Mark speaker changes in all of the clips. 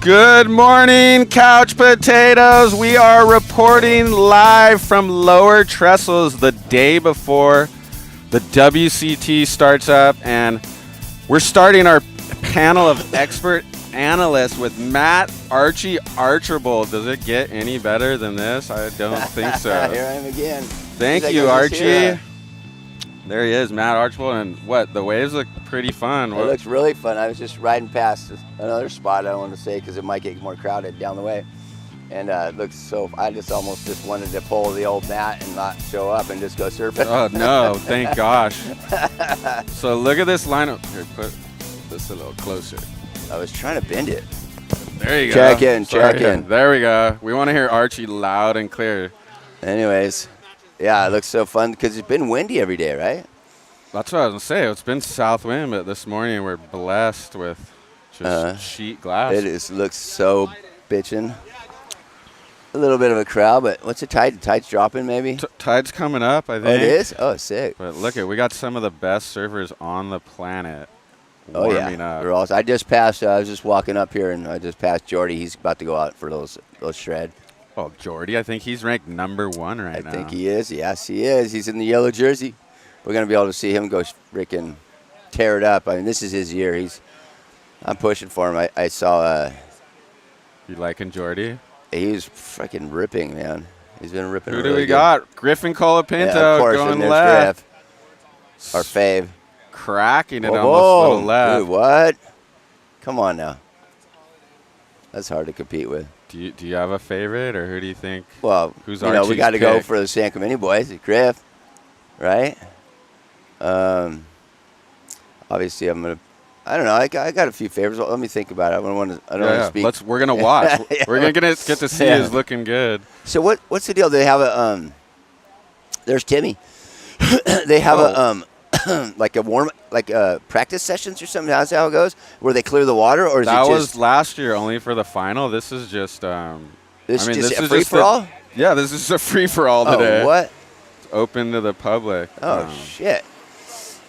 Speaker 1: Good morning, couch potatoes. We are reporting live from Lower Trestles the day before the WCT starts up, and we're starting our panel of expert analysts with Matt Archie Archibald. Does it get any better than this? I don't think so.
Speaker 2: Here I am again.
Speaker 1: Thank you, Archie. There he is, Matt Archibald, and what? The waves look pretty fun.
Speaker 2: It looks really fun. I was just riding past another spot I don't want to say because it might get more crowded down the way. And it looks so, I just almost just wanted to pull the old Matt and not show up and just go surfing.
Speaker 1: Oh, no, thank gosh. So look at this lineup. Here, put this a little closer.
Speaker 2: I was trying to bend it.
Speaker 1: There you go.
Speaker 2: Check in.
Speaker 1: There we go. We want to hear Archie loud and clear.
Speaker 2: Anyways, yeah, it looks so fun because it's been windy every day, right?
Speaker 1: That's what I was going to say. It's been south wind, but this morning we're blessed with just sheet glass.
Speaker 2: It looks so bitchin'. A little bit of a crowd, but what's the tide? The tide's dropping, maybe?
Speaker 1: Tide's coming up, I think.
Speaker 2: Oh, it is? Oh, sick.
Speaker 1: But look, we got some of the best surfers on the planet
Speaker 2: warming
Speaker 1: up.
Speaker 2: They're awesome. I just passed, I was just walking up here, and I just passed Jordy. He's about to go out for those shred.
Speaker 1: Oh, Jordy, I think he's ranked #1 right now.
Speaker 2: I think he is. Yes, he is. He's in the yellow jersey. We're going to be able to see him go freaking tear it up. I mean, this is his year. I'm pushing for him. I saw.
Speaker 1: You liking Jordy?
Speaker 2: He's freaking ripping, man. He's been ripping.
Speaker 1: Who
Speaker 2: really
Speaker 1: do we
Speaker 2: good.
Speaker 1: got? Griffin Colapinto
Speaker 2: of course,
Speaker 1: going
Speaker 2: and
Speaker 1: left.
Speaker 2: Griff, our fave.
Speaker 1: Cracking it
Speaker 2: Whoa,
Speaker 1: on this little left.
Speaker 2: Dude, what? Come on now. That's hard to compete with.
Speaker 1: Do you have a favorite, or who do you think?
Speaker 2: Well,
Speaker 1: who's
Speaker 2: we got to go for the San Clemente boys. Griff, right? Obviously, I don't know. I got a few favorites. Let me think about it. I don't want to speak.
Speaker 1: We're gonna watch. We're gonna get to see who's looking good.
Speaker 2: So what's the deal? They have a there's Timmy. They have like a practice sessions or something. How's that how it goes? Where they clear the water, or is
Speaker 1: that
Speaker 2: it
Speaker 1: was
Speaker 2: just
Speaker 1: last year only for the final? This is just
Speaker 2: this is a free for all?
Speaker 1: Yeah, this is a free for all today.
Speaker 2: Oh, what?
Speaker 1: It's open to the public.
Speaker 2: Oh shit.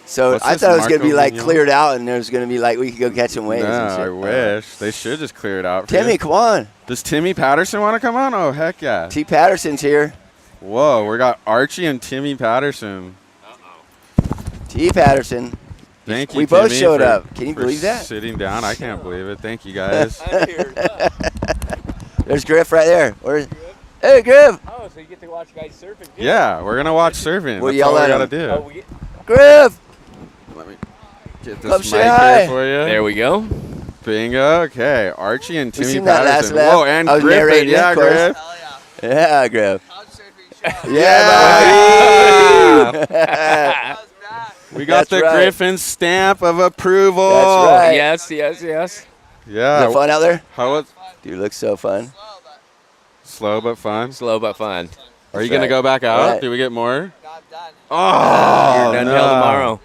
Speaker 2: So I thought it was going to be like cleared out, and there's going to be like we could go catch some waves.
Speaker 1: No,
Speaker 2: and shit.
Speaker 1: I wish they should just clear it out.
Speaker 2: Timmy, come on.
Speaker 1: Does Timmy Patterson want to come on? Oh heck yeah.
Speaker 2: T. Patterson's here.
Speaker 1: Whoa, we got Archie and Timmy Patterson.
Speaker 2: T. Patterson.
Speaker 1: Thank you.
Speaker 2: We both showed up. Can you believe that?
Speaker 1: Sitting down, I can't believe it. Thank you guys.
Speaker 2: There's Griff right there. Hey, Griff.
Speaker 3: Oh, so you get to watch guys surfing too?
Speaker 1: Yeah, we're gonna watch surfing.
Speaker 2: We'll
Speaker 1: That's
Speaker 2: yell
Speaker 1: all
Speaker 2: at
Speaker 1: we
Speaker 2: him.
Speaker 1: gotta do.
Speaker 2: Griff.
Speaker 1: Let me get
Speaker 2: Come
Speaker 1: this
Speaker 2: say
Speaker 1: mic
Speaker 2: hi.
Speaker 1: here for you.
Speaker 3: There we go.
Speaker 1: Bingo. Okay, Archie and Timmy
Speaker 2: seen that last
Speaker 1: Patterson.
Speaker 2: lap?
Speaker 1: Whoa, and
Speaker 2: I was
Speaker 1: Griffin.
Speaker 2: narrating it,
Speaker 1: Yeah,
Speaker 2: of course.
Speaker 1: Griff.
Speaker 2: Yeah, Griff.
Speaker 1: Yeah. We got
Speaker 2: That's
Speaker 1: the
Speaker 2: right.
Speaker 1: Griffin stamp of approval.
Speaker 2: That's right.
Speaker 3: Yes.
Speaker 1: Yeah.
Speaker 2: Is it fun out there?
Speaker 1: How was
Speaker 2: Dude, looks so fun.
Speaker 1: slow but fun?
Speaker 3: Slow but fun.
Speaker 1: Are you
Speaker 2: That's
Speaker 1: gonna
Speaker 2: right.
Speaker 1: go back out?
Speaker 2: All right.
Speaker 1: Do we get more?
Speaker 2: Oh,
Speaker 3: You're done
Speaker 1: no.
Speaker 3: till tomorrow.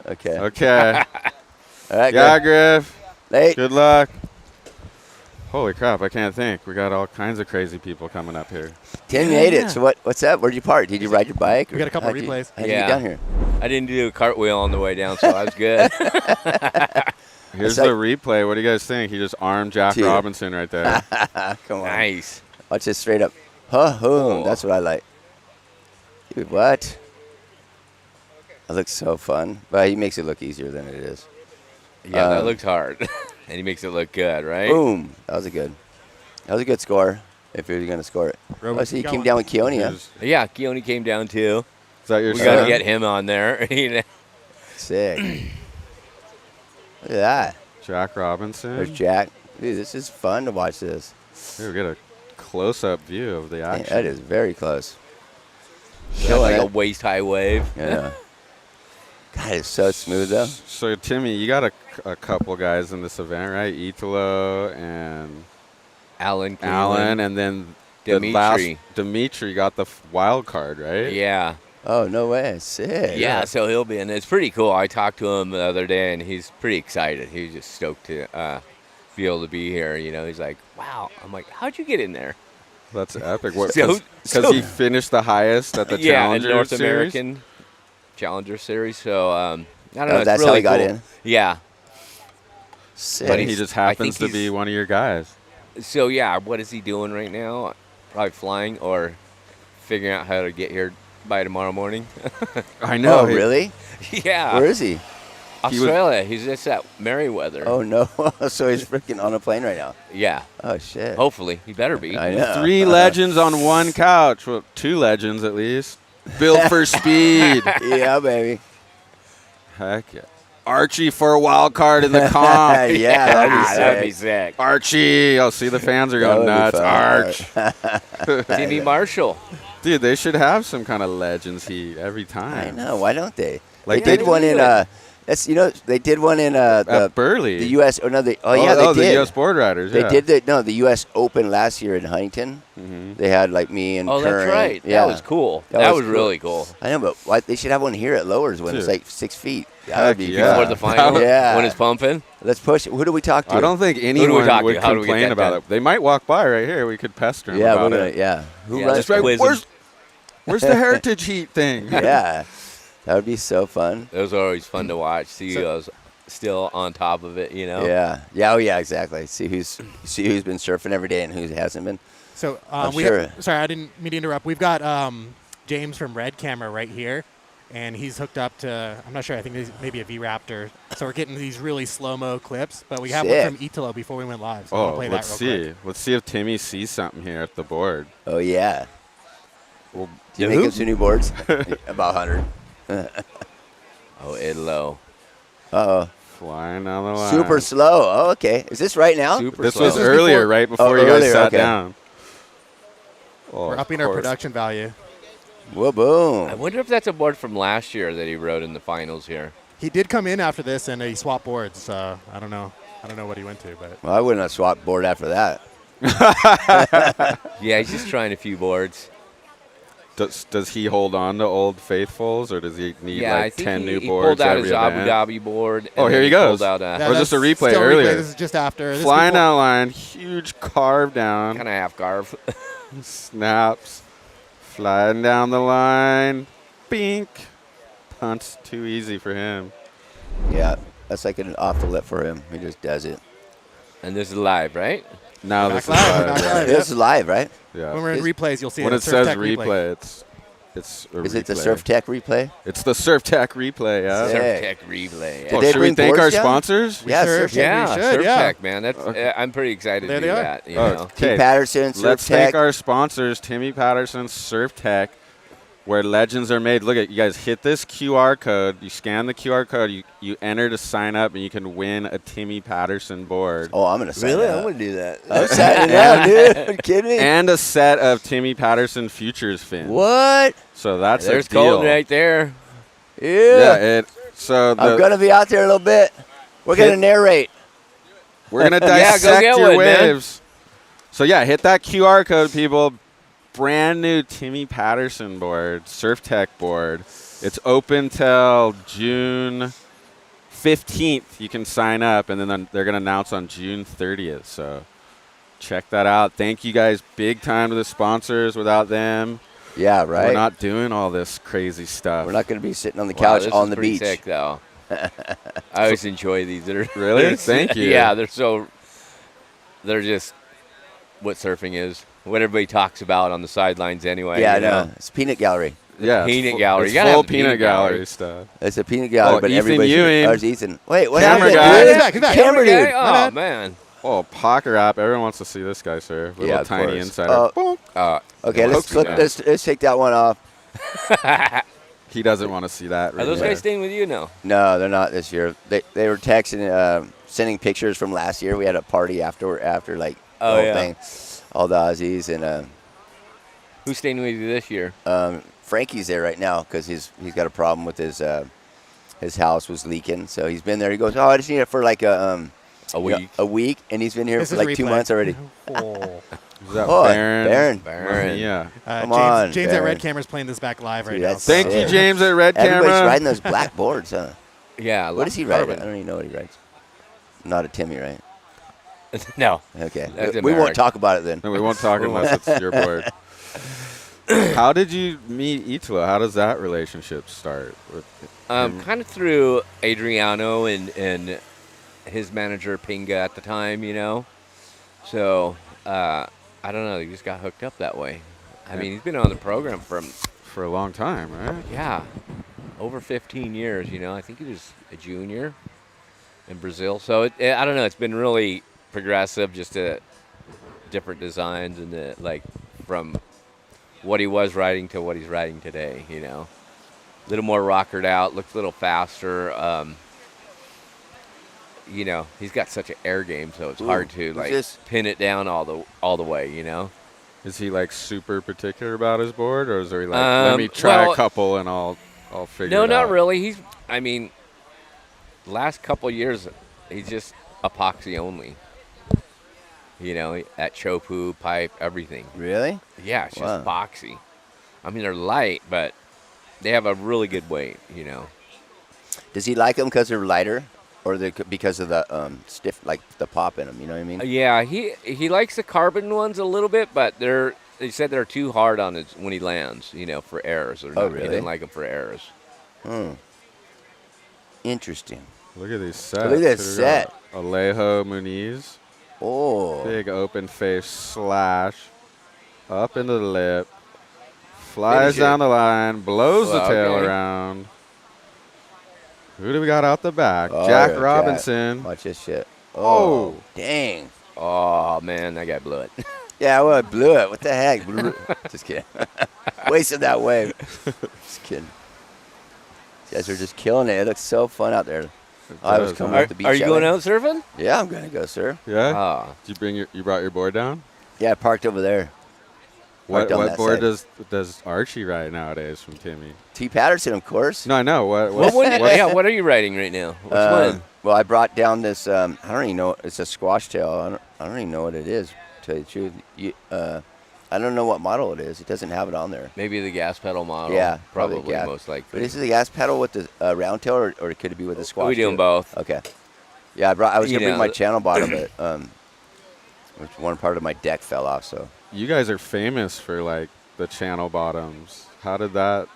Speaker 2: Okay.
Speaker 1: Okay.
Speaker 2: All right,
Speaker 1: Yeah,
Speaker 2: Griff.
Speaker 1: Griff.
Speaker 2: Hey.
Speaker 1: Good luck. Holy crap, I can't think. We got all kinds of crazy people coming up here.
Speaker 2: Tim made it. So what's up? Where'd you park? Did you ride your bike?
Speaker 4: We got a couple
Speaker 2: How'd you-
Speaker 4: replays.
Speaker 2: How'd you get
Speaker 3: Yeah.
Speaker 2: down here?
Speaker 3: I didn't do a cartwheel on the way down, so I was good.
Speaker 1: Here's
Speaker 2: It's
Speaker 1: the replay. What do you guys think? He just armed Jack
Speaker 2: Dude.
Speaker 1: Robinson right there.
Speaker 2: Come on.
Speaker 3: Nice.
Speaker 2: Watch this straight up. Huh, that's what I like. Dude, what? That looks so fun. But he makes it look easier than it is.
Speaker 3: Yeah, that looks hard. And he makes it look good, right?
Speaker 2: Boom. That was a good score. If you're going to score it.
Speaker 4: Robert,
Speaker 2: Oh, so he
Speaker 4: got
Speaker 2: came
Speaker 4: one.
Speaker 2: down with Keone, huh?
Speaker 1: Is
Speaker 3: Yeah, Keone came down too.
Speaker 1: that your
Speaker 3: We got to
Speaker 1: son?
Speaker 3: get him on there. You know?
Speaker 2: Sick. Look at that.
Speaker 1: Jack Robinson.
Speaker 2: There's Jack. Dude, this is fun to watch this.
Speaker 1: Here we get a close-up view of the
Speaker 2: Man,
Speaker 1: action.
Speaker 2: that is very close.
Speaker 3: That's
Speaker 2: Killing
Speaker 3: like a
Speaker 2: it.
Speaker 3: waist-high wave.
Speaker 2: Yeah. God, it's so smooth, though.
Speaker 1: So, Timmy, you got a couple guys in this event, right? Italo and
Speaker 3: Alan.
Speaker 1: Alan, and then Dimitri got the wild card, right?
Speaker 3: Yeah.
Speaker 2: Oh, no way. Sick.
Speaker 3: Yeah, so he'll be in. It's pretty cool. I talked to him the other day, and he's pretty excited. He was just stoked to be able to be here. You know, he's like, "Wow!" I'm like, "How'd you get in there?"
Speaker 1: That's epic.
Speaker 3: So-
Speaker 1: Because he finished the highest at the
Speaker 3: yeah,
Speaker 1: Challenger
Speaker 3: in North
Speaker 1: Series?
Speaker 3: American Challenger Series. So I don't know.
Speaker 2: Oh,
Speaker 3: it's
Speaker 2: that's
Speaker 3: really
Speaker 2: how he got
Speaker 3: cool.
Speaker 2: in?
Speaker 3: Yeah.
Speaker 2: Sick.
Speaker 1: But he just
Speaker 3: I
Speaker 1: happens
Speaker 3: think
Speaker 1: to be
Speaker 3: he's-
Speaker 1: one of your guys.
Speaker 3: So yeah, what is he doing right now? Probably flying or figuring out how to get here by tomorrow morning.
Speaker 1: I know.
Speaker 2: Oh, really?
Speaker 3: Yeah.
Speaker 2: Where is he?
Speaker 3: Australia. He's just at Merriweather.
Speaker 2: Oh, no. So he's freaking on a plane right now.
Speaker 3: Yeah.
Speaker 2: Oh, shit.
Speaker 3: Hopefully. He better be.
Speaker 2: I know.
Speaker 1: 3 legends on one couch. Well, 2 legends at least. Built for speed.
Speaker 2: Yeah, baby.
Speaker 1: Heck yeah. Archie for a wild card in the comp.
Speaker 2: Yeah,
Speaker 3: That'd be sick.
Speaker 1: Archie. Oh, see, the fans are going nuts. Arch.
Speaker 3: Timmy Marshall.
Speaker 1: Dude, they should have some kind of legends heat every time.
Speaker 2: I know. Why don't they?
Speaker 1: Like
Speaker 2: they
Speaker 1: they
Speaker 2: did one in they did one in
Speaker 1: At Burley.
Speaker 2: the U.S. Oh no, they
Speaker 1: the
Speaker 2: did.
Speaker 1: U.S. Board Riders.
Speaker 2: They
Speaker 1: Yeah.
Speaker 2: did the U.S. Open last year in Huntington.
Speaker 1: Mm-hmm.
Speaker 2: They had like me and
Speaker 3: Oh,
Speaker 2: Curran.
Speaker 3: that's right.
Speaker 2: Yeah.
Speaker 3: That was cool.
Speaker 2: That
Speaker 3: That
Speaker 2: was
Speaker 3: was
Speaker 2: cool.
Speaker 3: really cool.
Speaker 2: I know, but why, they should have one here at Lowers when it's
Speaker 1: Dude.
Speaker 2: like 6 feet. That
Speaker 1: Heck
Speaker 2: would be
Speaker 1: yeah.
Speaker 3: Before
Speaker 2: fun.
Speaker 3: the final,
Speaker 2: Yeah.
Speaker 3: when it's pumping.
Speaker 2: Let's push it. Who do we talk to?
Speaker 1: I don't think
Speaker 3: we
Speaker 1: anyone
Speaker 3: talk
Speaker 1: would
Speaker 3: to? How do we get
Speaker 1: complain
Speaker 3: that
Speaker 1: about
Speaker 3: done?
Speaker 1: it. They might walk by right here. We could pester them
Speaker 2: Yeah,
Speaker 1: about
Speaker 2: we're gonna.
Speaker 1: it.
Speaker 2: Yeah. Who
Speaker 3: Yeah,
Speaker 2: runs?
Speaker 3: let's quiz 'em.
Speaker 1: Where's the heritage heat thing?
Speaker 2: Yeah, that would be so fun.
Speaker 3: Those are always fun to watch. See you guys still on top of it, you know?
Speaker 2: Yeah. Yeah. Oh, yeah. Exactly. See who's been surfing every day and who hasn't been.
Speaker 4: So
Speaker 2: I'm
Speaker 4: we
Speaker 2: sure.
Speaker 4: sorry, I didn't mean to interrupt. We've got James from Red Camera right here, and he's hooked up to, I'm not sure, I think he's maybe a V-Raptor. So we're getting these really slow-mo clips, but we have
Speaker 2: Sick.
Speaker 4: one from Italo before we went live. So I'll
Speaker 1: Oh,
Speaker 4: play
Speaker 1: let's
Speaker 4: that real
Speaker 1: see.
Speaker 4: quick.
Speaker 1: Let's see if Timmy sees something here at the board.
Speaker 2: Oh yeah.
Speaker 1: Well,
Speaker 2: Do you make him some new boards? About 100.
Speaker 3: Oh, Italo.
Speaker 2: Uh-oh.
Speaker 1: flying down the line.
Speaker 2: Super slow. Oh, okay. Is this right now?
Speaker 3: Super
Speaker 1: This
Speaker 3: slow.
Speaker 1: was
Speaker 4: This is
Speaker 1: earlier,
Speaker 4: before-
Speaker 1: right before
Speaker 2: Oh,
Speaker 1: you guys
Speaker 2: earlier,
Speaker 1: sat
Speaker 2: okay.
Speaker 1: down. Oh,
Speaker 4: We're
Speaker 1: of
Speaker 4: upping our
Speaker 1: course.
Speaker 4: production value.
Speaker 2: Whoa,
Speaker 3: I
Speaker 2: boom.
Speaker 3: wonder if that's a board from last year that he rode in the finals here.
Speaker 4: He did come in after this, and he swapped boards. So I don't know. I don't know what he went to, but
Speaker 2: Well, I wouldn't have swapped board after that.
Speaker 3: Yeah, he's just trying a few boards.
Speaker 1: Does he hold on to old faithfuls, or does he need
Speaker 3: Yeah, I
Speaker 1: like
Speaker 3: think
Speaker 1: 10 new
Speaker 3: he
Speaker 1: boards
Speaker 3: pulled out
Speaker 1: every
Speaker 3: his Abu
Speaker 1: event?
Speaker 3: Dhabi board.
Speaker 1: Oh,
Speaker 3: and
Speaker 1: here
Speaker 3: then
Speaker 1: he goes.
Speaker 3: Pulled out
Speaker 4: Yeah,
Speaker 3: a
Speaker 1: Or just a
Speaker 4: that's
Speaker 1: replay
Speaker 4: still
Speaker 1: earlier.
Speaker 4: This is just after. This is
Speaker 1: Flying
Speaker 4: before-
Speaker 1: down line, huge carve down,
Speaker 3: kind of half carve.
Speaker 1: snaps, flying down the line, bink, punts too easy for him.
Speaker 2: Yeah, that's like an off the lip for him. He just does it.
Speaker 3: And this is live, right?
Speaker 1: Now
Speaker 4: We're
Speaker 1: this is
Speaker 4: back live,
Speaker 1: live,
Speaker 4: we're back
Speaker 1: yeah.
Speaker 4: live.
Speaker 2: This is live, right?
Speaker 1: Yeah.
Speaker 4: When we're in
Speaker 2: Is-
Speaker 4: replays, you'll see
Speaker 1: When
Speaker 4: a
Speaker 1: it says
Speaker 4: Surftech
Speaker 1: replay, it's a
Speaker 2: Is it the
Speaker 1: replay.
Speaker 2: Surftech replay?
Speaker 1: It's the Surftech replay, yeah.
Speaker 2: Sick.
Speaker 3: Surftech replay.
Speaker 1: Oh,
Speaker 2: they
Speaker 1: should we
Speaker 2: bring
Speaker 1: thank
Speaker 2: boards
Speaker 1: our
Speaker 2: down?
Speaker 1: sponsors?
Speaker 2: Yeah,
Speaker 4: sure.
Speaker 2: Surftech.
Speaker 3: Yeah,
Speaker 4: We should, yeah.
Speaker 3: Surftech, man. That's
Speaker 1: Okay.
Speaker 3: I'm pretty excited
Speaker 4: There
Speaker 3: to
Speaker 4: they
Speaker 3: do
Speaker 4: are.
Speaker 3: that. You know?
Speaker 2: Tim Patterson,
Speaker 1: Let's thank
Speaker 2: Surftech.
Speaker 1: our sponsors, Timmy Patterson, Surftech, where legends are made. Look at you guys. Hit this QR code. You scan the QR code. You enter to sign up, and you can win a Timmy Patterson board
Speaker 2: Oh, I'm going to sign up.
Speaker 3: to do that.
Speaker 2: I'm signing up, dude. Are you kidding me?
Speaker 1: and a set of Timmy Patterson futures fins.
Speaker 2: What?
Speaker 1: So that's
Speaker 3: There's
Speaker 1: a deal.
Speaker 3: Colton right there.
Speaker 2: Yeah.
Speaker 1: So
Speaker 2: I'm going to be out there a little bit. We're going to narrate.
Speaker 1: we're gonna
Speaker 3: Yeah, go
Speaker 1: dissect
Speaker 3: get
Speaker 1: your
Speaker 3: one, man.
Speaker 1: waves. So yeah, hit that QR code, people. Brand new Timmy Patterson board, Surftech board. It's open till June 15th. You can sign up, and then they're gonna announce on June 30th. So check that out. Thank you guys big time to the sponsors. Without them,
Speaker 2: Yeah, right.
Speaker 1: we're not doing all this crazy stuff.
Speaker 2: We're not going to be sitting on the
Speaker 3: Wow,
Speaker 2: couch
Speaker 3: this
Speaker 2: on
Speaker 3: is
Speaker 2: the
Speaker 3: pretty
Speaker 2: beach.
Speaker 3: Sick, though. I always enjoy these. They're
Speaker 1: Really?
Speaker 3: they're-
Speaker 1: Thank you.
Speaker 3: Yeah, they're just what surfing is. What everybody talks about on the sidelines, anyway.
Speaker 2: Yeah, I
Speaker 3: you know?
Speaker 2: know. It's peanut gallery.
Speaker 1: Yeah,
Speaker 3: Peanut
Speaker 1: full,
Speaker 3: gallery.
Speaker 1: It's
Speaker 3: You gotta
Speaker 1: full
Speaker 3: have the
Speaker 1: peanut
Speaker 3: peanut
Speaker 1: gallery
Speaker 3: gallery.
Speaker 1: stuff.
Speaker 2: It's a peanut gallery,
Speaker 1: Oh,
Speaker 2: but
Speaker 1: Ethan
Speaker 2: everybody's
Speaker 1: Ewing.
Speaker 2: There's Ethan. Wait, what
Speaker 1: Camera
Speaker 2: happened,
Speaker 1: guy.
Speaker 2: dude?
Speaker 4: He's back, he's back.
Speaker 2: Camera dude.
Speaker 3: Oh man.
Speaker 1: Oh, pocket wrap. Everyone wants to see this guy, sir. Little
Speaker 2: Yeah, of
Speaker 1: tiny
Speaker 2: course.
Speaker 1: insider.
Speaker 2: Oh.
Speaker 1: Boom.
Speaker 2: Okay,
Speaker 3: Yeah,
Speaker 2: let's
Speaker 3: hopefully
Speaker 2: let's take that one off.
Speaker 1: He doesn't want to see that.
Speaker 3: Are
Speaker 1: Right
Speaker 3: those
Speaker 1: there.
Speaker 3: guys staying with you now?
Speaker 2: No, they're not this year. They were texting, sending pictures from last year. We had a party after like the
Speaker 3: Oh,
Speaker 2: whole
Speaker 3: yeah.
Speaker 2: thing, all the Aussies, and
Speaker 3: Who's staying with you this year?
Speaker 2: Frankie's there right now because he's got a problem with his house was leaking, so he's been there. He goes, I just need it for like
Speaker 3: A week.
Speaker 2: a week, and he's been here
Speaker 4: This
Speaker 2: for
Speaker 4: is
Speaker 2: like 2
Speaker 4: replay.
Speaker 2: months already.
Speaker 4: Oh.
Speaker 1: Is that
Speaker 2: Oh,
Speaker 1: Baron?
Speaker 3: Baron.
Speaker 1: Yeah.
Speaker 2: Come
Speaker 4: James,
Speaker 2: on,
Speaker 4: James at
Speaker 2: Baron.
Speaker 4: Red Camera's playing this back live right
Speaker 2: Dude,
Speaker 4: now.
Speaker 2: that's
Speaker 1: Thank
Speaker 2: sick.
Speaker 1: you, James at Red
Speaker 2: Everybody's
Speaker 1: Camera.
Speaker 2: riding those black boards, huh?
Speaker 3: Yeah.
Speaker 2: What does he ride?
Speaker 3: Carbon.
Speaker 2: I don't even know what he rides. Not a Timmy, right?
Speaker 3: No.
Speaker 2: Okay.
Speaker 3: That's
Speaker 2: We won't
Speaker 3: American.
Speaker 2: talk about it then.
Speaker 1: No, we won't talk unless it's your board. How did you meet Italo? How does that relationship start? With him?
Speaker 3: Kind of through Adriano and his manager Pinga at the time, you know. So I don't know. He just got hooked up that way. I mean, he's been on the program
Speaker 1: for a long time, right?
Speaker 3: yeah, over 15 years. You know, I think he was a junior in Brazil. So I don't know. It's been really progressive, just different designs and like from what he was riding to what he's riding today. You know, a little more rockered out, looks a little faster. You know, he's got such an air game, so it's hard to like pin it down all the way. You know.
Speaker 1: Is he like super particular about his board, or is he like, let me try a couple and I'll figure it out?
Speaker 3: No, not really. I mean, last couple years, he's just epoxy only. You know, at Chopu, pipe, everything.
Speaker 2: Really?
Speaker 3: Yeah, it's just epoxy. I mean, they're light, but they have a really good weight, you know.
Speaker 2: Does he like them because they're lighter, or because of the stiff, like the pop in them? You know what I mean?
Speaker 3: Yeah, he likes the carbon ones a little bit, but they said they're too hard on it when he lands, you know, for errors.
Speaker 2: Really?
Speaker 3: He didn't like them for errors.
Speaker 2: Interesting.
Speaker 1: Look at these sets.
Speaker 2: Look at this set.
Speaker 1: Alejo Muniz.
Speaker 2: Oh.
Speaker 1: Big open face slash. Up into the lip. Flies down the line. Blows the tail around. Who do we got out the back? Jack Robinson.
Speaker 2: Watch this shit.
Speaker 1: Oh.
Speaker 2: Dang.
Speaker 3: Oh, man, that guy blew it.
Speaker 2: Yeah, well, I blew it. What the heck? Just kidding. Wasted that wave. Just kidding. You guys are just killing it. It looks so fun out there. I was coming up the beach.
Speaker 3: Are you going out surfing?
Speaker 2: Yeah, I'm going to go surf.
Speaker 1: Yeah? Did you brought your board down?
Speaker 2: Yeah, I parked over there.
Speaker 1: What board does Archie ride nowadays from Timmy?
Speaker 2: T. Patterson, of course.
Speaker 1: No, I know.
Speaker 3: What are you riding right now? Which one?
Speaker 2: Well, I brought down this, I don't even know, it's a squash tail. I don't even know what it is, to tell you the truth. I don't know what model it is. It doesn't have it on there.
Speaker 3: Maybe the gas pedal model.
Speaker 2: Yeah,
Speaker 3: probably most likely.
Speaker 2: But is it the gas pedal with the round tail, or could it be with the squash?
Speaker 3: We're doing both.
Speaker 2: Okay. Yeah, I was going to bring my channel bottom, but which one part of my deck fell off, so.
Speaker 1: You guys are famous for, like, the channel bottoms. How did that?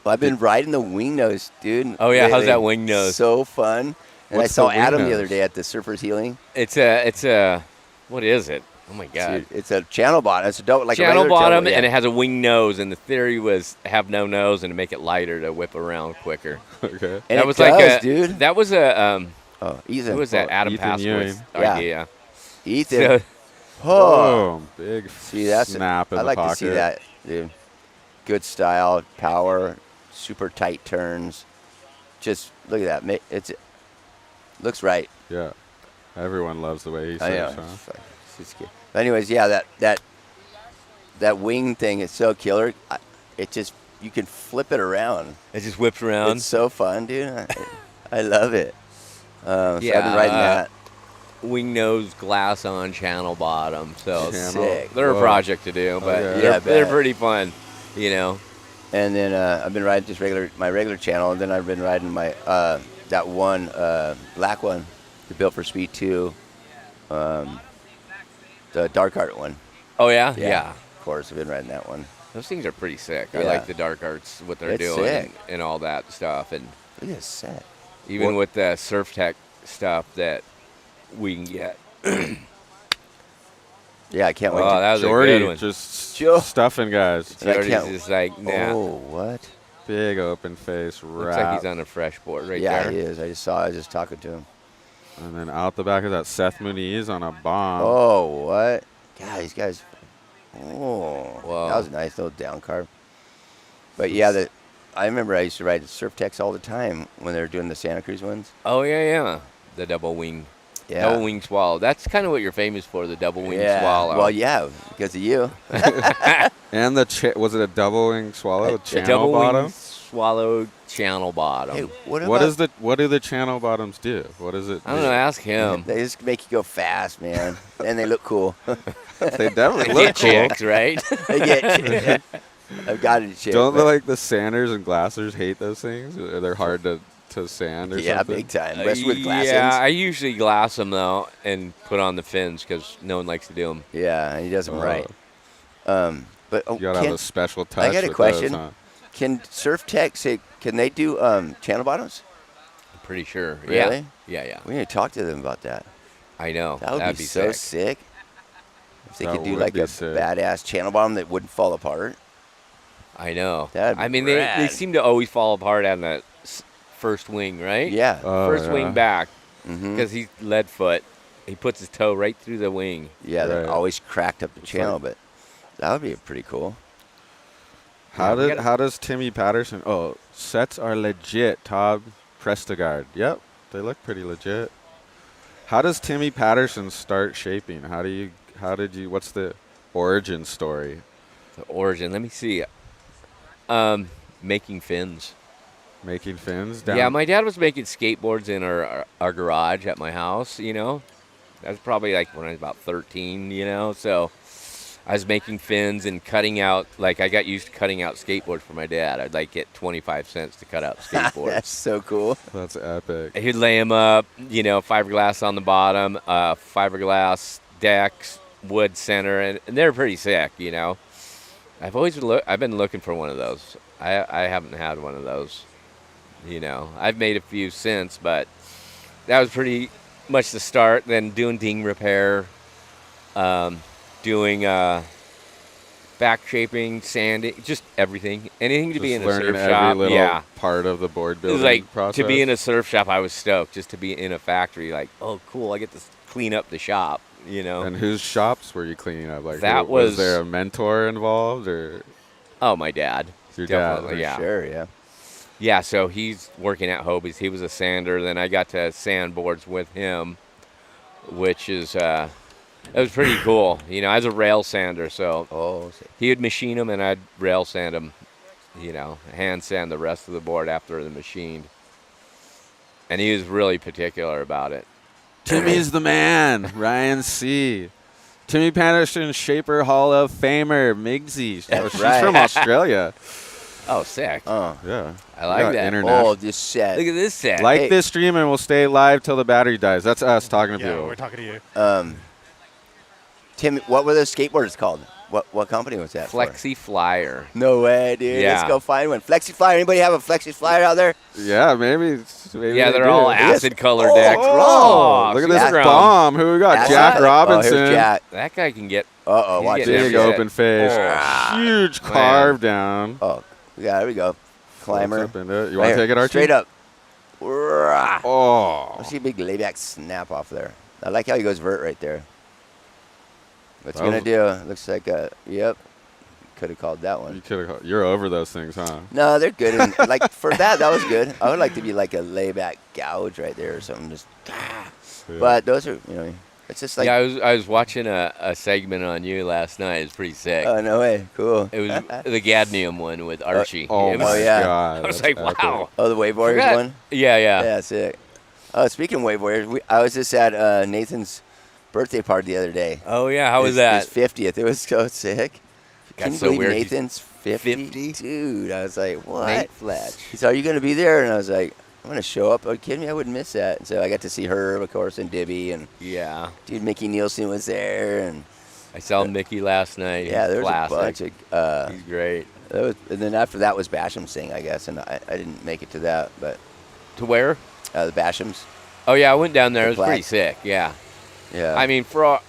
Speaker 2: Well, I've been riding the wing nose, dude.
Speaker 3: Oh, yeah. How's that wing nose?
Speaker 2: So fun. And I saw Adam the other day at the Surfers Healing.
Speaker 3: It's a, what is it? Oh, my God.
Speaker 2: It's a channel bottom. It's a
Speaker 3: channel bottom,
Speaker 2: and
Speaker 3: it has a wing nose, and the theory was have no nose and to make it lighter to whip around quicker.
Speaker 1: Okay.
Speaker 2: And that was like dude.
Speaker 3: That was a,
Speaker 2: Ethan.
Speaker 3: Who was that? Adam Passworth's idea.
Speaker 2: Ethan.
Speaker 1: Big
Speaker 2: snap
Speaker 1: in the pocket.
Speaker 2: I like to see that, dude. Good style, power, super tight turns. Just look at that. It looks right.
Speaker 1: Yeah. Everyone loves the way he surfs, huh?
Speaker 2: But anyways, yeah, that wing thing is so killer. It just, you can flip it around.
Speaker 3: It just whips around.
Speaker 2: It's so fun, dude. I love it. So I've been riding that.
Speaker 3: Wing nose glass on channel bottom. So
Speaker 2: sick.
Speaker 3: They're a project to do, but they're pretty fun, you know.
Speaker 2: And then I've been riding just my regular channel, and then I've been riding my that one black one, the Built for Speed 2, the dark art one.
Speaker 3: Oh yeah, yeah.
Speaker 2: Of course, I've been riding that one.
Speaker 3: Those things are pretty sick.
Speaker 2: Yeah.
Speaker 3: I like the dark arts, what they're doing, and all that stuff. And
Speaker 2: look at this set.
Speaker 3: Even with the Surftech stuff that we can get.
Speaker 2: Yeah, I can't wait.
Speaker 3: Oh, that was
Speaker 1: Jordy,
Speaker 3: a good one.
Speaker 1: just stuffing guys.
Speaker 3: Jordy's just like, nah.
Speaker 2: Oh, what?
Speaker 1: Big open face,
Speaker 3: Looks like he's on a fresh board right there.
Speaker 2: Yeah, he is. I was just talking to him.
Speaker 1: And then out the back of that Seth Muniz on a bomb.
Speaker 2: Oh, what? God, these guys. Oh,
Speaker 3: whoa.
Speaker 2: That was a nice little down carb. But yeah, I remember I used to ride Surftechs all the time when they were doing the Santa Cruz ones.
Speaker 3: Oh, yeah. The double wing.
Speaker 2: Yeah.
Speaker 3: Double wing swallow. That's kind of what you're famous for, the double wing swallow.
Speaker 2: Well, yeah, because of you.
Speaker 1: And was it a double wing swallow? Channel
Speaker 3: double
Speaker 1: bottom?
Speaker 3: wing swallow channel bottom.
Speaker 2: Hey,
Speaker 1: what do the channel bottoms do? What is it?
Speaker 3: I don't know. Ask him.
Speaker 2: They just make you go fast, man. And they look cool.
Speaker 1: They definitely
Speaker 3: They
Speaker 1: look
Speaker 3: get
Speaker 1: cool.
Speaker 3: chicks, right?
Speaker 2: They get chicks. I've got it, chick.
Speaker 1: Don't the Sanders and Glassers hate those things? Or they're hard to sand or something?
Speaker 2: Yeah, big time. Especially with glass
Speaker 3: Yeah,
Speaker 2: ends.
Speaker 3: I usually glass them, though, and put on the fins because no one likes to do them.
Speaker 2: Yeah, and he does them right. But
Speaker 1: you got to have a special touch.
Speaker 2: I got a
Speaker 1: with
Speaker 2: question.
Speaker 1: Those, huh?
Speaker 2: Can Surftech can they do channel bottoms?
Speaker 3: I'm pretty sure.
Speaker 2: Really?
Speaker 3: Yeah.
Speaker 2: We need to talk to them about that.
Speaker 3: I know.
Speaker 2: That would
Speaker 3: That'd
Speaker 2: be so sick. If they
Speaker 1: That
Speaker 2: could do
Speaker 1: would
Speaker 2: like
Speaker 1: be
Speaker 2: a
Speaker 1: sick.
Speaker 2: badass channel bottom that wouldn't fall apart.
Speaker 3: I know.
Speaker 2: That'd be
Speaker 3: I mean, they
Speaker 2: rad.
Speaker 3: seem to always fall apart on the first wing, right?
Speaker 2: Yeah.
Speaker 3: First
Speaker 1: yeah.
Speaker 3: wing back,
Speaker 2: Mm-hmm.
Speaker 3: because he's lead foot. He puts his toe right through the wing.
Speaker 2: Yeah, they're
Speaker 1: Right.
Speaker 2: always cracked up the channel,
Speaker 1: like-
Speaker 2: but that would be pretty cool.
Speaker 1: How
Speaker 3: we gotta-
Speaker 1: how does Timmy Patterson? Oh, sets are legit. Todd Prestegard. Yep, they look pretty legit. How does Timmy Patterson start shaping? How did you? What's the origin story?
Speaker 3: The origin. Let me see. Making fins.
Speaker 1: Making fins down.
Speaker 3: Yeah, my dad was making skateboards in our garage at my house, you know. That was probably like when I was about 13, you know. So I was making fins and cutting out, like I got used to cutting out skateboards for my dad. I'd like get 25 cents to cut out skateboards.
Speaker 2: That's so cool.
Speaker 1: That's epic.
Speaker 3: He'd lay them up, you know, fiberglass on the bottom, fiberglass decks, wood center, and they're pretty sick, you know. I've been looking for one of those. I haven't had one of those, you know. I've made a few since, but that was pretty much the start. Then doing ding repair, doing back shaping, sanding, just everything. Anything to be
Speaker 1: Just
Speaker 3: in a
Speaker 1: learning
Speaker 3: surf
Speaker 1: every
Speaker 3: shop.
Speaker 1: little
Speaker 3: Yeah.
Speaker 1: part of the board
Speaker 3: It
Speaker 1: building
Speaker 3: was like
Speaker 1: process.
Speaker 3: to be in a surf shop. I was stoked just to be in a factory. Like, oh, cool! I get to clean up the shop. You know.
Speaker 1: And whose shops were you cleaning up? Like,
Speaker 3: That
Speaker 1: was
Speaker 3: was-
Speaker 1: there a mentor involved, or
Speaker 3: Oh, my dad.
Speaker 1: your dad?
Speaker 3: Definitely, yeah.
Speaker 2: Sure, yeah.
Speaker 3: Yeah. So he's working at Hobie's. He was a sander. Then I got to sand boards with him, which is it was pretty cool. You know, I was a rail sander, so
Speaker 2: Oh,
Speaker 3: he would machine them and I'd rail sand them. You know, hand sand the rest of the board after the machined. And he was really particular about it.
Speaker 1: Timmy's the man. Ryan C. Timmy Patterson, Shaper Hall of Famer, Migsy.
Speaker 2: That's
Speaker 1: She's
Speaker 2: right.
Speaker 1: from Australia.
Speaker 3: Oh, sick.
Speaker 1: Yeah.
Speaker 3: I like
Speaker 1: We got
Speaker 3: that.
Speaker 2: oh, this set.
Speaker 3: Look at this set.
Speaker 1: Like
Speaker 2: Hey.
Speaker 1: this stream, and we'll stay live till the battery dies. That's us talking to
Speaker 4: Yeah,
Speaker 1: people.
Speaker 4: we're talking to you.
Speaker 2: Tim, what were those skateboards called? What company was that for?
Speaker 3: Flexi Flyer.
Speaker 2: No way, dude.
Speaker 3: Yeah.
Speaker 2: Let's go find one. Flexi Flyer. Anybody have a Flexi Flyer out there?
Speaker 1: Yeah, maybe
Speaker 3: Yeah,
Speaker 1: they
Speaker 3: they're
Speaker 1: do.
Speaker 3: all
Speaker 2: Yes.
Speaker 3: acid color
Speaker 2: Oh,
Speaker 3: decks.
Speaker 1: Oh, look at this
Speaker 3: super
Speaker 1: bomb. Who we got?
Speaker 2: That's
Speaker 1: Jack
Speaker 2: right.
Speaker 1: Robinson.
Speaker 2: Oh, here's Jack.
Speaker 3: That guy can get.
Speaker 2: Uh-oh,
Speaker 3: He's
Speaker 2: watch
Speaker 3: getting
Speaker 2: this.
Speaker 1: Big
Speaker 3: every-
Speaker 1: open face.
Speaker 3: Oh.
Speaker 1: Huge
Speaker 3: Man.
Speaker 1: carve down.
Speaker 2: Oh, yeah, there we go. Climber.
Speaker 1: What's up into it? You
Speaker 2: Right
Speaker 1: want to
Speaker 2: here.
Speaker 1: take it, Archie?
Speaker 2: Straight up. Rah.
Speaker 1: Oh.
Speaker 2: I see a big layback snap off there. I like how he goes vert right there. What's
Speaker 1: That
Speaker 2: going
Speaker 1: was-
Speaker 2: to do? Looks like a, yep. Could have called that one.
Speaker 1: You're over those things, huh?
Speaker 2: No, they're good. And like for that was good. I would like to be like a layback gouge right there or something. Just,
Speaker 1: Yeah.
Speaker 2: but those are, you know, it's just like,
Speaker 3: Yeah, I was watching a segment on you last night. It was pretty sick.
Speaker 2: oh no way, cool.
Speaker 3: It was the Gadnium one with Archie.
Speaker 1: Oh,
Speaker 3: It
Speaker 1: my
Speaker 3: was,
Speaker 2: yeah.
Speaker 1: God.
Speaker 3: I was
Speaker 1: that's
Speaker 3: like,
Speaker 1: epic.
Speaker 3: wow.
Speaker 2: Oh, the Wave Warriors
Speaker 3: Forgot-
Speaker 2: one.
Speaker 3: Yeah, yeah.
Speaker 2: Yeah, sick. Oh, speaking of Wave Warriors, I was just at Nathan's birthday party the other day.
Speaker 3: Oh yeah, how was
Speaker 2: His-
Speaker 3: that?
Speaker 2: His 50th. It was so sick.
Speaker 3: Got
Speaker 2: Can you
Speaker 3: so
Speaker 2: believe
Speaker 3: weird.
Speaker 2: Nathan's 50?
Speaker 3: 50?
Speaker 2: Dude, I was like, what?
Speaker 3: Nate Fletch.
Speaker 2: He said, are you going to be there? And I was like, I'm going to show up. Are you kidding me? I wouldn't miss that. And so I got to see her, of course, and Dibby. And
Speaker 3: Yeah,
Speaker 2: dude, Mickey Nielsen was there. And
Speaker 3: I saw Mickey last night.
Speaker 2: yeah, there
Speaker 3: He's
Speaker 2: was
Speaker 3: classic.
Speaker 2: a bunch of.
Speaker 3: He's great.
Speaker 2: And then after that was Basham's thing, I guess. And I didn't make it to that. But
Speaker 3: To where?
Speaker 2: the Basham's.
Speaker 3: Oh yeah, I went down there.
Speaker 2: The
Speaker 3: It was pretty
Speaker 2: plaque.
Speaker 3: sick. Yeah.
Speaker 2: Yeah.
Speaker 3: I mean, for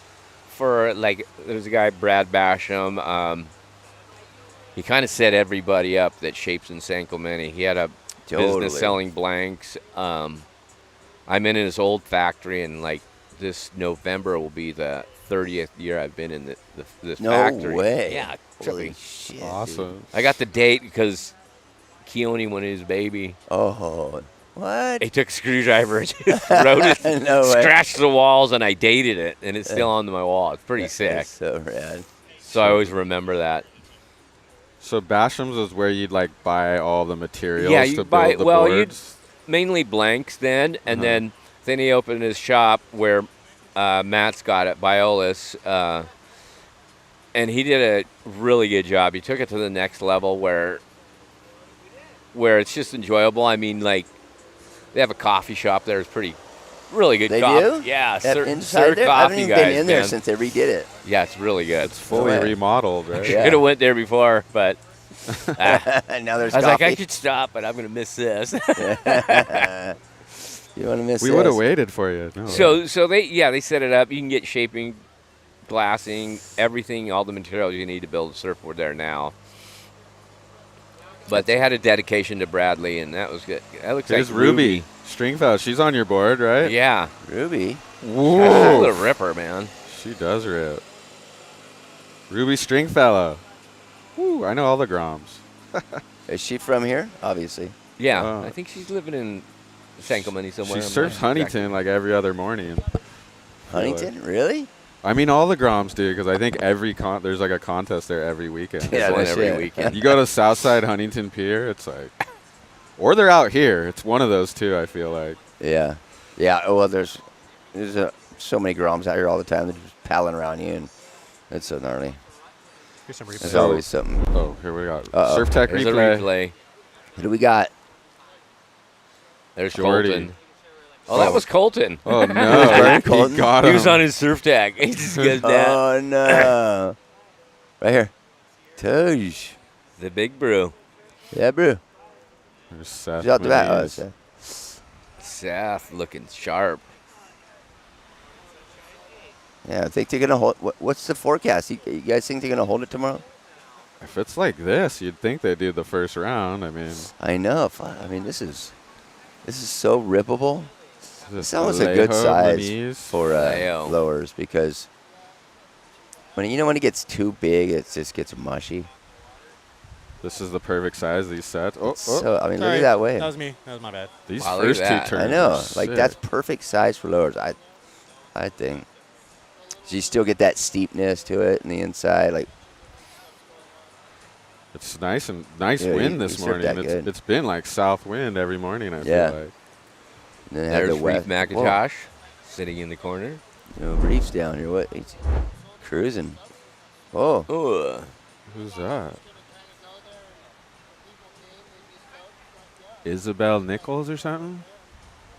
Speaker 3: like, there's a guy Brad Basham. He kind of set everybody up that shapes in San Clemente. He had a
Speaker 2: Totally.
Speaker 3: business selling blanks. I'm in his old factory, and like this November will be the 30th year I've been in this
Speaker 2: no
Speaker 3: factory.
Speaker 2: way.
Speaker 3: Yeah,
Speaker 2: Holy
Speaker 3: trippy.
Speaker 2: shit. dude.
Speaker 1: Awesome.
Speaker 3: I got the date because Keone wanted his baby.
Speaker 2: Oh, what?
Speaker 3: He took a screwdriver and just wrote it,
Speaker 2: No way.
Speaker 3: scratched the walls, and I dated it, and it's still on my wall. It's pretty sick.
Speaker 2: That's so rad.
Speaker 3: So I always remember that.
Speaker 1: So Basham's is where you'd like buy all the materials
Speaker 3: Yeah,
Speaker 1: to
Speaker 3: you
Speaker 1: build
Speaker 3: buy
Speaker 1: the
Speaker 3: well,
Speaker 1: boards.
Speaker 3: mainly blanks then, and
Speaker 1: Uh-huh.
Speaker 3: then he opened his shop where Matt's got it, Biolis, and he did a really good job. He took it to the next level where it's just enjoyable. I mean, like they have a coffee shop there. It's really good
Speaker 2: They
Speaker 3: coffee.
Speaker 2: do?
Speaker 3: Yeah,
Speaker 2: Inside
Speaker 3: Sir
Speaker 2: there? I
Speaker 3: Coffee
Speaker 2: haven't even
Speaker 3: guys,
Speaker 2: been in there
Speaker 3: man.
Speaker 2: since they redid it.
Speaker 3: Yeah, it's really good.
Speaker 1: It's fully
Speaker 2: way.
Speaker 1: remodeled, right?
Speaker 2: Yeah.
Speaker 3: Could have went there before, but
Speaker 2: And now there's
Speaker 3: I was
Speaker 2: coffee.
Speaker 3: like, I should stop, but I'm gonna miss this.
Speaker 2: You want to miss
Speaker 1: We
Speaker 2: this?
Speaker 1: would have waited for you. No.
Speaker 3: So they set it up. You can get shaping glassing, everything, all the materials you need to build a surfboard there now. But they had a dedication to Bradley, and that was good. That looks
Speaker 1: There's
Speaker 3: like
Speaker 1: Ruby Stringfellow. She's on your board, right?
Speaker 3: Yeah.
Speaker 2: Ruby.
Speaker 1: Whoa.
Speaker 3: What a ripper, man.
Speaker 1: She does rip. Ruby Stringfellow. Woo, I know all the Groms.
Speaker 2: Is she from here? Obviously.
Speaker 3: Yeah, I think she's living in Sankamani somewhere.
Speaker 1: She surfs Huntington like every other morning.
Speaker 2: Huntington? Really?
Speaker 1: I mean, all the Groms do, because I think there's like a contest there every weekend.
Speaker 2: Yeah,
Speaker 3: There's one
Speaker 2: no
Speaker 3: every
Speaker 2: shit.
Speaker 3: weekend.
Speaker 1: You go to Southside Huntington Pier, it's like, or they're out here. It's one of those two, I feel like.
Speaker 2: Yeah. Yeah. Oh, well, there's so many Groms out here all the time. They're just palling around you, and it's so gnarly.
Speaker 4: Here's some
Speaker 2: There's
Speaker 4: replay.
Speaker 2: always something.
Speaker 1: Oh, here we go.
Speaker 2: Uh-oh.
Speaker 1: Surftech
Speaker 3: There's a
Speaker 1: replay.
Speaker 3: replay.
Speaker 2: Who do we got?
Speaker 3: There's
Speaker 1: Jordy.
Speaker 3: Colton. Oh, that was Colton.
Speaker 1: Oh, no.
Speaker 2: Colton?
Speaker 1: He got
Speaker 3: He
Speaker 1: him.
Speaker 3: was on his surf tag. He just goes down.
Speaker 2: Oh, no. Right here. Touch.
Speaker 3: The big brew.
Speaker 2: Yeah, bro.
Speaker 1: There's Seth
Speaker 2: She's out the back. Oh,
Speaker 1: Louise.
Speaker 2: it's,
Speaker 3: Seth looking sharp.
Speaker 2: yeah, I think they're going to hold. What's the forecast? You guys think they're going to hold it tomorrow?
Speaker 1: If it's like this, you'd think they'd do the first round. I mean,
Speaker 2: I know. I mean, this is so rippable.
Speaker 1: this
Speaker 2: It's almost a good
Speaker 1: Alejo
Speaker 2: size
Speaker 1: Muniz.
Speaker 2: for
Speaker 3: Leo.
Speaker 2: lowers because when it gets too big, it just gets mushy.
Speaker 1: This is the perfect size, these sets. Oh,
Speaker 2: So I mean, look
Speaker 4: Sorry,
Speaker 2: at that wave.
Speaker 4: That was me. That was my bad.
Speaker 1: these
Speaker 3: Wow, look
Speaker 1: first
Speaker 3: at
Speaker 1: two
Speaker 3: that.
Speaker 1: turns.
Speaker 2: I know.
Speaker 1: are
Speaker 2: Like
Speaker 1: sick.
Speaker 2: that's perfect size for lowers. I think. So you still get that steepness to it in the inside, like
Speaker 1: It's nice and nice
Speaker 2: Yeah,
Speaker 1: wind
Speaker 2: you
Speaker 1: this
Speaker 2: surf
Speaker 1: morning.
Speaker 2: that good.
Speaker 1: It's been like south wind every morning, I
Speaker 2: Yeah.
Speaker 1: feel like.
Speaker 2: and then have
Speaker 3: There's
Speaker 2: the
Speaker 3: Reef
Speaker 2: west.
Speaker 3: Macintosh sitting in the corner.
Speaker 2: Whoa, Reef's down here. What? He's cruising. Oh,
Speaker 3: Oh,
Speaker 1: Who's that? Isabel Nichols or something?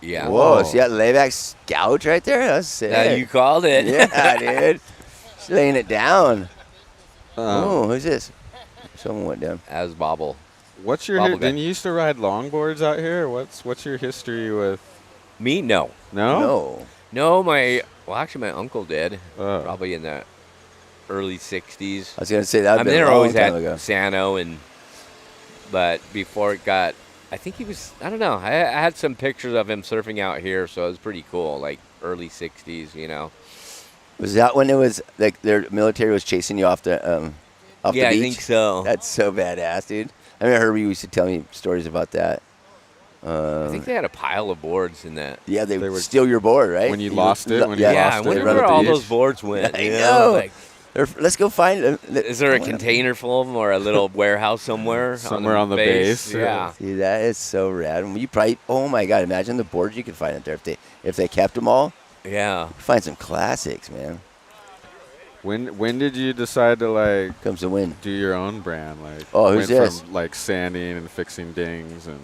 Speaker 3: yeah.
Speaker 2: whoa!
Speaker 1: Whoa.
Speaker 2: See that layback gouge right there? That's sick.
Speaker 3: Now you called it.
Speaker 2: Yeah, dude. She's laying it down.
Speaker 1: Um,
Speaker 2: Oh, who's this? Someone went down.
Speaker 3: As Bobble.
Speaker 1: What's your?
Speaker 3: Bobble guy.
Speaker 1: Didn't you used to ride longboards out here? What's your history with?
Speaker 3: Me? No.
Speaker 1: No.
Speaker 2: No.
Speaker 3: No, actually my uncle did.
Speaker 1: Oh.
Speaker 3: Probably in the early 60s.
Speaker 2: I was gonna say that.
Speaker 3: I mean, they were always at Sano, but before it got, I think he was, I don't know. I had some pictures of him surfing out here, so it was pretty cool, like early 60s, you know.
Speaker 2: Was that when it was like their military was chasing you off the off
Speaker 3: Yeah,
Speaker 2: the beach?
Speaker 3: I think so.
Speaker 2: That's so badass, dude. I remember Herbie used to tell me stories about that.
Speaker 3: I think they had a pile of boards in that.
Speaker 2: Yeah, they
Speaker 1: They
Speaker 2: would
Speaker 1: were-
Speaker 2: steal your board, right?
Speaker 1: When you lost it, when you
Speaker 2: yeah,
Speaker 3: Yeah,
Speaker 1: lost
Speaker 3: I
Speaker 1: it
Speaker 3: wonder
Speaker 1: around
Speaker 3: where
Speaker 1: the
Speaker 3: all
Speaker 1: beach.
Speaker 3: those boards went.
Speaker 2: I
Speaker 3: you
Speaker 2: know.
Speaker 3: Like,
Speaker 2: Let's go find them.
Speaker 3: is there a container full of them or a little warehouse somewhere?
Speaker 1: Somewhere on the base,
Speaker 3: Yeah.
Speaker 1: yeah.
Speaker 2: See, that is so rad. And you probably, oh my God, imagine the boards you could find out there if they kept them all.
Speaker 3: Yeah.
Speaker 2: Find some classics, man.
Speaker 1: When did you decide to like
Speaker 2: Comes the win.
Speaker 1: do your own brand? Like,
Speaker 2: Oh, who's
Speaker 1: went
Speaker 2: this?
Speaker 1: From like sanding and fixing dings and.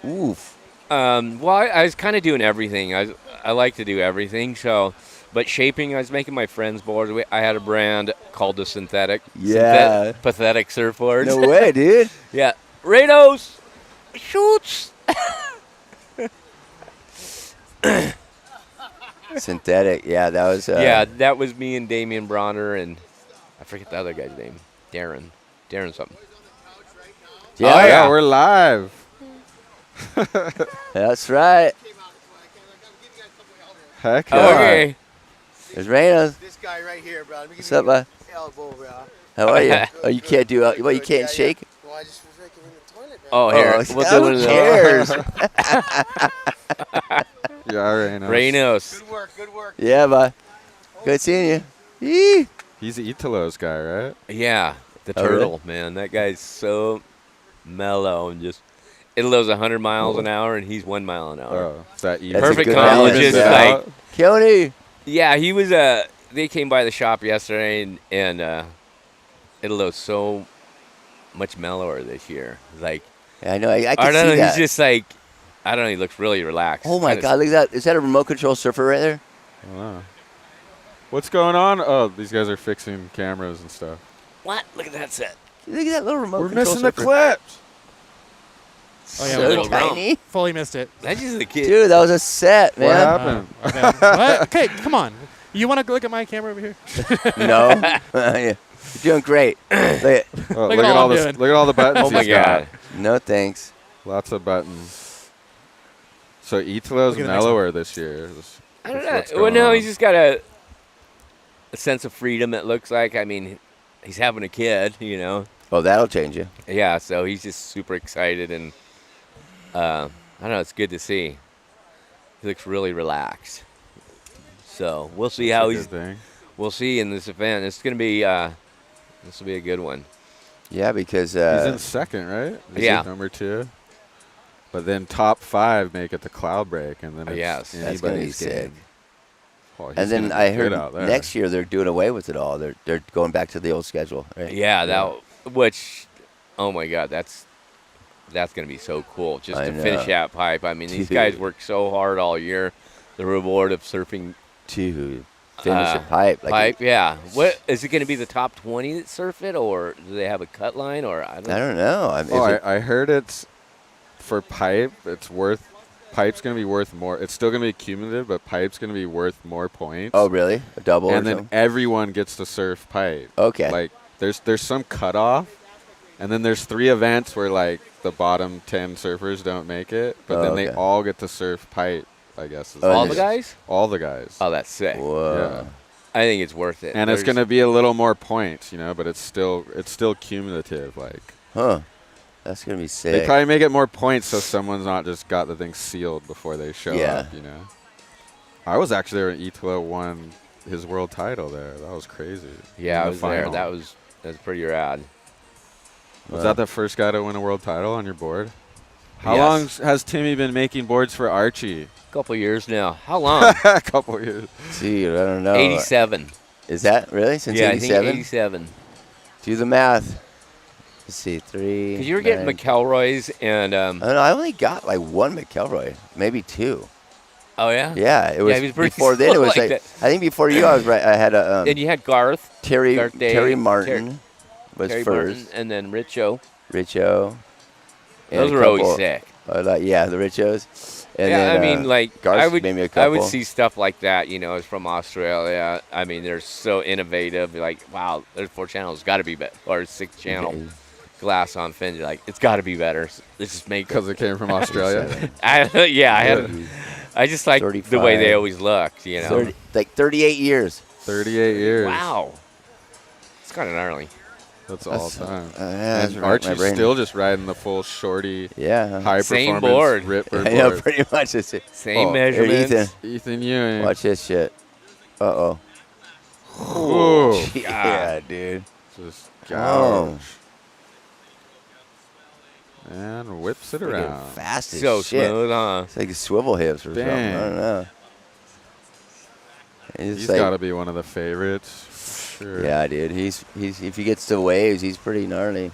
Speaker 2: Oof.
Speaker 3: Well, I was kind of doing everything. I like to do everything. So, but shaping, I was making my friends' boards. I had a brand called the Synthetic.
Speaker 2: Yeah.
Speaker 3: Pathetic surfboards.
Speaker 2: No way, dude.
Speaker 3: Yeah. Rados. Shoots.
Speaker 2: Synthetic. Yeah, that was.
Speaker 3: Yeah, that was me and Damian Bronner and I forget the other guy's name. Darren something.
Speaker 2: Yeah,
Speaker 1: Oh yeah, we're live.
Speaker 2: That's right.
Speaker 1: Heck
Speaker 2: Oh,
Speaker 1: yeah.
Speaker 3: Okay.
Speaker 2: There's Reynos.
Speaker 5: This guy right here, bro. Let me give
Speaker 2: What's
Speaker 5: you
Speaker 2: up, bud?
Speaker 5: the elbow, bro.
Speaker 2: How are you? Oh, you can't do. Well, you can't
Speaker 5: Yeah,
Speaker 2: shake.
Speaker 5: Yeah. Well, I just was like in the toilet, bro.
Speaker 3: Oh, here.
Speaker 2: Oh,
Speaker 3: We'll do one of
Speaker 2: who cares?
Speaker 1: Yeah, Reynos.
Speaker 3: Reynos.
Speaker 5: Good work, good work.
Speaker 2: Yeah, bud. Good seeing you. Yee.
Speaker 1: He's Italo's guy, right?
Speaker 3: Yeah, the
Speaker 2: Oh, really?
Speaker 3: turtle, man. That guy's so mellow and just Italo's 100 miles an hour and he's 1 mile an hour.
Speaker 1: Oh, is that
Speaker 2: That's a
Speaker 3: Perfect
Speaker 2: good
Speaker 3: combo,
Speaker 2: balance.
Speaker 3: just
Speaker 1: Yeah.
Speaker 3: like
Speaker 2: Keone.
Speaker 3: yeah. He was they came by the shop yesterday and Italo's so much mellower this year. Like
Speaker 2: Yeah, I know. I
Speaker 3: I
Speaker 2: can
Speaker 3: don't know.
Speaker 2: see that.
Speaker 3: He's just like I don't know. He looks really relaxed.
Speaker 2: Oh my
Speaker 3: Kinda-
Speaker 2: God! Look at that. Is that a remote control surfer right there?
Speaker 1: Wow. What's going on? Oh, these guys are fixing cameras and stuff.
Speaker 3: What? Look at that set.
Speaker 2: Look at that little remote
Speaker 1: We're
Speaker 2: control
Speaker 1: missing the
Speaker 2: surfer.
Speaker 1: clips.
Speaker 4: Oh, yeah,
Speaker 2: So
Speaker 3: little
Speaker 2: tiny.
Speaker 4: Fully missed it.
Speaker 3: That's just the kid.
Speaker 2: Dude, that was a set,
Speaker 1: What
Speaker 2: man.
Speaker 1: happened?
Speaker 4: Okay. What? Okay, come on. You want to look at my camera over here?
Speaker 2: No. Yeah. You're doing great. Look at-
Speaker 1: Oh,
Speaker 4: Look at all I'm doing.
Speaker 1: look at all the buttons.
Speaker 3: Oh my
Speaker 1: he's got.
Speaker 3: God.
Speaker 2: no thanks.
Speaker 1: Lots of buttons. So Italo's
Speaker 4: Look at the next
Speaker 1: mellower this year.
Speaker 3: I don't
Speaker 1: What's
Speaker 3: know. Well,
Speaker 1: going
Speaker 3: no,
Speaker 1: on?
Speaker 3: he's just got a sense of freedom. It looks like. I mean, he's having a kid. You know.
Speaker 2: Oh, that'll change you.
Speaker 3: Yeah. So he's just super excited, and I don't know. It's good to see. He looks really relaxed. So we'll see how
Speaker 1: That's a
Speaker 3: he's.
Speaker 1: good thing.
Speaker 3: We'll see in this event. It's gonna be. This will be a good one.
Speaker 2: Yeah, because
Speaker 1: He's in second, right? Is he
Speaker 3: Yeah.
Speaker 1: number 2. But then top 5 make it the cloud break, and then it's
Speaker 3: Yes.
Speaker 2: that's gonna be
Speaker 1: anybody's
Speaker 2: sick.
Speaker 1: game. Oh, he's
Speaker 2: And then
Speaker 1: gonna be
Speaker 2: I heard
Speaker 1: good out there.
Speaker 2: next year they're doing away with it all. They're going back to the old schedule. Right?
Speaker 3: Yeah. Which, oh my God, that's gonna be so cool. Just
Speaker 2: I
Speaker 3: to finish
Speaker 2: know.
Speaker 3: that pipe. I mean, these
Speaker 2: Dude.
Speaker 3: guys work so hard all year. The reward of surfing
Speaker 2: To finish a pipe. Like
Speaker 3: pipe, yeah. What is it going to be? The top 20 that surf it, or do they have a cut line? Or I
Speaker 2: I don't know. I mean,
Speaker 1: Oh, I heard it's for pipe. Pipe's going to be worth more. It's still going to be cumulative, but pipe's going to be worth more points.
Speaker 2: oh, really? A double or
Speaker 1: and then
Speaker 2: something?
Speaker 1: everyone gets to surf pipe.
Speaker 2: Okay.
Speaker 1: Like there's some cutoff, and then there's 3 events where like the bottom 10 surfers don't make it, but
Speaker 2: Oh,
Speaker 1: then they
Speaker 2: okay.
Speaker 1: all get to surf pipe. I guess is
Speaker 2: Oh,
Speaker 1: what
Speaker 3: all
Speaker 1: it
Speaker 3: the
Speaker 1: is.
Speaker 3: guys?
Speaker 1: All the guys.
Speaker 3: Oh, that's sick.
Speaker 2: Whoa.
Speaker 1: Yeah.
Speaker 3: I think it's worth it.
Speaker 1: And it's
Speaker 3: There's-
Speaker 1: going to be a little more points, but it's still cumulative. Like
Speaker 2: Huh. That's going to be sick.
Speaker 1: they probably make it more points so someone's not just got the thing sealed before they show
Speaker 2: Yeah.
Speaker 1: up. I was actually there when Italo won his world title there. That was crazy.
Speaker 3: Yeah,
Speaker 1: In
Speaker 3: I
Speaker 1: the
Speaker 3: was there.
Speaker 1: final.
Speaker 3: That was pretty rad.
Speaker 1: Was that the first guy to win a world title on your board? How
Speaker 3: Yes.
Speaker 1: long has Timmy been making boards for Archie?
Speaker 3: Couple years now. How long?
Speaker 1: A couple years.
Speaker 2: Dude, I don't know.
Speaker 3: 87.
Speaker 2: Is that really? Since
Speaker 3: Yeah, I think
Speaker 2: 87?
Speaker 3: 87.
Speaker 2: Do the math. Let's see. 3.
Speaker 3: Because you were getting
Speaker 2: 9.
Speaker 3: McElroy's and
Speaker 2: I don't know. I only got like 1 McElroy. Maybe 2.
Speaker 3: oh yeah.
Speaker 2: Yeah. It was
Speaker 3: he was pretty
Speaker 2: before then. It
Speaker 3: slow
Speaker 2: was
Speaker 3: like
Speaker 2: like,
Speaker 3: that.
Speaker 2: I think before you, I was right. I had a
Speaker 3: And you had Garth,
Speaker 2: Terry
Speaker 3: Garth Day,
Speaker 2: Terry Martin was
Speaker 3: Terry
Speaker 2: first.
Speaker 3: Martin, and then Richo.
Speaker 2: Richo. and
Speaker 3: Those
Speaker 2: a
Speaker 3: were always
Speaker 2: couple-
Speaker 3: sick.
Speaker 2: yeah, the Richos. And
Speaker 3: yeah,
Speaker 2: then,
Speaker 3: I mean, like
Speaker 2: Garth,
Speaker 3: I would
Speaker 2: maybe a
Speaker 3: I would
Speaker 2: couple.
Speaker 3: see stuff like that. It's from Australia. I mean, they're so innovative. Like, wow, there's 4 channels. Got to be better, or 6 channel
Speaker 2: Okay.
Speaker 3: glass on fin. You're like, it's got to be better. Let's just make
Speaker 1: Because it came from Australia.
Speaker 3: I just like the way
Speaker 2: 35.
Speaker 3: they always looked.
Speaker 2: 38 years.
Speaker 1: 38 years.
Speaker 3: Wow, it's kind of gnarly.
Speaker 1: That's all time.
Speaker 2: Yeah, that's
Speaker 1: And
Speaker 2: right, my
Speaker 1: Archie's
Speaker 2: brain.
Speaker 1: still just riding the full shorty,
Speaker 2: Yeah.
Speaker 1: high
Speaker 3: Same
Speaker 1: performance
Speaker 3: board.
Speaker 1: Ripper
Speaker 2: I know,
Speaker 1: board.
Speaker 2: pretty much. It's
Speaker 3: Same
Speaker 1: Oh,
Speaker 2: here,
Speaker 3: measurements.
Speaker 1: Ethan Ewing.
Speaker 2: Watch this shit. Uh-oh.
Speaker 1: Ooh,
Speaker 2: Yeah, dude.
Speaker 1: just
Speaker 2: Oh.
Speaker 1: gouge. And whips it
Speaker 2: Freaking
Speaker 1: around.
Speaker 2: fast as
Speaker 3: So
Speaker 2: shit.
Speaker 3: smooth, huh?
Speaker 2: It's like swivel hips or something. I
Speaker 1: Dang.
Speaker 2: don't know. It's
Speaker 1: He's
Speaker 2: like-
Speaker 1: got to be one of the favorites. Sure.
Speaker 2: Yeah, dude. He's if he gets to waves, he's pretty gnarly.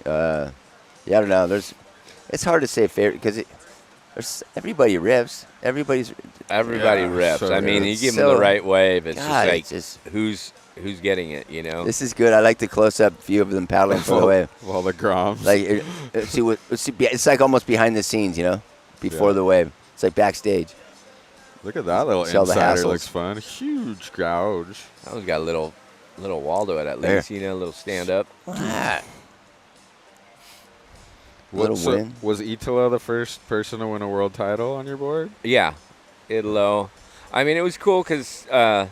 Speaker 2: Yeah, I don't know. It's hard to say favorite because everybody rips. Everybody
Speaker 3: Everybody
Speaker 1: Yeah,
Speaker 3: rips.
Speaker 1: so
Speaker 3: I mean,
Speaker 1: good.
Speaker 3: you give them
Speaker 2: So-
Speaker 3: the right wave. It's
Speaker 2: God,
Speaker 3: just
Speaker 2: it's just
Speaker 3: who's getting it.
Speaker 2: this is good. I like the close-up view of them paddling for the wave.
Speaker 1: Well, the Groms.
Speaker 2: Like, it's like almost behind the scenes, before
Speaker 1: Yeah.
Speaker 2: the wave. It's like backstage.
Speaker 1: Look at that little
Speaker 2: Sell the
Speaker 1: insider.
Speaker 2: hassles.
Speaker 1: Looks fun. Huge gouge.
Speaker 3: That one's got a little wall to it at
Speaker 2: There.
Speaker 3: least. A little stand up.
Speaker 2: Ah,
Speaker 1: What-
Speaker 2: Little
Speaker 1: so
Speaker 2: win.
Speaker 1: Was Italo the first person to win a world title on your board?
Speaker 3: Yeah, Italo. I mean, it was cool because I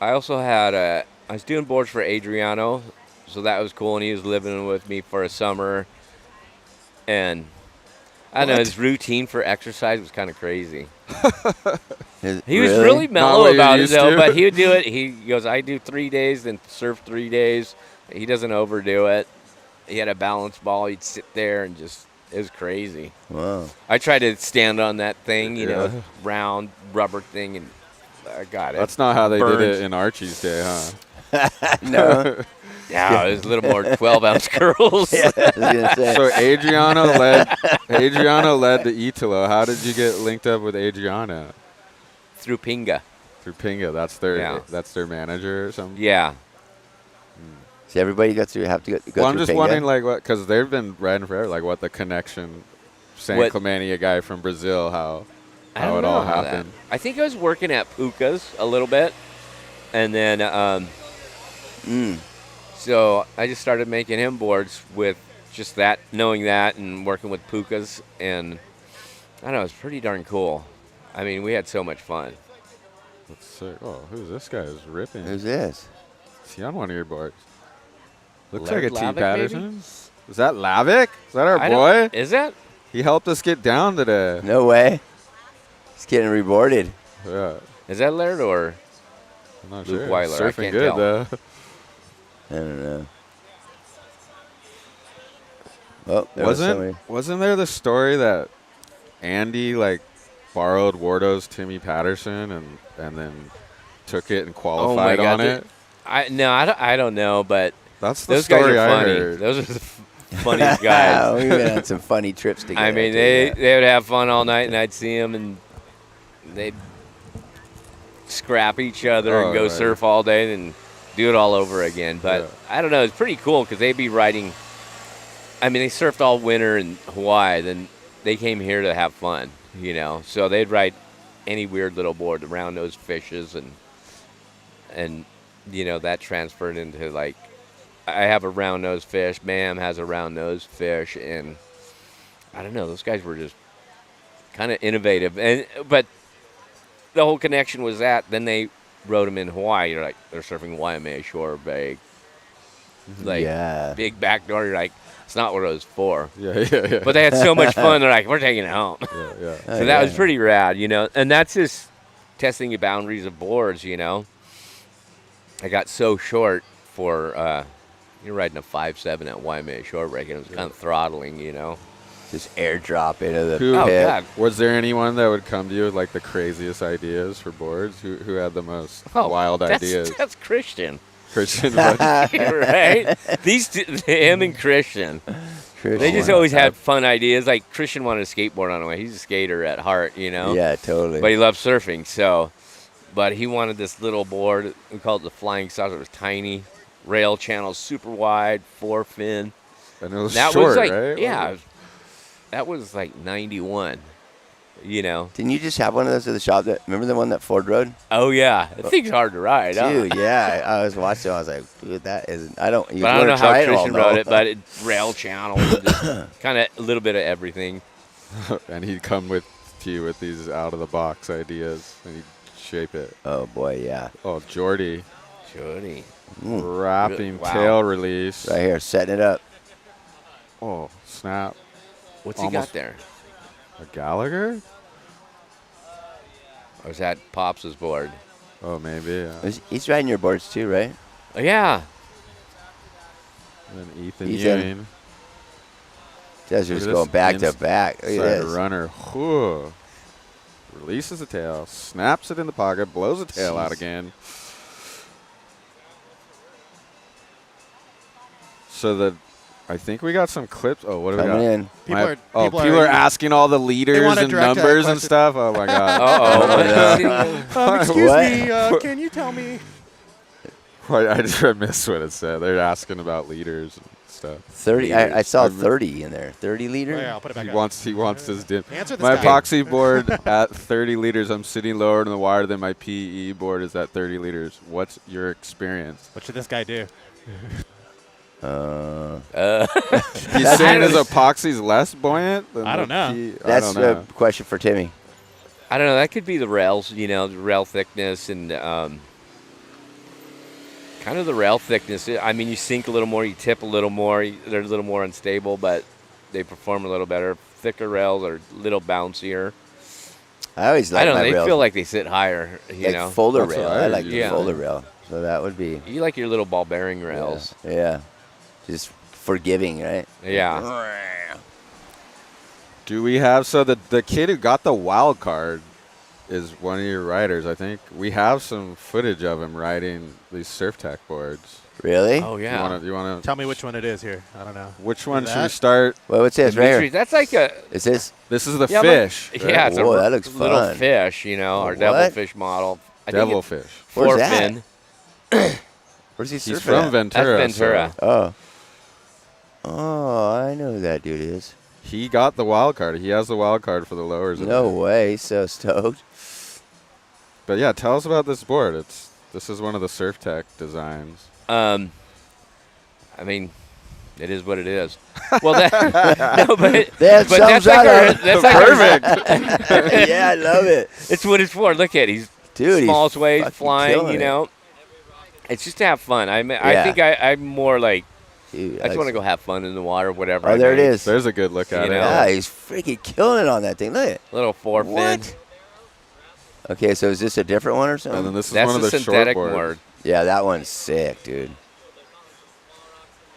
Speaker 3: also had I was doing boards for Adriano, so that was cool, and he was living with me for a summer, and I don't know, his routine for exercise was kind of crazy. He was really
Speaker 1: Not
Speaker 3: mellow
Speaker 1: what you're
Speaker 3: about it,
Speaker 1: used
Speaker 3: though,
Speaker 1: to?
Speaker 3: but he would do it. He goes, I do 3 days, then surf 3 days. He doesn't overdo it. He had a balance ball. He'd sit there and just, it was crazy.
Speaker 2: wow.
Speaker 3: I tried to stand on that thing,
Speaker 1: Yeah.
Speaker 3: round rubber thing, and I got it.
Speaker 1: That's not how they did
Speaker 3: Burns.
Speaker 1: it in Archie's day, huh?
Speaker 2: No.
Speaker 3: Yeah, it was a little more 12-ounce curls.
Speaker 2: Yeah, I was gonna say.
Speaker 1: So Adriano led the Italo. How did you get linked up with Adriano?
Speaker 3: Through Pinga.
Speaker 1: Through Pinga. That's their manager or something.
Speaker 3: Yeah.
Speaker 2: So everybody have to go
Speaker 1: Well,
Speaker 2: through
Speaker 1: I'm just
Speaker 2: Pinga?
Speaker 1: wondering, like, what, because they've been riding forever. Like, what the connection, San
Speaker 3: What-
Speaker 1: Clemente, a guy from Brazil, how
Speaker 3: I
Speaker 1: how
Speaker 3: don't
Speaker 1: it
Speaker 3: know
Speaker 1: all
Speaker 3: how
Speaker 1: happened.
Speaker 3: that- I think I was working at Puka's a little bit, and then so I just started making him boards with just that, knowing that, and working with Puka's, and I don't know, it was pretty darn cool. I mean, we had so much fun.
Speaker 1: That's sick. Oh, who's this guy? Is ripping.
Speaker 2: Who's this?
Speaker 1: Is he on one of your boards? Looks
Speaker 3: Laird
Speaker 1: like a T.
Speaker 3: Lavick,
Speaker 1: Patterson. Is that Lavick? Is that our
Speaker 3: I
Speaker 1: boy?
Speaker 3: don't- Is that?
Speaker 1: He helped us get down today.
Speaker 2: No way. He's getting reboarded.
Speaker 1: Yeah.
Speaker 3: Is that Laird or?
Speaker 1: I'm not
Speaker 3: Luke
Speaker 1: sure.
Speaker 3: Weiler, I
Speaker 1: Surfing
Speaker 3: can't
Speaker 1: good,
Speaker 3: tell.
Speaker 1: though.
Speaker 2: I don't know. Oh, there was somebody.
Speaker 1: Wasn't there the story that Andy like borrowed Wardo's Timmy Patterson and then took it and qualified on it?
Speaker 3: I don't know, but
Speaker 1: That's the
Speaker 3: those guys
Speaker 1: story
Speaker 3: are
Speaker 1: I
Speaker 3: funny.
Speaker 1: heard.
Speaker 3: Those are the funniest guys.
Speaker 2: We've been on some funny trips together.
Speaker 3: I mean,
Speaker 2: too,
Speaker 3: they
Speaker 2: yeah.
Speaker 3: would have fun all night, and I'd see them, and they'd scrap each other and go
Speaker 1: right.
Speaker 3: surf all day and do it all over again. But
Speaker 1: Yeah.
Speaker 3: I don't know. It's pretty cool because they'd be riding. I mean, they surfed all winter in Hawaii. Then they came here to have fun, you know. So they'd ride any weird little board, the round-nosed fishes, and you know, that transferred into, like, I have a round-nosed fish, Bam has a round-nosed fish, and I don't know, those guys were just kind of innovative. But the whole connection was that then they rode them in Hawaii. You're like, they're surfing Waimea Shore Bay. Like,
Speaker 2: Yeah.
Speaker 3: big backdoor. You're like, it's not what it was for.
Speaker 1: Yeah.
Speaker 3: But they had so much fun, they're like, we're taking it home.
Speaker 1: yeah.
Speaker 3: So that was pretty rad, you know. And that's just testing the boundaries of boards, you know. I got so short for, you're riding a 5.7 at Waimea Shore Break, and it was kind of throttling, you know.
Speaker 2: Just airdrop into the
Speaker 1: Who-
Speaker 3: Oh,
Speaker 2: pit.
Speaker 3: God.
Speaker 1: Was there anyone that would come to you with like the craziest ideas for boards? Who had the most wild ideas?
Speaker 3: That's Christian.
Speaker 1: Christian. What?
Speaker 3: Right? These two, him and Christian. They just always had fun ideas. Like, Christian wanted a skateboard on the way. He's a skater at heart, you know.
Speaker 2: Yeah, totally.
Speaker 3: But he loves surfing, so. But he wanted this little board. We called it the Flying Saucer. It was tiny. Rail channels, super wide, 4-fin.
Speaker 1: And it was
Speaker 3: That
Speaker 1: short,
Speaker 3: was like,
Speaker 1: right?
Speaker 3: yeah. That was like 91, you know.
Speaker 2: Didn't you just have one of those at the shop? Remember the one that Ford rode?
Speaker 3: Oh, yeah. That thing's hard to ride, huh?
Speaker 2: Dude, yeah. I was watching. I was like, dude, that isn't. I don't. You
Speaker 3: But I don't know how
Speaker 2: try it all,
Speaker 3: Christian
Speaker 2: though.
Speaker 3: rode it, but rail channels, kind of a little bit of everything.
Speaker 1: And he'd come to you with these out-of-the-box ideas, and he'd shape it.
Speaker 2: Oh boy, yeah.
Speaker 1: Oh, Jordy.
Speaker 3: Jody.
Speaker 1: Wrapping
Speaker 3: Wow.
Speaker 1: tail release.
Speaker 2: Right here, setting it up.
Speaker 1: Oh, snap.
Speaker 3: What's he
Speaker 1: Almost-
Speaker 3: got there?
Speaker 1: A Gallagher?
Speaker 3: Or is that Pops' board?
Speaker 1: Oh, maybe. Yeah.
Speaker 2: He's riding your boards too, right?
Speaker 3: Oh, yeah.
Speaker 1: And then Ethan
Speaker 2: Ethan.
Speaker 1: Ewing.
Speaker 2: Just
Speaker 1: Look at
Speaker 2: going
Speaker 1: this
Speaker 2: back to back. Look at
Speaker 1: Side
Speaker 2: this.
Speaker 1: runner. Whew. Releases the tail, snaps it in the pocket, blows the tail out
Speaker 2: Jeez.
Speaker 1: again. So I think we got some clips. Oh, what do we got?
Speaker 2: Coming in.
Speaker 4: People
Speaker 1: People are asking all the leaders
Speaker 4: want a
Speaker 1: and
Speaker 4: direct
Speaker 1: numbers and
Speaker 4: question.
Speaker 1: stuff. Oh my god.
Speaker 3: Uh-oh.
Speaker 4: Excuse
Speaker 2: What?
Speaker 4: me, can you tell me?
Speaker 1: I just missed what it said. They're asking about leaders and stuff.
Speaker 2: 30. I
Speaker 1: Leaders.
Speaker 2: saw 30 in there. 30 liter.
Speaker 4: Oh, yeah, I'll put it back
Speaker 1: He
Speaker 4: up.
Speaker 1: wants his dim.
Speaker 4: Answer this
Speaker 1: My
Speaker 4: guy.
Speaker 1: epoxy board at 30 liters. I'm sitting lower in the water than my PE board is at 30 liters. What's your experience?
Speaker 4: What should this guy do?
Speaker 1: He's saying his epoxy's less buoyant than
Speaker 4: I don't
Speaker 1: the
Speaker 4: know.
Speaker 1: PE? I
Speaker 2: That's
Speaker 1: don't know.
Speaker 2: a question for Timmy.
Speaker 3: I don't know. That could be the rails, you know, the rail thickness and kind of the rail thickness. I mean, you sink a little more, you tip a little more. They're a little more unstable, but they perform a little better. Thicker rails are a little bouncier.
Speaker 2: I always like
Speaker 3: I don't know.
Speaker 2: my
Speaker 3: They
Speaker 2: rails.
Speaker 3: feel like they sit higher, you
Speaker 2: like
Speaker 3: know.
Speaker 2: folder
Speaker 1: That's
Speaker 2: rail.
Speaker 1: what I
Speaker 2: I like
Speaker 1: use.
Speaker 2: the
Speaker 3: Yeah.
Speaker 2: folder rail. So that would be.
Speaker 3: You like your little ball bearing rails.
Speaker 2: Yeah. Just forgiving, right?
Speaker 3: Yeah.
Speaker 1: Do we have the kid who got the wild card is one of your riders? I think we have some footage of him riding these Surftech boards.
Speaker 2: Really?
Speaker 3: Oh, yeah.
Speaker 1: You want to?
Speaker 4: Tell me which one it is here. I don't know.
Speaker 1: Which one should we
Speaker 4: That?
Speaker 1: start?
Speaker 2: Well, what's this right
Speaker 3: Dimitri,
Speaker 2: here?
Speaker 3: that's like a
Speaker 2: Is this?
Speaker 1: This is the
Speaker 3: yeah,
Speaker 1: fish.
Speaker 3: Like,
Speaker 1: right?
Speaker 3: yeah, it's
Speaker 2: Whoa,
Speaker 3: a
Speaker 2: that looks
Speaker 3: little
Speaker 2: fun.
Speaker 3: fish, you know, our
Speaker 2: What?
Speaker 3: devilfish model. I think it's
Speaker 1: Devilfish.
Speaker 2: Where's that?
Speaker 3: four-fin.
Speaker 2: Where's he
Speaker 1: He's
Speaker 2: surfing
Speaker 1: from
Speaker 2: at?
Speaker 1: Ventura.
Speaker 3: That's Ventura.
Speaker 2: Oh. Oh, I know who that dude is.
Speaker 1: He got the wild card. He has the wild card for the lowers.
Speaker 2: No way. He's so stoked.
Speaker 1: But yeah, tell us about this board. This is one of the Surftech designs.
Speaker 3: I mean, it is what it is. Well, no, but
Speaker 2: That
Speaker 3: that's
Speaker 2: sums
Speaker 3: like
Speaker 2: that
Speaker 3: our,
Speaker 2: up.
Speaker 3: that's like
Speaker 1: Perfect.
Speaker 2: Yeah, I love it.
Speaker 3: It's what it's for. Look at he's
Speaker 2: Dude,
Speaker 3: small
Speaker 2: he's
Speaker 3: waves
Speaker 2: fucking
Speaker 3: flying.
Speaker 2: killing
Speaker 3: You
Speaker 2: it.
Speaker 3: know, it's just to have fun. I
Speaker 2: Yeah.
Speaker 3: think I'm more like
Speaker 2: Dude,
Speaker 3: I just want to go have fun in the water, whatever.
Speaker 2: Oh,
Speaker 3: I
Speaker 2: there it
Speaker 3: make.
Speaker 2: is.
Speaker 1: There's a good look at
Speaker 3: You
Speaker 1: it.
Speaker 3: know.
Speaker 2: Yeah, he's freaking killing it on that thing. Look at it.
Speaker 3: Little four fin.
Speaker 2: What? Okay, so is this a different one or something?
Speaker 1: And then this is
Speaker 3: That's
Speaker 1: one of
Speaker 3: the
Speaker 1: the short
Speaker 3: synthetic
Speaker 1: boards.
Speaker 3: board.
Speaker 2: Yeah, that one's sick, dude.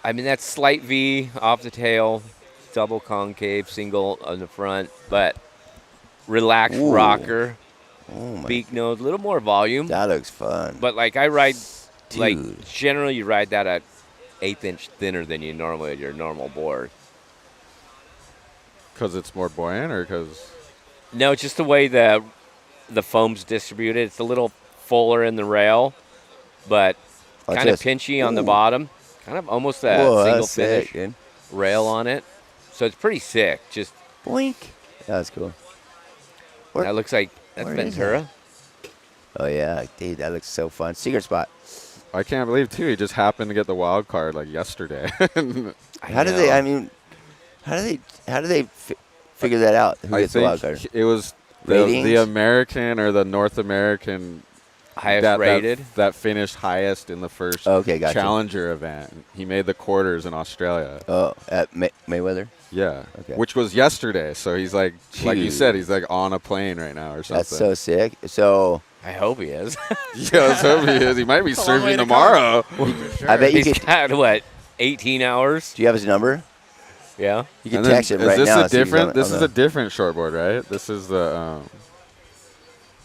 Speaker 3: I mean, that's slight V off the tail, double concave, single on the front, but relaxed
Speaker 2: Ooh.
Speaker 3: rocker,
Speaker 2: Oh my,
Speaker 3: beak nose, a little more volume.
Speaker 2: that looks fun.
Speaker 3: But like I ride, like
Speaker 2: Dude.
Speaker 3: generally you ride that at 1/8 inch thinner than you normally at your normal board.
Speaker 1: Because it's more buoyant or because...
Speaker 3: No, just the way the foam's distributed. It's a little fuller in the rail, but
Speaker 2: Watch
Speaker 3: kind of
Speaker 2: this.
Speaker 3: pinchy on the
Speaker 2: Ooh.
Speaker 3: bottom. Kind of almost a
Speaker 2: Whoa,
Speaker 3: single
Speaker 2: that's sick,
Speaker 3: finish
Speaker 2: dude.
Speaker 3: rail on it. So it's pretty sick. Just
Speaker 2: Boink. That's cool. Where-
Speaker 3: that looks like that's
Speaker 2: where is
Speaker 3: Ventura.
Speaker 2: Oh yeah, dude, that looks so fun. Secret spot.
Speaker 1: I can't believe, too, he just happened to get the wild card, like, yesterday.
Speaker 2: How do they? I mean, how do they figure that out? Who
Speaker 1: I
Speaker 2: gets the wild
Speaker 1: think
Speaker 2: card?
Speaker 1: it was the
Speaker 2: Ratings?
Speaker 1: American or the North American
Speaker 3: Highest rated.
Speaker 1: that finished highest in the first
Speaker 2: Okay, gotcha.
Speaker 1: Challenger event. He made the quarters in Australia.
Speaker 2: Oh, at Mayweather.
Speaker 1: Yeah,
Speaker 2: Okay.
Speaker 1: which was yesterday. So he's like you
Speaker 2: Dude.
Speaker 1: said, he's like on a plane right now or something.
Speaker 2: That's so sick. So
Speaker 3: I hope he is.
Speaker 1: Yeah, let's hope he is. He might be
Speaker 4: That's a long way
Speaker 1: surfing
Speaker 4: to go.
Speaker 1: tomorrow.
Speaker 2: I bet you
Speaker 3: He's
Speaker 2: could.
Speaker 3: got what, 18 hours?
Speaker 2: Do you have his number?
Speaker 3: Yeah.
Speaker 2: You can
Speaker 1: And then,
Speaker 2: text him
Speaker 1: is
Speaker 2: right
Speaker 1: this
Speaker 2: now.
Speaker 1: a
Speaker 2: and see if he's
Speaker 1: different?
Speaker 2: on-
Speaker 1: This
Speaker 2: on
Speaker 1: is
Speaker 2: the-
Speaker 1: a different shortboard, right? This is the.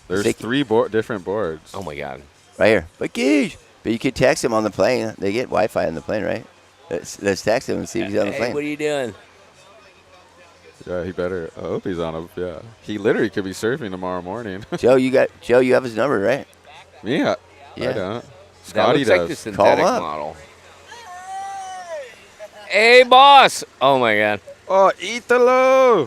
Speaker 1: There's
Speaker 2: Think-
Speaker 1: three different boards.
Speaker 3: Oh my God.
Speaker 2: right here. But you could text him on the plane. They get Wi-Fi on the plane, right? Let's text him and see if he's on the
Speaker 3: Hey,
Speaker 2: plane.
Speaker 3: what are you doing?
Speaker 1: Yeah, he better. I hope he's on a. Yeah, he literally could be surfing tomorrow morning.
Speaker 2: Joe, you have his number, right?
Speaker 1: Me, I
Speaker 2: Yeah.
Speaker 1: don't.
Speaker 3: That
Speaker 1: Scotty
Speaker 3: looks like the
Speaker 1: does.
Speaker 3: synthetic
Speaker 2: up.
Speaker 3: model. Hey, boss. Oh my God.
Speaker 1: Oh, Italo!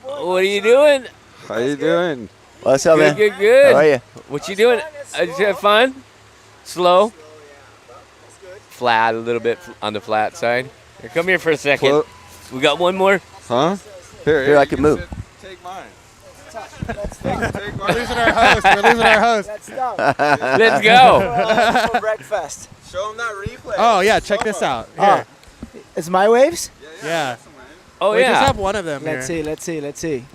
Speaker 3: What are you doing?
Speaker 1: How you doing?
Speaker 2: What's up, man?
Speaker 3: Good, good.
Speaker 2: How are you?
Speaker 3: What you doing? Did you have fun? Slow? Flat, a little bit on the flat side. Here, come here for a second.
Speaker 1: Clo-
Speaker 3: We got one more.
Speaker 1: Huh?
Speaker 2: Here, I can move.
Speaker 1: Take mine.
Speaker 4: We're losing our host. We're losing our host.
Speaker 5: That's dumb.
Speaker 3: Let's go.
Speaker 5: For breakfast.
Speaker 1: Show him that replay.
Speaker 4: Oh yeah, check this out. Here.
Speaker 5: It's my waves?
Speaker 4: Yeah.
Speaker 3: Oh,
Speaker 4: We just
Speaker 3: yeah.
Speaker 4: have one of them
Speaker 5: Let's
Speaker 4: here.
Speaker 5: see.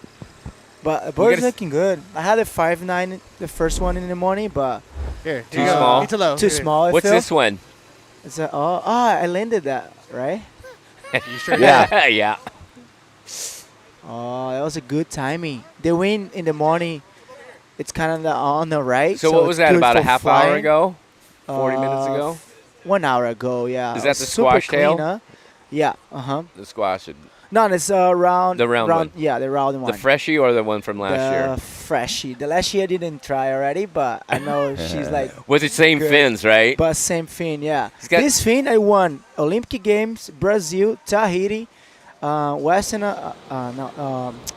Speaker 5: But the board's
Speaker 3: gotta s-
Speaker 5: looking good. I had a 5.9, the first one in the morning, but
Speaker 4: Here.
Speaker 3: Too
Speaker 4: you go.
Speaker 3: small?
Speaker 4: Italo,
Speaker 5: too
Speaker 4: here.
Speaker 5: small. I
Speaker 3: What's
Speaker 5: feel.
Speaker 3: this one?
Speaker 5: It's I landed that, right?
Speaker 4: You sure?
Speaker 2: Yeah.
Speaker 3: Yeah.
Speaker 5: Oh, that was a good timing. The wind in the morning, it's kind of on the right.
Speaker 3: So what was
Speaker 5: it's
Speaker 3: that,
Speaker 5: good
Speaker 3: about a
Speaker 5: for
Speaker 3: half hour
Speaker 5: flying.
Speaker 3: ago? 40 minutes ago?
Speaker 5: 1 hour ago, yeah.
Speaker 3: Is
Speaker 5: It
Speaker 3: that
Speaker 5: was
Speaker 3: the
Speaker 5: super
Speaker 3: squash tail?
Speaker 5: clean, huh? Yeah, uh-huh.
Speaker 3: The squash.
Speaker 5: No, it's round.
Speaker 3: The round one.
Speaker 5: Yeah, the round one.
Speaker 3: The freshie or the one from last
Speaker 5: the
Speaker 3: year?
Speaker 5: freshie. The last year I didn't try already, but I know she's like,
Speaker 3: With the same
Speaker 5: Good.
Speaker 3: fins, right?
Speaker 5: but same fin, yeah.
Speaker 3: He's got-
Speaker 5: This fin I won Olympic Games, Brazil, Tahiti,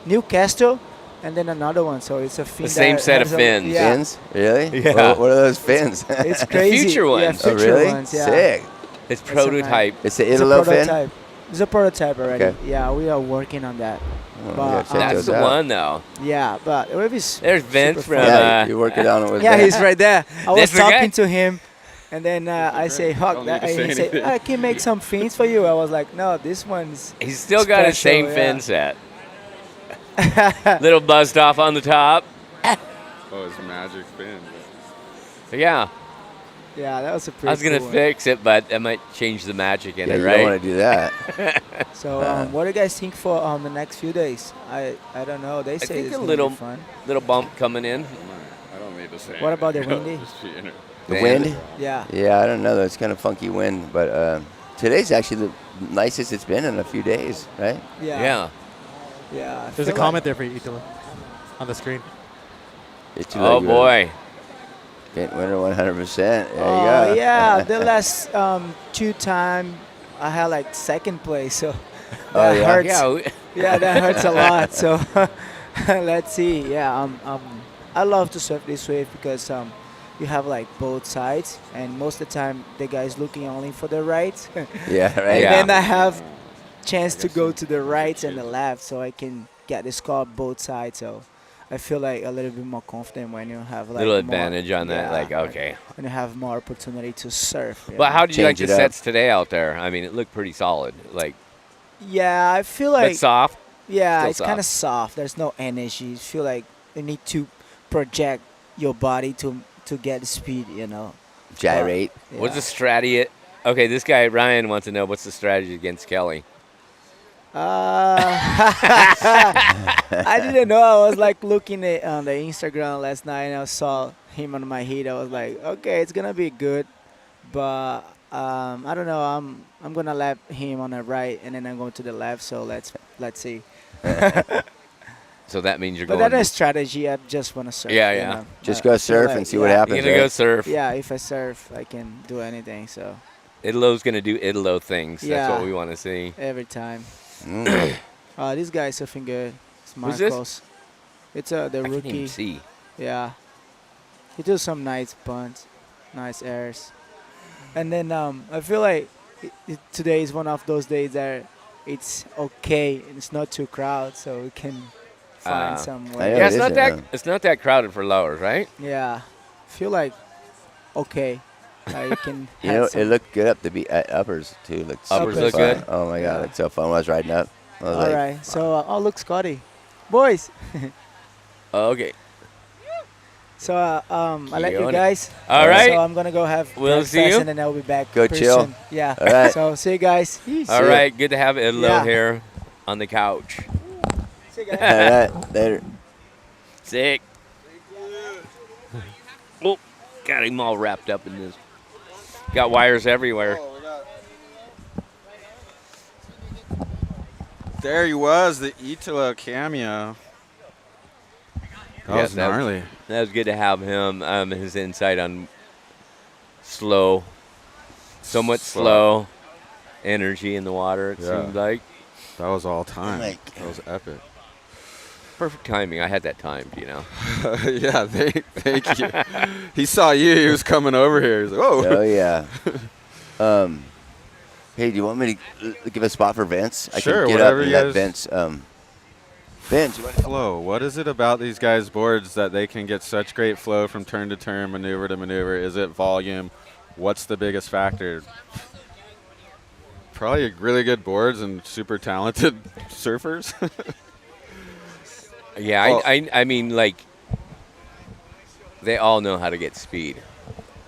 Speaker 5: Newcastle, and then another one. So it's a fin.
Speaker 3: The same
Speaker 5: that
Speaker 3: set of
Speaker 5: has a-
Speaker 3: fins.
Speaker 5: Yeah,
Speaker 2: Fins? Really?
Speaker 3: Yeah.
Speaker 2: What are those fins?
Speaker 5: it's crazy.
Speaker 3: future
Speaker 5: Yeah,
Speaker 3: ones.
Speaker 2: Oh,
Speaker 5: future
Speaker 2: really?
Speaker 5: ones. Yeah.
Speaker 2: Sick.
Speaker 3: It's
Speaker 5: a nice-
Speaker 3: prototype.
Speaker 2: It's the
Speaker 5: It's a
Speaker 2: Italo fin?
Speaker 5: prototype. It's a prototype already.
Speaker 2: Okay.
Speaker 5: Yeah, we are working on that.
Speaker 2: Oh, we
Speaker 5: But,
Speaker 2: gotta check
Speaker 3: That's
Speaker 2: those
Speaker 3: the
Speaker 2: out.
Speaker 3: one, though.
Speaker 5: Yeah, but the wave is
Speaker 3: There's Vince
Speaker 5: super
Speaker 3: from.
Speaker 5: fun.
Speaker 2: Yeah, you're working on it with
Speaker 5: Yeah,
Speaker 2: Ben.
Speaker 5: he's right there. I was
Speaker 3: That's the guy?
Speaker 5: talking to him, and then I say, "Hawk,"
Speaker 1: Don't
Speaker 5: that,
Speaker 1: need to
Speaker 5: and
Speaker 1: say
Speaker 5: he said,
Speaker 1: anything.
Speaker 5: "I can make some fins for you." I was like, "No, this one's."
Speaker 3: He's still got his
Speaker 5: Special,
Speaker 3: same
Speaker 5: yeah.
Speaker 3: fin set. Little buzzed off on the top.
Speaker 1: Oh, it's magic fin.
Speaker 3: So yeah,
Speaker 5: Yeah, that was a pretty.
Speaker 3: I was gonna
Speaker 5: cool one.
Speaker 3: fix it, but I might change the magic in
Speaker 2: Yeah,
Speaker 3: it,
Speaker 2: you
Speaker 3: right?
Speaker 2: don't want to do that.
Speaker 5: So, what do you guys think for the next few days? I don't know. They say
Speaker 3: think
Speaker 5: it's
Speaker 3: a
Speaker 5: gonna
Speaker 3: little-
Speaker 5: be fun.
Speaker 3: Little bump coming in.
Speaker 1: I don't need to say.
Speaker 5: What about the
Speaker 1: anything.
Speaker 5: windy?
Speaker 1: Just be inter-
Speaker 2: The
Speaker 3: Man.
Speaker 2: wind?
Speaker 5: Yeah.
Speaker 2: Yeah, I don't know. It's kind of funky wind, but today's actually the nicest it's been in a few days, right?
Speaker 5: Yeah.
Speaker 3: Yeah.
Speaker 5: Yeah. I
Speaker 4: There's a
Speaker 5: feel
Speaker 4: comment there for you, Italo, on the screen.
Speaker 2: It's
Speaker 3: Oh boy.
Speaker 2: Get winner 100%. There you
Speaker 5: Oh
Speaker 2: go.
Speaker 5: yeah, the last 2 time I had like second place, so
Speaker 2: Oh,
Speaker 5: that
Speaker 2: yeah?
Speaker 5: hurts.
Speaker 3: Yeah,
Speaker 5: Yeah, that hurts a lot. So let's see. Yeah, I love to surf this wave because you have like both sides, and most of the time the guy's looking only for the right,
Speaker 2: Yeah, right.
Speaker 3: Yeah.
Speaker 5: and then I have chance to go to the right and the left, so I can get the score both sides. So I feel like a little bit more confident when you have like
Speaker 3: Little
Speaker 5: more-
Speaker 3: advantage on that.
Speaker 5: yeah,
Speaker 3: Like, okay.
Speaker 5: when you have more opportunity to surf. you
Speaker 3: But
Speaker 5: know.
Speaker 3: how did you like
Speaker 2: Change
Speaker 3: the
Speaker 2: it up.
Speaker 3: sets today out there? I mean, it looked pretty solid. Like,
Speaker 5: Yeah, I feel
Speaker 3: but
Speaker 5: like
Speaker 3: soft.
Speaker 5: yeah,
Speaker 3: still
Speaker 5: it's kind of soft. There's no energy. You feel like you need to project your body to get the speed. You know.
Speaker 2: Gyrate.
Speaker 3: What's the
Speaker 5: Yeah.
Speaker 3: strategy? Okay, this guy Ryan wants to know what's the strategy against Kelly.
Speaker 5: I didn't know. I was like looking at on the Instagram last night, and I saw him on my heat. I was like, okay, it's gonna be good, but I don't know. I'm gonna lap him on the right, and then I'm going to the left. So let's see.
Speaker 3: So that means you're
Speaker 5: But
Speaker 3: going.
Speaker 5: that is strategy. I just wanna surf.
Speaker 3: Yeah,
Speaker 5: you
Speaker 3: yeah.
Speaker 5: know.
Speaker 2: Just
Speaker 5: I
Speaker 2: go
Speaker 5: feel
Speaker 2: surf
Speaker 5: like-
Speaker 2: and see what
Speaker 5: yeah,
Speaker 2: happens.
Speaker 3: You're gonna go
Speaker 2: right?
Speaker 3: surf.
Speaker 5: Yeah, if I surf, I can do anything. So
Speaker 3: Italo's gonna do Italo things. That's
Speaker 5: Yeah.
Speaker 3: what we want to see.
Speaker 5: every time.
Speaker 2: Mm.
Speaker 5: This guy's surfing good. It's
Speaker 3: Who's this?
Speaker 5: Marcos. It's the
Speaker 3: I can't even
Speaker 5: rookie.
Speaker 3: see.
Speaker 5: Yeah. He does some nice punts, nice airs. And then I feel like today is one of those days that it's okay and it's not too crowded, so we can find some
Speaker 2: Yeah,
Speaker 5: way.
Speaker 3: Yeah,
Speaker 2: it
Speaker 3: it's not
Speaker 2: isn't,
Speaker 3: that.
Speaker 2: huh?
Speaker 3: It's not that crowded for lowers, right?
Speaker 5: Yeah. Feel like okay. You can
Speaker 2: You
Speaker 5: have
Speaker 2: know,
Speaker 5: some-
Speaker 2: it looked good up to be at uppers too. Looked
Speaker 3: Uppers
Speaker 2: super
Speaker 5: look
Speaker 2: fun.
Speaker 3: good?
Speaker 2: Oh my god,
Speaker 5: Yeah.
Speaker 2: it's so fun when I was riding up. I was
Speaker 5: all
Speaker 2: like,
Speaker 5: right. So look, Scotty. Boys.
Speaker 3: Okay.
Speaker 5: So I let
Speaker 3: You
Speaker 5: you
Speaker 3: own it.
Speaker 5: guys.
Speaker 3: All right.
Speaker 5: So I'm gonna go have
Speaker 3: We'll
Speaker 5: breakfast
Speaker 3: see you.
Speaker 5: and then I'll be back.
Speaker 2: Go
Speaker 5: pretty
Speaker 2: chill.
Speaker 5: soon. Yeah.
Speaker 2: All right.
Speaker 5: So see you guys.
Speaker 3: All
Speaker 2: ya.
Speaker 3: right. Good to have Italo
Speaker 5: Yeah.
Speaker 3: here on the couch.
Speaker 5: See you guys.
Speaker 2: all right, later.
Speaker 3: Sick. Oh, got him all wrapped up in this. Got wires everywhere.
Speaker 1: There he was, the Italo cameo. That
Speaker 3: Yes,
Speaker 1: was gnarly.
Speaker 3: That was good to have him. His insight on slow, somewhat slow energy in the water. It
Speaker 1: Yeah.
Speaker 3: seemed like
Speaker 1: That was all time.
Speaker 2: my
Speaker 1: That was epic.
Speaker 3: perfect timing. I had that timed, you know.
Speaker 1: Yeah, thank you. He saw you. He was coming over here. He's like, whoa.
Speaker 2: Oh yeah. Hey, do you want me to give a spot for Vince? I
Speaker 1: Sure,
Speaker 2: can get
Speaker 1: whatever
Speaker 2: up and
Speaker 1: you
Speaker 2: let
Speaker 1: guys-
Speaker 2: Vince. Vince, you want to
Speaker 1: Flow. What is it about these guys' boards that they can get such great flow from turn to turn, maneuver to maneuver? Is it volume? What's the biggest factor? Probably really good boards and super talented surfers.
Speaker 3: Yeah,
Speaker 1: Well-
Speaker 3: I mean, like, they all know how to get speed,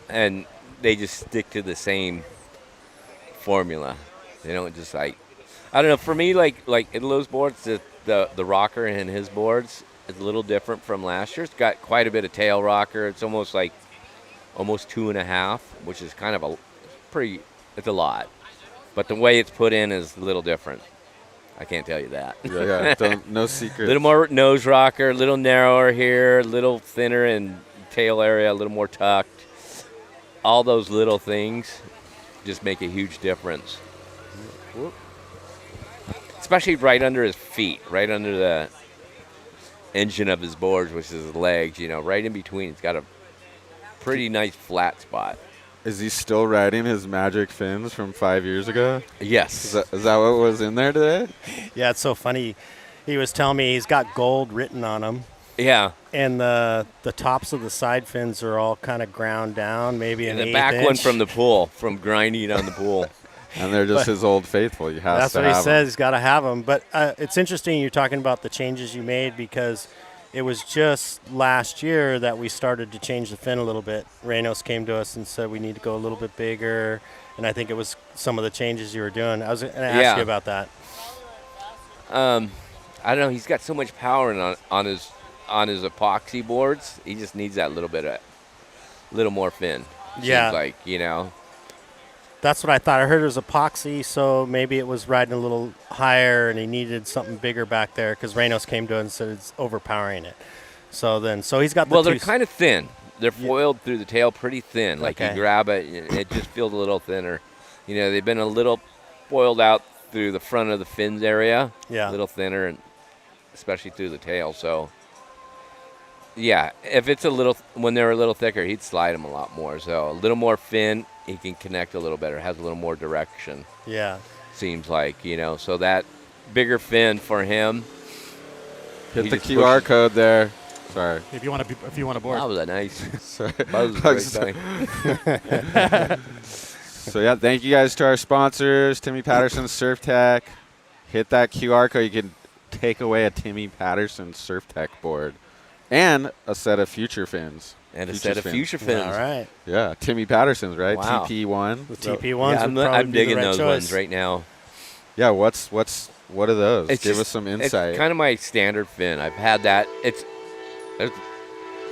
Speaker 3: and they just stick to the same formula. They don't just like, I don't know. For me, like Italo's boards, the rocker in his boards is a little different from last year. It's got quite a bit of tail rocker. It's almost 2.5, which is kind of it's a lot. But the way it's put in is a little different. I can't tell you that.
Speaker 1: yeah, no secret.
Speaker 3: A little more nose rocker, a little narrower here, a little thinner in tail area, a little more tucked. All those little things just make a huge difference. Especially right under his feet, right under the engine of his boards, which is his legs, right in between. It's got a pretty nice flat spot.
Speaker 1: Is he still riding his magic fins from 5 years ago?
Speaker 3: Yes.
Speaker 1: Is that what was in there today?
Speaker 6: Yeah, it's so funny. He was telling me he's got gold written on them,
Speaker 3: Yeah.
Speaker 6: and the tops of the side fins are all kind of ground down, maybe
Speaker 3: And
Speaker 6: an
Speaker 3: the
Speaker 6: eighth
Speaker 3: back
Speaker 6: inch.
Speaker 3: one from the pool, from grinding on the pool.
Speaker 1: And they're just his old faithful. You have
Speaker 6: That's
Speaker 1: to
Speaker 6: what he
Speaker 1: have 'em.
Speaker 6: says. He's got to have them. But it's interesting you're talking about the changes you made, because it was just last year that we started to change the fin a little bit. Reynos came to us and said we need to go a little bit bigger, and I think it was some of the changes you were doing. I was going to ask
Speaker 3: Yeah.
Speaker 6: you about that.
Speaker 3: I don't know. He's got so much power on his epoxy boards. He just needs that little more fin.
Speaker 6: Yeah.
Speaker 3: Seems like.
Speaker 6: That's what I thought. I heard it was epoxy, so maybe it was riding a little higher and he needed something bigger back there, because Reynos came to us and said it's overpowering it. So he's got the
Speaker 3: Well,
Speaker 6: two
Speaker 3: they're kind of thin. They're foiled through the tail pretty thin. Like
Speaker 6: Okay.
Speaker 3: you grab it, and it just feels a little thinner. They've been a little foiled out through the front of the fins area.
Speaker 6: Yeah.
Speaker 3: A little thinner, and especially through the tail. So, yeah, if it's when they're a little thicker, he'd slide them a lot more. So a little more fin, he can connect a little better, has a little more direction.
Speaker 6: Yeah.
Speaker 3: Seems like, so that bigger fin for him.
Speaker 1: Hit the QR code there. Sorry.
Speaker 4: If you want to board.
Speaker 3: That was a nice
Speaker 1: Sorry.
Speaker 3: buzz right there.
Speaker 1: So yeah, thank you guys to our sponsors, Timmy Patterson Surftech. Hit that QR code. You can take away a Timmy Patterson Surftech board and a set of future fins.
Speaker 3: And a set of future fins.
Speaker 6: All right.
Speaker 1: Yeah, Timmy Patterson's, right?
Speaker 3: Wow.
Speaker 1: TP1.
Speaker 6: The TP1s
Speaker 3: Yeah,
Speaker 6: would probably
Speaker 3: I'm
Speaker 6: be
Speaker 3: digging
Speaker 6: the right
Speaker 3: those
Speaker 6: choice.
Speaker 3: ones right now.
Speaker 1: Yeah, what are those?
Speaker 3: It's
Speaker 1: Give
Speaker 3: just-
Speaker 1: us some insight.
Speaker 3: It's kind of my standard fin. I've had that.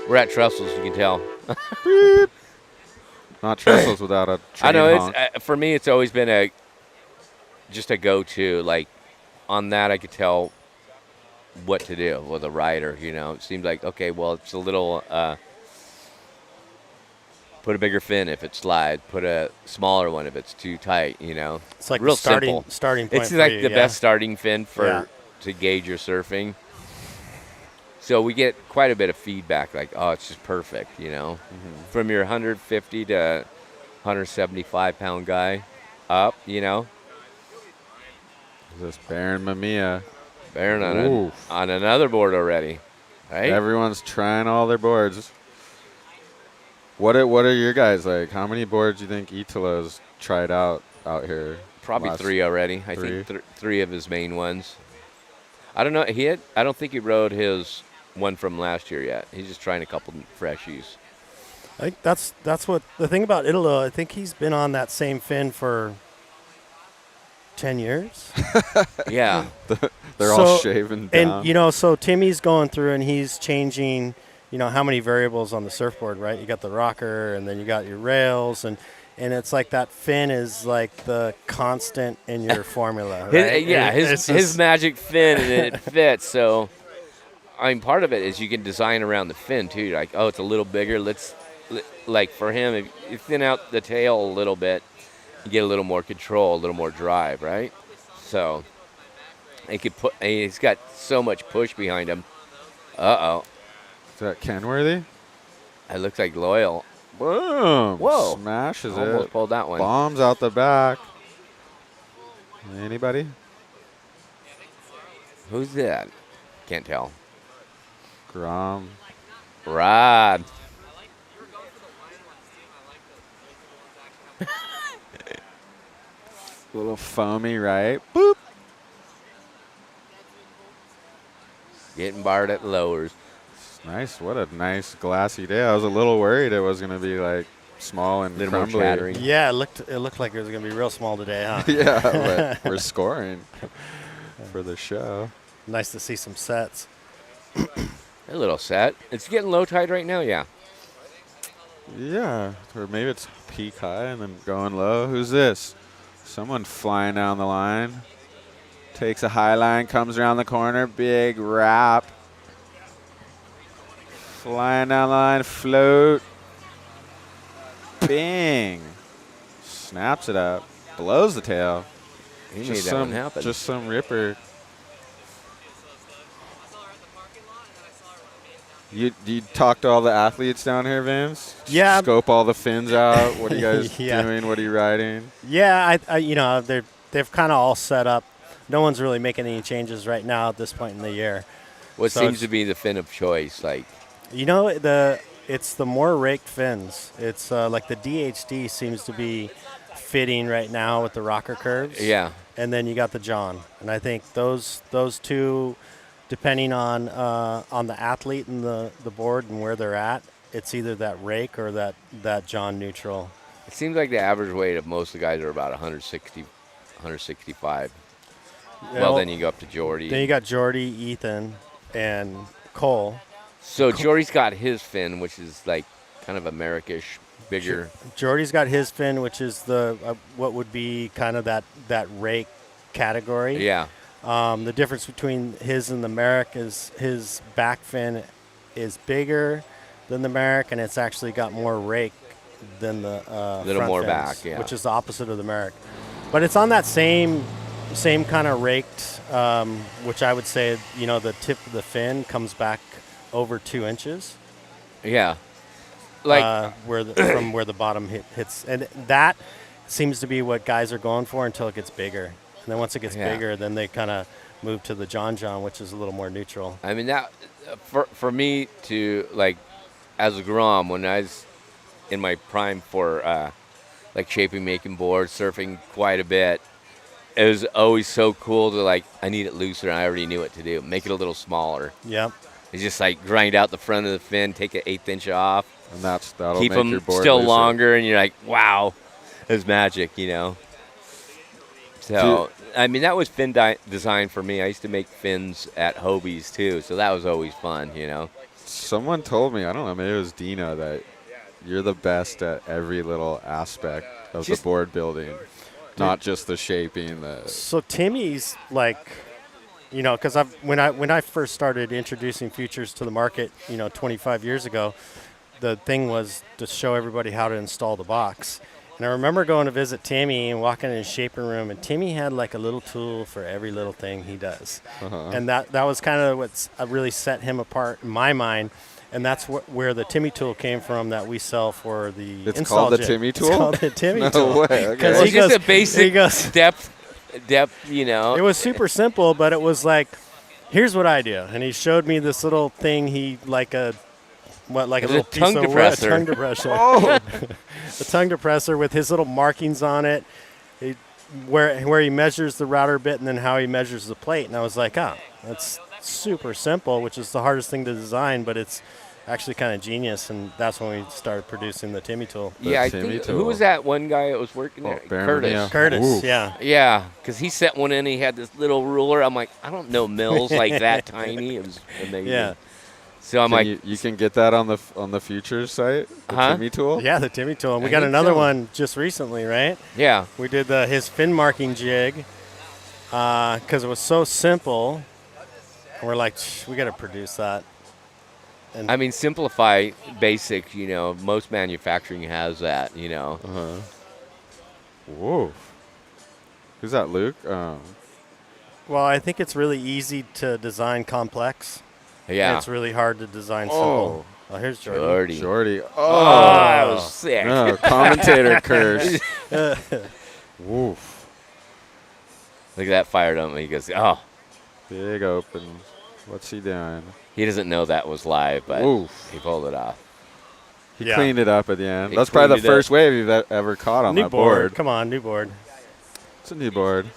Speaker 3: We're at Trestles, you can tell.
Speaker 1: Not trestles without a train
Speaker 3: I know
Speaker 1: honk.
Speaker 3: it's for me. It's always been just a go-to. Like on that, I could tell what to do with a rider. It seemed like okay, well, it's a little. Put a bigger fin if it slides. Put a smaller one if it's too tight.
Speaker 6: It's like
Speaker 3: real
Speaker 6: the starting
Speaker 3: simple.
Speaker 6: point.
Speaker 3: It's
Speaker 6: for
Speaker 3: like
Speaker 6: you,
Speaker 3: the
Speaker 6: yeah.
Speaker 3: best starting fin
Speaker 6: Yeah.
Speaker 3: to gauge your surfing. So we get quite a bit of feedback, like, oh, it's just perfect, from your 150 to 175 pound guy up,
Speaker 1: This Baron Mamiya.
Speaker 3: Baron
Speaker 1: Oof.
Speaker 3: on another board already, right?
Speaker 1: Everyone's trying all their boards. What are your guys like? How many boards do you think Italo's tried out here?
Speaker 3: Probably
Speaker 1: Last
Speaker 3: 3 already. I
Speaker 1: three?
Speaker 3: think 3 of his main ones. I don't know. I don't think he rode his one from last year yet. He's just trying a couple freshies.
Speaker 6: I think that's what the thing about Italo. I think he's been on that same fin for 10 years.
Speaker 3: Yeah.
Speaker 1: They're all shaven down.
Speaker 6: And so Timmy's going through and he's changing. How many variables on the surfboard, right? You got the rocker, and then you got your rails, and it's like that fin is like the constant in your formula, right?
Speaker 3: His magic fin, and it fits. So, part of it is you can design around the fin too. You're like, oh, it's a little bigger. Like for him, if you thin out the tail a little bit, you get a little more control, a little more drive, right? So, he's got so much push behind him. Uh-oh.
Speaker 1: Is that Kenworthy?
Speaker 3: It looks like Loyal.
Speaker 1: Boom.
Speaker 3: Whoa.
Speaker 1: Smashes
Speaker 3: Almost
Speaker 1: it.
Speaker 3: pulled that one.
Speaker 1: Bombs out the back. Anybody?
Speaker 3: Who's that? Can't tell.
Speaker 1: Grom.
Speaker 3: Rod.
Speaker 1: Little foamy, right? Boop.
Speaker 3: Getting barred at lowers.
Speaker 1: Nice. What a nice glassy day. I was a little worried it was going to be like small and
Speaker 3: A little more
Speaker 1: crumbly.
Speaker 3: chattering.
Speaker 6: Yeah, it looked like it was going to be real small today, huh?
Speaker 1: Yeah, but we're scoring for the show.
Speaker 6: Nice to see some sets.
Speaker 3: A little set. It's getting low tide right now, yeah.
Speaker 1: Yeah, or maybe it's peak high and then going low. Who's this? Someone flying down the line. Takes a high line, comes around the corner, big wrap. Flying down the line, float. Bing. Snaps it up, blows the tail.
Speaker 3: He made that one happen.
Speaker 1: Just some ripper. You talk to all the athletes down here, Vince?
Speaker 6: Yeah.
Speaker 1: Scope all the fins out. What are you guys
Speaker 6: Yeah.
Speaker 1: doing? What are you riding?
Speaker 6: Yeah, they've kind of all set up. No one's really making any changes right now at this point in the year.
Speaker 3: What
Speaker 6: So
Speaker 3: seems
Speaker 6: it's-
Speaker 3: to be the fin of choice, like
Speaker 6: It's the more raked fins. It's like the DHD seems to be fitting right now with the rocker curves.
Speaker 3: yeah.
Speaker 6: And then you got the John, and I think those two, depending on the athlete and the board and where they're at, it's either that rake or that John neutral.
Speaker 3: It seems like the average weight of most of the guys are about 160, 165. Well, then you go up to Jordy.
Speaker 6: Then you got Jordy, Ethan, and Cole.
Speaker 3: So Jordy's got his fin, which is like kind of Americish, bigger.
Speaker 6: Jordy's got his fin, which is the what would be kind of that rake category.
Speaker 3: Yeah.
Speaker 6: The difference between his and the Merrick is his back fin is bigger than the Merrick, and it's actually got more rake than the
Speaker 3: Little
Speaker 6: front
Speaker 3: more
Speaker 6: fins,
Speaker 3: back, yeah.
Speaker 6: which is the opposite of the Merrick. But it's on that same same kind of raked, which I would say, the tip of the fin comes back over 2 inches.
Speaker 3: Yeah. Like
Speaker 6: From where the bottom hits. And that seems to be what guys are going for until it gets bigger. And then once it gets bigger, then they kind of move to the John, which is a little more neutral.
Speaker 3: I mean, that for me to, like, as a Grom, when I was in my prime for, like, shaping, making boards, surfing quite a bit, it was always so cool to, like, I need it looser, and I already knew what to do. Make it a little smaller.
Speaker 6: Yep.
Speaker 3: It's just, like, grind out the front of the fin, take an 1/8 inch off.
Speaker 1: And that'll
Speaker 3: keep
Speaker 1: make
Speaker 3: them
Speaker 1: your board
Speaker 3: still
Speaker 1: looser.
Speaker 3: longer, and you're like, wow, it's magic, So, I mean, that was fin design for me. I used to make fins at Hobie's, too, so that was always fun,
Speaker 1: Someone told me, I don't know, maybe it was Dino, that you're the best at every little aspect of the board building, not just the shaping.
Speaker 6: So Timmy's like, because when I first started introducing futures to the market, 25 years ago, the thing was to show everybody how to install the box. And I remember going to visit Timmy and walking in his shaping room, and Timmy had like a little tool for every little thing he does. And that was kind of what's really set him apart in my mind. And that's where the Timmy tool came from that we sell for the
Speaker 1: It's
Speaker 6: install
Speaker 1: called the
Speaker 6: jig.
Speaker 1: Timmy tool?
Speaker 6: It's called the Timmy
Speaker 1: No
Speaker 6: tool.
Speaker 1: way. Okay.
Speaker 3: Well, it's just a basic depth,
Speaker 6: It was super simple, but it was like, here's what I do. And he showed me this little thing, like a little piece
Speaker 3: tongue
Speaker 6: of wood,
Speaker 3: depressor.
Speaker 6: a tongue depressor. A tongue depressor with his little markings on it, where he measures the router bit and then how he measures the plate. And I was like, that's super simple, which is the hardest thing to design, but it's actually kind of genius. And that's when we started producing the Timmy tool.
Speaker 3: Yeah, I
Speaker 1: Timmy
Speaker 3: think,
Speaker 1: tool.
Speaker 3: who was that one guy that was working there?
Speaker 1: Barron,
Speaker 6: Curtis,
Speaker 1: Ooh.
Speaker 6: yeah.
Speaker 3: Yeah, because he set one in, he had this little ruler. I'm like, I don't know mills like that tiny. It was amazing.
Speaker 6: Yeah.
Speaker 3: So I'm like,
Speaker 1: you can get that on the Futures site, the Timmy tool?
Speaker 6: Yeah, the Timmy tool. And we
Speaker 3: I
Speaker 6: got
Speaker 3: think
Speaker 6: another
Speaker 3: so.
Speaker 6: one just recently, right?
Speaker 3: yeah.
Speaker 6: We did his fin marking jig because it was so simple. And we're like, we got to produce that. And
Speaker 3: I mean, simplify basic, most manufacturing has that,
Speaker 1: Whoa. Who's that, Luke?
Speaker 6: well, I think it's really easy to design complex.
Speaker 3: Yeah.
Speaker 6: And it's really hard to design simple. Oh, here's Jordan.
Speaker 3: Jordy.
Speaker 1: Jordy.
Speaker 3: Oh, that was sick.
Speaker 1: No, commentator curse. Woof.
Speaker 3: Look at that fired on me. He goes, oh.
Speaker 1: Big open. What's he doing?
Speaker 3: He doesn't know that was live, but
Speaker 1: Oof.
Speaker 3: he pulled it off.
Speaker 1: He cleaned it up at the end.
Speaker 3: He
Speaker 1: That's probably the
Speaker 3: cleaned it
Speaker 1: first wave you've ever caught on
Speaker 6: New
Speaker 1: that board.
Speaker 6: Come on, new board.
Speaker 1: It's a new board.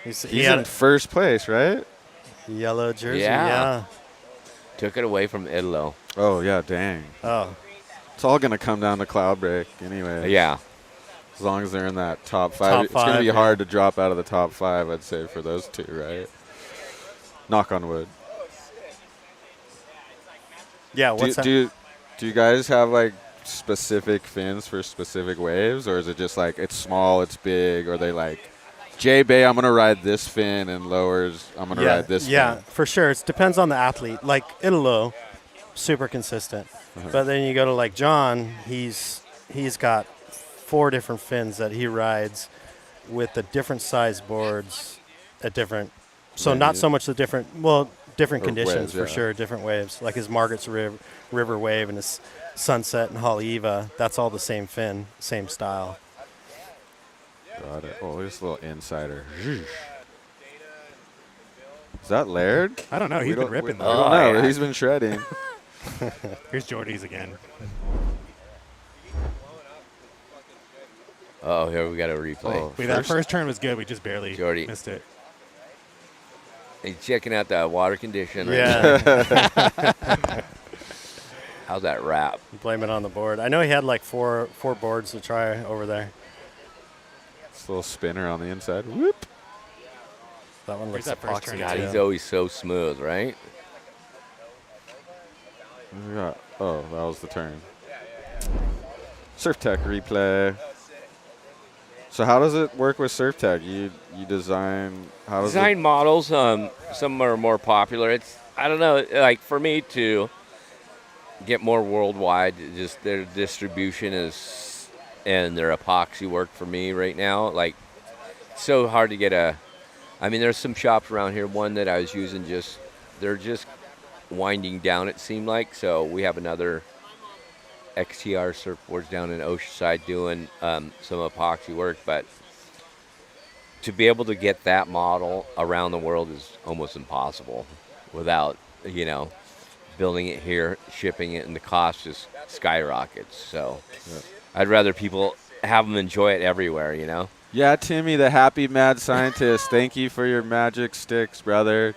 Speaker 6: He
Speaker 1: He's
Speaker 6: had
Speaker 1: in first place, right?
Speaker 6: a yellow jersey.
Speaker 3: Yeah. Took it away from Italo.
Speaker 1: Oh, yeah, dang.
Speaker 6: Oh,
Speaker 1: It's all going to come down to cloud break anyway.
Speaker 3: Yeah.
Speaker 1: As long as they're in that top five.
Speaker 6: Top
Speaker 1: It's going to
Speaker 6: five,
Speaker 1: be
Speaker 6: yeah.
Speaker 1: hard to drop out of the top five, I'd say, for those two, right? Knock on wood.
Speaker 6: yeah. What's that?
Speaker 1: Do you guys have, like, specific fins for specific waves? Or is it just, like, it's small, it's big? Or are they, like, J-Bay, I'm going to ride this fin, and lowers, I'm going to ride this
Speaker 6: Yeah,
Speaker 1: fin?
Speaker 6: for sure. It depends on the athlete. Like Italo, super consistent. But then you go to like John, he's got 4 different fins that he rides with the different size boards at different. So not so much the different
Speaker 1: Or
Speaker 6: conditions
Speaker 1: waves,
Speaker 6: for
Speaker 1: yeah.
Speaker 6: sure, different waves. Like his Margaret's River wave and his Sunset and Haleiwa, that's all the same fin, same style.
Speaker 1: Got it. Oh, there's a little insider. Is that Laird?
Speaker 4: I don't know. He's been ripping
Speaker 1: I
Speaker 4: though.
Speaker 1: don't know.
Speaker 3: yeah.
Speaker 1: He's been shredding.
Speaker 4: Here's Jordy's again.
Speaker 3: Oh, here we got a replay.
Speaker 1: Oh,
Speaker 4: That first turn was good. We just barely
Speaker 3: Jordy.
Speaker 4: missed it.
Speaker 3: He's checking out the water condition.
Speaker 6: Yeah,
Speaker 3: How's that wrap?
Speaker 6: blame it on the board. I know he had like four boards to try over there.
Speaker 1: This little spinner on the inside. Whoop.
Speaker 6: That one looks
Speaker 4: that first
Speaker 6: epoxy.
Speaker 4: turn?
Speaker 3: God,
Speaker 6: too.
Speaker 3: he's always so smooth, right?
Speaker 1: What we got? Oh, that was the turn. Surftech replay. So how does it work with Surftech? You design, how does
Speaker 3: Design models, some are more popular. It's, I don't know, like for me to get more worldwide, just their distribution is, and their epoxy work for me right now. Like so hard to get I mean, there's some shops around here. One that I was using they're just winding down, it seemed like. So we have another XTR surfboards down in Oceanside doing some epoxy work, but to be able to get that model around the world is almost impossible without, building it here, shipping it, and the cost just skyrockets. So I'd rather people have them enjoy it everywhere,
Speaker 1: Yeah, Timmy, the happy mad scientist. Thank you for your magic sticks, brother.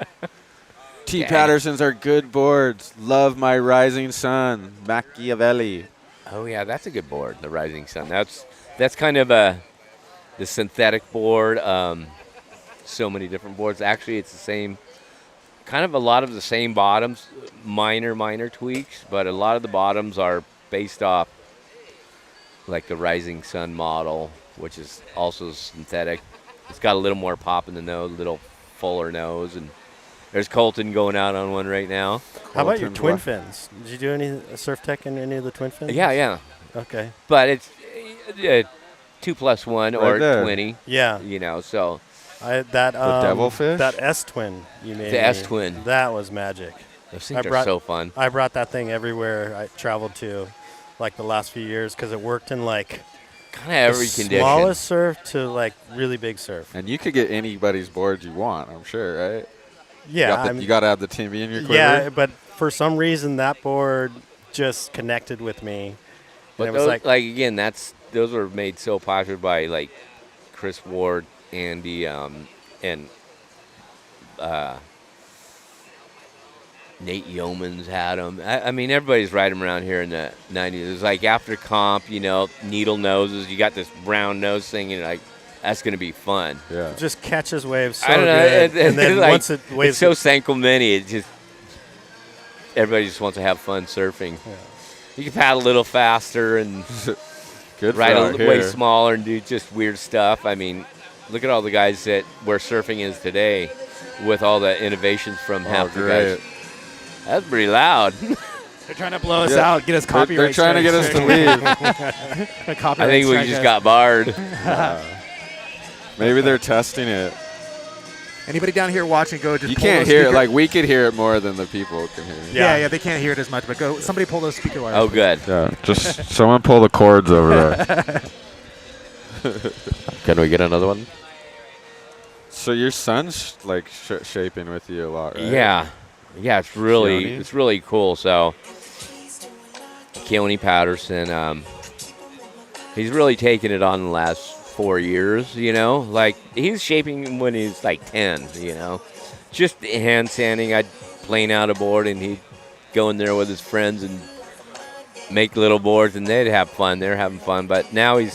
Speaker 1: T. Patterson's are good boards. Love my Rising Sun. Machiavelli.
Speaker 3: Oh yeah, that's a good board, the Rising Sun. That's kind of the synthetic board. So many different boards. Actually, it's the same, kind of a lot of the same bottoms, minor tweaks, but a lot of the bottoms are based off like the Rising Sun model, which is also synthetic. It's got a little more pop in the nose, a little fuller nose, and there's Colton going out on one right now.
Speaker 6: How about your twin fins? Did you do any Surftech in any of the twin fins?
Speaker 3: Yeah.
Speaker 6: Okay.
Speaker 3: But it's 2+1 or
Speaker 1: there.
Speaker 3: 20.
Speaker 6: Yeah.
Speaker 3: So
Speaker 6: The
Speaker 1: devilfish?
Speaker 6: That S twin you made.
Speaker 3: The S twin.
Speaker 6: That was magic.
Speaker 3: Those things are so fun.
Speaker 6: I brought that thing everywhere I traveled to, like the last few years, because it worked in like
Speaker 3: kind of every condition.
Speaker 6: Smallest surf to like really big surf.
Speaker 1: And you could get anybody's board you want, I'm sure, right?
Speaker 6: Yeah.
Speaker 1: You got to have the Timmy in your quiver.
Speaker 6: Yeah, but for some reason that board just connected with me.
Speaker 3: But
Speaker 6: and it was
Speaker 3: those, again, those were made so popular by like Chris Ward, Andy, and Nate Yeomans had them. I mean, everybody's riding them around here in the 90s. It was like after comp, needle noses. You got this brown nose thing, and like, that's going to be fun.
Speaker 1: Yeah.
Speaker 6: It just catches waves so
Speaker 3: I don't know.
Speaker 6: good. And then
Speaker 3: like,
Speaker 6: once it waves,
Speaker 3: it's so San Clemente. It just everybody just wants to have fun surfing.
Speaker 6: Yeah.
Speaker 3: You can paddle a little faster and
Speaker 1: Good
Speaker 3: ride
Speaker 1: for out
Speaker 3: way
Speaker 1: here.
Speaker 3: smaller and do just weird stuff. I mean, look at all the guys where surfing is today, with all the innovations from half the
Speaker 1: great.
Speaker 3: guys. That's pretty loud.
Speaker 4: They're trying to blow us out, get us copyright.
Speaker 1: They're trying to get us to leave.
Speaker 3: I think we just got barred.
Speaker 1: Maybe they're testing it.
Speaker 4: Anybody down here watching, go just
Speaker 1: You
Speaker 4: pull
Speaker 1: can't
Speaker 4: those
Speaker 1: hear it.
Speaker 4: speaker-
Speaker 1: Like, we could hear it more than the people can hear it.
Speaker 4: Yeah, they can't hear it as much, but go. Somebody pull those speaker wires.
Speaker 3: Oh, good.
Speaker 1: Yeah, just someone pull the cords over there.
Speaker 3: Can we get another one?
Speaker 1: So your son's like shaping with you a lot, right?
Speaker 3: Yeah, it's
Speaker 1: Keone?
Speaker 3: really cool. So Keone Patterson, he's really taken it on the last 4 years. Like he's shaping when he's like 10. Just hand sanding. I'd plane out a board and he'd go in there with his friends and make little boards, and they'd have fun. They're having fun, but now he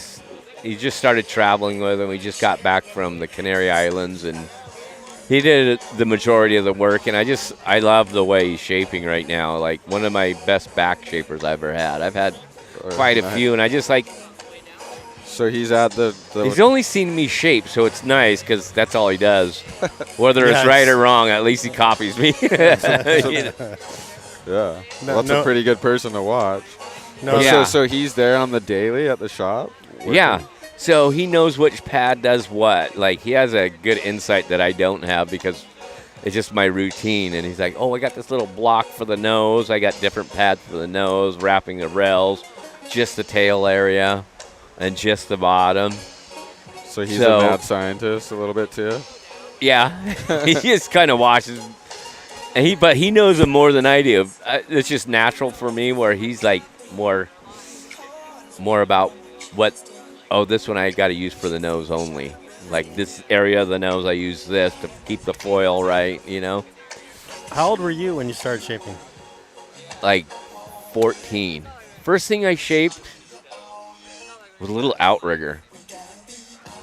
Speaker 3: just started traveling with them. We just got back from the Canary Islands, and he did the majority of the work. And I love the way he's shaping right now. Like one of my best back shapers I've ever had. I've had quite a few, and I just like.
Speaker 1: So he's at the
Speaker 3: He's only seen me shape, so it's nice because that's all he does. Whether it's right or wrong, at least he copies me.
Speaker 1: Yeah. Well, that's a pretty good person to watch.
Speaker 6: No,
Speaker 1: So he's there on the daily at the shop?
Speaker 3: Yeah. So he knows which pad does what. Like, he has a good insight that I don't have because it's just my routine. And he's like, oh, I got this little block for the nose. I got different pads for the nose, wrapping the rails, just the tail area, and just the bottom.
Speaker 1: So he's a mad scientist a little bit too?
Speaker 3: Yeah. He just kind of watches. But he knows them more than I do. It's just natural for me where he's like more about this one I got to use for the nose only. Like this area of the nose, I use this to keep the foil right,
Speaker 6: How old were you when you started shaping?
Speaker 3: Like 14. First thing I shaped was a little outrigger. It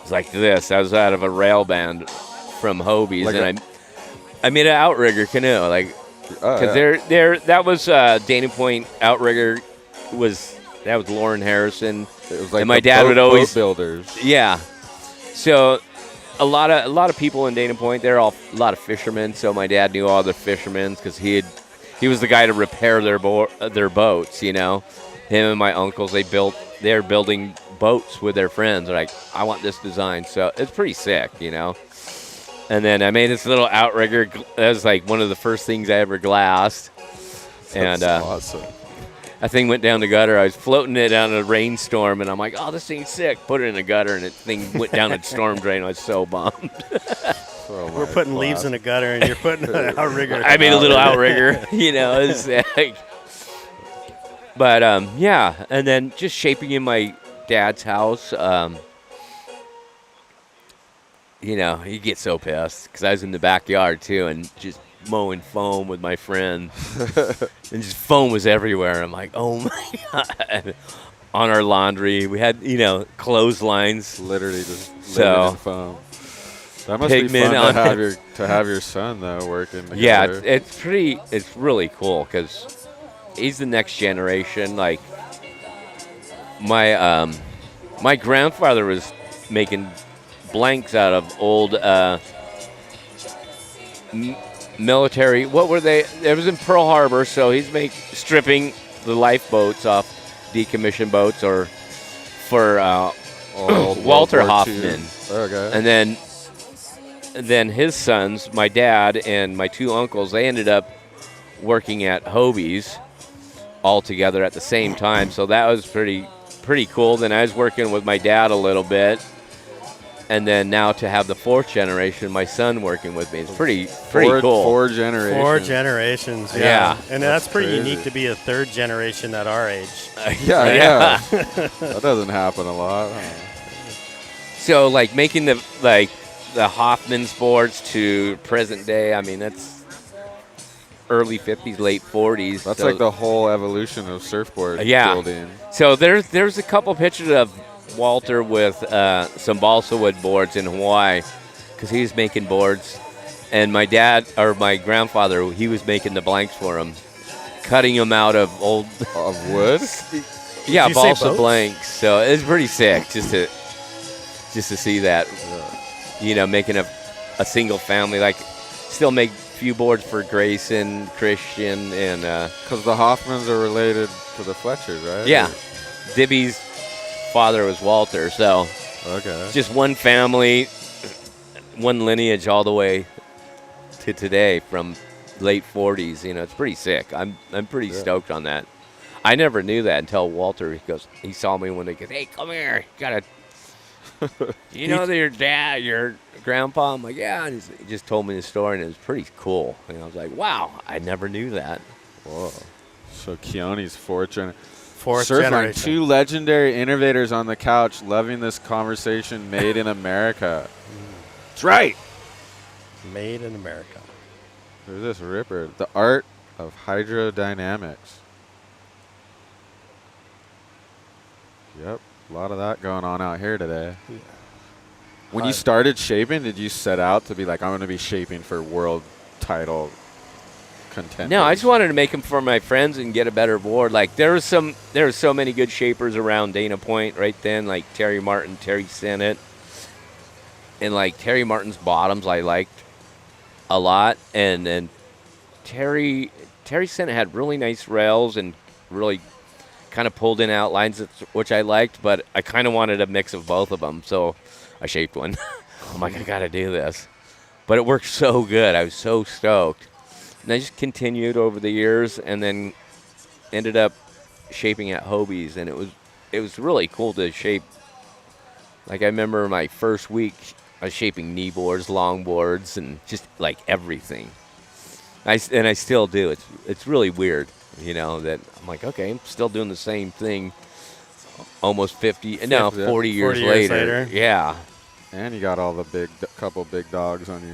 Speaker 3: was like this. I was out of a rail band from Hobie's, and I made an outrigger canoe. Like, because that was Dana Point outrigger that was Lauren Harrison.
Speaker 1: It was like
Speaker 3: and my dad would always
Speaker 1: boat builders.
Speaker 3: Yeah. So a lot of people in Dana Point, they're all a lot of fishermen. So my dad knew all the fishermen because he was the guy to repair their boats. Him and my uncles, they're building boats with their friends. They're like, I want this design. So it's pretty sick, you know. And then I made this little outrigger. That was like one of the first things I ever glassed.
Speaker 1: That's awesome.
Speaker 3: That thing went down the gutter. I was floating it down a rainstorm, and I'm like, oh, this thing's sick. Put it in the gutter, and the thing went down a storm drain. I was so bummed.
Speaker 6: We're putting leaves in a gutter, and you're putting an outrigger.
Speaker 3: I made a little outrigger, you know. It's like, but, yeah, and then just shaping in my dad's house. You know, you get so pissed because I was in the backyard, too, and just mowing foam with my friend. And just foam was everywhere. I'm like, oh, my God. On our laundry. We had, you know, clotheslines.
Speaker 1: Literally just living in foam. That must be fun to have your son, though, working together.
Speaker 3: Yeah, it's really cool because he's the next generation. Like, my grandfather was making blanks out of old military. What were they? It was in Pearl Harbor, so he's stripping the lifeboats off decommissioned boats or for Walter Hoffman.
Speaker 1: Okay.
Speaker 3: And then his sons, my dad and my two uncles, they ended up working at Hobie's all together at the same time. So that was pretty cool. Then I was working with my dad a little bit. And then now to have the fourth generation, my son working with me, it's pretty cool.
Speaker 1: Four generations.
Speaker 6: 4 generations,
Speaker 3: yeah.
Speaker 6: And that's pretty
Speaker 1: crazy.
Speaker 6: unique to be a third generation at our age.
Speaker 1: Yeah. That doesn't happen a lot.
Speaker 3: So like making the Hoffman boards to present day, I mean that's early 50s, late 40s.
Speaker 1: That's
Speaker 3: so,
Speaker 1: like the whole evolution of surfboard building.
Speaker 3: So there's a couple pictures of Walter with some balsa wood boards in Hawaii because he was making boards, and my grandfather, he was making the blanks for him, cutting them out of old
Speaker 1: wood.
Speaker 3: Yeah,
Speaker 6: Did you say
Speaker 3: balsa
Speaker 6: boats?
Speaker 3: blanks. So it's pretty sick just to see that. You know, making a single family, like still make a few boards for Grayson, Christian, and
Speaker 1: Because the Hoffmans are related to the Fletchers, right?
Speaker 3: yeah, Dibby's father was Walter, so
Speaker 1: Okay.
Speaker 3: just one family, one lineage all the way to today from late 40s. You know, it's pretty sick. I'm pretty stoked on that. I never knew that until Walter, he saw me one day, he goes, hey, come here, you gotta, you know that your dad, your grandpa? I'm like, yeah, and he just told me the story, and it was pretty cool. And I was like, wow, I never knew that.
Speaker 1: Whoa. So Keone's fourth
Speaker 6: Fourth
Speaker 1: Surfline,
Speaker 6: generation.
Speaker 1: 2 legendary innovators on the couch, loving this conversation made in America. That's right.
Speaker 6: Made in America.
Speaker 1: There's this ripper. The art of hydrodynamics. Yep, a lot of that going on out here today.
Speaker 6: Yeah.
Speaker 1: When you started shaping, did you set out to be like, I'm going to be shaping for world title contenders?
Speaker 3: No, I just wanted to make them for my friends and get a better board. Like there were so many good shapers around Dana Point right then, like Terry Martin, Terry Sennett, and like Terry Martin's bottoms I liked a lot, and then Terry Sennett had really nice rails and really kind of pulled in outlines, which I liked, but I kind of wanted a mix of both of them, so I shaped one. I'm like, I gotta do this, but it worked so good. I was so stoked. And I just continued over the years, and then ended up shaping at Hobie's, and it was really cool to shape. Like I remember my first week, I was shaping knee boards, long boards, and just like everything. I still do. It's really weird, you know, that I'm like, okay, I'm still doing the same thing. Almost 40 years later. Yeah.
Speaker 1: And you got all the couple big dogs on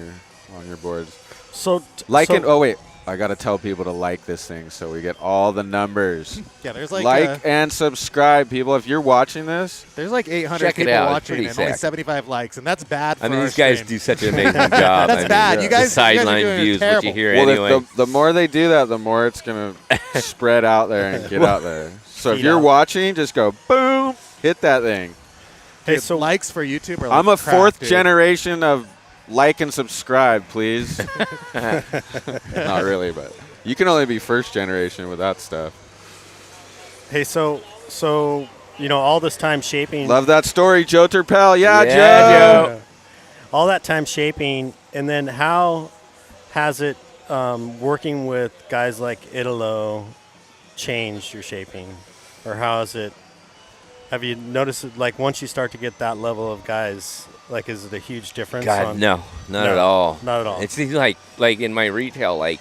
Speaker 1: your boards.
Speaker 6: So
Speaker 1: Oh wait, I gotta tell people to like this thing so we get all the numbers.
Speaker 4: Yeah, there's like
Speaker 1: and subscribe, people. If you're watching this,
Speaker 4: there's like 800
Speaker 3: Check it
Speaker 4: people
Speaker 3: out. It's
Speaker 4: watching
Speaker 3: pretty
Speaker 4: and only
Speaker 3: sick.
Speaker 4: 75 likes, and that's bad for
Speaker 3: I mean,
Speaker 4: our
Speaker 3: these guys
Speaker 4: stream.
Speaker 3: do such an amazing job.
Speaker 4: That's bad. You guys-
Speaker 3: the
Speaker 4: you guys are
Speaker 3: sideline
Speaker 4: doing
Speaker 3: views, what you
Speaker 4: terrible.
Speaker 3: hear
Speaker 1: well,
Speaker 3: anyway.
Speaker 1: the more they do that, the more it's gonna spread out there and get out there. So if
Speaker 6: Feed
Speaker 1: you're
Speaker 6: out.
Speaker 1: watching, just go boom, hit that thing.
Speaker 6: Hey,
Speaker 4: Dude,
Speaker 6: so
Speaker 4: likes for YouTube are like
Speaker 1: I'm a
Speaker 4: crap,
Speaker 1: fourth
Speaker 4: dude.
Speaker 1: generation of like and subscribe, please. Not really, but you can only be first generation with that stuff.
Speaker 6: Hey, so all this time shaping.
Speaker 1: Love that story, Joe Turpel. Yeah,
Speaker 3: Yeah,
Speaker 1: Joe.
Speaker 3: Joe.
Speaker 6: All that time shaping, and then how has it working with guys like Italo changed your shaping, or how has it? Have you noticed it, like once you start to get that level of guys, like is it a huge difference?
Speaker 3: God, no, not
Speaker 6: No,
Speaker 3: at all.
Speaker 6: not at all.
Speaker 3: It seems like in my retail, like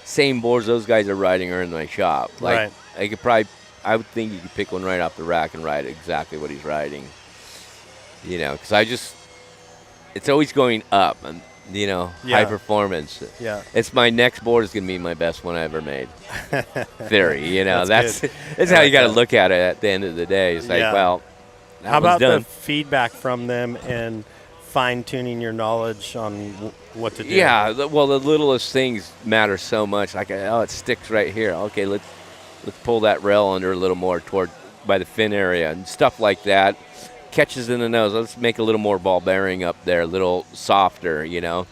Speaker 3: same boards those guys are riding are in my shop. Like
Speaker 6: Right.
Speaker 3: I would think you could pick one right off the rack and ride exactly what he's riding. Because it's always going up, and
Speaker 6: Yeah.
Speaker 3: high performance.
Speaker 6: Yeah.
Speaker 3: It's my next board is gonna be my best one I ever made. Theory,
Speaker 6: That's good.
Speaker 3: that's how you got to look at it at the end of the day. It's like,
Speaker 6: Yeah.
Speaker 3: well, that
Speaker 6: How
Speaker 3: one's
Speaker 6: about
Speaker 3: done.
Speaker 6: the feedback from them and fine-tuning your knowledge on what to do?
Speaker 3: Yeah, the littlest things matter so much. Like, it sticks right here. Okay, let's pull that rail under a little more toward by the fin area and stuff like that. Catches in the nose. Let's make a little more ball bearing up there, a little softer.
Speaker 6: Yeah,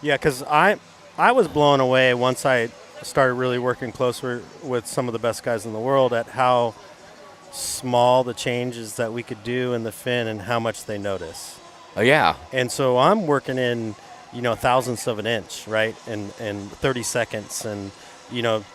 Speaker 6: because I was blown away once I started really working closer with some of the best guys in the world at how small the changes that we could do in the fin and how much they notice.
Speaker 3: Oh yeah.
Speaker 6: And so I'm working in, thousandths of an inch, right? And 30 seconds and,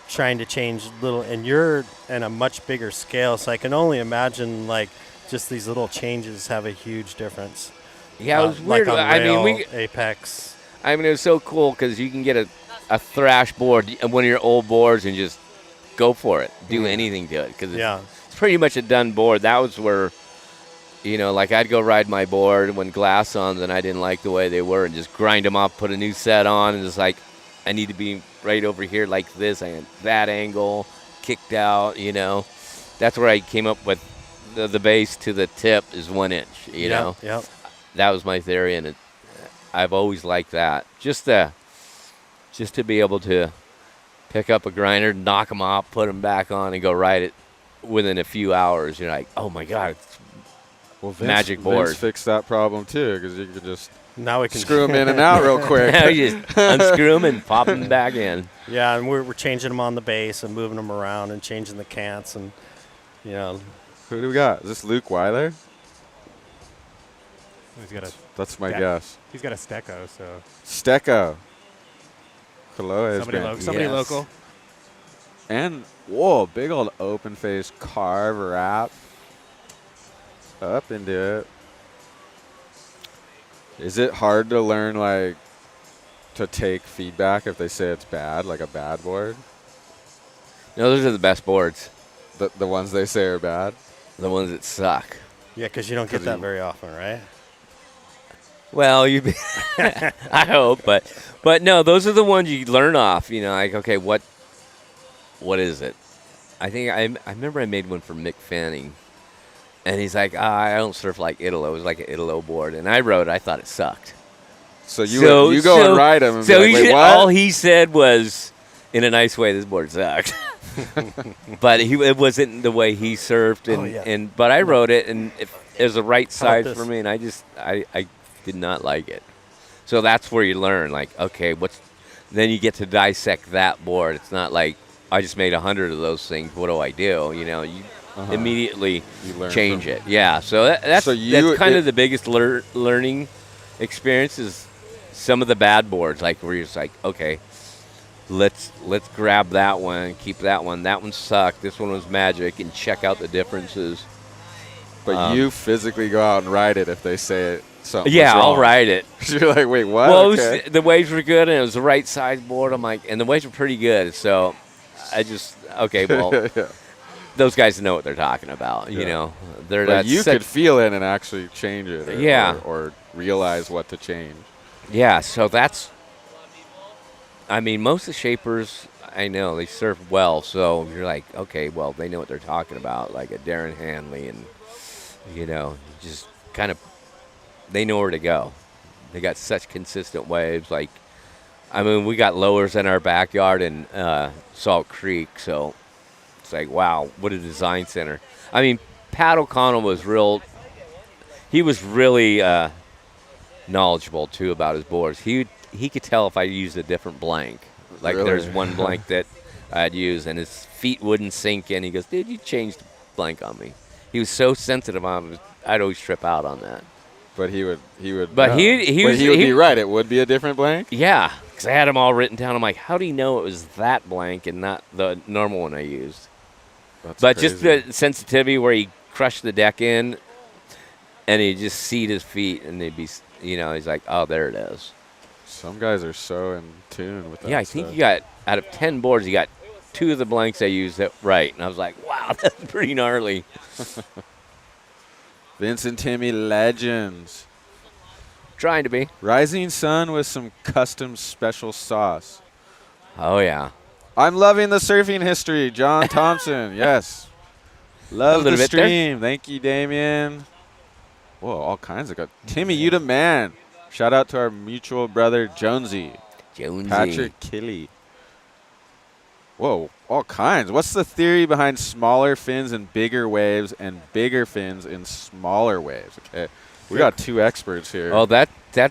Speaker 6: trying to change little, and you're in a much bigger scale. So I can only imagine like just these little changes have a huge difference.
Speaker 3: Yeah, it was
Speaker 6: like
Speaker 3: weird.
Speaker 6: on rail,
Speaker 3: we
Speaker 6: apex.
Speaker 3: it was so cool because you can get a thrash board, one of your old boards, and just go for it. Do anything to it because it's pretty much a done board. That was where, like I'd go ride my board when glass ons and I didn't like the way they were and just grind them off, put a new set on, and just like, I need to be right over here like this and that angle, kicked out, That's where I came up with the base to the tip is 1 inch,
Speaker 6: Yep.
Speaker 3: That was my theory, and I've always liked that. Just to be able to pick up a grinder, knock them off, put them back on, and go ride it within a few hours. You're like, oh my God, it's magic board.
Speaker 1: Vince fixed that problem too, because you could just
Speaker 6: Now we can
Speaker 1: screw them in and out real quick.
Speaker 3: Now you just unscrew them and pop them back in.
Speaker 6: Yeah, and we're changing them on the base and moving them around and changing the cants and,
Speaker 1: Who do we got? Is this Luke Weiler? That's my guess.
Speaker 4: He's got a Stecco, so
Speaker 1: Stecco. Hello,
Speaker 4: somebody local.
Speaker 1: And whoa, big old open face carve wrap. Up into it. Is it hard to learn to take feedback if they say it's bad, like a bad board?
Speaker 3: No, those are the best boards.
Speaker 1: The ones they say are bad?
Speaker 3: The ones that suck.
Speaker 6: Yeah, because you don't get that very often, right?
Speaker 3: Well, I hope, but no, those are the ones you learn off. Like, okay, what is it? I think I remember I made one for Mick Fanning, and he's like, I don't surf like Italo. It was like an Italo board, and I wrote, I thought it sucked.
Speaker 1: So you go and ride him and be like, wait, what?
Speaker 3: All he said was, in a nice way, this board sucked. But it wasn't the way he surfed, but I wrote it, and it was the right size for me, and I did not like it. So that's where you learn, like, okay, then you get to dissect that board. It's not like I just made 100 of those things. What do I do? You immediately change it. Yeah. So that's kind of the biggest learning experience is some of the bad boards, like where you're just like, okay, let's grab that one, keep that one. That one sucked. This one was magic, and check out the differences.
Speaker 1: But you physically go out and ride it if they say it.
Speaker 3: Yeah, I'll ride it.
Speaker 1: You're like, wait, what?
Speaker 3: Well, the waves were good, and it was the right size board. I'm like, and the waves were pretty good. So I just, okay, well, those guys know what they're talking about.
Speaker 1: Yeah.
Speaker 3: They're
Speaker 1: you could feel it and actually change it. Or realize what to change.
Speaker 3: Yeah, so that's, most of the shapers, I know, they surf well. So you're like, okay, well, they know what they're talking about, like a Darren Hanley, and, just kind of, they know where to go. They got such consistent waves. Like, we got lowers in our backyard in Salt Creek, so it's like, wow, what a design center. Pat O'Connell was he was really knowledgeable, too, about his boards. He could tell if I used a different blank. Like,
Speaker 1: really?
Speaker 3: There's one blank that I'd use, and his feet wouldn't sink in. He goes, dude, you changed blank on me. He was so sensitive on it, I'd always trip out on that.
Speaker 1: But he would.
Speaker 3: But
Speaker 1: know.
Speaker 3: he
Speaker 1: But
Speaker 3: was-
Speaker 1: he would
Speaker 3: he-
Speaker 1: be right. It would be a different blank.
Speaker 3: Yeah, because I had them all written down. I'm like, how do you know it was that blank and not the normal one I used?
Speaker 1: That's
Speaker 3: But
Speaker 1: crazy.
Speaker 3: just the sensitivity where he crushed the deck in, and he just seed his feet, and they'd be, he's like, oh, there it is.
Speaker 1: Some guys are so in tune with that.
Speaker 3: Yeah, I think
Speaker 1: stuff.
Speaker 3: you got, out of 10 boards, you got 2 of the blanks I used that right. And I was like, wow, that's pretty gnarly.
Speaker 1: Vince and Timmy legends.
Speaker 3: Trying to be.
Speaker 1: Rising Sun with some custom special sauce.
Speaker 3: Oh, yeah.
Speaker 1: I'm loving the surfing history, John Thompson. Yes. Love the
Speaker 3: little bit there.
Speaker 1: stream. Thank you, Damien. Whoa, all kinds of good. Timmy, you the man. Shout out to our mutual brother, Jonesy.
Speaker 3: Jonesy.
Speaker 1: Patrick Killy. Whoa, all kinds. What's the theory behind smaller fins and bigger waves and bigger fins in smaller waves? Okay. We got 2 experts here.
Speaker 3: Oh, that's
Speaker 6: Good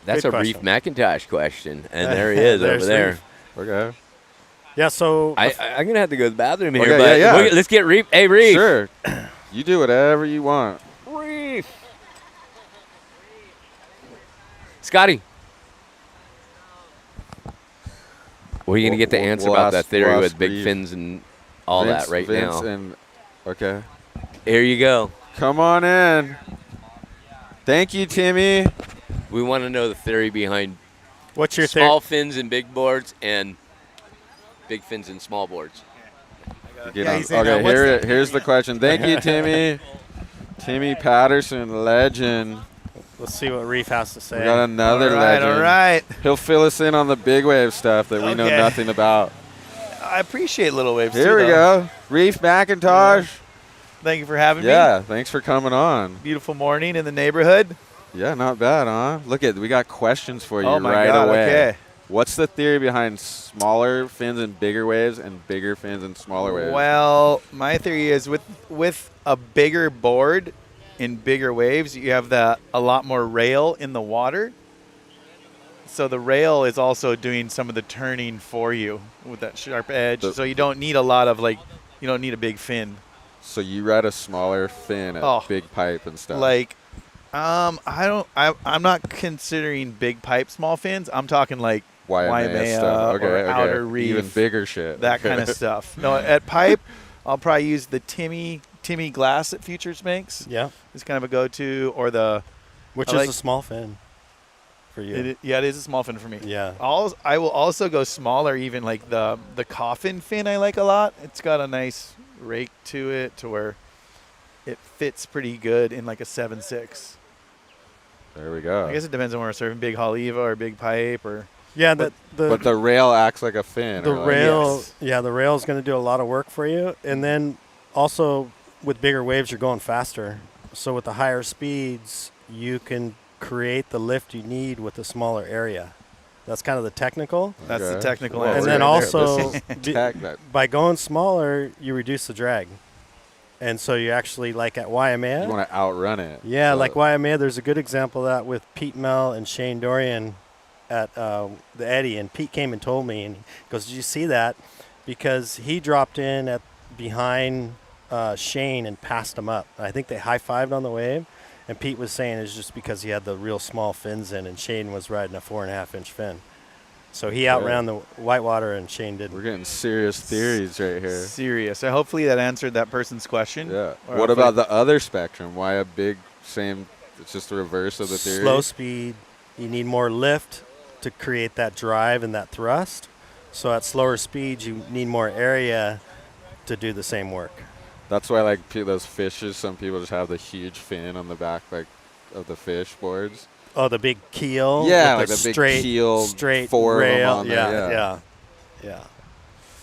Speaker 3: a
Speaker 6: question.
Speaker 3: Reef Macintosh question. And there he is over
Speaker 6: There's
Speaker 3: there.
Speaker 6: Reef.
Speaker 1: Okay.
Speaker 6: Yeah, so
Speaker 3: I'm going to have to go to the bathroom here.
Speaker 1: Okay,
Speaker 3: but
Speaker 1: yeah.
Speaker 3: let's get Reef. Hey, Reef.
Speaker 1: Sure. You do whatever you want.
Speaker 3: Reef. Scotty. Where are you going to get the
Speaker 1: We'll-
Speaker 3: answer
Speaker 1: we'll
Speaker 3: about
Speaker 1: ask-
Speaker 3: that theory
Speaker 1: we'll
Speaker 3: with
Speaker 1: ask
Speaker 3: big
Speaker 1: Reef.
Speaker 3: fins and all
Speaker 1: Vince,
Speaker 3: that right
Speaker 1: Vince
Speaker 3: now?
Speaker 1: And, okay.
Speaker 3: Here you go.
Speaker 1: Come on in. Thank you, Timmy.
Speaker 3: We want to know the theory behind
Speaker 6: what's your
Speaker 3: small fins and big boards and big fins and small boards.
Speaker 1: Get
Speaker 4: Yeah,
Speaker 1: on-
Speaker 4: he's saying,
Speaker 1: okay,
Speaker 4: what's
Speaker 1: here's the question. Thank you, Timmy. Timmy Patterson, legend.
Speaker 6: Let's see what Reef has to say.
Speaker 1: We got another
Speaker 7: All right,
Speaker 1: legend.
Speaker 7: all right.
Speaker 1: He'll fill us in on the big wave stuff that we know
Speaker 7: Okay.
Speaker 1: nothing about.
Speaker 7: I appreciate little waves
Speaker 1: Here
Speaker 7: too,
Speaker 1: we
Speaker 7: though.
Speaker 1: go. Reef Macintosh.
Speaker 7: Thank you for having me.
Speaker 1: Yeah, thanks for coming on.
Speaker 7: Beautiful morning in the neighborhood.
Speaker 1: Yeah, not bad, huh? Look at, we got questions for you
Speaker 7: Oh my
Speaker 1: right
Speaker 7: God,
Speaker 1: away.
Speaker 7: okay.
Speaker 1: What's the theory behind smaller fins and bigger waves and bigger fins and smaller waves?
Speaker 7: Well, my theory is with a bigger board in bigger waves, you have a lot more rail in the water. So the rail is also doing some of the turning for you with that sharp edge. So you don't need a lot of you don't need a big fin.
Speaker 1: So you ride a smaller fin at
Speaker 7: Oh.
Speaker 1: big pipe and stuff.
Speaker 7: I'm not considering big pipe small fins. I'm talking like
Speaker 1: Waimea stuff. Okay,
Speaker 7: or
Speaker 1: okay.
Speaker 7: outer reef,
Speaker 1: Even bigger shit.
Speaker 7: that kind of stuff. No, at pipe, I'll probably use the Timmy glass that Futures makes.
Speaker 6: Yeah,
Speaker 7: It's kind of a go-to, or the
Speaker 6: which
Speaker 7: I
Speaker 6: is
Speaker 7: like-
Speaker 6: a small fin for you.
Speaker 7: it is a small fin for me.
Speaker 6: Yeah.
Speaker 7: I will also go smaller, even like the coffin fin. I like a lot. It's got a nice rake to it, to where it fits pretty good in like a 7.6.
Speaker 1: There we go.
Speaker 7: I guess it depends on where we're serving, big Haleiwa or big pipe or.
Speaker 6: Yeah,
Speaker 1: but the rail acts like a fin.
Speaker 6: the
Speaker 1: or like-
Speaker 6: rail,
Speaker 7: Yes.
Speaker 6: yeah, the rail is going to do a lot of work for you, and then also with bigger waves, you're going faster. So with the higher speeds, you can create the lift you need with a smaller area. That's kind of the technical.
Speaker 7: That's the
Speaker 1: Okay.
Speaker 7: technical
Speaker 1: Well,
Speaker 7: answer.
Speaker 6: And then
Speaker 7: right there.
Speaker 6: also,
Speaker 1: This is
Speaker 6: be-
Speaker 1: tech that
Speaker 6: by going smaller, you reduce the drag, and so you actually like at Waimea.
Speaker 1: you want to outrun it.
Speaker 6: Yeah,
Speaker 1: So-
Speaker 6: like Waimea, there's a good example of that with Pete Mel and Shane Dorian at the Eddy, and Pete came and told me, and he goes, "Did you see that?" Because he dropped in at behind Shane and passed him up. I think they high-fived on the wave, and Pete was saying it's just because he had the real small fins in, and Shane was riding a 4.5-inch fin. So he outran the whitewater, and Shane didn't.
Speaker 1: We're getting serious theories right here.
Speaker 7: Serious. So hopefully that answered that person's question.
Speaker 1: Yeah.
Speaker 7: Or
Speaker 1: What
Speaker 7: hopefully-
Speaker 1: about the other spectrum? Why a big same? It's just the reverse of the theory.
Speaker 6: Slow speed, you need more lift to create that drive and that thrust. So at slower speeds, you need more area to do the same work.
Speaker 1: That's why like those fishes. Some people just have the huge fin on the back like of the fish boards.
Speaker 6: Oh, the big keel.
Speaker 1: Yeah,
Speaker 6: with
Speaker 1: like the big
Speaker 6: straight,
Speaker 1: keel,
Speaker 6: straight
Speaker 1: 4 of them
Speaker 6: rail.
Speaker 1: on there,
Speaker 6: yeah.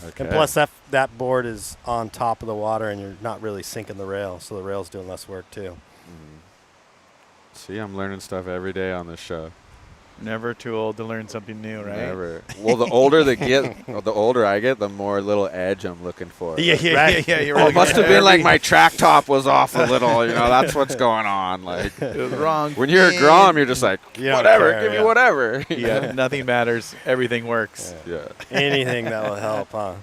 Speaker 1: Okay.
Speaker 6: And plus, that board is on top of the water, and you're not really sinking the rail, so the rail's doing less work too.
Speaker 1: See, I'm learning stuff every day on this show.
Speaker 7: Never too old to learn something new, right?
Speaker 1: Never. Well, the older the older I get, the more little edge I'm looking for.
Speaker 7: Yeah,
Speaker 6: Right.
Speaker 7: You're
Speaker 1: Oh, it
Speaker 7: looking
Speaker 1: must
Speaker 7: at
Speaker 1: have been like
Speaker 7: every-
Speaker 1: my track top was off a little. You know, that's what's going on. Like
Speaker 7: It was wrong.
Speaker 1: when you're a Grom, you're just like,
Speaker 6: You don't
Speaker 1: whatever,
Speaker 6: care,
Speaker 1: give
Speaker 6: yeah.
Speaker 1: me whatever.
Speaker 7: Yeah, nothing matters. Everything works.
Speaker 1: Yeah.
Speaker 6: Anything that will help, huh?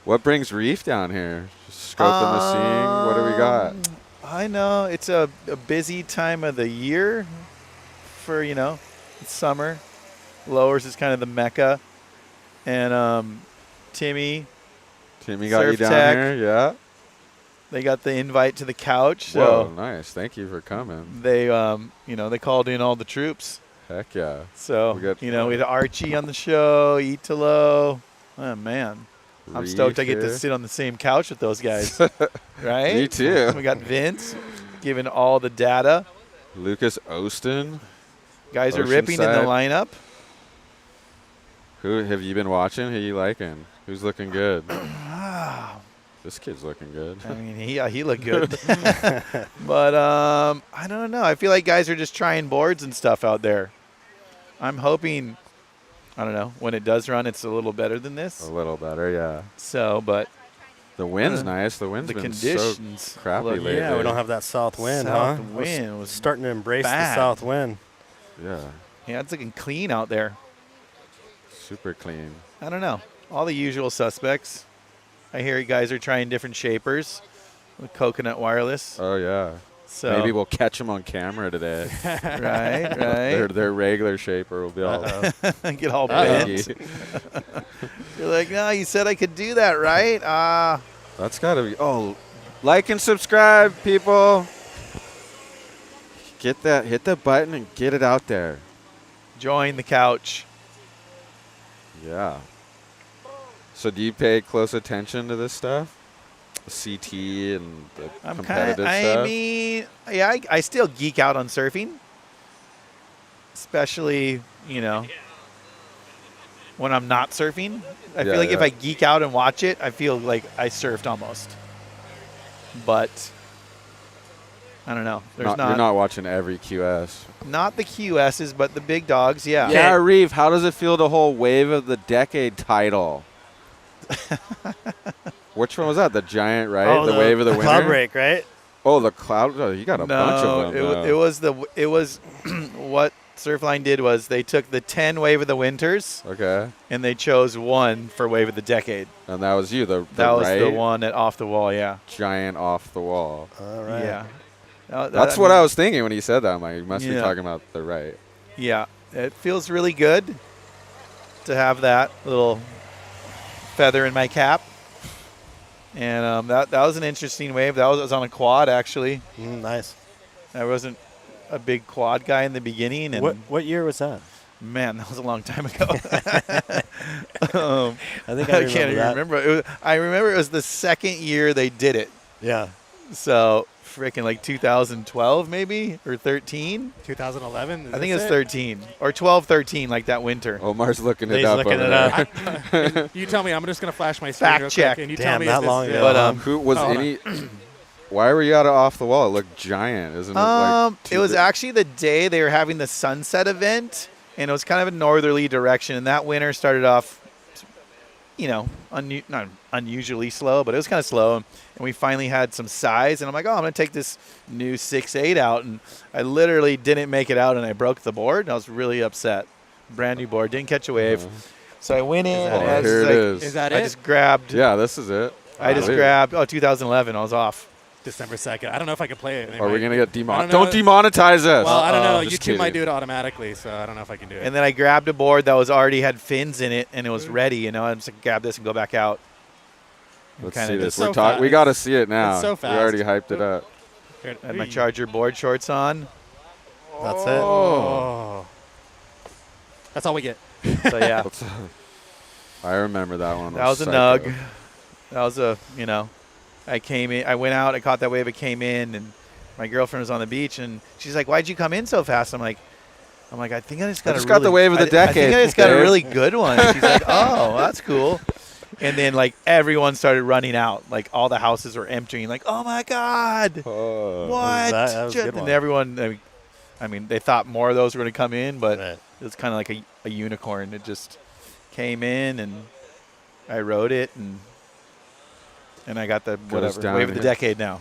Speaker 1: What brings Reef down here? Just scoping the scene. What do we got?
Speaker 7: I know it's a busy time of the year for, it's summer. Lowers is kind of the mecca. And Timmy
Speaker 1: Got you down
Speaker 7: Surftech.
Speaker 1: here? Yeah.
Speaker 7: They got the invite to the couch. So
Speaker 1: Whoa, nice. Thank you for coming.
Speaker 7: they, they called in all the troops.
Speaker 1: Heck yeah.
Speaker 7: So,
Speaker 1: We got-
Speaker 7: we had Archie on the show, Italo. Oh, man. I'm
Speaker 1: Reef
Speaker 7: stoked I get to
Speaker 1: here.
Speaker 7: sit on the same couch with those guys. Right?
Speaker 1: Me too.
Speaker 7: We got Vince giving all the data.
Speaker 1: Lucas Ostin.
Speaker 7: Guys are ripping in the
Speaker 1: Oceanside.
Speaker 7: lineup.
Speaker 1: Who have you been watching? Who you liking? Who's looking good? This kid's looking good.
Speaker 7: I mean, he looked good. But I don't know. I feel like guys are just trying boards and stuff out there. I'm hoping, I don't know, when it does run, it's a little better than
Speaker 1: A
Speaker 7: this.
Speaker 1: little better, yeah.
Speaker 7: So, but
Speaker 1: The wind's
Speaker 7: Uh,
Speaker 1: nice. The wind's
Speaker 7: the
Speaker 1: been
Speaker 7: conditions
Speaker 1: so crappy
Speaker 7: look-
Speaker 1: lately.
Speaker 6: Yeah, we don't have that south wind,
Speaker 7: South
Speaker 6: huh?
Speaker 7: wind
Speaker 6: We're
Speaker 7: was
Speaker 6: starting to embrace
Speaker 7: bad.
Speaker 6: the south wind.
Speaker 1: Yeah,
Speaker 7: yeah, it's looking clean out there.
Speaker 1: super clean.
Speaker 7: I don't know. All the usual suspects. I hear you guys are trying different shapers with coconut wireless.
Speaker 1: Oh yeah.
Speaker 7: So
Speaker 1: Maybe we'll catch them on camera today.
Speaker 7: right.
Speaker 1: Their regular shaper will be all
Speaker 7: Get all
Speaker 1: baggy.
Speaker 7: bent. You're like, no, you said I could do that, right?
Speaker 1: That's gotta be. Oh, like and subscribe, people. Hit the button and get it out there.
Speaker 7: Join the couch.
Speaker 1: Yeah. So do you pay close attention to this stuff? The CT and the
Speaker 7: I'm
Speaker 1: competitive
Speaker 7: I
Speaker 1: stuff?
Speaker 7: mean, yeah, I still geek out on surfing. Especially, when I'm not surfing. I feel
Speaker 1: Yeah,
Speaker 7: like if
Speaker 1: yeah.
Speaker 7: I geek out and watch it, I feel like I surfed almost. But I don't know. There's
Speaker 1: You're not watching every QS.
Speaker 7: not the QSs, but the big dogs, yeah.
Speaker 1: Yeah, Reef, how does it feel to hold Wave of the Decade title? Which one was that? The giant, right?
Speaker 6: Oh,
Speaker 1: the Wave of the Winter?
Speaker 6: Cloud break, right?
Speaker 1: Oh, the Cloud. Oh, you got a bunch of them.
Speaker 7: it was what Surfline did was they took the 10 Wave of the Winters
Speaker 1: Okay.
Speaker 7: and they chose one for Wave of the Decade.
Speaker 1: And that was you, the
Speaker 7: That was the
Speaker 1: right
Speaker 7: one at Off the Wall, yeah.
Speaker 1: giant off the wall.
Speaker 6: All right.
Speaker 7: Yeah.
Speaker 1: That's what I was thinking when he said that. I'm like, you must be
Speaker 7: Yeah.
Speaker 1: talking about the right.
Speaker 7: Yeah, it feels really good to have that little feather in my cap. And that was an interesting wave. That was on a quad, actually.
Speaker 6: Nice.
Speaker 7: I wasn't a big quad guy in the beginning. And
Speaker 6: What year was that?
Speaker 7: man, that was a long time ago.
Speaker 6: I think
Speaker 7: I
Speaker 6: I,
Speaker 7: can't even
Speaker 6: that.
Speaker 7: remember. I remember it was the second year they did it.
Speaker 6: Yeah.
Speaker 7: So freaking like 2012 maybe or 13.
Speaker 4: 2011.
Speaker 7: I think it was 13 or 12, 13, like that winter.
Speaker 1: Omar's looking it
Speaker 6: He's
Speaker 1: up.
Speaker 6: looking
Speaker 1: over
Speaker 6: it
Speaker 1: there.
Speaker 6: up.
Speaker 4: You tell me. I'm just gonna flash my screen
Speaker 7: Fact
Speaker 4: real
Speaker 7: check.
Speaker 4: quick, and you
Speaker 6: Damn,
Speaker 4: tell me
Speaker 6: that
Speaker 4: if this
Speaker 6: long
Speaker 4: is-
Speaker 6: ago.
Speaker 7: But
Speaker 1: Who was
Speaker 4: hold
Speaker 1: any? Why were you out of off the wall? It looked giant, isn't it? Like
Speaker 7: It was actually the day they were having the sunset event, and it was kind of a northerly direction. And that winter started off, not unusually slow, but it was kind of slow. And we finally had some size, and I'm like, oh, I'm going to take this new 6.8 out. And I literally didn't make it out, and I broke the board, and I was really upset. Brand new board, didn't catch a wave. So I went in,
Speaker 1: Oh,
Speaker 7: and I was
Speaker 1: here
Speaker 7: just
Speaker 1: it
Speaker 7: like,
Speaker 1: is.
Speaker 4: Is that
Speaker 7: I
Speaker 4: it?
Speaker 7: just grabbed,
Speaker 1: Yeah, this is it.
Speaker 7: I just
Speaker 1: believe it.
Speaker 7: grabbed, 2011, I was off.
Speaker 4: December 2nd. I don't know if I can play it.
Speaker 1: Are we gonna get
Speaker 4: I don't
Speaker 1: demonetized?
Speaker 4: know.
Speaker 1: Don't demonetize us.
Speaker 4: Well, I don't know.
Speaker 1: Just
Speaker 4: YouTube might
Speaker 1: kidding.
Speaker 4: do it automatically, so I don't know if I can do it.
Speaker 7: And then I grabbed a board that was already had fins in it, and it was ready. I'm just like, grab this and go back out. And
Speaker 1: Let's
Speaker 7: kinda
Speaker 1: see this.
Speaker 7: just-
Speaker 4: so
Speaker 1: We're talking. We
Speaker 4: fast.
Speaker 1: got to see it now.
Speaker 4: It's so
Speaker 1: We already
Speaker 4: fast.
Speaker 1: hyped it up.
Speaker 4: Here,
Speaker 7: Had my
Speaker 4: hey.
Speaker 7: Charger board shorts on.
Speaker 6: That's it.
Speaker 4: Oh. That's all we get.
Speaker 7: So yeah,
Speaker 1: I remember that one.
Speaker 7: that was a
Speaker 1: psycho.
Speaker 7: nug. That was a I came in. I went out. I caught that wave. I came in, and my girlfriend was on the beach, and she's like, "Why'd you come in so fast?" I'm like, I think I just got.
Speaker 1: just got the wave of the
Speaker 7: I think
Speaker 1: decade,
Speaker 7: I just got a
Speaker 1: babe.
Speaker 7: really good one. She's like, "Oh, that's cool." And then like everyone started running out. Like all the houses were emptying. Like, "Oh my god,
Speaker 1: Oh.
Speaker 7: what?"
Speaker 6: That was a good
Speaker 7: and
Speaker 6: one.
Speaker 7: everyone. I mean, they thought more of those were going to come in, but
Speaker 6: Right.
Speaker 7: it was kind of like a unicorn. It just came in, and I rode it, and I got the whatever
Speaker 1: down
Speaker 7: wave of the
Speaker 1: here.
Speaker 7: decade now.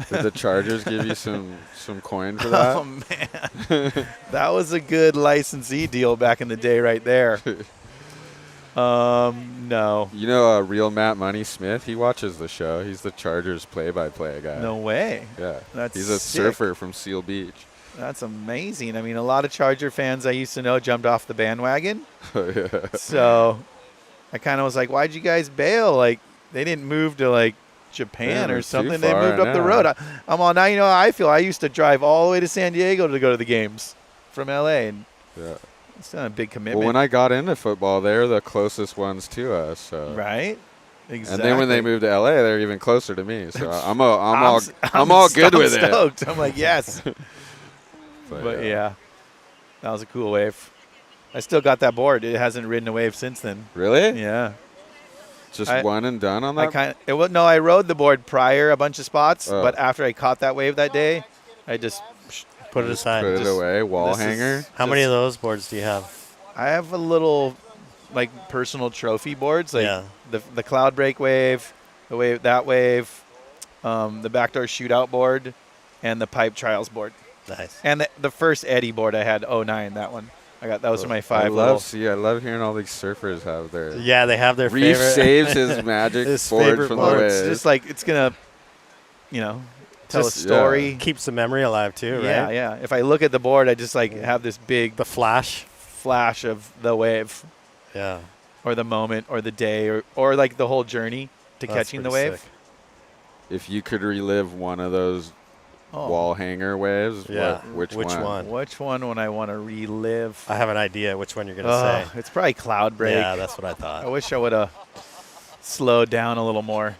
Speaker 1: Did the Chargers give you some coin for that?
Speaker 7: Oh man, that was a good licensee deal back in the day, right there. No.
Speaker 1: You know, real Matt Money Smith. He watches the show. He's the Chargers play-by-play guy.
Speaker 7: No way.
Speaker 1: Yeah.
Speaker 7: That's
Speaker 1: He's a
Speaker 7: sick.
Speaker 1: surfer from Seal Beach.
Speaker 7: That's amazing. I mean, a lot of Charger fans I used to know jumped off the bandwagon.
Speaker 1: Yeah.
Speaker 7: So I kind of was like, why'd you guys bail? Like, they didn't move to, like, Japan
Speaker 1: Yeah,
Speaker 7: or
Speaker 1: it's too
Speaker 7: something. They
Speaker 1: far,
Speaker 7: moved up the
Speaker 1: no.
Speaker 7: road. I'm all, now you know how I feel. I used to drive all the way to San Diego to go to the games from L.A. And
Speaker 1: Yeah.
Speaker 7: it's not a big commitment.
Speaker 1: Well, when I got into football, they're the closest ones to us. So.
Speaker 7: Right? Exactly.
Speaker 1: And then when they moved to LA, they're even closer to me. So I'm all
Speaker 7: I'm
Speaker 1: good with it.
Speaker 7: stoked. I'm like, yes.
Speaker 1: But,
Speaker 7: But yeah, that was a cool wave. I still got that board. It hasn't ridden a wave since then.
Speaker 1: Really?
Speaker 7: Yeah.
Speaker 1: Just
Speaker 7: I-
Speaker 1: one and done on
Speaker 7: I
Speaker 1: that?
Speaker 7: no, I rode the board prior a bunch of spots,
Speaker 1: Oh.
Speaker 7: but after I caught that wave that day, I just
Speaker 6: Put it
Speaker 1: Just
Speaker 6: aside.
Speaker 1: put it
Speaker 7: Just-
Speaker 1: away. Wall
Speaker 7: this is-
Speaker 1: hanger.
Speaker 6: How many of those boards do you have?
Speaker 7: I have a little like personal trophy boards, like
Speaker 6: Yeah.
Speaker 7: the cloud break wave, the wave, the backdoor shootout board, and the pipe trials board,
Speaker 6: Nice.
Speaker 7: and the first Eddie board I had 09, that one. I got those are my
Speaker 1: I
Speaker 7: five.
Speaker 1: love hearing all these surfers have their.
Speaker 6: Yeah, they have their
Speaker 1: Reef
Speaker 6: favorite.
Speaker 1: saves his magic
Speaker 6: His
Speaker 1: board
Speaker 6: favorite
Speaker 1: from
Speaker 6: board.
Speaker 1: the
Speaker 7: It's
Speaker 1: waves.
Speaker 7: just like it's gonna, tell
Speaker 1: Just-
Speaker 7: a story.
Speaker 6: Keeps the memory alive too, right?
Speaker 7: Yeah, yeah. If I look at the board, I just like have this big
Speaker 6: The flash.
Speaker 7: flash of the wave,
Speaker 6: Yeah.
Speaker 7: or the moment, or the day, or like the whole journey to
Speaker 6: That's
Speaker 7: catching the
Speaker 6: pretty
Speaker 7: wave.
Speaker 6: sick.
Speaker 1: If you could relive one of those
Speaker 7: Oh.
Speaker 1: wall hanger waves,
Speaker 6: Yeah.
Speaker 1: which
Speaker 6: Which
Speaker 1: one?
Speaker 6: one?
Speaker 7: Which one would I want to relive?
Speaker 6: I have an idea which one you're gonna say.
Speaker 7: It's probably cloud break.
Speaker 6: Yeah, that's what I
Speaker 7: I
Speaker 6: thought.
Speaker 7: wish I would have slowed down a little more.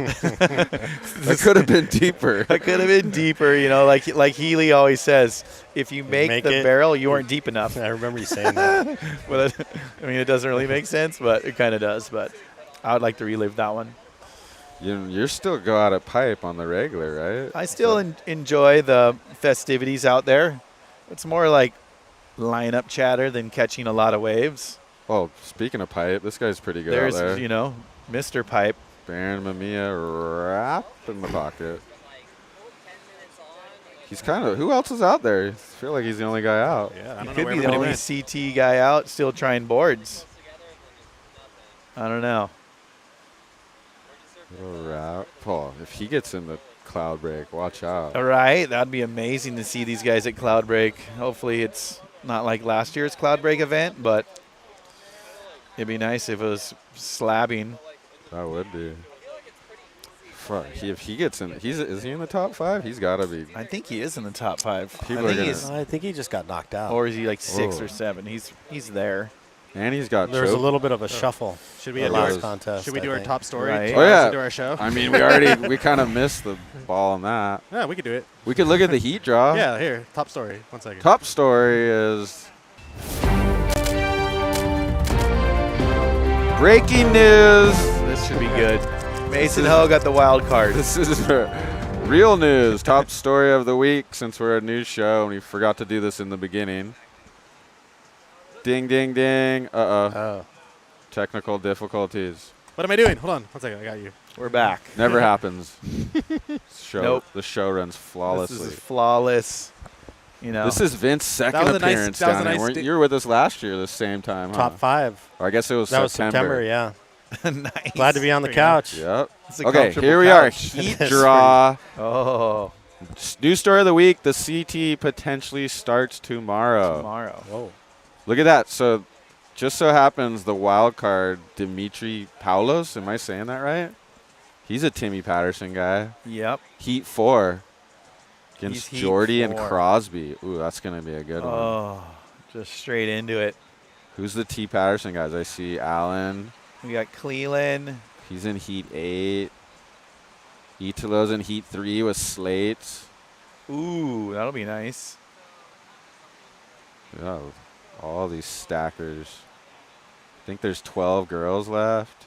Speaker 1: That could have been deeper.
Speaker 7: I could have been deeper, like Healy always says. If you make the
Speaker 6: it-
Speaker 7: barrel, you weren't deep enough.
Speaker 6: I remember you saying that.
Speaker 7: Well, I mean, it doesn't really make sense, but it kind of does. But I would like to relive that one.
Speaker 1: You're still go out at pipe on the regular, right?
Speaker 7: I still enjoy the festivities out there. It's more like lineup chatter than catching a lot of waves.
Speaker 1: Well, speaking of pipe, this guy's pretty good
Speaker 7: There's,
Speaker 1: out there.
Speaker 7: Mr. Pipe.
Speaker 1: Baron Mamiya wrap in the pocket. He's kind of. Who else is out there? I feel like he's the only guy out.
Speaker 4: Yeah, I
Speaker 7: He
Speaker 4: don't know
Speaker 7: could
Speaker 4: where
Speaker 7: be the
Speaker 4: everybody
Speaker 7: only
Speaker 4: went.
Speaker 7: CT guy out still trying boards. I don't know.
Speaker 1: Little wrap. Paul, if he gets in the cloud break, watch out.
Speaker 7: All right, that'd be amazing to see these guys at Cloud Break. Hopefully it's not like last year's Cloud Break event, but it'd be nice if it was slabbing.
Speaker 1: That would be. Fuck. If he gets in, is he in the top 5? He's got to be.
Speaker 7: I think he is in the top 5.
Speaker 1: People
Speaker 7: I
Speaker 1: are
Speaker 7: think
Speaker 1: gonna-
Speaker 7: he's,
Speaker 6: I think he just got knocked out.
Speaker 7: or is he like 6
Speaker 1: Oh.
Speaker 7: or 7? He's there.
Speaker 1: And he's got.
Speaker 6: There's a
Speaker 1: choke.
Speaker 6: little bit of a shuffle.
Speaker 4: Should we
Speaker 6: the
Speaker 4: do
Speaker 6: last
Speaker 4: our,
Speaker 6: contest?
Speaker 4: should we
Speaker 6: I
Speaker 4: do our
Speaker 6: think.
Speaker 4: top story?
Speaker 7: Right.
Speaker 4: before
Speaker 1: Oh, yeah.
Speaker 4: we do our show?
Speaker 1: I mean, we kind of missed the ball on that.
Speaker 4: Yeah, we could do it.
Speaker 1: We could look at the heat draw.
Speaker 4: Yeah, here, top story. 1 second.
Speaker 1: Top story is breaking news.
Speaker 7: This should be good. Mason Ho got the wild card.
Speaker 1: This is real news. Top story of the week, since we're a news show and we forgot to do this in the beginning. Ding, ding, ding.
Speaker 6: Oh.
Speaker 1: Technical difficulties.
Speaker 4: What am I doing? Hold on. 1 second. I got you.
Speaker 7: We're back.
Speaker 1: Never happens.
Speaker 7: Nope.
Speaker 1: The show runs flawlessly.
Speaker 7: This is flawless.
Speaker 1: This is Vince's second
Speaker 4: was a nice-
Speaker 1: appearance
Speaker 4: that was a
Speaker 1: down here.
Speaker 4: nice
Speaker 1: Weren't
Speaker 4: sti-
Speaker 1: you were with us last year the same time, huh?
Speaker 6: Top 5.
Speaker 1: Or I guess it was
Speaker 6: That was
Speaker 1: September.
Speaker 6: September, yeah.
Speaker 7: nice.
Speaker 6: Glad to be on the
Speaker 4: There you go.
Speaker 6: couch.
Speaker 1: Yep.
Speaker 7: It's a
Speaker 1: Okay,
Speaker 7: comfortable
Speaker 1: here we are.
Speaker 7: couch.
Speaker 1: Heat
Speaker 6: That's
Speaker 1: draw.
Speaker 7: Oh,
Speaker 1: News story of the week. The CT potentially starts tomorrow.
Speaker 7: tomorrow.
Speaker 1: Look at that. So, just so happens the wild card, Dimitri Paulos. Am I saying that right? He's a Timmy Patterson guy.
Speaker 7: Yep.
Speaker 1: Heat 4 against
Speaker 7: He's Heat
Speaker 1: Jordy and
Speaker 7: 4.
Speaker 1: Crosby. Ooh, that's going to be a good one.
Speaker 7: Oh, just straight into it.
Speaker 1: Who's the T. Patterson guys? I see Allen.
Speaker 7: We got Cleland.
Speaker 1: He's in Heat 8. Italo's in Heat 3 with Slate.
Speaker 7: Ooh, that'll be nice.
Speaker 1: Yeah, all these stackers. I think there's 12 girls left.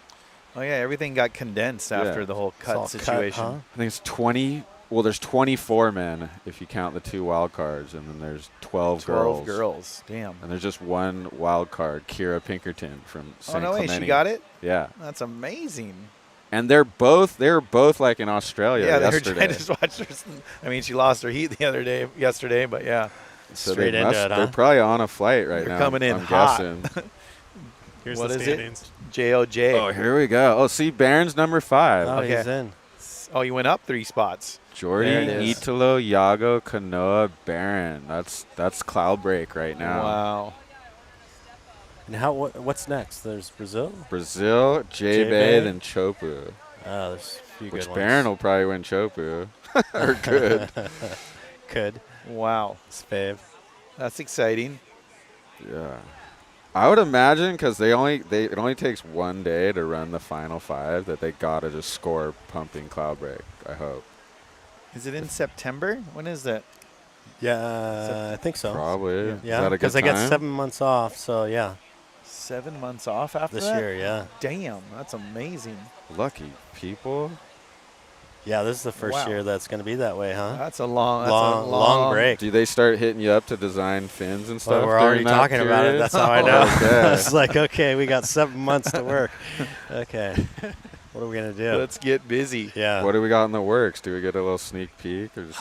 Speaker 7: Oh yeah, everything got condensed after the whole
Speaker 6: It's all
Speaker 7: cut situation.
Speaker 6: huh?
Speaker 1: I think it's 20. Well, there's 24 men if you count the 2 wild cards, and then there's 12 girls.
Speaker 7: 12 girls. Damn.
Speaker 1: And there's just one wild card, Kira Pinkerton from St.
Speaker 7: Oh no way,
Speaker 1: Clemente.
Speaker 7: she got it.
Speaker 1: Yeah,
Speaker 7: That's amazing.
Speaker 1: and they're both like in Australia
Speaker 7: Yeah,
Speaker 1: yesterday.
Speaker 7: I just watched her. I mean, she lost her heat yesterday, but yeah.
Speaker 1: So
Speaker 6: Straight
Speaker 1: they
Speaker 6: into it, huh?
Speaker 1: They're probably on a flight right
Speaker 7: They're
Speaker 1: now.
Speaker 7: coming in
Speaker 1: I'm
Speaker 7: hot.
Speaker 1: guessing.
Speaker 4: Here's
Speaker 7: What
Speaker 4: the
Speaker 7: is
Speaker 4: standings.
Speaker 7: it? JOJ.
Speaker 1: Oh, here we go. Oh, see, Barron's number 5.
Speaker 6: Oh,
Speaker 7: Okay.
Speaker 6: he's in.
Speaker 7: Oh, you went up 3 spots.
Speaker 1: Jordy,
Speaker 7: There it is.
Speaker 1: Italo, Yago, Kanoa, Barron. That's cloud break right now.
Speaker 7: Wow.
Speaker 6: And what's next? There's Brazil.
Speaker 1: Brazil, J-Bay,
Speaker 6: J-Bay.
Speaker 1: then Chopu.
Speaker 6: Oh, there's a few
Speaker 1: Which
Speaker 6: good
Speaker 1: Barron
Speaker 6: ones.
Speaker 1: will probably win Chopu. Or could.
Speaker 6: Could.
Speaker 7: Wow.
Speaker 6: It's fave.
Speaker 7: That's exciting.
Speaker 1: Yeah. I would imagine because it only takes one day to run the final 5 that they gotta just score pumping cloud break. I hope.
Speaker 7: Is it in September? When is that?
Speaker 6: Yeah, I think so.
Speaker 1: Probably. Is
Speaker 6: Yeah,
Speaker 1: that a good
Speaker 6: because they get
Speaker 1: time?
Speaker 6: 7 months off. So yeah,
Speaker 7: 7 months off after
Speaker 6: this
Speaker 7: that?
Speaker 6: year. Yeah.
Speaker 7: Damn, that's amazing.
Speaker 1: Lucky people.
Speaker 6: Yeah, this is the first
Speaker 7: Wow.
Speaker 6: year that's going to be that way, huh?
Speaker 7: That's a long,
Speaker 6: long break.
Speaker 1: Do they start hitting you up to design fins and stuff?
Speaker 6: Well, we're
Speaker 1: during
Speaker 6: already
Speaker 1: that
Speaker 6: talking about it.
Speaker 1: period?
Speaker 6: That's how I know.
Speaker 1: Okay.
Speaker 6: It's like, okay, we got 7 months to work. Okay, what are we gonna do?
Speaker 7: Let's get busy.
Speaker 6: Yeah.
Speaker 1: What do we got in the works? Do we get a little sneak peek? Or just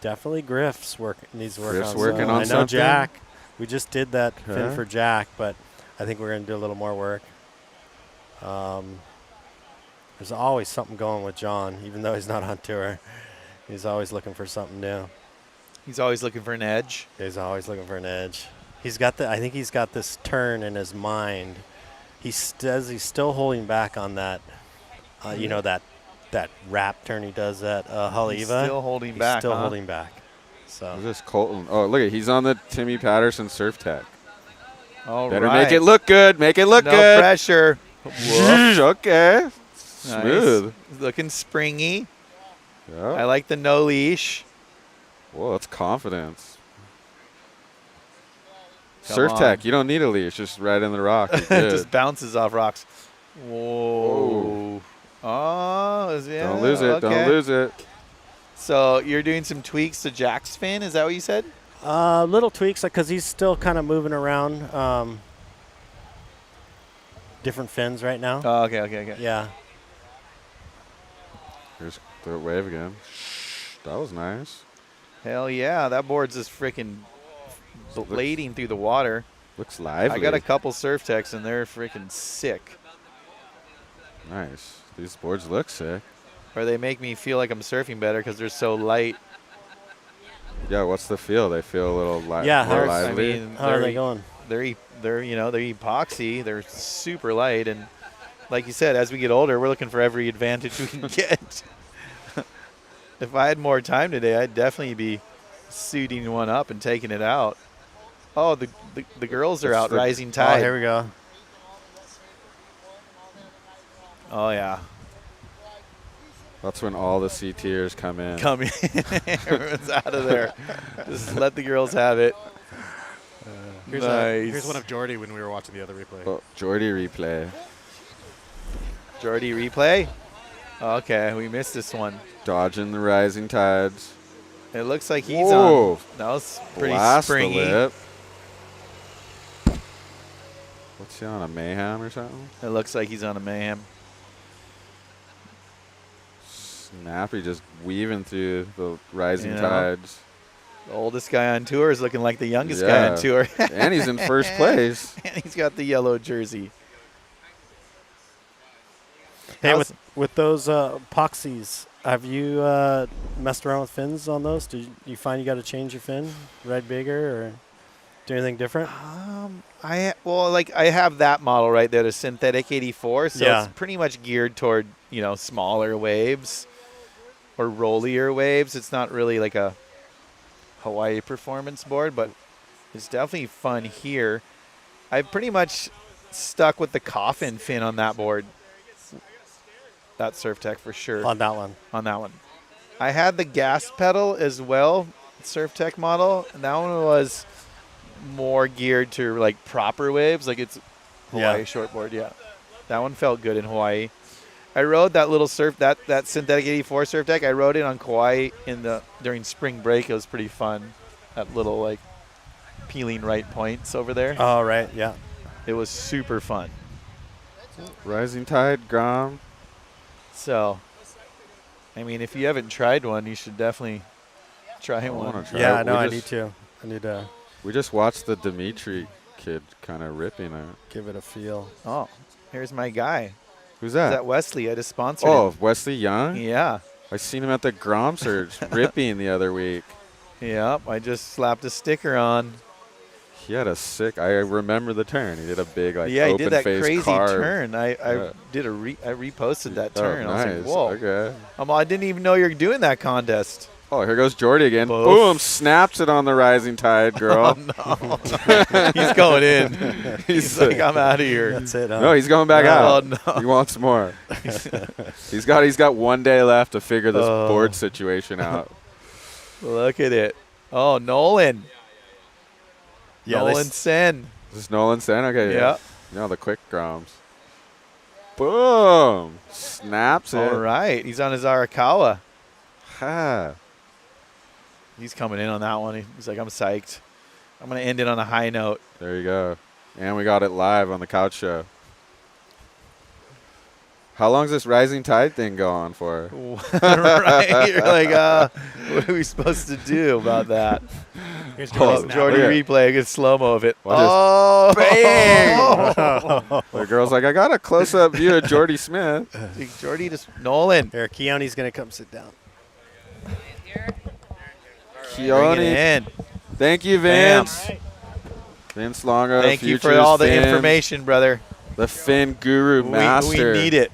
Speaker 6: Definitely Griff's needs to work
Speaker 1: Griff's
Speaker 6: on.
Speaker 1: working
Speaker 6: some.
Speaker 1: on
Speaker 6: I know
Speaker 1: something?
Speaker 6: Jack. We just did that fin
Speaker 1: Okay.
Speaker 6: for Jack, but I think we're gonna do a little more work. There's always something going with John, even though he's not on tour. He's always looking for something new.
Speaker 7: He's always looking for an edge.
Speaker 6: He's always looking for an edge. I think he's got this turn in his mind. He says he's still holding back on that, you know, that wrap turn he does at Haleiwa.
Speaker 7: He's still holding back,
Speaker 6: Still
Speaker 7: huh?
Speaker 6: holding back. So
Speaker 1: Is this Colton? Oh, look at he's on the Timmy Patterson Surftech.
Speaker 7: All
Speaker 1: Better
Speaker 7: right.
Speaker 1: make it look good. Make it look
Speaker 7: no
Speaker 1: good.
Speaker 7: pressure.
Speaker 1: Zhuzh, okay. Smooth.
Speaker 7: Nice. Looking springy. I
Speaker 1: Yeah.
Speaker 7: like the no leash.
Speaker 1: Whoa, that's confidence.
Speaker 7: Come
Speaker 1: Surftech,
Speaker 7: on.
Speaker 1: you don't need a leash. Just right in the rock. You're
Speaker 7: It
Speaker 1: good.
Speaker 7: just bounces off rocks. Whoa. Oh, yeah.
Speaker 1: Don't lose it.
Speaker 7: Okay.
Speaker 1: Don't lose it.
Speaker 7: So you're doing some tweaks to Jack's fin? Is that what you said?
Speaker 6: little tweaks, because he's still kind of moving around different fins right now.
Speaker 7: Oh, okay.
Speaker 6: Yeah.
Speaker 1: Here's the wave again. That was nice.
Speaker 7: Hell yeah. That board's just freaking blading through the water.
Speaker 1: Looks lively.
Speaker 7: I got a couple surf techs and they're freaking sick.
Speaker 1: Nice. These boards look sick.
Speaker 7: Or they make me feel like I'm surfing better because they're so light.
Speaker 1: Yeah, what's the feel? They feel a little
Speaker 6: Yeah,
Speaker 1: more
Speaker 6: how's-
Speaker 7: I
Speaker 1: lively.
Speaker 7: mean,
Speaker 6: How are they going?
Speaker 7: they're epoxy. They're super light, and like you said, as we get older, we're looking for every advantage we can get. If I had more time today, I'd definitely be suiting one up and taking it out. Oh, the girls are
Speaker 1: That's
Speaker 7: out.
Speaker 1: the-
Speaker 7: Rising
Speaker 6: Oh,
Speaker 7: tide.
Speaker 6: here we go.
Speaker 7: Oh yeah,
Speaker 1: That's when all the CTers come in.
Speaker 7: come in. Everyone's out of there. Just let the girls have it.
Speaker 4: Here's,
Speaker 7: Nice.
Speaker 4: here's one of Jordy when we were watching the other replay.
Speaker 1: Oh, Jordy replay.
Speaker 7: Jordy replay. Okay, we missed this one.
Speaker 1: Dodging the rising tides.
Speaker 7: It looks like he's
Speaker 1: Whoa.
Speaker 7: on. That was pretty
Speaker 1: Blast
Speaker 7: springy.
Speaker 1: the lip. What's he on, a Mayhem or something?
Speaker 7: It looks like he's on a mayhem.
Speaker 1: Snappy just weaving through the rising
Speaker 7: You know.
Speaker 1: tides.
Speaker 7: The oldest guy on tour is looking like the youngest guy
Speaker 1: Yeah.
Speaker 7: on tour.
Speaker 1: And he's in first place.
Speaker 7: And he's got the yellow jersey.
Speaker 6: Hey,
Speaker 7: How's-
Speaker 6: with those epoxies, have you messed around with fins on those? Do you find you got to change your fin, ride bigger, or do anything different?
Speaker 7: I have that model right there, the synthetic 84. So
Speaker 6: Yeah.
Speaker 7: it's pretty much geared toward smaller waves or rollier waves. It's not really like a Hawaii performance board, but it's definitely fun here. I've pretty much stuck with the coffin fin on that board. That Surftech for sure.
Speaker 6: On that one.
Speaker 7: On that one. I had the gas pedal as well, Surftech model, and that one was more geared to like proper waves, like it's Hawaii
Speaker 6: Yeah.
Speaker 7: shortboard. Yeah, that one felt good in Hawaii. I rode that little that synthetic 84 Surftech. I rode it on Kauai during spring break. It was pretty fun. That little like peeling right points over there.
Speaker 6: Oh, right. Yeah.
Speaker 7: It was super fun.
Speaker 1: Rising tide, Grom.
Speaker 7: So, I mean, if you haven't tried one, you should definitely try
Speaker 1: I
Speaker 7: one.
Speaker 1: wanna try
Speaker 6: Yeah,
Speaker 1: it.
Speaker 6: no,
Speaker 1: We
Speaker 6: I
Speaker 1: just-
Speaker 6: need to. I need to.
Speaker 1: We just watched the Dimitri kid kind of ripping it.
Speaker 6: Give it a feel.
Speaker 7: Oh, here's my guy.
Speaker 1: Who's
Speaker 7: Is
Speaker 1: that?
Speaker 7: that Wesley? I just sponsored
Speaker 1: Oh,
Speaker 7: him.
Speaker 1: Wesley Young?
Speaker 7: Yeah.
Speaker 1: I seen him at the Grom Surge ripping the other week.
Speaker 7: Yep. I just slapped a sticker on.
Speaker 1: He had a sick. I remember the turn. He did a big like
Speaker 7: Yeah, he
Speaker 1: open
Speaker 7: did that
Speaker 1: face
Speaker 7: crazy
Speaker 1: carve.
Speaker 7: turn. I
Speaker 1: Yeah.
Speaker 7: did a I reposted that
Speaker 1: Oh,
Speaker 7: turn. I was
Speaker 1: nice.
Speaker 7: like, whoa.
Speaker 1: Okay.
Speaker 7: I didn't even know you were doing that contest.
Speaker 1: Oh, here goes Jordy again.
Speaker 7: Boof.
Speaker 1: Boom! Snaps it on the rising tide, girl.
Speaker 7: Oh, no. He's going in. He's like, I'm out of here.
Speaker 6: That's it. Huh?
Speaker 1: No, he's going back out.
Speaker 7: No.
Speaker 1: He wants more. he's got 1 day left to figure this
Speaker 7: Oh.
Speaker 1: board situation out.
Speaker 7: Look at it. Oh, Nolan.
Speaker 6: Yeah,
Speaker 7: Nolan Sen.
Speaker 1: Is this Nolan Sen? Okay.
Speaker 7: Yeah.
Speaker 1: No, the quick Groms. Boom! Snaps it.
Speaker 7: All right. He's on his Arakawa.
Speaker 1: Ha.
Speaker 7: He's coming in on that one. He's like, I'm psyched. I'm going to end it on a high note.
Speaker 1: There you go. And we got it live on the Couch Show. How long's this rising tide thing go on for?
Speaker 7: Right? You're like, what are we supposed to do about that?
Speaker 4: Here's
Speaker 7: Oh,
Speaker 4: Jordy's
Speaker 7: Jordy
Speaker 1: Yeah.
Speaker 7: replay, a good slow-mo of it.
Speaker 1: Watch
Speaker 7: Oh,
Speaker 1: bang! The girl's like, I got a close-up view of Jordy Smith.
Speaker 7: Jordy just, Nolan.
Speaker 6: Here, Keone's going to come sit down.
Speaker 7: Bring it
Speaker 1: Keone.
Speaker 7: in.
Speaker 1: Thank you,
Speaker 7: Bam.
Speaker 1: Vince. Vince Longo.
Speaker 7: Thank you for
Speaker 1: Futures
Speaker 7: all the
Speaker 1: Fin,
Speaker 7: information, brother.
Speaker 1: The Fin Guru
Speaker 7: We
Speaker 1: Master.
Speaker 7: need it.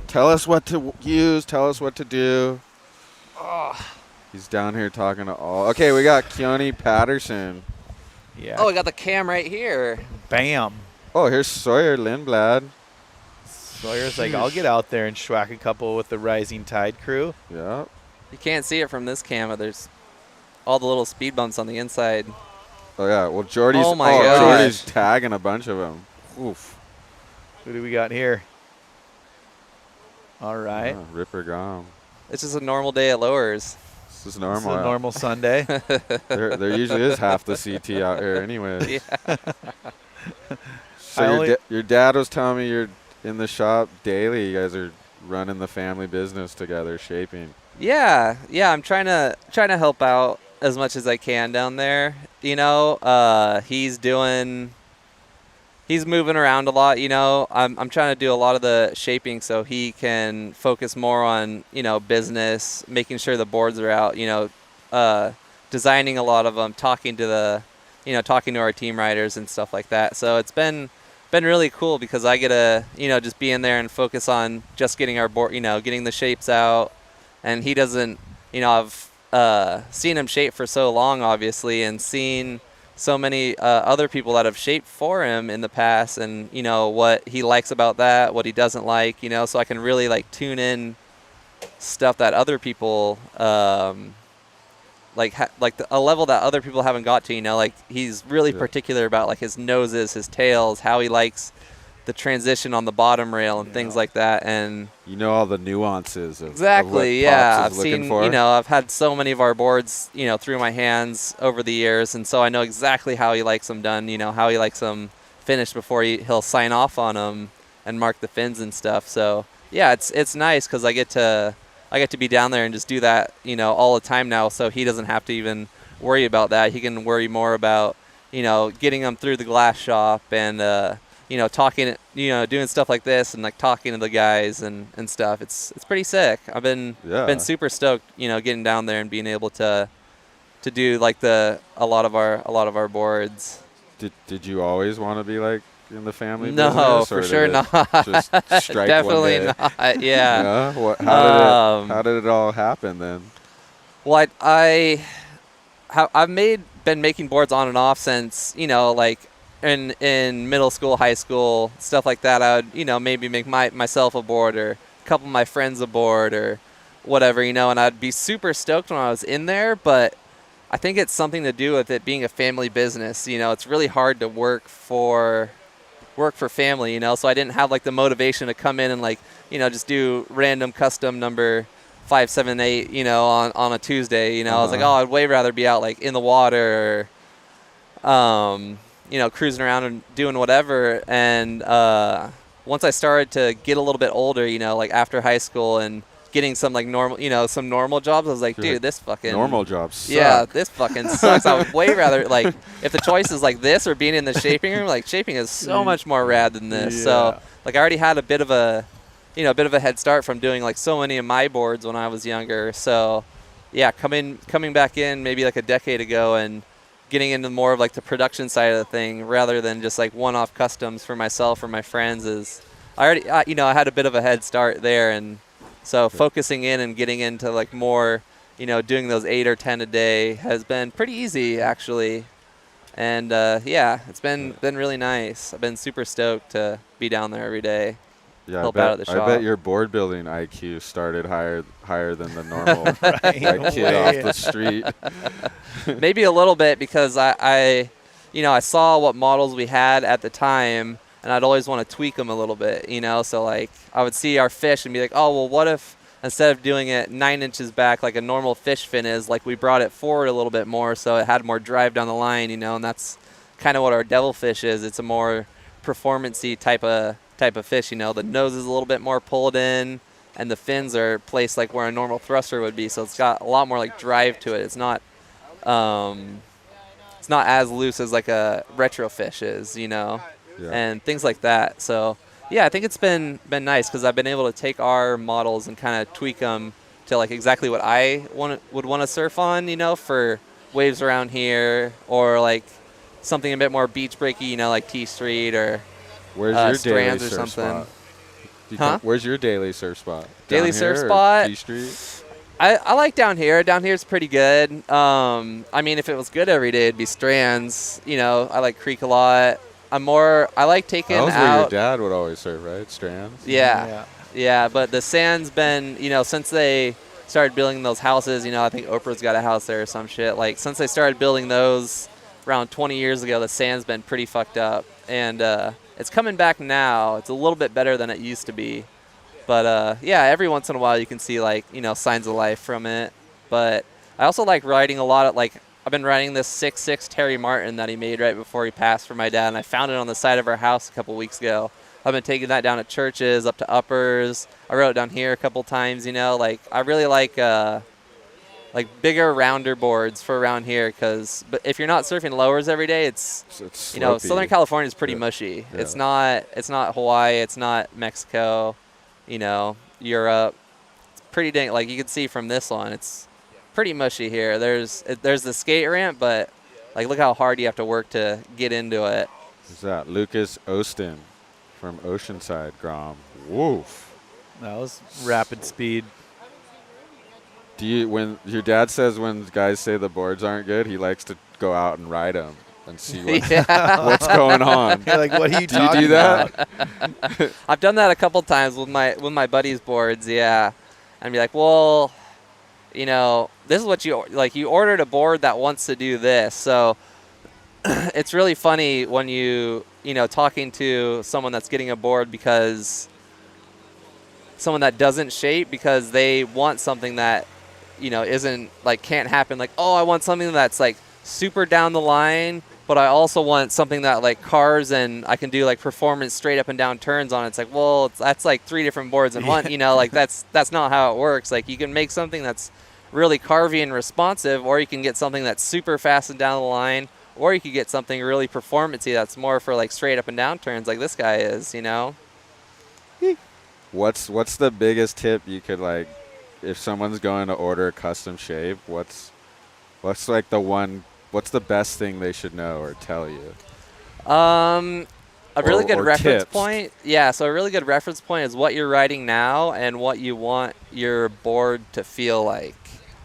Speaker 1: Tell us what to use. Tell us what to do. He's down here talking to all. Okay, we got Keone Patterson.
Speaker 7: Yeah.
Speaker 8: Oh, I got the cam right here.
Speaker 7: Bam.
Speaker 1: Oh, here's Sawyer Lindblad.
Speaker 7: Sawyer's like, I'll get out there and schwack a couple with the Rising Tide crew.
Speaker 1: Yeah.
Speaker 8: You can't see it from this camera. There's all the little speed bumps on the inside.
Speaker 1: Oh, yeah. Well, Jordy's,
Speaker 8: Oh my gosh.
Speaker 1: Jordy's tagging a bunch of them. Oof.
Speaker 7: Who do we got here? All right.
Speaker 1: Yeah, Ripper Grom.
Speaker 8: It's just a normal day at lowers.
Speaker 1: This is
Speaker 7: It's
Speaker 1: normal.
Speaker 7: a normal Sunday.
Speaker 1: There usually is half the CT out here anyway.
Speaker 8: Yeah.
Speaker 1: So your dad was telling me you're in the shop daily. You guys are running the family business together, shaping.
Speaker 8: Yeah, I'm trying to help out as much as I can down there. You know, he's moving around a lot. You know, I'm trying to do a lot of the shaping so he can focus more on, you know, business, making sure the boards are out. You know, designing a lot of them, talking to our team riders and stuff like that. So it's been really cool because I get to, you know, just be in there and focus on just getting our board, you know, getting the shapes out. And he doesn't, you know, I've seen him shape for so long, obviously, and seen so many other people that have shaped for him in the past, and, you know, what he likes about that, what he doesn't like, you know, so I can really, like, tune in stuff that other people, a level that other people haven't got to, you know, like, he's really particular about, like, his noses, his tails, how he likes the transition on the bottom rail and things like that. And
Speaker 1: you know all the nuances of
Speaker 8: exactly,
Speaker 1: of what
Speaker 8: yeah.
Speaker 1: Pops
Speaker 8: I've
Speaker 1: is looking
Speaker 8: seen,
Speaker 1: for.
Speaker 8: you know, I've had so many of our boards, you know, through my hands over the years, and so I know exactly how he likes them done, you know, how he likes them finished before he'll sign off on them and mark the fins and stuff. So yeah, it's nice because I get to be down there and just do that, you know, all the time now. So he doesn't have to even worry about that. He can worry more about, you know, getting them through the glass shop and you know, talking, you know, doing stuff like this and like talking to the guys and stuff. It's pretty sick. I've been super stoked, you know, getting down there and being able to do like a lot of our boards.
Speaker 1: Did you always want to be like in the family
Speaker 8: No,
Speaker 1: business?
Speaker 8: for
Speaker 1: or
Speaker 8: sure
Speaker 1: did
Speaker 8: not.
Speaker 1: it just strike
Speaker 8: Definitely
Speaker 1: one day?
Speaker 8: not. Yeah.
Speaker 1: Yeah? How did it all happen then?
Speaker 8: Well, I've been making boards on and off since, you know, like in middle school, high school, stuff like that. I would, you know, maybe make myself a board or a couple of my friends a board or whatever, you know, and I'd be super stoked when I was in there. But I think it's something to do with it being a family business. You know, it's really hard to work for family, you know, so I didn't have like the motivation to come in and like, you know, just do random custom number 5, 7, 8, you know, on a Tuesday. You know, I was like, oh, I'd way rather be out like in the water or you know, cruising around and doing whatever. And once I started to get a little bit older, you know, like after high school and getting some like normal, some normal jobs. I was like,
Speaker 1: You're like,
Speaker 8: dude, this fucking
Speaker 1: normal jobs suck.
Speaker 8: Yeah, this fucking sucks. I would way rather like if the choice is like this or being in the shaping room. Like shaping is so much more rad than this. So like I already had a bit of a head start from doing like so many of my boards when I was younger. So yeah, coming back in maybe like a decade ago and getting into more of like the production side of the thing rather than just like one-off customs for myself or my friends is I had a bit of a head start there. And so focusing in and getting into like more, doing those 8 or 10 a day has been pretty easy actually. And it's been really nice. I've been super stoked to be down there every day.
Speaker 1: Yeah,
Speaker 8: help out at the shop.
Speaker 1: I bet your board building IQ started higher than the normal like kid off the street.
Speaker 8: Maybe a little bit because I saw what models we had at the time, and I'd always want to tweak them a little bit, So like I would see our fish and be like, oh well, what if instead of doing it 9 inches back like a normal fish fin is, like we brought it forward a little bit more so it had more drive down the line, and that's kind of what our devilfish is. It's a more performance-y type of fish, The nose is a little bit more pulled in, and the fins are placed like where a normal thruster would be. So it's got a lot more like drive to it. It's not as loose as like a retro fish is, and things like that. So yeah, I think it's been nice because I've been able to take our models and kind of tweak them to like exactly what I would want to surf on, for waves around here or like something a bit more beach breaky, like T Street or.
Speaker 1: Where's your
Speaker 8: strands
Speaker 1: daily
Speaker 8: or
Speaker 1: surf
Speaker 8: something?
Speaker 1: spot? Where's your daily surf spot?
Speaker 8: Daily
Speaker 1: Down
Speaker 8: surf
Speaker 1: here or
Speaker 8: spot?
Speaker 1: T Street?
Speaker 8: I like down here. Down here's pretty good. I mean, if it was good every day, it'd be strands. I like creek a lot. I like taking
Speaker 1: That was
Speaker 8: out.
Speaker 1: where your dad would always surf, right? Strands?
Speaker 8: Yeah. But the sand's been, since they started building those houses, I think Oprah's got a house there or some shit. Like, since they started building those around 20 years ago, the sand's been pretty fucked up. And it's coming back now. It's a little bit better than it used to be. But, every once in a while you can see, like, signs of life from it. But I also like riding a lot of, like, I've been riding this 6'6" Terry Martin that he made right before he passed for my dad. And I found it on the side of our house a couple weeks ago. I've been taking that down to churches, up to uppers. I rode it down here a couple times, Like, I really like bigger, rounder boards for around here but if you're not surfing lowers every day, it's Southern California is pretty mushy. Yeah. It's not Hawaii, it's not Mexico, Europe. It's pretty dang, like you can see from this one, it's pretty mushy here. There's the skate ramp, but like look how hard you have to work to get into it.
Speaker 1: Who's that? Lucas Ostin from Oceanside, Grom. Woof.
Speaker 7: That was rapid speed.
Speaker 1: When your dad says when guys say the boards aren't good, he likes to go out and ride them and see what's going on.
Speaker 7: You're like, what are you talking
Speaker 1: do you do that?
Speaker 7: about?
Speaker 8: I've done that a couple times with my buddies' boards, yeah. And be like, well, this is what you ordered a board that wants to do this. So it's really funny when talking to someone that's getting a board because someone that doesn't shape because they want something that isn't like can't happen. Like, oh, I want something that's like super down the line, but I also want something that like cars and I can do like performance straight up and down turns on it. It's like, well, that's like 3 different boards in one. Like that's not how it works. Like you can make something that's really carvy and responsive, or you can get something that's super fast and down the line, or you could get something really performance-y that's more for like straight up and down turns, like this guy is.
Speaker 1: What's the biggest tip you could like? If someone's going to order a custom shape, what's like what's the best thing they should know or tell you?
Speaker 8: A really good reference
Speaker 1: tips.
Speaker 8: point. Yeah, so a really good reference point is what you're riding now and what you want your board to feel like.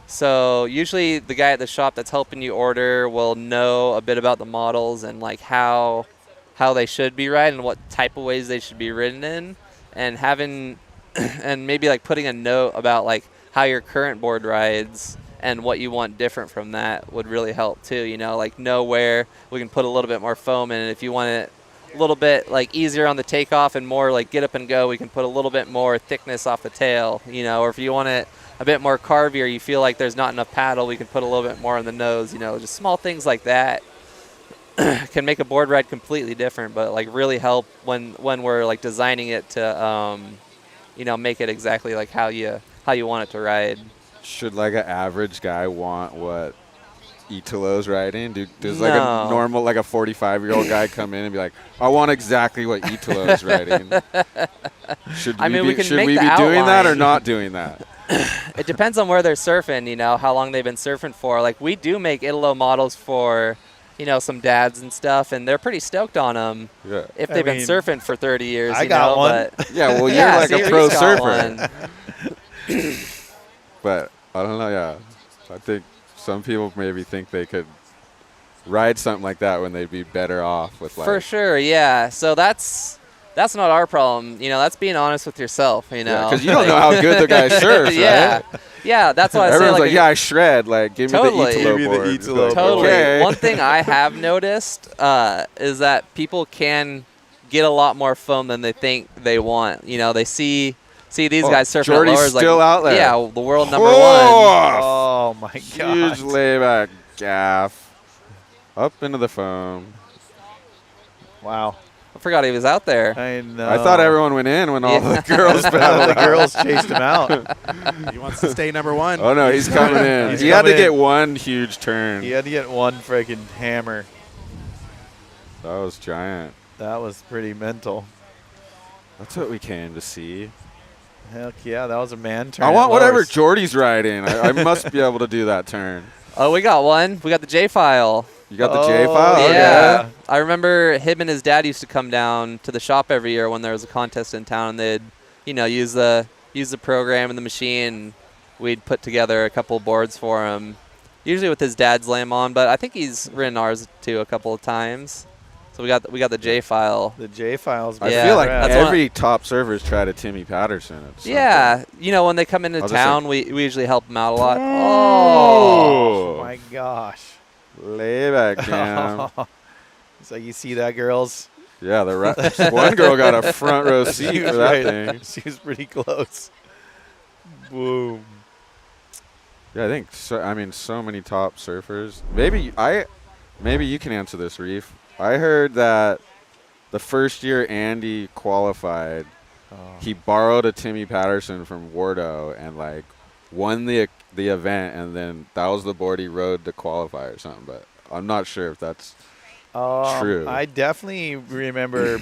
Speaker 8: So usually the guy at the shop that's helping you order will know a bit about the models and like how they should be ridden and what type of ways they should be ridden in, and having and maybe like putting a note about like how your current board rides and what you want different from that would really help too. Like know where we can put a little bit more foam in, and if you want it a little bit like easier on the takeoff and more like get up and go, we can put a little bit more thickness off the tail, or if you want it a bit more carvy or you feel like there's not enough paddle, we can put a little bit more on the nose. Just small things like that can make a board ride completely different, but like really help when we're like designing it to make it exactly like how you how you want it to ride.
Speaker 1: Should like an average guy want what Italo's riding? Does like
Speaker 8: No.
Speaker 1: a normal, like a 45-year-old guy come in and be like, I want exactly what Italo's riding? Should
Speaker 8: I mean, we can make
Speaker 1: we
Speaker 8: the
Speaker 1: be doing that or
Speaker 8: outline.
Speaker 1: not doing that?
Speaker 8: It depends on where they're surfing, you know, how long they've been surfing for. Like, we do make Italo models for, you know, some dads and stuff, and they're pretty stoked on them
Speaker 1: Yeah.
Speaker 8: if
Speaker 7: I
Speaker 8: they've been
Speaker 7: mean,
Speaker 8: surfing for 30 years,
Speaker 7: I
Speaker 8: you
Speaker 7: got
Speaker 8: know,
Speaker 7: one.
Speaker 8: but
Speaker 1: Yeah, well, you're
Speaker 8: yeah,
Speaker 1: like
Speaker 8: so
Speaker 1: a
Speaker 8: Reef's
Speaker 1: pro
Speaker 8: got
Speaker 1: surfer.
Speaker 8: one.
Speaker 1: But I don't know, yeah. I think some people maybe think they could ride something like that when they'd be better off with like.
Speaker 8: For sure, yeah. So that's not our problem, you know. That's being honest with yourself, you know.
Speaker 1: Because you don't know how good the guy surfs,
Speaker 8: yeah,
Speaker 1: right?
Speaker 8: yeah. That's why I say
Speaker 1: Everyone's
Speaker 8: like,
Speaker 1: like, yeah, I shred. Like, give
Speaker 8: Totally.
Speaker 1: me the
Speaker 7: Give me
Speaker 1: Italo
Speaker 7: the
Speaker 1: board.
Speaker 7: Italo
Speaker 1: Like,
Speaker 8: totally.
Speaker 1: okay.
Speaker 8: One thing I have noticed is that people can get a lot more foam than they think they want. You know, they see these guys surfing
Speaker 1: Jordy's
Speaker 8: at lowers,
Speaker 1: still
Speaker 8: like,
Speaker 1: out there.
Speaker 8: yeah, the world number one.
Speaker 7: Oh my
Speaker 1: Huge
Speaker 7: god.
Speaker 1: layback gaff. Up into the foam.
Speaker 7: Wow.
Speaker 8: I forgot he was out there.
Speaker 7: I know.
Speaker 1: I thought everyone went in when all
Speaker 8: Yeah.
Speaker 1: the girls
Speaker 7: All
Speaker 1: battled.
Speaker 7: the girls chased him out.
Speaker 4: He wants to stay number one.
Speaker 1: Oh no, he's coming in.
Speaker 7: He's
Speaker 1: He had to
Speaker 7: coming
Speaker 1: get
Speaker 7: in.
Speaker 1: one huge turn.
Speaker 7: He had to get one freaking hammer.
Speaker 1: That was giant.
Speaker 7: That was pretty mental.
Speaker 1: That's what we came to see.
Speaker 7: Heck yeah, that was a man turn.
Speaker 1: I
Speaker 7: at
Speaker 1: want whatever
Speaker 7: lowers.
Speaker 1: Jordy's riding. I must be able to do that turn.
Speaker 8: Oh, we got one. We got the J file.
Speaker 1: You got the
Speaker 7: Oh,
Speaker 1: J file?
Speaker 7: Oh,
Speaker 8: yeah.
Speaker 7: yeah.
Speaker 8: I remember him and his dad used to come down to the shop every year when there was a contest in town. They'd, you know, use the program and the machine. We'd put together a couple boards for him, usually with his dad's lamb on, but I think he's ridden ours too a couple of times. So we got the J file.
Speaker 7: The J files.
Speaker 1: I
Speaker 8: Yeah,
Speaker 1: feel like
Speaker 8: that's what-
Speaker 1: every top server's tried a Timmy Patterson. At some
Speaker 8: Yeah,
Speaker 1: point.
Speaker 8: you know, when they come into
Speaker 1: I'll just
Speaker 8: town, we usually help them out a lot.
Speaker 7: Oh
Speaker 1: Oh,
Speaker 7: my gosh.
Speaker 1: layback jam.
Speaker 7: It's like you see that, girls.
Speaker 1: Yeah, one girl got a front row seat for that thing.
Speaker 7: She was pretty close. Boom.
Speaker 1: Yeah, I think so. I mean, so many top surfers. Maybe you can answer this, Reef. I heard that the first year Andy qualified, he borrowed a Timmy Patterson from Wardo and like won the event, and then that was the board he rode to qualify or something. But I'm not sure if that's true.
Speaker 7: I definitely remember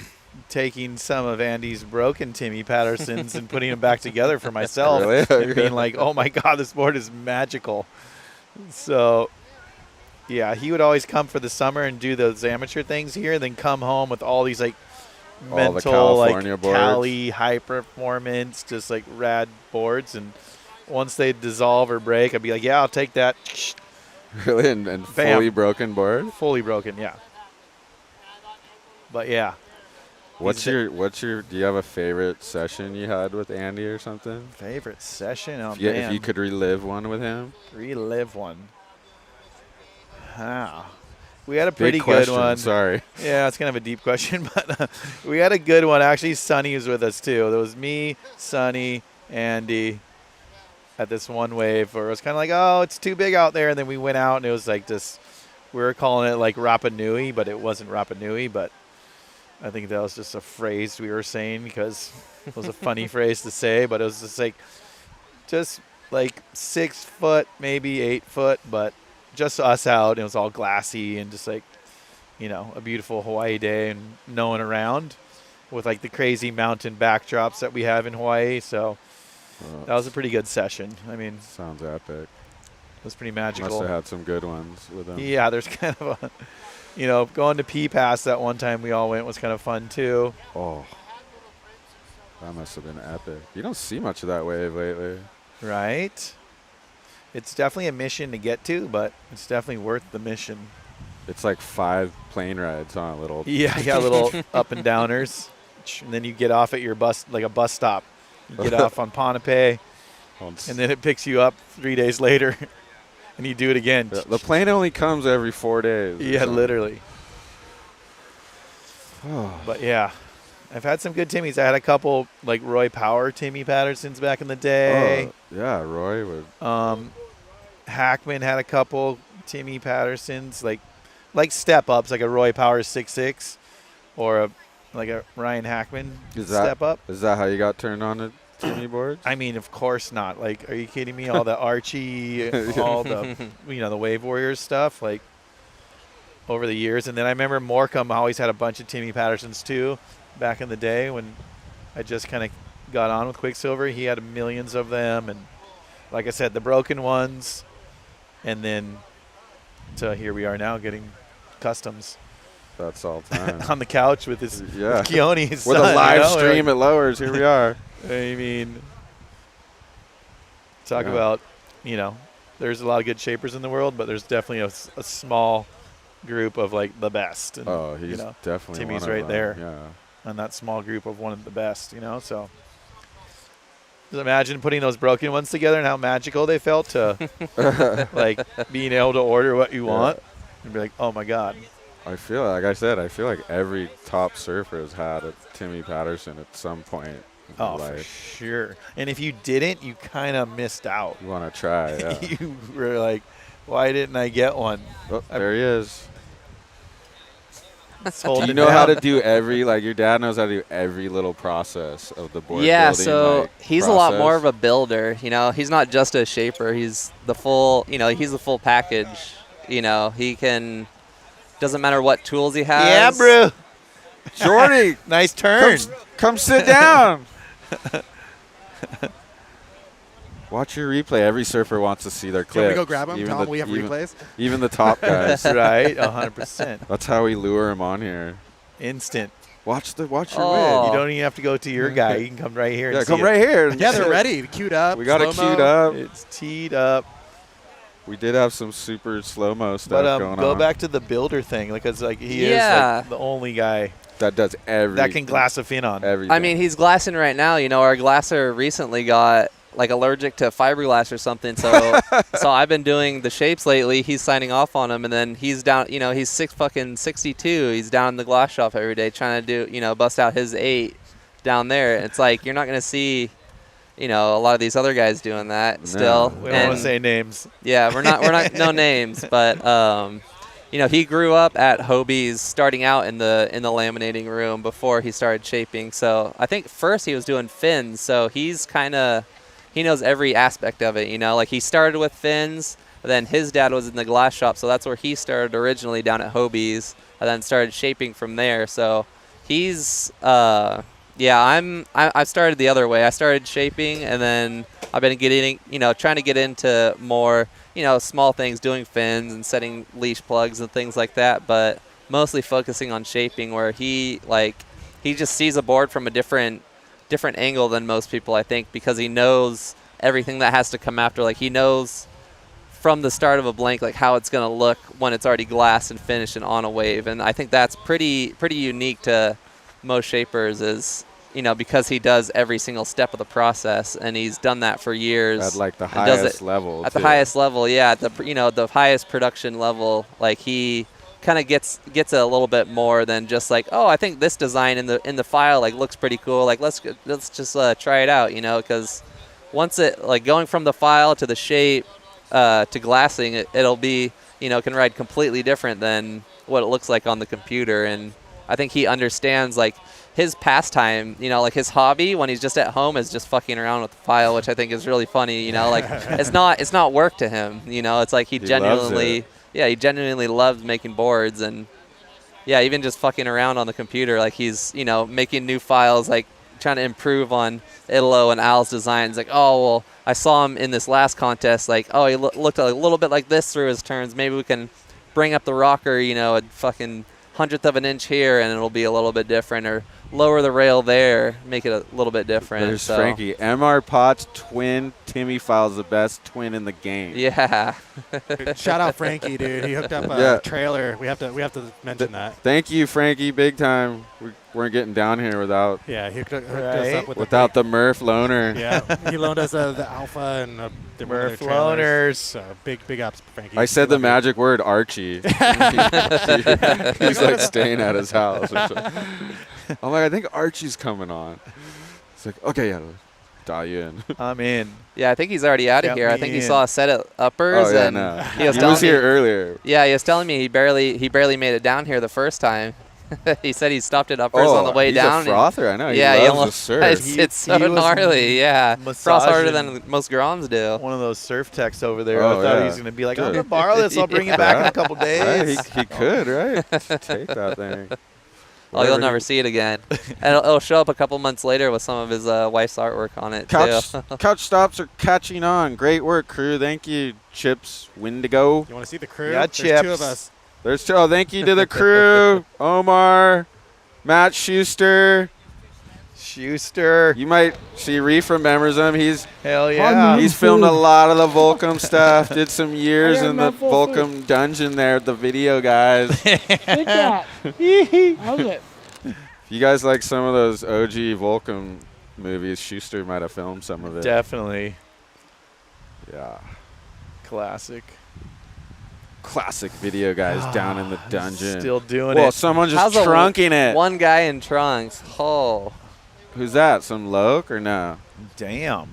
Speaker 7: taking some of Andy's broken Timmy Pattersons and putting them back together for myself.
Speaker 1: Really?
Speaker 7: And being like, oh my God, this board is magical. So, yeah, he would always come for the summer and do those amateur things here, and then come home with all these like
Speaker 1: All the
Speaker 7: mental, like
Speaker 1: California boards.
Speaker 7: Cali high performance, just like rad boards. And once they dissolve or break, I'd be like, yeah, I'll take that.
Speaker 1: Really? And
Speaker 7: Bam.
Speaker 1: fully broken board?
Speaker 7: Fully broken, yeah. But yeah.
Speaker 1: What's your do you have a favorite session you had with Andy or something?
Speaker 7: Favorite session? Oh,
Speaker 1: If you,
Speaker 7: man.
Speaker 1: if you could relive one with him?
Speaker 7: Relive one. Wow. We had a pretty
Speaker 1: Big
Speaker 7: good
Speaker 1: question,
Speaker 7: one.
Speaker 1: sorry.
Speaker 7: Yeah, it's kind of a deep question, but we had a good one. Actually, Sonny was with us too. There was me, Sonny, Andy at this one wave where it was kind of like, oh, it's too big out there. And then we went out and it was like this, we were calling it like Rapa Nui, but it wasn't Rapa Nui. But I think that was just a phrase we were saying because it was a funny phrase to say, but it was just like 6 foot, maybe 8 foot, but just us out. It was all glassy and just like, you know, a beautiful Hawaii day and no one around with like the crazy mountain backdrops that we have in Hawaii. So that was a pretty good session. I mean,
Speaker 1: Sounds epic.
Speaker 7: it was pretty
Speaker 1: Must
Speaker 7: magical.
Speaker 1: have had some good ones with him.
Speaker 7: Yeah, there's kind of a, you know, going to P-Pass that one time we all went was kind of fun too.
Speaker 1: Oh, that must have been epic. You don't see much of that wave lately.
Speaker 7: Right? It's definitely a mission to get to, but it's definitely worth the mission.
Speaker 1: It's like 5 plane rides on a little.
Speaker 7: Yeah, you got little up and downers. And then you get off at your bus, like a bus stop. You get off on Ponape, and then it picks you up 3 days later, and you do it again.
Speaker 1: The plane only comes every 4 days. or
Speaker 7: Yeah,
Speaker 1: something.
Speaker 7: literally. But yeah, I've had some good Timmys. I had a couple like Roy Power Timmy Pattersons back in the day.
Speaker 1: Oh, yeah, Roy would.
Speaker 7: Hackman had a couple Timmy Pattersons, like step ups, like a Roy Power 6.6 or a Ryan Hackman step up.
Speaker 1: Is that how you got turned on to Timmy boards?
Speaker 7: I mean, of course not. Like, are you kidding me? All the Archie, all the, the Wave Warriors stuff, like, over the years. And then I remember Morecambe always had a bunch of Timmy Pattersons, too, back in the day when I just kind of got on with Quicksilver. He had millions of them. And, like I said, the broken ones. And then, so here we are now getting customs.
Speaker 1: That's all time.
Speaker 7: On the couch with his with Keone, his
Speaker 1: with
Speaker 7: son,
Speaker 1: a live stream at Lowers. Here we are.
Speaker 7: I mean, talk about, there's a lot of good shapers in the world, but there's definitely a small group of like the best. And,
Speaker 1: he's definitely
Speaker 7: Timmy's
Speaker 1: one of
Speaker 7: right
Speaker 1: them.
Speaker 7: there.
Speaker 1: Yeah.
Speaker 7: On that small group of one of the best. So just imagine putting those broken ones together and how magical they felt to like being able to order what you want and be like, oh my God.
Speaker 1: I feel like every top surfer has had a Timmy Patterson at some point in their life.
Speaker 7: For sure. And if you didn't, you kind of missed out.
Speaker 1: You want to try, yeah.
Speaker 7: You were like, why didn't I get one?
Speaker 1: Oh, there he is.
Speaker 7: Do
Speaker 1: you know how to do your dad knows how to do every little process of the board
Speaker 8: Yeah,
Speaker 1: building,
Speaker 8: so he's a lot more of a builder. He's not just a shaper. He's the full, he's the full package. He can. Doesn't matter what tools he has.
Speaker 7: Yeah, bro.
Speaker 1: Jordy,
Speaker 7: nice turn.
Speaker 1: Come sit down. Watch your replay. Every surfer wants to see their clip.
Speaker 4: Can we go grab them? Tell them we have replays?
Speaker 1: Even the top guys.
Speaker 7: Right, 100%.
Speaker 1: That's how we lure him on here.
Speaker 7: Instant.
Speaker 1: Watch your win.
Speaker 7: You don't even have to go to your guy. You can come right here.
Speaker 1: Yeah, come right here.
Speaker 4: Yeah, they're ready. Queued up.
Speaker 1: We got it
Speaker 4: slow-mo.
Speaker 1: queued up.
Speaker 7: It's teed up.
Speaker 1: We did have some super slow-mo stuff going on.
Speaker 7: Go back to the builder thing, because he is like the only guy
Speaker 1: that does everything.
Speaker 7: That can glass a fin on.
Speaker 1: Everything.
Speaker 8: I mean, he's glassing right now. Our glasser recently got allergic to fiberglass or something. So I've been doing the shapes lately. He's signing off on them, and then he's down. He's 62. He's down in the glass shop every day trying to do bust out his 8 down there. It's like you're not going to see. A lot of these other guys doing that still.
Speaker 7: We don't want to say names.
Speaker 8: Yeah, we're not no names, but he grew up at Hobie's, starting out in the laminating room before he started shaping. So I think first he was doing fins, so he knows every aspect of it. He started with fins, then his dad was in the glass shop, so that's where he started originally down at Hobie's, and then started shaping from there. So he's I started the other way. I started shaping, and then I've been trying to get into more, small things, doing fins and setting leash plugs and things like that, but mostly focusing on shaping, where he just sees a board from a different angle than most people, I think, because he knows everything that has to come after. He knows from the start of a blank, how it's going to look when it's already glassed and finished and on a wave. And I think that's pretty unique to most shapers, is because he does every single step of the process, and he's done that for years
Speaker 1: at the highest level.
Speaker 8: At the highest level, yeah, at the highest production level. He kind of gets a little bit more than just I think this design in the file looks pretty cool. Let's just try it out, because once it going from the file to the shape to glassing, it'll be can ride completely different than what it looks like on the computer. And I think he understands his pastime, his hobby when he's just at home is just fucking around with the file, which I think is really funny. It's not work to him. It's he genuinely, he genuinely loves making boards, and even just fucking around on the computer. He's making new files, trying to improve on Italo and Al's designs. Oh well, I saw him in this last contest. He looked a little bit like this through his turns. Maybe we can bring up the rocker, a fucking 100th of an inch here, and it'll be a little bit different, or lower the rail there, make it a little bit different.
Speaker 1: There's Frankie. MR Potts twin Timmy file's the best twin in the game.
Speaker 8: Yeah.
Speaker 4: Shout out Frankie, dude. He hooked up a trailer. We have to mention that.
Speaker 1: Thank you, Frankie, big time. We weren't getting down here without.
Speaker 4: Yeah, he hooked us up with
Speaker 1: without the Murph loaner.
Speaker 4: Yeah, he loaned us the Alpha and the
Speaker 7: Murph loaners.
Speaker 4: So big ups, Frankie.
Speaker 1: I said the magic word, Archie. He's staying at his house. I'm I think Archie's coming on. It's okay, yeah, dial you in.
Speaker 7: I'm in.
Speaker 8: Yeah, I think he's already out of here. I think he saw a set of uppers.
Speaker 1: Oh, yeah,
Speaker 8: and
Speaker 1: no.
Speaker 8: he was
Speaker 1: here earlier.
Speaker 8: Yeah, he was telling me he barely made it down here the first time. He said he stopped it uppers on the way
Speaker 1: he's
Speaker 8: down.
Speaker 1: a frother, I know.
Speaker 8: Yeah,
Speaker 1: he
Speaker 8: he
Speaker 1: loves
Speaker 8: almost,
Speaker 1: the surf.
Speaker 8: it's so
Speaker 7: he was
Speaker 8: gnarly. Yeah, frost harder
Speaker 7: massaging
Speaker 8: than most Groms do.
Speaker 7: one of those Surftechs over there.
Speaker 1: Oh,
Speaker 7: I thought he
Speaker 1: yeah.
Speaker 7: was going to be like,
Speaker 1: Dude.
Speaker 7: I'm going to borrow this. I'll bring it back in a couple
Speaker 1: Right,
Speaker 7: days.
Speaker 1: he could, right? Take that thing.
Speaker 8: Oh, you'll
Speaker 1: Whatever
Speaker 8: never see it again. And it'll show up a couple months later with some of his wife's artwork on it
Speaker 1: Couch,
Speaker 8: too.
Speaker 1: couch stops are catching on. Great work, crew. Thank you, Chips Windigo.
Speaker 4: You want to see the crew?
Speaker 7: Yeah,
Speaker 4: There's 2
Speaker 7: Chips.
Speaker 4: of us.
Speaker 1: There's two. Oh, thank you to the crew. Omar, Matt Schuster.
Speaker 7: Schuster.
Speaker 1: You might see Reef remembers him.
Speaker 7: Hell yeah.
Speaker 1: He's filmed a lot of the Volcom stuff. Did some years in the Volcom dungeon there with the video guys.
Speaker 9: Take that. How's it?
Speaker 1: If you guys like some of those OG Volcom movies, Schuster might have filmed some of it.
Speaker 7: Definitely.
Speaker 1: Yeah.
Speaker 7: Classic.
Speaker 1: Classic video guys down in the dungeon.
Speaker 7: Still doing
Speaker 1: Well,
Speaker 7: it.
Speaker 1: someone just
Speaker 8: How's a
Speaker 1: trunking it.
Speaker 8: One guy in trunks. Oh,
Speaker 1: Who's that? Some Loke or no?
Speaker 7: Damn.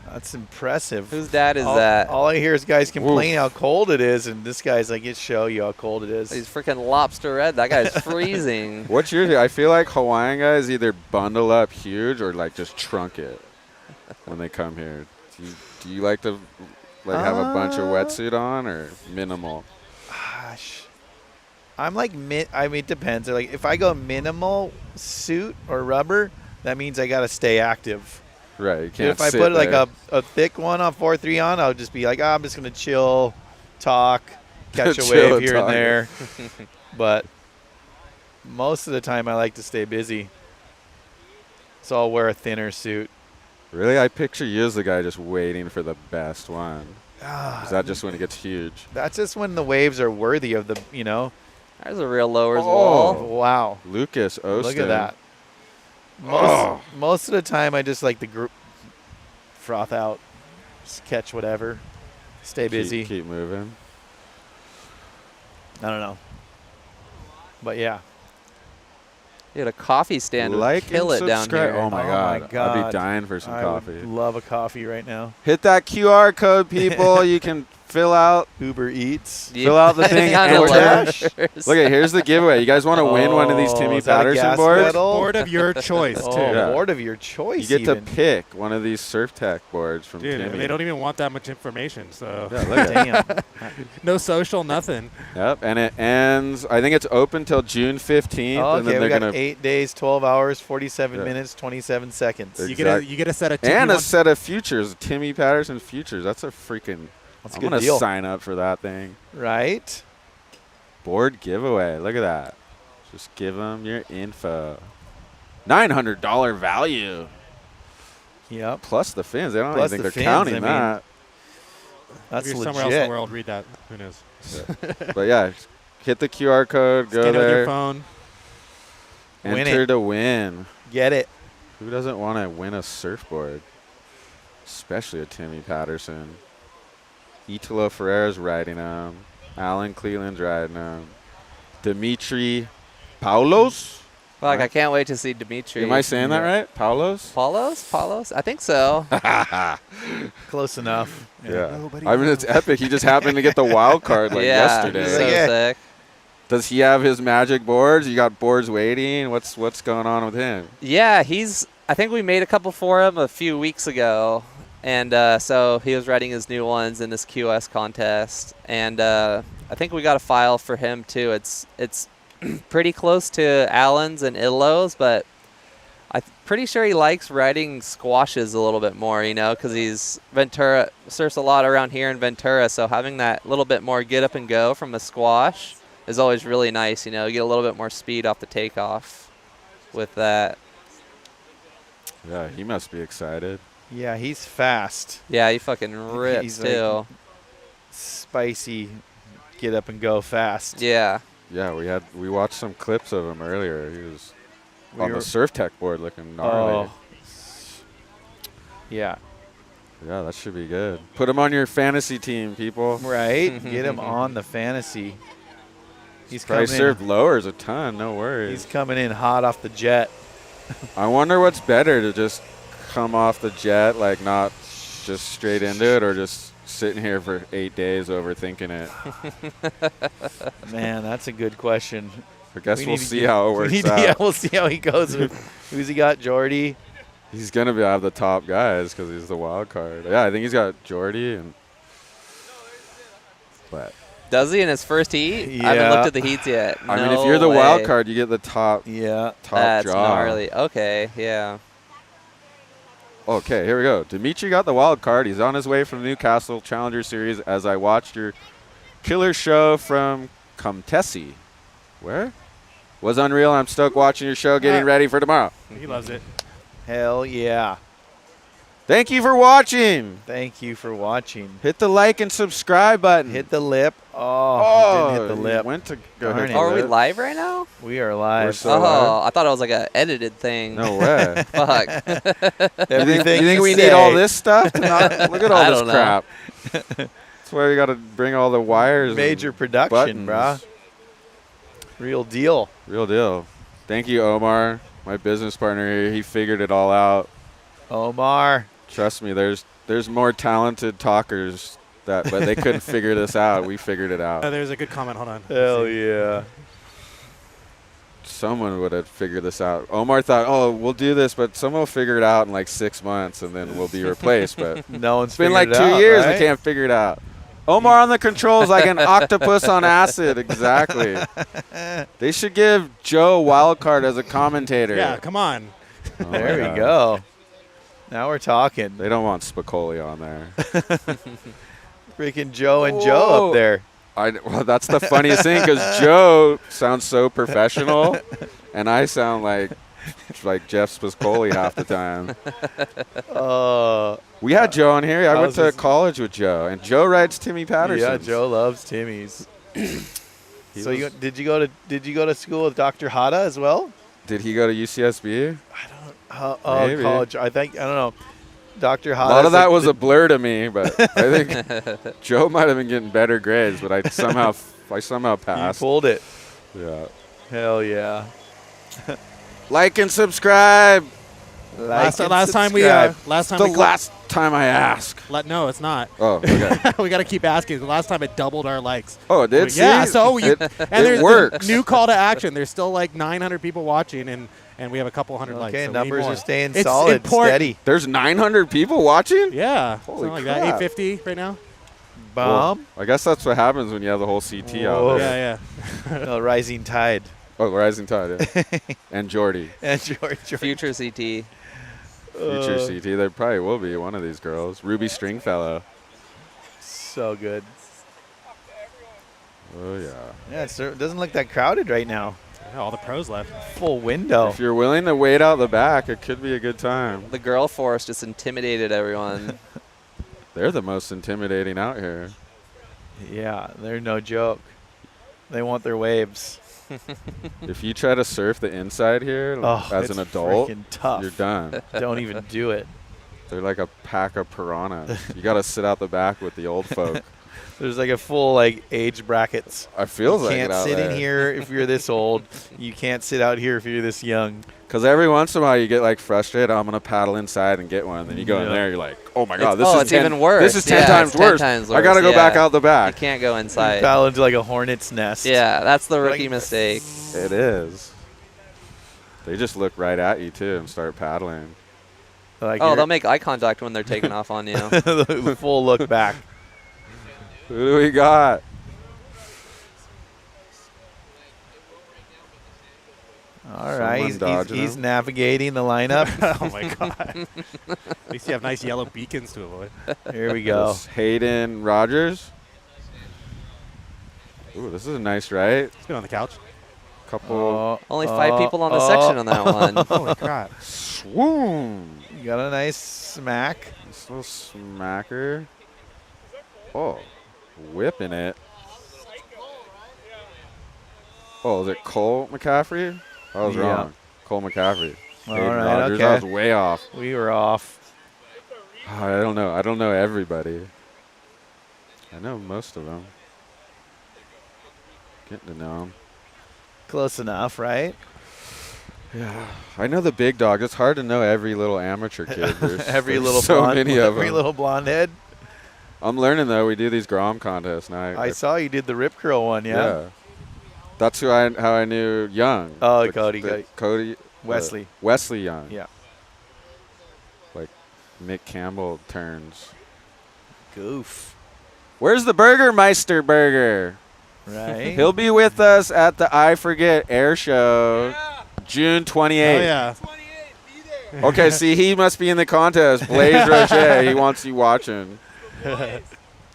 Speaker 7: That's impressive.
Speaker 8: whose dad is
Speaker 7: all,
Speaker 8: that?
Speaker 7: All I hear is guys complaining how cold it is, and this guy's like, "Let's show you how cold it is."
Speaker 8: He's freaking lobster red. That guy's freezing.
Speaker 1: What's your? I feel like Hawaiian guys either bundle up huge or like just trunk it when they come here. Do you like to like have a bunch of wetsuit on or minimal?
Speaker 7: Gosh. I'm like I mean, it depends. Like if I go minimal suit or rubber, that means I got to stay active.
Speaker 1: Right. You can't
Speaker 7: If I
Speaker 1: sit
Speaker 7: put like
Speaker 1: there.
Speaker 7: a thick one on 4.3 on, I'll just be like, I'm just gonna chill, talk, catch a
Speaker 1: Chill
Speaker 7: wave
Speaker 1: and
Speaker 7: here
Speaker 1: talk.
Speaker 7: and there. But most of the time, I like to stay busy, so I'll wear a thinner suit.
Speaker 1: Really, I picture you as the guy just waiting for the best one. Is that just when it gets huge?
Speaker 7: That's just when the waves are worthy of the,
Speaker 8: There's a real lowers
Speaker 1: Oh.
Speaker 8: wall.
Speaker 7: Wow.
Speaker 1: Lucas Ostin.
Speaker 7: Look at that. Most of the time, I just like to froth out, just catch whatever, stay busy.
Speaker 1: Keep moving.
Speaker 7: I don't know. But yeah.
Speaker 8: You had a coffee stand would
Speaker 1: Like
Speaker 8: kill
Speaker 1: and
Speaker 8: it down
Speaker 1: subscribe.
Speaker 8: here.
Speaker 1: Oh my God. I'd be dying for some
Speaker 7: I
Speaker 1: coffee.
Speaker 7: would love a coffee right now.
Speaker 1: Hit that QR code, people. You can fill out
Speaker 7: Uber Eats.
Speaker 1: fill out the thing.
Speaker 8: On
Speaker 1: enter.
Speaker 8: DoorDash.
Speaker 1: Look at here's the giveaway. You guys want to win one of these Timmy
Speaker 7: is that a
Speaker 1: Patterson
Speaker 7: gas
Speaker 1: boards?
Speaker 7: pedal?
Speaker 4: Board of your choice,
Speaker 7: Oh,
Speaker 4: too.
Speaker 1: Yeah.
Speaker 7: board of your choice.
Speaker 1: You get
Speaker 7: even.
Speaker 1: to pick one of these Surftech boards from
Speaker 4: Dude,
Speaker 1: Timmy.
Speaker 4: they don't even want that much information, so
Speaker 1: Yeah, look at it.
Speaker 7: Damn.
Speaker 4: no social, nothing.
Speaker 1: Yep, and it ends. I think it's open till June 15th,
Speaker 7: Oh,
Speaker 1: and then
Speaker 7: okay, we
Speaker 1: they're
Speaker 7: got
Speaker 1: gonna
Speaker 7: 8 days, 12 hours, 47
Speaker 1: Yeah.
Speaker 7: minutes, 27 seconds.
Speaker 1: Exact-
Speaker 4: You get a set of
Speaker 1: and
Speaker 4: TP1
Speaker 1: a set of futures, Timmy Patterson futures. That's a freaking.
Speaker 7: That's a
Speaker 1: I'm
Speaker 7: good
Speaker 1: gonna
Speaker 7: deal.
Speaker 1: sign up for that thing.
Speaker 7: Right?
Speaker 1: Board giveaway. Look at that. Just give them your info. $900 value
Speaker 7: Yep.
Speaker 1: plus the fins. They don't
Speaker 7: Plus
Speaker 1: even
Speaker 7: the
Speaker 1: think they're
Speaker 7: fins,
Speaker 1: counting
Speaker 7: I mean,
Speaker 1: that.
Speaker 7: That's
Speaker 4: if you're
Speaker 7: legit.
Speaker 4: somewhere else in the world, read that. Who knows?
Speaker 1: But yeah, hit the QR code. Go
Speaker 4: Scan it with your
Speaker 1: there.
Speaker 4: phone.
Speaker 7: Win
Speaker 1: Enter
Speaker 7: it.
Speaker 1: to win.
Speaker 7: Get it.
Speaker 1: Who doesn't want to win a surfboard? Especially a Timmy Patterson. Italo Ferreira's riding them. Alan Cleland's riding them. Dimitri Paulos?
Speaker 8: Fuck, I can't wait to see Dimitri.
Speaker 1: Am I saying that right? Paulos?
Speaker 8: Paulos? I think so.
Speaker 7: Close enough.
Speaker 1: Yeah. I mean, it's epic. He just happened to get the wild card like
Speaker 8: yeah,
Speaker 1: yesterday.
Speaker 8: so
Speaker 7: Yeah.
Speaker 8: sick.
Speaker 1: Does he have his magic boards? You got boards waiting? What's going on with him?
Speaker 8: Yeah, I think we made a couple for him a few weeks ago. And so he was riding his new ones in this QS contest. And I think we got a file for him, too. It's pretty close to Allen's and Italo's, but I'm pretty sure he likes riding squashes a little bit more, because he's Ventura, surfs a lot around here in Ventura. So having that little bit more get up and go from a squash is always really nice. You get a little bit more speed off the takeoff with that.
Speaker 1: Yeah, he must be excited.
Speaker 7: Yeah, he's fast.
Speaker 8: Yeah, he fucking rips,
Speaker 7: He's
Speaker 8: too.
Speaker 7: like spicy, get up and go fast.
Speaker 8: Yeah.
Speaker 1: Yeah, we watched some clips of him earlier. He was on the
Speaker 7: were-
Speaker 1: Surftech board looking gnarly.
Speaker 7: Oh. Yeah.
Speaker 1: Yeah, that should be good. Put him on your fantasy team, people.
Speaker 7: Right? Get him on the fantasy. He's
Speaker 1: Probably
Speaker 7: coming
Speaker 1: served
Speaker 7: in.
Speaker 1: lowers a ton. No worries.
Speaker 7: He's coming in hot off the jet.
Speaker 1: I wonder what's better, to just come off the jet, like not just straight into it, or just sitting here for 8 days overthinking it.
Speaker 7: Man, that's a good question.
Speaker 1: I guess we'll
Speaker 7: need to
Speaker 1: see how it works out.
Speaker 7: Yeah, we'll see how he goes. Who's he got? Jordy.
Speaker 1: He's gonna be out of the top guys because he's the wild card. Yeah, I think he's got Jordy and. But
Speaker 8: Does he in his first heat?
Speaker 7: Yeah.
Speaker 8: I haven't looked at the heats yet.
Speaker 1: I mean, if
Speaker 8: No
Speaker 1: you're the
Speaker 8: way.
Speaker 1: wild card, you get the top.
Speaker 7: Yeah.
Speaker 1: Top
Speaker 8: That's
Speaker 1: draw.
Speaker 8: gnarly. Okay, yeah.
Speaker 1: Okay, here we go. Dimitri got the wild card. He's on his way from the Newcastle Challenger Series as I watched your killer show from Comtesse. Where? Was unreal. I'm stoked watching your show, getting ready for tomorrow.
Speaker 4: He loves it.
Speaker 7: Hell yeah.
Speaker 1: Thank you for watching.
Speaker 7: Thank you for watching.
Speaker 1: Hit the like and subscribe button.
Speaker 7: Hit the lip. Oh, didn't hit the
Speaker 1: you
Speaker 7: lip.
Speaker 1: went to go
Speaker 7: Darn
Speaker 1: hit
Speaker 7: it.
Speaker 1: the
Speaker 8: Are we
Speaker 1: lip.
Speaker 8: live right now?
Speaker 7: We are live.
Speaker 1: We're so
Speaker 8: Oh,
Speaker 1: live.
Speaker 8: I thought it was like a edited thing.
Speaker 1: No way.
Speaker 8: Fuck.
Speaker 7: Everything
Speaker 1: you think we
Speaker 7: say.
Speaker 1: need all this stuff? To not, look at all
Speaker 8: I
Speaker 1: this
Speaker 8: don't know.
Speaker 1: crap. That's why we got to bring all the wires.
Speaker 7: Major
Speaker 1: and
Speaker 7: production,
Speaker 1: buttons.
Speaker 7: brah. Real deal.
Speaker 1: Real deal. Thank you, Omar, my business partner here. He figured it all out.
Speaker 7: Omar.
Speaker 1: Trust me, there's more talented talkers but they couldn't figure this out. We figured it out.
Speaker 4: There's a good comment. Hold on.
Speaker 7: Hell yeah.
Speaker 1: Someone would have figured this out. Omar thought, oh, we'll do this, but someone will figure it out in like 6 months, and then we'll be replaced. But
Speaker 7: No one's
Speaker 1: it's been like
Speaker 7: figured it
Speaker 1: 2
Speaker 7: out,
Speaker 1: years.
Speaker 7: right?
Speaker 1: They can't figure it out. Omar on the controls like an octopus on acid. Exactly. They should give Joe Wildcard as a commentator.
Speaker 4: Yeah, come on.
Speaker 1: Oh my
Speaker 7: There
Speaker 1: God.
Speaker 7: we go. Now we're talking.
Speaker 1: They don't want Spicoli on there.
Speaker 7: Freaking Joe and Joe
Speaker 1: Whoa.
Speaker 7: up there.
Speaker 1: Well, that's the funniest thing because Joe sounds so professional, and I sound like Jeff Spicoli half the time. We had Joe on here. I went
Speaker 7: how's
Speaker 1: to
Speaker 7: his-
Speaker 1: college with Joe, and Joe rides Timmy Patterson.
Speaker 7: Yeah, Joe loves Timmy's. So did you go to school with Dr. Hada as well?
Speaker 1: Did he go to UCSB? Maybe.
Speaker 7: College. I don't know. Dr. Hada.
Speaker 1: A lot of that was a blur to me, but I think Joe might have been getting better grades, but I somehow
Speaker 7: You
Speaker 1: passed.
Speaker 7: pulled it.
Speaker 1: Yeah.
Speaker 7: Hell yeah.
Speaker 1: Like and subscribe.
Speaker 4: Last time we
Speaker 1: The last time I ask.
Speaker 4: no, it's not.
Speaker 1: Oh, okay.
Speaker 4: We got to keep asking. The last time it doubled our likes.
Speaker 1: Oh, it did?
Speaker 4: Yeah,
Speaker 1: See?
Speaker 4: so you,
Speaker 1: It
Speaker 4: and there's
Speaker 1: works.
Speaker 4: the new call to action. There's still like 900 people watching, and we have a couple hundred likes.
Speaker 7: Okay,
Speaker 4: so we need
Speaker 7: numbers
Speaker 4: more.
Speaker 7: are staying
Speaker 4: It's
Speaker 7: solid,
Speaker 4: important.
Speaker 7: steady.
Speaker 1: There's 900 people watching?
Speaker 4: Yeah,
Speaker 1: Holy
Speaker 4: something like that.
Speaker 1: crap.
Speaker 4: 850 right now.
Speaker 7: Bomb.
Speaker 1: I guess that's what happens when you have the whole CT
Speaker 7: Whoa.
Speaker 1: out there.
Speaker 4: Yeah.
Speaker 7: No, rising tide.
Speaker 1: Oh, Rising Tide, yeah. And Jordy.
Speaker 7: And George.
Speaker 8: Future CT.
Speaker 1: Future CT. There probably will be one of these girls. Ruby Stringfellow.
Speaker 7: So good.
Speaker 1: Oh, yeah.
Speaker 7: Yeah, it doesn't look that crowded right now.
Speaker 4: Yeah, all the pros left.
Speaker 7: Full window.
Speaker 1: If you're willing to wait out the back, it could be a good time.
Speaker 8: The girl force just intimidated everyone.
Speaker 1: They're the most intimidating out here.
Speaker 7: Yeah, they're no joke. They want their waves.
Speaker 1: If you try to surf the inside here as
Speaker 7: it's
Speaker 1: an adult,
Speaker 7: freaking tough.
Speaker 1: you're done.
Speaker 7: Don't even do it.
Speaker 1: They're like a pack of piranhas. You got to sit out the back with the old folk.
Speaker 7: There's like a full age brackets.
Speaker 1: I feels
Speaker 7: You
Speaker 1: like
Speaker 7: can't
Speaker 1: it out
Speaker 7: sit
Speaker 1: there.
Speaker 7: in here if you're this old. You can't sit out here if you're this young.
Speaker 1: Because every once in a while you get like frustrated. I'm gonna paddle inside and get one. And then you go in
Speaker 7: Yeah.
Speaker 1: there, you're like, oh my god,
Speaker 8: It's-
Speaker 1: this is
Speaker 8: it's
Speaker 1: 10
Speaker 8: even worse.
Speaker 1: This is 10
Speaker 8: Yeah,
Speaker 1: times
Speaker 8: it's 10
Speaker 1: worse.
Speaker 8: times
Speaker 1: I gotta
Speaker 8: worse,
Speaker 1: go back
Speaker 8: yeah.
Speaker 1: out the
Speaker 8: You
Speaker 1: back.
Speaker 8: can't go inside.
Speaker 7: Paddle into like a hornet's nest.
Speaker 8: Yeah, that's the rookie
Speaker 7: Like-
Speaker 8: mistake.
Speaker 1: It is. They just look right at you too and start paddling.
Speaker 7: Like
Speaker 8: Oh, they'll make eye contact when they're taking off on you.
Speaker 7: the full look back.
Speaker 1: Who do we got?
Speaker 7: All right,
Speaker 1: Someone dodging
Speaker 7: he's
Speaker 1: him.
Speaker 7: navigating the lineup.
Speaker 4: Oh my god. At least you have nice yellow beacons to avoid.
Speaker 7: Here we go.
Speaker 1: This Hayden Rogers. Ooh, this is a nice right.
Speaker 4: He's been on the couch.
Speaker 1: Couple
Speaker 8: Only 5 people on the section on that one.
Speaker 4: Holy crap.
Speaker 1: swoon.
Speaker 7: You got a nice smack.
Speaker 1: This little smacker. Oh, whipping it. Oh, is it Cole McCaffrey? I was
Speaker 7: Yeah.
Speaker 1: wrong. Cole McCaffrey.
Speaker 7: All
Speaker 1: Hayden
Speaker 7: right,
Speaker 1: Rogers.
Speaker 7: okay.
Speaker 1: I was way off.
Speaker 7: We were off.
Speaker 1: I don't know. I don't know everybody. I know most of them. Getting to know them.
Speaker 7: Close enough, right?
Speaker 1: Yeah, I know the big dog. It's hard to know every little amateur kid. There's
Speaker 7: Every
Speaker 1: there's
Speaker 7: little
Speaker 1: so
Speaker 7: blonde,
Speaker 1: many of
Speaker 7: every
Speaker 1: them.
Speaker 7: little blonde head.
Speaker 1: I'm learning though. We do these Grom contests now.
Speaker 7: I saw you did the rip curl one, yeah.
Speaker 1: That's how I knew Young.
Speaker 7: Oh, Cody.
Speaker 1: Cody.
Speaker 7: Wesley.
Speaker 1: Wesley Young.
Speaker 7: Yeah.
Speaker 1: Like Mick Campbell turns.
Speaker 7: Goof.
Speaker 1: Where's the Burgermeister burger?
Speaker 7: Right.
Speaker 1: He'll be with us at the I Forget Air Show, June 28th.
Speaker 4: Oh, yeah.
Speaker 1: Okay, see, he must be in the contest. Blaze Rocher, he wants you watching.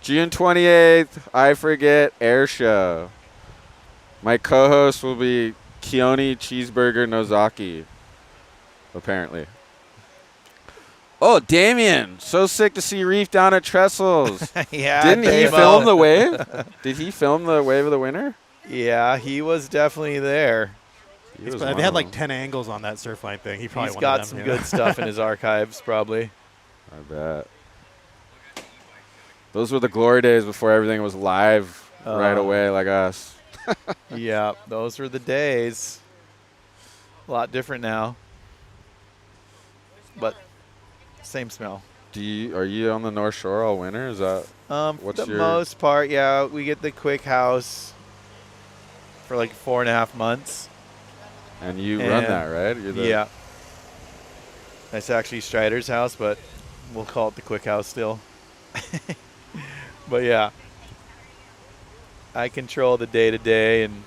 Speaker 1: June 28th, I Forget Air Show. My co-host will be Keone Cheeseburger Nozaki, apparently. Oh, Damien, so sick to see Reef down at Trestles.
Speaker 7: Yeah.
Speaker 1: Didn't he
Speaker 7: Dave-o.
Speaker 1: film the wave? Did he film the wave of the winter?
Speaker 7: Yeah, he was definitely there.
Speaker 4: They had like 10 angles on that surf line thing. He probably
Speaker 7: He's
Speaker 4: one
Speaker 7: got
Speaker 4: of them,
Speaker 7: some good stuff in his archives, probably.
Speaker 1: I bet. Those were the glory days before everything was live right away like us.
Speaker 7: Yeah, those were the days. A lot different now. But same smell.
Speaker 1: Are you on the North Shore all winter? Is that
Speaker 7: For the most part, yeah. We get the quick house for like 4.5 months.
Speaker 1: And you run that, right?
Speaker 7: Yeah. That's actually Strider's house, but we'll call it the quick house still. But yeah, I control the day-to-day and,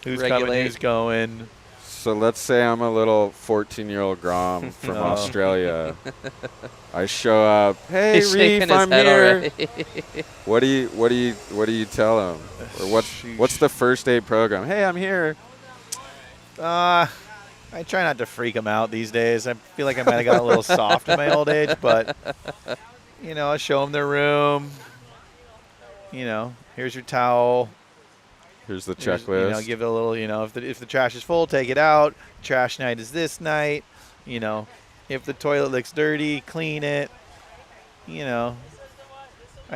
Speaker 7: who's coming, who's going.
Speaker 1: So let's say I'm a little 14-year-old Grom from Australia. I show up. Hey,
Speaker 8: He's
Speaker 1: Reef,
Speaker 8: shaking his
Speaker 1: I'm
Speaker 8: head
Speaker 1: here.
Speaker 8: already.
Speaker 1: What do you tell him? Or what's the first aid program? Hey, I'm here.
Speaker 7: I try not to freak them out these days. I feel like I might have got a little soft in my old age, but I show them their room. Here's your towel.
Speaker 1: Here's the checklist.
Speaker 7: Give it a little. If the trash is full, take it out. Trash night is this night. If the toilet looks dirty, clean it. I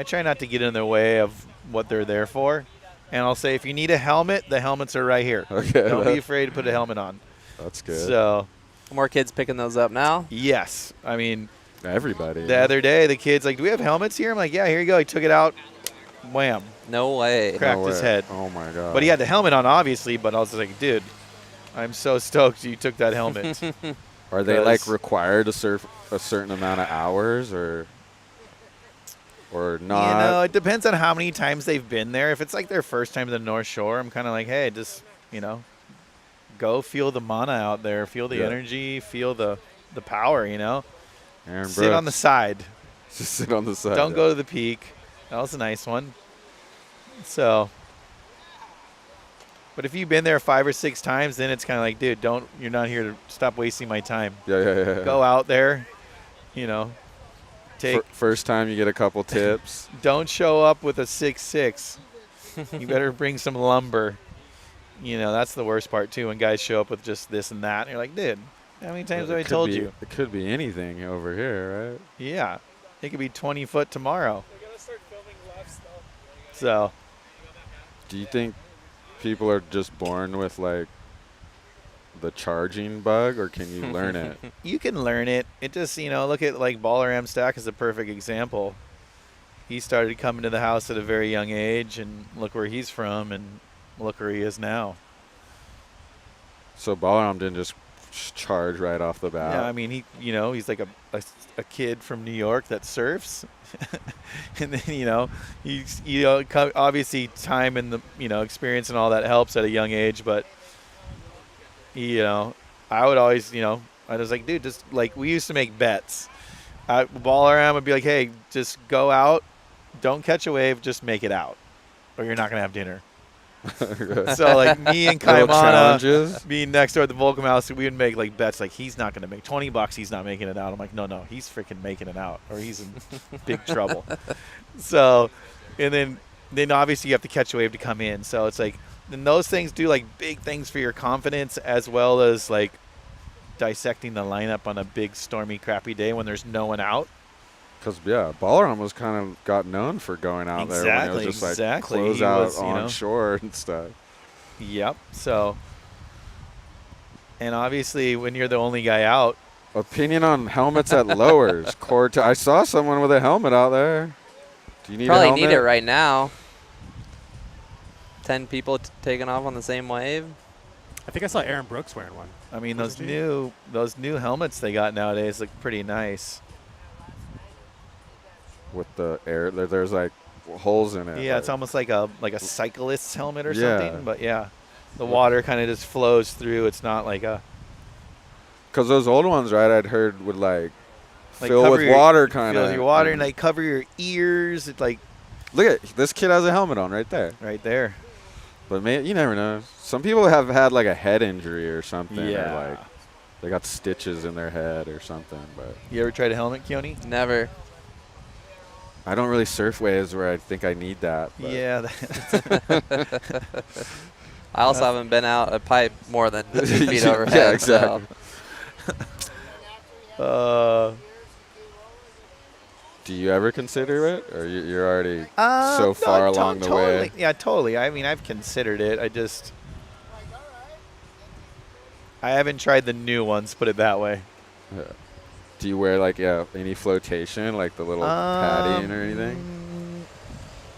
Speaker 7: try not to get in their way of what they're there for. And I'll say, if you need a helmet, the helmets are right here.
Speaker 1: Okay.
Speaker 7: Don't be afraid to put a helmet on.
Speaker 1: That's good.
Speaker 7: So,
Speaker 8: More kids picking those up now?
Speaker 7: yes. I mean,
Speaker 1: everybody.
Speaker 7: the other day, the kid's like, do we have helmets here? I'm like, yeah, here you go. He took it out. Wham.
Speaker 8: No way.
Speaker 7: Cracked his head.
Speaker 1: Oh, my God.
Speaker 7: But he had the helmet on, obviously. But I was like, dude, I'm so stoked you took that helmet.
Speaker 1: Are they, required to surf a certain amount of hours or not?
Speaker 7: It depends on how many times they've been there. If it's like their first time to the North Shore, I'm kind of like, hey, just, go feel the mana out there. Feel the energy. Feel the power,
Speaker 1: Aaron
Speaker 7: Sit on the
Speaker 1: Brooks.
Speaker 7: side.
Speaker 1: Just sit on the side.
Speaker 7: Don't go to the peak. That was a nice one. So, but if you've been there 5 or 6 times, then it's kind of like, dude, you're not here to stop wasting my time.
Speaker 1: Yeah.
Speaker 7: Go out there, take.
Speaker 1: First time you get a couple tips.
Speaker 7: Don't show up with a 6'6". You better bring some lumber. That's the worst part too, when guys show up with just this and that. And you're like, dude, how many times have I told you?
Speaker 1: It could be anything over here, right?
Speaker 7: Yeah. It could be 20 foot tomorrow. So,
Speaker 1: Do you think people are just born with like the charging bug, or can you learn it?
Speaker 7: you can learn it. It just, look at like Baller M Stack is a perfect example. He started coming to the house at a very young age, and look where he's from, and look where he is now.
Speaker 1: So Balaram didn't just charge right off the bat.
Speaker 7: Yeah, I mean, he's like a kid from New York that surfs. And then, he's, obviously time and the, experience and all that helps at a young age. But, I would always, I was like, dude, just like we used to make bets. Ballaram would be like, hey, just go out. Don't catch a wave. Just make it out, or you're not going to have dinner. So, like, me and Kaimana being next door at the Volcom House, we would make, like, bets, like, he's not going to make $20. He's not making it out. I'm like, no, he's freaking making it out, or he's in big trouble. So, and then obviously you have to catch a wave to come in. So it's like, then those things do, like, big things for your confidence, as well as, like, dissecting the lineup on a big, stormy, crappy day when there's no one out.
Speaker 1: Because, Balaram was kind of got known for going out there when it was just like close out on shore and stuff.
Speaker 7: Yep. So, and obviously when you're the only guy out.
Speaker 1: Opinion on helmets at lowers. I saw someone with a helmet out there. Do you need a helmet?
Speaker 8: Probably need it right now. 10 people taking off on the same wave.
Speaker 4: I think I saw Aaron Brooks wearing one.
Speaker 7: I mean,
Speaker 4: Was
Speaker 7: those new helmets they got nowadays look pretty nice.
Speaker 1: With the air, there's like holes in it.
Speaker 7: Yeah,
Speaker 1: like,
Speaker 7: it's almost like a cyclist's helmet or
Speaker 1: Yeah.
Speaker 7: something. But yeah, the water kind of just flows through. It's not like a
Speaker 1: because those old ones, right? I'd heard would like fill
Speaker 7: cover
Speaker 1: with
Speaker 7: your-
Speaker 1: water, kind
Speaker 7: fill
Speaker 1: of.
Speaker 7: your water and like cover your ears. It's like
Speaker 1: Look at this kid has a helmet on right there.
Speaker 7: right there.
Speaker 1: But man, you never know. Some people have had like a head injury or something.
Speaker 7: Yeah.
Speaker 1: Or like they got stitches in their head or something. But
Speaker 7: You ever tried a helmet, Keone?
Speaker 8: Never.
Speaker 1: I don't really surf waves where I think I need that. But
Speaker 7: Yeah.
Speaker 8: I also haven't been out a pipe more than 2 feet
Speaker 1: Yeah,
Speaker 8: overhead.
Speaker 1: exactly. Do you ever consider it, or you're already so far along the way?
Speaker 7: Yeah, totally. I mean, I've considered it. I haven't tried the new ones. Put it that way.
Speaker 1: Yeah. Do you wear like any flotation, like the little padding or anything?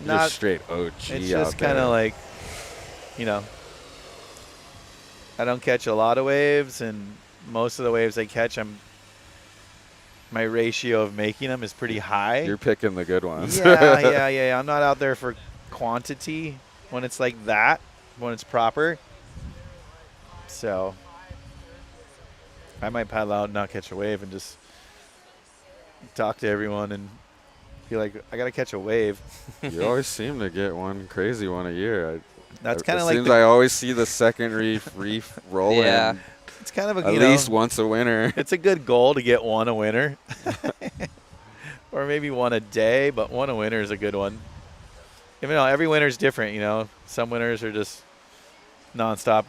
Speaker 1: You're
Speaker 7: Not
Speaker 1: just straight OG.
Speaker 7: It's just kind of like, I don't catch a lot of waves, and most of the waves I catch, my ratio of making them is pretty high.
Speaker 1: You're picking the good ones.
Speaker 7: Yeah. I'm not out there for quantity when it's like that, when it's proper. So I might paddle out and not catch a wave and just talk to everyone and be like, I got to catch a wave.
Speaker 1: You always seem to get one crazy one a year.
Speaker 7: That's
Speaker 1: It
Speaker 7: kind of like
Speaker 1: seems I always see the second reef rolling.
Speaker 8: Yeah.
Speaker 7: it's kind of a,
Speaker 1: At least once a winter.
Speaker 7: it's a good goal to get one a winter. Or maybe one a day, but one a winter is a good one. Every winter is different, Some winters are just nonstop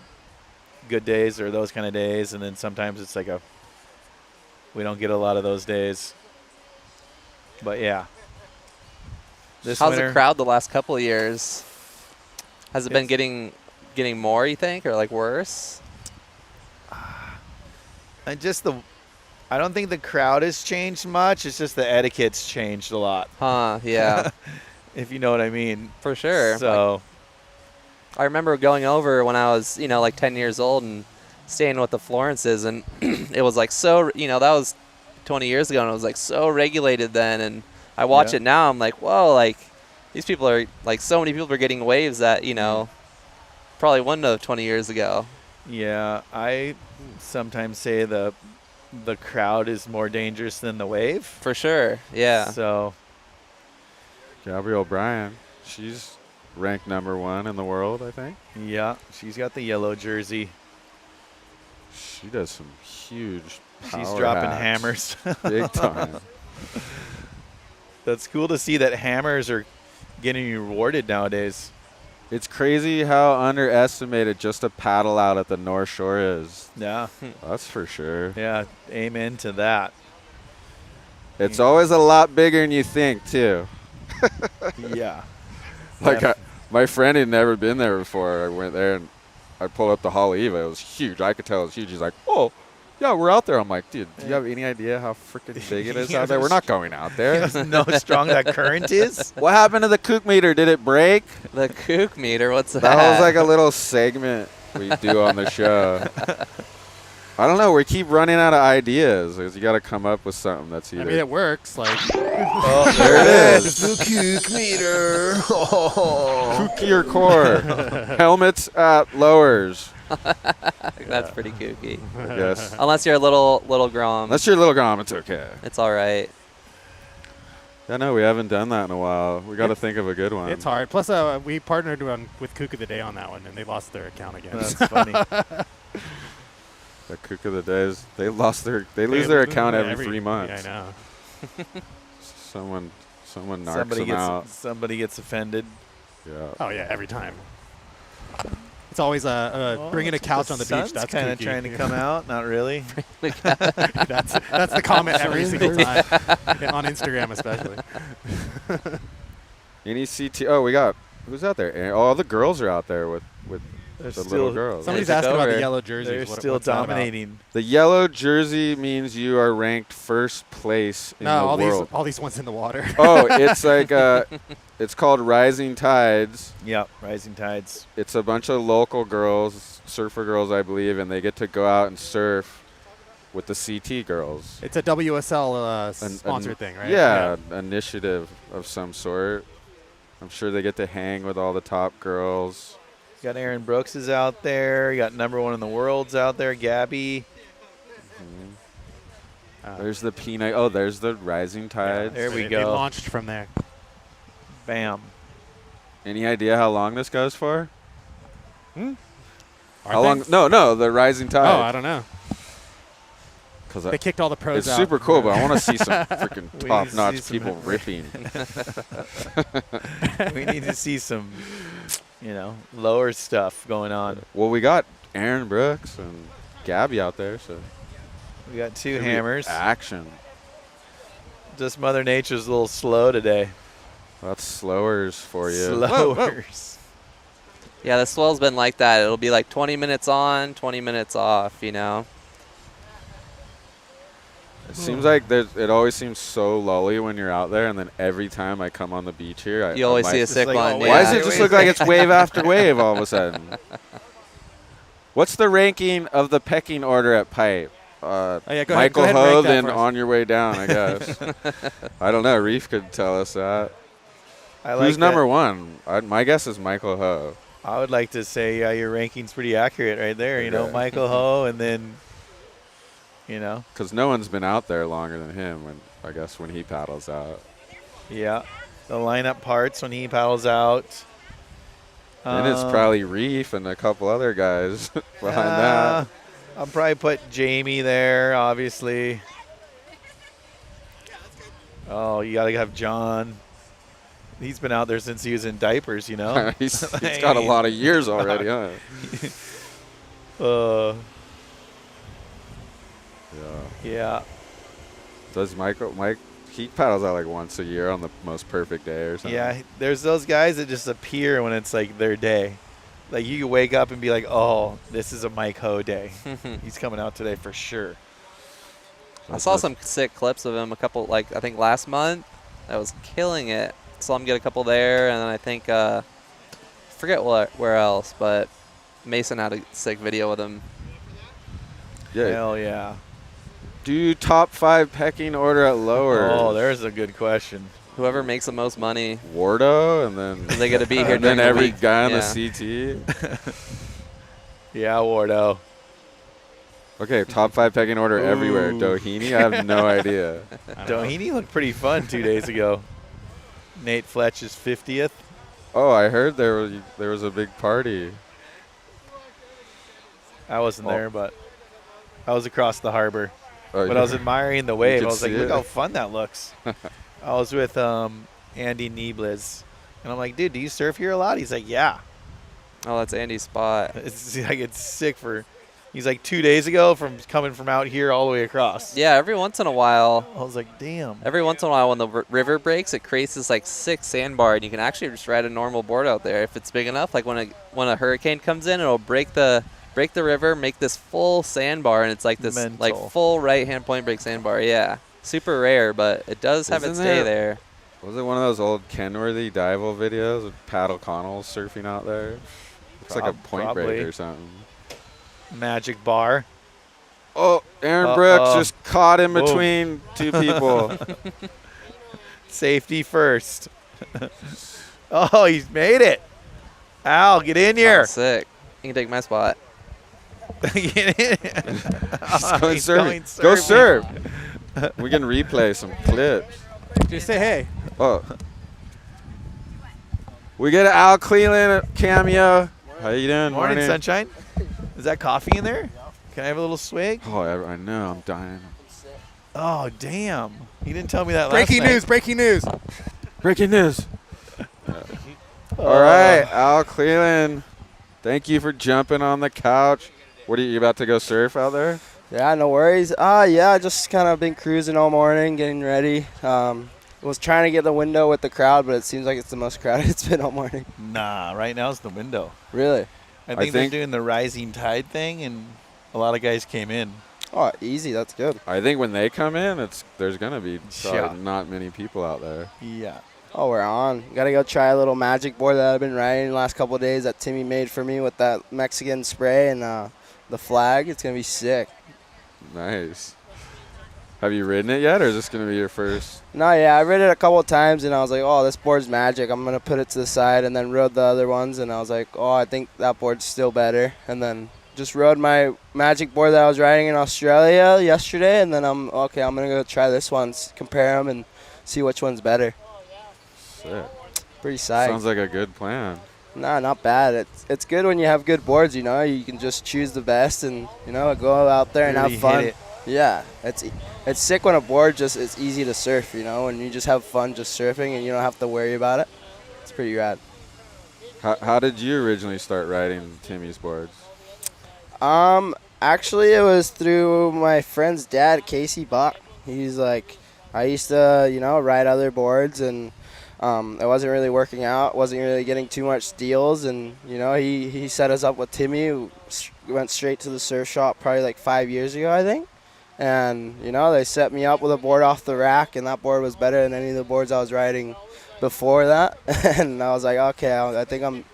Speaker 7: good days or those kind of days, and then sometimes it's like we don't get a lot of those days. But yeah. This
Speaker 8: How's
Speaker 7: winter,
Speaker 8: the crowd the last couple of years? Has it been
Speaker 7: It's-
Speaker 8: getting more, you think, or like worse?
Speaker 7: I don't think the crowd has changed much. It's just the etiquette's changed a lot,
Speaker 8: Huh, yeah,
Speaker 7: if you know what I mean.
Speaker 8: for sure.
Speaker 7: So
Speaker 8: I remember going over when I was, like 10 years old and staying with the Florences, and it was like so, that was 20 years ago, and it was like so regulated then. And I watch
Speaker 7: Yeah.
Speaker 8: it now, I'm like, whoa, like these people are, like so many people are getting waves that, probably wouldn't have 20 years ago.
Speaker 7: yeah, I sometimes say the crowd is more dangerous than the wave.
Speaker 8: For sure, yeah.
Speaker 7: So
Speaker 1: Gabrielle Bryan, she's ranked #1 in the world, I think.
Speaker 7: yeah, she's got the yellow jersey.
Speaker 1: She does some huge
Speaker 7: She's
Speaker 1: power
Speaker 7: dropping
Speaker 1: hacks.
Speaker 7: hammers.
Speaker 1: Big time.
Speaker 7: That's cool to see that hammers are getting rewarded nowadays.
Speaker 1: It's crazy how underestimated just a paddle out at the North Shore is.
Speaker 7: Yeah,
Speaker 1: That's for sure.
Speaker 7: yeah, amen to that.
Speaker 1: It's always a lot bigger than you think, too.
Speaker 7: Yeah.
Speaker 1: Like,
Speaker 7: Yeah.
Speaker 1: my friend had never been there before. I went there, and I pulled up the Haleiwa. It was huge. I could tell it was huge. He's like, oh, yeah, we're out there. I'm like, dude, do you have any idea how freaking big it is
Speaker 7: Yeah,
Speaker 1: out there? We're not going out there.
Speaker 7: You know how strong that current is?
Speaker 1: What happened to the kook meter? Did it break?
Speaker 8: The kook meter, what's that?
Speaker 1: That was like a little segment we do on the show. I don't know. We keep running out of ideas. 'Cause you got to come up with something that's either.
Speaker 4: it works. Like,
Speaker 1: Oh, there it is.
Speaker 7: The kook meter.
Speaker 1: Kookier core. Helmets at lowers,
Speaker 8: That's pretty kooky.
Speaker 1: I guess.
Speaker 8: Unless you're a little Grom,
Speaker 1: Unless you're a little grom, it's okay.
Speaker 8: it's all right.
Speaker 1: Yeah, no, we haven't done that in a while. We got to think of a good one.
Speaker 4: it's hard. Plus, we partnered with Kook of the Day on that one, and they lost their account again.
Speaker 7: That's funny.
Speaker 1: The kook of the days. They lose their account every 3 months.
Speaker 4: Yeah, I know.
Speaker 1: Someone knocks them out.
Speaker 7: Somebody gets offended.
Speaker 1: Yeah.
Speaker 4: Oh yeah, every time. It's always bringing a couch on the beach.
Speaker 7: sun's
Speaker 4: That's
Speaker 7: kind of
Speaker 4: kooky.
Speaker 7: trying to come out. Not really.
Speaker 4: that's the comment every single time on Instagram, especially.
Speaker 1: Any CT? Oh, we got who's out there? Aaron- Oh, the girls are out there with
Speaker 7: They're
Speaker 1: the
Speaker 7: still
Speaker 1: little girls.
Speaker 4: Somebody's
Speaker 8: took
Speaker 4: asking about the
Speaker 8: over.
Speaker 4: yellow jerseys.
Speaker 7: They're
Speaker 4: What-
Speaker 7: still
Speaker 4: what's that about?
Speaker 7: dominating.
Speaker 1: The yellow jersey means you are ranked first place in
Speaker 4: No,
Speaker 1: the world.
Speaker 4: all these ones in the water.
Speaker 1: Oh, it's like It's called Rising Tides.
Speaker 7: Yep, Rising Tides.
Speaker 1: It's a bunch of local girls, surfer girls, I believe, and they get to go out and surf with the CT girls.
Speaker 4: It's a WSL sponsored thing, right?
Speaker 1: Yeah, initiative of some sort. I'm sure they get to hang with all the top girls.
Speaker 7: You got Aaron Brooks is out there. You got #1 in the world's out there, Gabby.
Speaker 1: There's the Peanut. Oh, there's the Rising Tides.
Speaker 7: There we
Speaker 4: They
Speaker 7: go.
Speaker 4: launched from there.
Speaker 7: Bam.
Speaker 1: Any idea how long this goes for?
Speaker 4: Are
Speaker 1: How
Speaker 4: they?
Speaker 1: long? No, the Rising Tide.
Speaker 4: Oh, I don't know.
Speaker 1: Because
Speaker 4: They kicked all the pros
Speaker 1: it's
Speaker 4: out.
Speaker 1: super cool, but I want to see some freaking
Speaker 7: We need to
Speaker 1: top-notch
Speaker 7: see some
Speaker 1: people ripping.
Speaker 7: We need to see some, lower stuff going on.
Speaker 1: Well, we got Aaron Brooks and Gabby out there, so
Speaker 7: We got 2
Speaker 1: Could be
Speaker 7: hammers.
Speaker 1: action.
Speaker 7: Just Mother Nature's a little slow today.
Speaker 1: That's slowers for you.
Speaker 7: Slowers.
Speaker 8: Yeah, the swell's been like that. It'll be like 20 minutes on, 20 minutes off, you know.
Speaker 1: It seems like it always seems so lully when you're out there, and then every time I come on the beach here,
Speaker 8: You always see a sick
Speaker 7: like,
Speaker 8: one.
Speaker 7: oh,
Speaker 8: Yeah.
Speaker 1: Why does it just look like it's wave after wave all of a sudden? What's the ranking of the pecking order at Pipe?
Speaker 4: yeah, go ahead
Speaker 1: Michael
Speaker 4: and
Speaker 1: Ho,
Speaker 4: rank that
Speaker 1: then
Speaker 4: for us.
Speaker 1: on your way down, I guess. I don't know. Reef could tell us that.
Speaker 7: I like
Speaker 1: Who's
Speaker 7: that.
Speaker 1: number 1? My guess is Michael Ho.
Speaker 7: I would like to say your ranking's pretty accurate right there.
Speaker 1: Yeah.
Speaker 7: Michael Ho, and then,
Speaker 1: Because no one's been out there longer than him, when he paddles out.
Speaker 7: yeah, the lineup parts when he paddles out.
Speaker 1: Then it's probably Reef and a couple other guys behind that.
Speaker 7: I'll probably put Jamie there, obviously. Oh, you got to have John. He's been out there since he was in diapers,
Speaker 1: he's got a lot of years already, huh?
Speaker 7: Yeah.
Speaker 1: Does Mike, he paddles out like once a year on the most perfect day or something.
Speaker 7: Yeah, there's those guys that just appear when it's like their day. Like you can wake up and be like, oh, this is a Mike Ho day. He's coming out today for sure.
Speaker 8: I saw some sick clips of him I think last month. That was killing it. Saw him get a couple there, and then I think, forget where else, but Mason had a sick video with him.
Speaker 1: Yeah.
Speaker 7: Hell yeah.
Speaker 1: Do top 5 pecking order at lower?
Speaker 7: Oh, there's a good question.
Speaker 8: Whoever makes the most money.
Speaker 1: Wardo, and then
Speaker 8: They got to be here
Speaker 1: and then
Speaker 8: during the
Speaker 1: every
Speaker 8: week.
Speaker 1: guy on
Speaker 8: Yeah.
Speaker 1: the CT.
Speaker 7: Yeah, Wardo.
Speaker 1: Okay, top 5 pecking order everywhere. Doheny, I have no idea.
Speaker 7: Doheny looked pretty fun 2 days ago. Nate Fletch's 50th.
Speaker 1: Oh, I heard there was a big party.
Speaker 7: I wasn't there, but I was across the harbor.
Speaker 1: Oh,
Speaker 7: But I was admiring the wave. I
Speaker 1: could
Speaker 7: was like,
Speaker 1: see
Speaker 7: look
Speaker 1: it.
Speaker 7: how fun that looks. I was with Andy Niebles. And I'm like, dude, do you surf here a lot? He's like, yeah.
Speaker 8: Oh, that's Andy's spot.
Speaker 7: It's sick for. He's like 2 days ago coming from out here all the way across.
Speaker 8: Yeah, every once in a while.
Speaker 7: I was like, damn.
Speaker 8: Every once in a while when the river breaks, it creates this like sick sandbar, and you can actually just ride a normal board out there if it's big enough. Like when a hurricane comes in, it'll break the river, make this full sandbar, and it's like this like full right-hand point break sandbar. Yeah, super rare, but it does have its day there.
Speaker 1: Was it one of those old Kenworthy Dival videos with Pat O'Connell surfing out there? Looks like a point break or something.
Speaker 7: Magic bar.
Speaker 1: Oh, Aaron Brooks just caught in between 2 people.
Speaker 7: Safety first. Oh, he's made it. Al, get in here.
Speaker 8: Oh, sick. You can take my spot.
Speaker 7: Get in.
Speaker 1: He's going surfing. Go surf. We can replay some clips.
Speaker 4: Just say hey.
Speaker 1: Oh. We get an Al Cleland cameo. How you doing?
Speaker 7: Morning, sunshine. Is that coffee in there? Can I have a little swig?
Speaker 1: Oh, I know. I'm dying.
Speaker 7: Oh, damn. He didn't tell me that
Speaker 4: Breaking
Speaker 7: last night.
Speaker 4: news, breaking news.
Speaker 1: Breaking news. All right, Al Cleland. Thank you for jumping on the couch. What are you about to go surf out there?
Speaker 10: Yeah, no worries. Yeah, just kind of been cruising all morning, getting ready. Was trying to get the window with the crowd, but it seems like it's the most crowded it's been all morning.
Speaker 7: Nah, right now it's the window.
Speaker 10: Really?
Speaker 7: I think they're doing the rising tide thing, and a lot of guys came in.
Speaker 10: Oh, easy. That's good.
Speaker 1: I think when they come in, there's gonna be probably not many people out there.
Speaker 7: Yeah.
Speaker 10: Oh, we're on. Got to go try a little magic board that I've been riding the last couple of days that Timmy made for me with that Mexican spray and the flag. It's going to be sick.
Speaker 1: Nice. Have you ridden it yet, or is this going to be your first?
Speaker 10: No, yeah, I read it a couple of times, and I was like, oh, this board's magic. I'm going to put it to the side, and then rode the other ones, and I was like, oh, I think that board's still better. And then just rode my magic board that I was riding in Australia yesterday, and then I'm going to go try this one, compare them, and see which one's better.
Speaker 1: Sick.
Speaker 10: Pretty psyched.
Speaker 1: Sounds like a good plan.
Speaker 10: Nah, not bad. It's good when you have good boards, you know. You can just choose the best and, you know, go out there and
Speaker 7: Really
Speaker 10: have fun.
Speaker 7: hit it.
Speaker 10: Yeah, it's sick when a board just is easy to surf, you know, and you just have fun just surfing and you don't have to worry about it. It's pretty rad.
Speaker 1: How did you originally start riding Timmy's boards?
Speaker 10: Actually, it was through my friend's dad, Casey Bach. He's like, I used to, you know, ride other boards, and it wasn't really working out, wasn't really getting too much deals, and, you know, he set us up with Timmy, who went straight to the surf shop probably like 5 years ago, I think. And, you know, they set me up with a board off the rack, and that board was better than any of the boards I was riding before that. And I was like, okay, I think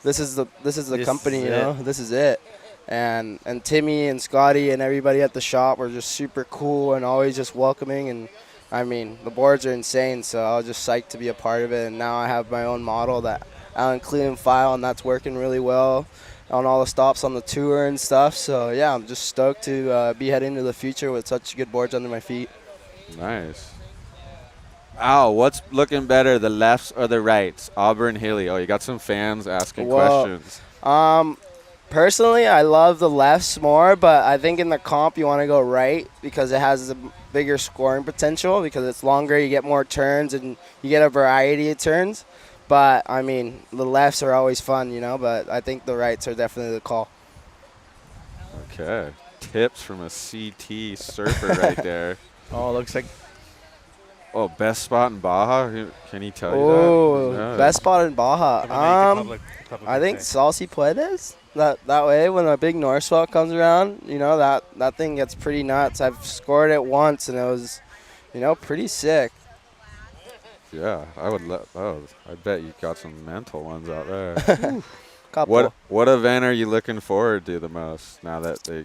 Speaker 10: this is the company, you know, this is it. And Timmy and Scotty and everybody at the shop were just super cool and always just welcoming. And I mean, the boards are insane, so I was just psyched to be a part of it. And now I have my own model that Alan Cleveland file, and that's working really well on all the stops on the tour and stuff. So yeah, I'm just stoked to be heading into the future with such good boards under my feet.
Speaker 1: Nice. Al, what's looking better, the lefts or the rights? Auburn, Hilly. Oh, you got some fans asking questions.
Speaker 10: Personally, I love the lefts more, but I think in the comp you want to go right because it has a bigger scoring potential because it's longer, you get more turns, and you get a variety of turns. But, I mean, the lefts are always fun, you know, but I think the rights are definitely the call.
Speaker 1: Okay. Tips from a CT surfer right there.
Speaker 7: Oh, looks like.
Speaker 1: Oh, best spot in Baja? Can he tell you that?
Speaker 10: Oh, best spot in Baja. I think Salsi Puedes. That way, when a big north swell comes around, you know, that thing gets pretty nuts. I've scored it once, and it was, you know, pretty sick.
Speaker 1: Yeah, I bet you got some mental ones out there.
Speaker 10: Couple.
Speaker 1: What event are you looking forward to the most now that they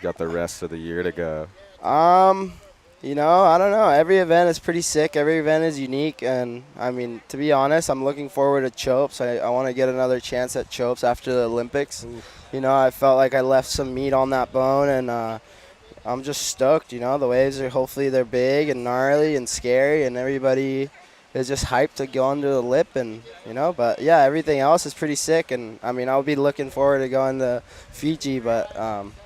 Speaker 1: got the rest of the year to go?
Speaker 10: You know, I don't know. Every event is pretty sick. Every event is unique. And, I mean, to be honest, I'm looking forward to Chopes. I want to get another chance at Chopes after the Olympics. Oof. You know, I felt like I left some meat on that bone, and I'm just stoked. You know, the waves are hopefully they're big and gnarly and scary, and everybody is just hyped to go under the lip. And, you know, but, yeah, everything else is pretty sick. And, I mean, I'll be looking forward to going to Fiji, but,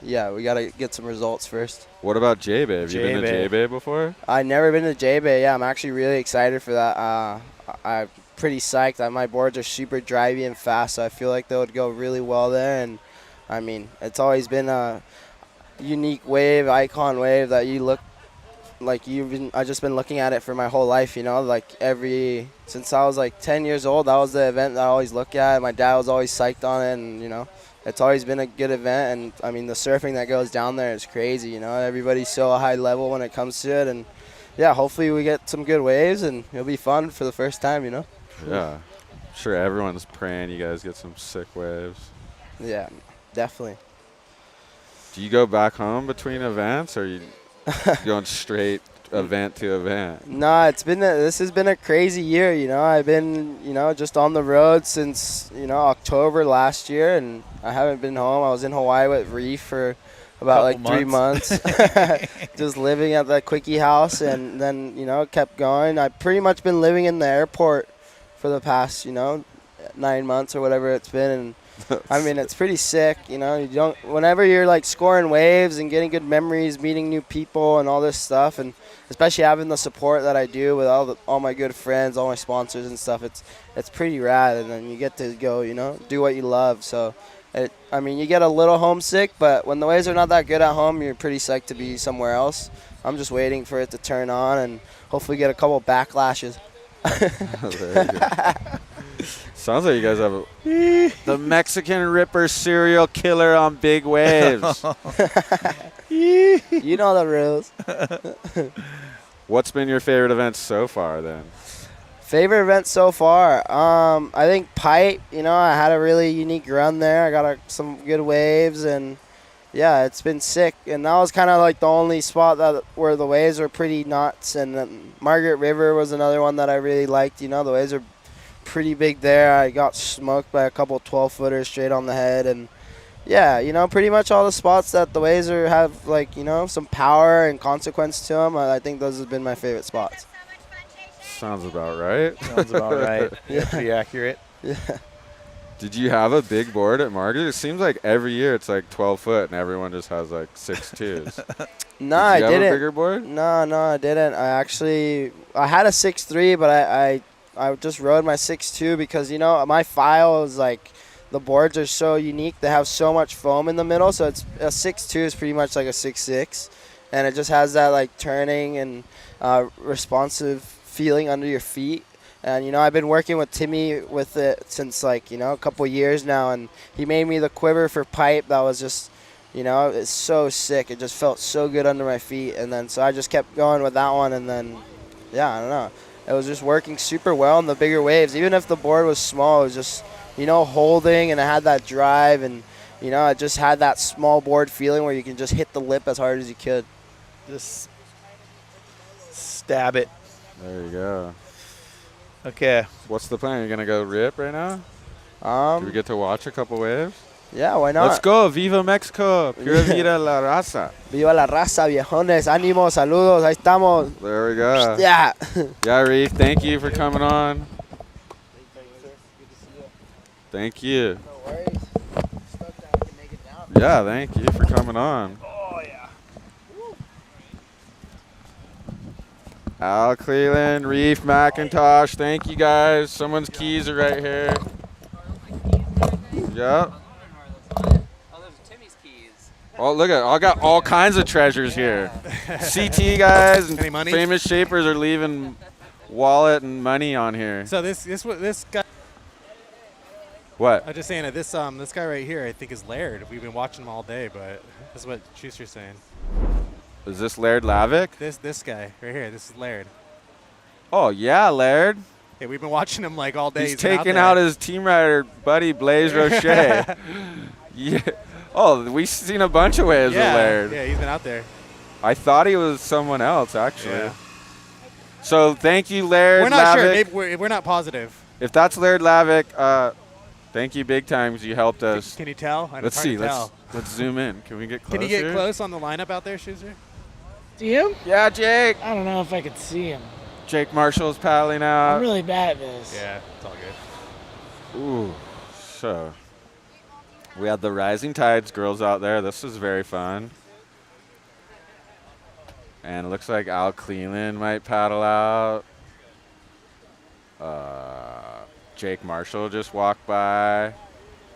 Speaker 10: yeah, we got to get some results first.
Speaker 1: What about J-Bay? Have you been to J-Bay before?
Speaker 10: I've never been to J-Bay. Yeah, I'm actually really excited for that. I'm pretty psyched. My boards are super drivey and fast, so I feel like they would go really well there. And, I mean, it's always been a unique wave, icon wave that you look like I've just been looking at it for my whole life, you know, like since I was like 10 years old, that was the event that I always look at. My dad was always psyched on it, and, you know, it's always been a good event. And, I mean, the surfing that goes down there is crazy, you know. Everybody's so high level when it comes to it. And, yeah, hopefully we get some good waves, and it'll be fun for the first time, you know.
Speaker 1: Yeah. I'm sure everyone's praying you guys get some sick waves.
Speaker 10: Yeah, definitely.
Speaker 1: Do you go back home between events, or are you going straight event to event?
Speaker 10: No, this has been a crazy year, you know. I've been, you know, just on the road since, you know, October last year, and I haven't been home. I was in Hawaii with Reef for about 3 months, just living at the Quickie house, and then, you know, kept going. I've pretty much been living in the airport for the past, you know, 9 months or whatever it's been, and I mean, it's pretty sick, you know. Whenever you're like scoring waves and getting good memories, meeting new people and all this stuff, and especially having the support that I do with all my good friends, all my sponsors and stuff, it's pretty rad. And then you get to go, you know, do what you love. So, I mean, you get a little homesick, but when the waves are not that good at home, you're pretty psyched to be somewhere else. I'm just waiting for it to turn on and hopefully get a couple backlashes.
Speaker 1: There you go. Sounds like you guys have the Mexican Ripper serial killer on big waves.
Speaker 10: You know the rules.
Speaker 1: What's been your favorite event so far, then?
Speaker 10: Favorite event so far? I think pipe. You know, I had a really unique run there. I got some good waves, and yeah, it's been sick. And that was kind of like the only spot where the waves were pretty nuts. And then Margaret River was another one that I really liked. You know, the waves are pretty big there. I got smoked by a couple 12-footers straight on the head, and yeah, you know, pretty much all the spots that the waves have, like, you know, some power and consequence to them. I think those have been my favorite spots.
Speaker 1: Sounds about right.
Speaker 7: Sounds about right. Yeah, pretty accurate.
Speaker 10: Yeah.
Speaker 1: Did you have a big board at Margaret? It seems like every year it's like 12 foot and everyone just has like 6.2s.
Speaker 10: No, I didn't.
Speaker 1: Did you have a bigger board?
Speaker 10: No, I didn't. I had a 6.3, but I just rode my 6.2 because, you know, my file is like, the boards are so unique. They have so much foam in the middle, so it's a 6.2 is pretty much like a 6.6, and it just has that like turning and responsive feeling under your feet. And, you know, I've been working with Timmy with it since, like, you know, a couple years now, and he made me the quiver for pipe that was just, you know, it's so sick. It just felt so good under my feet, and then so I just kept going with that one, and then, yeah, I don't know. It was just working super well in the bigger waves. Even if the board was small, it was just, you know, holding, and it had that drive, and, you know, it just had that small board feeling where you can just hit the lip as hard as you could.
Speaker 7: Just stab it.
Speaker 1: There you go.
Speaker 7: Okay.
Speaker 1: What's the plan? You're going to go rip right now? Do we get to watch a couple waves?
Speaker 10: Yeah, why not?
Speaker 1: Let's go. Viva Mexico. Pura vida la raza.
Speaker 10: Viva la raza, viejones. Ánimo, saludos. Ahí estamos.
Speaker 1: There we go.
Speaker 10: Yeah.
Speaker 1: Yeah, Reef, thank you for coming on. Thank you.
Speaker 10: No worries.
Speaker 1: Yeah, thank you for coming on.
Speaker 7: Oh, yeah.
Speaker 1: Al Cleland, Reef Macintosh, thank you guys. Someone's keys are right here. Yep.
Speaker 8: Oh, there's Timmy's keys.
Speaker 1: Oh, look at, I got all kinds of treasures here. CT guys and
Speaker 4: Any money?
Speaker 1: famous shapers are leaving wallet and money on here.
Speaker 4: So this guy.
Speaker 1: What?
Speaker 4: I was just saying that this guy right here, I think, is Laird. We've been watching him all day, but this is what Schuster's saying.
Speaker 1: Is this Laird Lavick?
Speaker 4: This guy right here, this is Laird.
Speaker 1: Oh, yeah, Laird.
Speaker 4: Yeah, we've been watching him like all day.
Speaker 1: He's taking out his team rider buddy, Blaze Roche. Yeah. Oh, we've seen a bunch of waves with Laird.
Speaker 4: Yeah, he's been out there.
Speaker 1: I thought he was someone else, actually.
Speaker 4: Yeah.
Speaker 1: So thank you, Laird
Speaker 4: We're not
Speaker 1: Lavick.
Speaker 4: sure. Maybe we're not positive.
Speaker 1: If that's Laird Lavick, thank you big time because you helped us.
Speaker 4: Can you tell?
Speaker 1: Let's see. Let's zoom in. Can we get closer?
Speaker 4: Can you get close on the lineup out there, Schuster?
Speaker 9: See him?
Speaker 1: Yeah, Jake.
Speaker 9: I don't know if I could see him.
Speaker 1: Jake Marshall's paddling out.
Speaker 9: I'm really bad at this.
Speaker 4: Yeah, it's all good.
Speaker 1: Ooh. So we had the Rising Tides girls out there. This was very fun. And it looks like Al Cleland might paddle out. Jake Marshall just walked by.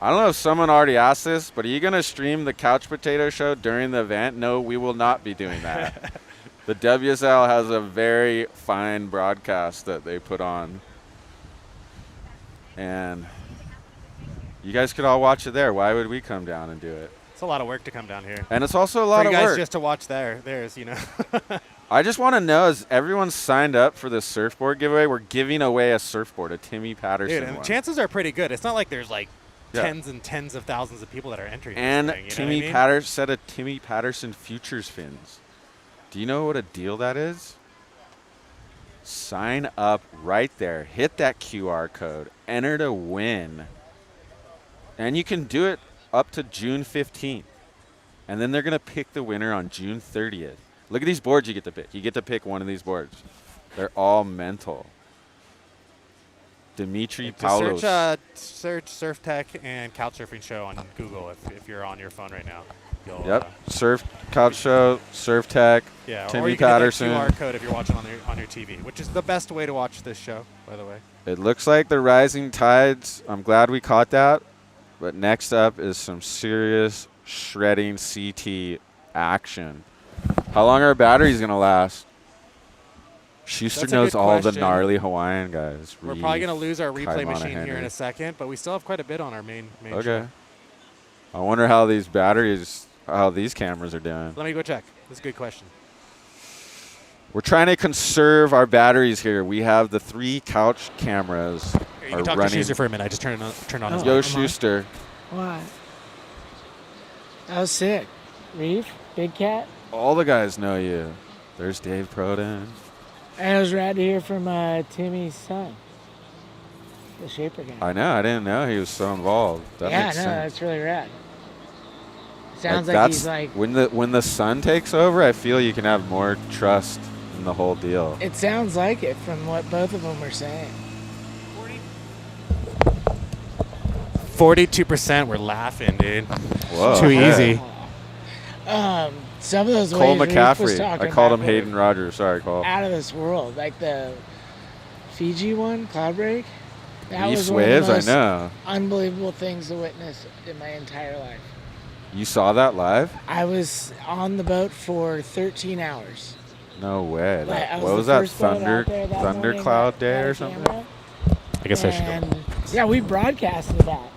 Speaker 1: I don't know if someone already asked this, but are you going to stream the Couch Potato Show during the event? No, we will not be doing that. The WSL has a very fine broadcast that they put on. And you guys could all watch it there. Why would we come down and do it?
Speaker 4: It's a lot of work to come down here.
Speaker 1: And it's also a lot of
Speaker 4: you guys
Speaker 1: work.
Speaker 4: just to watch theirs, you know.
Speaker 1: I just want to know, is everyone signed up for this surfboard giveaway? We're giving away a surfboard, a Timmy Patterson
Speaker 4: Dude, and
Speaker 1: one.
Speaker 4: the chances are pretty good. It's not like there's like
Speaker 1: Yeah.
Speaker 4: tens and tens of thousands of people that are entering
Speaker 1: And
Speaker 4: this thing, you know
Speaker 1: Timmy
Speaker 4: what I mean?
Speaker 1: Patterson set a Timmy Patterson Futures fins. Do you know what a deal that is? Sign up right there. Hit that QR code. Enter to win. And you can do it up to June 15th. And then they're going to pick the winner on June 30th. Look at these boards you get to pick. You get to pick one of these boards. They're all mental. Dimitri Paulos.
Speaker 4: Search Surftech and Couchsurfing Show on Google if you're on your phone right now. You'll,
Speaker 1: Yep. Surf Couch Show, Surftech,
Speaker 4: Yeah, or
Speaker 1: Timmy
Speaker 4: you can
Speaker 1: Patterson.
Speaker 4: hit that QR code if you're watching on your TV, which is the best way to watch this show, by the way.
Speaker 1: It looks like the Rising Tides. I'm glad we caught that. But next up is some serious shredding CT action. How long are batteries going to last? Schuster
Speaker 4: That's a
Speaker 1: knows
Speaker 4: good
Speaker 1: all the
Speaker 4: question.
Speaker 1: gnarly Hawaiian guys.
Speaker 4: We're probably going to lose our replay
Speaker 1: Kaimana
Speaker 4: machine here
Speaker 1: Henry.
Speaker 4: in a second, but we still have quite a bit on our main
Speaker 1: Okay.
Speaker 4: show.
Speaker 1: I wonder how these batteries, how these cameras are doing.
Speaker 4: Let me go check. That's a good question.
Speaker 1: We're trying to conserve our batteries here. We have the 3 couch cameras.
Speaker 4: Here, you can talk to
Speaker 1: running.
Speaker 4: Schuster for a minute. I just turned on his
Speaker 1: Yo,
Speaker 4: mic.
Speaker 1: Schuster.
Speaker 9: What? That was sick. Reef, Big Cat.
Speaker 1: All the guys know you. There's Dave Proden.
Speaker 9: And it was rad to hear from Timmy's son, the shaper guy.
Speaker 1: I know. I didn't know he was so involved. That
Speaker 9: Yeah,
Speaker 1: makes
Speaker 9: no,
Speaker 1: sense.
Speaker 9: that's really rad. Sounds like
Speaker 1: that's
Speaker 9: he's like.
Speaker 1: when the son takes over, I feel you can have more trust in the whole deal.
Speaker 9: It sounds like it from what both of them were saying.
Speaker 4: 42%. We're laughing, dude.
Speaker 1: Whoa.
Speaker 4: Too
Speaker 1: okay.
Speaker 4: easy.
Speaker 9: Some of those
Speaker 1: Cole
Speaker 9: waves Reef was
Speaker 1: McCaffrey.
Speaker 9: talking
Speaker 1: I called
Speaker 9: about
Speaker 1: him
Speaker 9: were
Speaker 1: Hayden Rogers. Sorry, Cole.
Speaker 9: out of this world, like the Fiji one, Cloudbreak. That
Speaker 1: Reef's
Speaker 9: was one of
Speaker 1: waves,
Speaker 9: the
Speaker 1: I
Speaker 9: most
Speaker 1: know.
Speaker 9: unbelievable things to witness in my entire life.
Speaker 1: You saw that live?
Speaker 9: I was on the boat for 13 hours.
Speaker 1: No way.
Speaker 9: Like, I
Speaker 1: What was
Speaker 9: the
Speaker 1: that?
Speaker 9: first boat out there that morning
Speaker 1: Thundercloud
Speaker 9: that
Speaker 1: day
Speaker 9: had
Speaker 1: or
Speaker 9: a
Speaker 1: something?
Speaker 9: camera.
Speaker 4: I guess I should go.
Speaker 9: And yeah, we broadcasted that.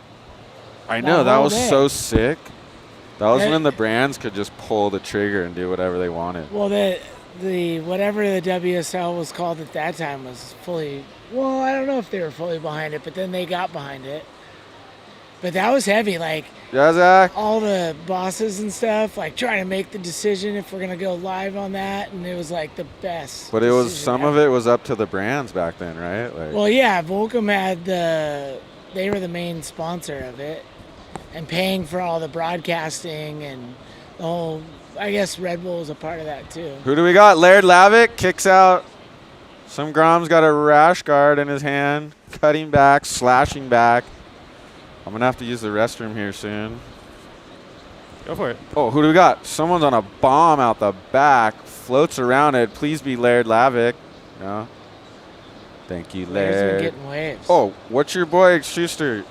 Speaker 1: I know.
Speaker 9: that
Speaker 1: That
Speaker 9: whole
Speaker 1: was
Speaker 9: day.
Speaker 1: so sick. That was
Speaker 9: And-
Speaker 1: when the brands could just pull the trigger and do whatever they wanted.
Speaker 9: Well, the whatever the WSL was called at that time was fully. Well, I don't know if they were fully behind it, but then they got behind it. But that was heavy. Like
Speaker 1: Yeah, Zach?
Speaker 9: all the bosses and stuff, like trying to make the decision if we're gonna go live on that, and it was like the best.
Speaker 1: But it was
Speaker 9: decision
Speaker 1: some of
Speaker 9: ever.
Speaker 1: it was up to the brands back then, right? Like,
Speaker 9: Well, yeah, Volcom had they were the main sponsor of it, and paying for all the broadcasting and the whole. I guess Red Bull was a part of that too.
Speaker 1: who do we got? Laird Lavick kicks out. Some Grom's got a rash guard in his hand, cutting back, slashing back. I'm gonna have to use the restroom here soon.
Speaker 4: Go for it.
Speaker 1: Oh, who do we got? Someone's on a bomb out the back, floats around it. Please be Laird Lavick. No. Thank you,
Speaker 9: Players are
Speaker 1: Laird.
Speaker 9: getting waves.
Speaker 1: Oh, what's your boy, Schuster?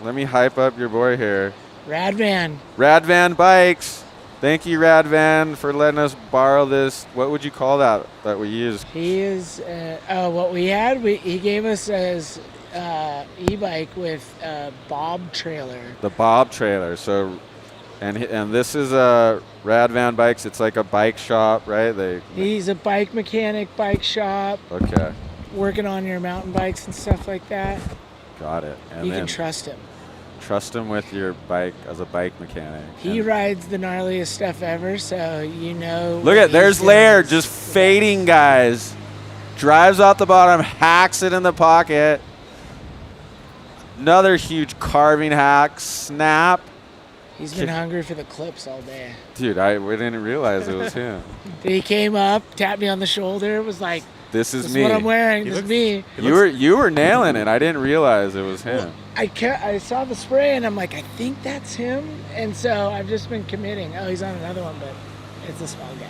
Speaker 1: Let me hype up your boy here.
Speaker 9: Radvan.
Speaker 1: Radvan Bikes. Thank you, Radvan, for letting us borrow this. What would you call that we used?
Speaker 9: He is. What we had. He gave us his e-bike with a Bob trailer.
Speaker 1: The Bob trailer. So, and this is a Radvan Bikes. It's like a bike shop, right?
Speaker 9: He's a bike mechanic, bike shop,
Speaker 1: Okay,
Speaker 9: working on your mountain bikes and stuff like that.
Speaker 1: got it. And
Speaker 9: You
Speaker 1: then
Speaker 9: can trust him.
Speaker 1: trust him with your bike as a bike mechanic.
Speaker 9: He
Speaker 1: And
Speaker 9: rides the gnarliest stuff ever, so you know.
Speaker 1: look
Speaker 9: what
Speaker 1: at there's
Speaker 9: he's doing.
Speaker 1: Laird just fading, guys. Drives out the bottom, hacks it in the pocket. Another huge carving hack, snap.
Speaker 9: He's been hungry for the clips all day.
Speaker 1: Dude, we didn't realize it was him.
Speaker 9: He came up, tapped me on the shoulder, was like,
Speaker 1: This is
Speaker 9: "This
Speaker 1: me.
Speaker 9: is what I'm wearing.
Speaker 4: He
Speaker 9: This
Speaker 4: looks-
Speaker 9: is me."
Speaker 1: You were nailing it. I didn't realize it was him.
Speaker 9: I saw the spray and I'm like, I think that's him. And so I've just been committing. Oh, he's on another one, but it's a small guy.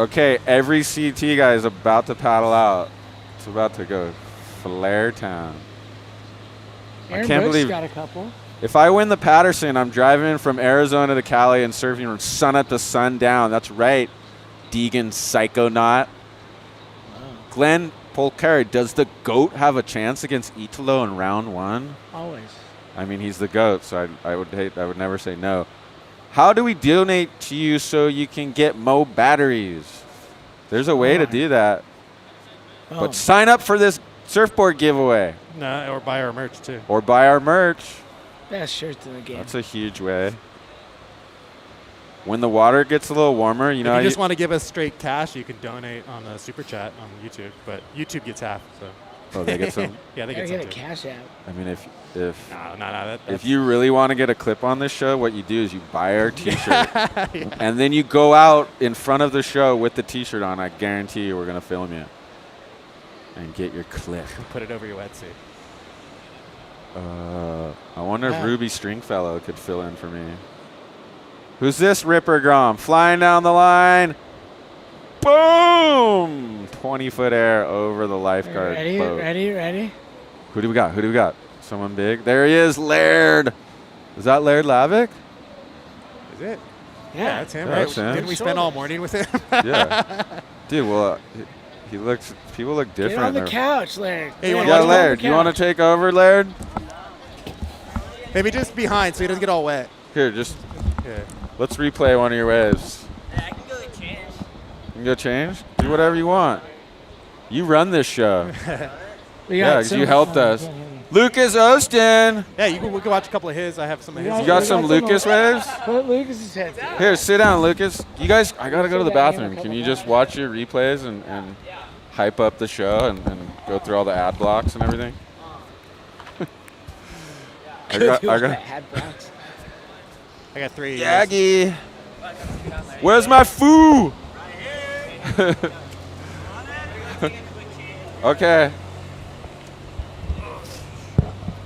Speaker 1: Okay, every CT guy is about to paddle out. It's about to go Flare Town.
Speaker 9: Aaron
Speaker 1: can't
Speaker 9: Brooks
Speaker 1: believe-
Speaker 9: got a couple.
Speaker 1: If I win the Patterson, I'm driving from Arizona to Cali and surfing from sun up to sundown. That's right, Deegan Psychonaut. Glenn Polcari, does the GOAT have a chance against Italo in round 1?
Speaker 9: Always.
Speaker 1: I mean, he's the GOAT, so I would never say no. How do we donate to you so you can get Mo batteries? There's a way to do that.
Speaker 9: Oh,
Speaker 1: But sign up for this surfboard giveaway
Speaker 4: No, or buy our merch too.
Speaker 1: or buy our merch.
Speaker 9: best shirts in the game.
Speaker 1: That's a huge way. When the water gets a little warmer, you know,
Speaker 4: If you just want to give us straight cash, you can donate on the super chat on YouTube. But YouTube gets half, so.
Speaker 1: oh, they get some.
Speaker 4: Yeah, they
Speaker 9: Gotta
Speaker 4: get
Speaker 9: get
Speaker 4: some
Speaker 9: a
Speaker 4: too.
Speaker 9: cash app.
Speaker 1: I mean, if
Speaker 4: That's
Speaker 1: you really want to get a clip on this show, what you do is you buy our T-shirt, and then you go out in front of the show with the T-shirt on. I guarantee you, we're gonna film you and get your clip.
Speaker 4: put it over your wetsuit.
Speaker 1: I wonder if Ruby Stringfellow could fill in for me. Who's this Ripper Grom? Flying down the line. Boom! 20-foot air over the lifeguard
Speaker 9: Ready,
Speaker 1: boat.
Speaker 9: ready.
Speaker 1: Who do we got? Who do we got? Someone big? There he is, Laird. Is that Laird Lavick?
Speaker 4: Is it?
Speaker 9: Yeah,
Speaker 4: that's him.
Speaker 1: That's
Speaker 4: right?
Speaker 1: him.
Speaker 4: Didn't we spend all morning with him?
Speaker 1: Yeah. Dude, well, he looks, people look
Speaker 9: Get
Speaker 1: different.
Speaker 9: on the
Speaker 1: They're-
Speaker 9: couch, Larry.
Speaker 4: Hey, you wanna
Speaker 1: Yeah,
Speaker 4: watch
Speaker 1: Laird, you want to take over, Laird?
Speaker 4: Maybe just behind so he doesn't get all wet.
Speaker 1: Here, just,
Speaker 4: Yeah.
Speaker 1: let's replay one of your waves.
Speaker 11: I can go change.
Speaker 1: You can can go change. Do whatever you want. You run this show. Yeah, because you helped us. Lucas Ostin.
Speaker 4: Yeah, we can watch a couple of his. I have some of his.
Speaker 1: You got some Lucas waves?
Speaker 9: Put Lucas's head down.
Speaker 1: Here, sit down, Lucas. You guys, I got to go to the bathroom. Can you just watch your replays and hype up the show and go through all the ad blocks and everything? I got
Speaker 4: 3.
Speaker 1: Yagi. Where's my foo? Okay.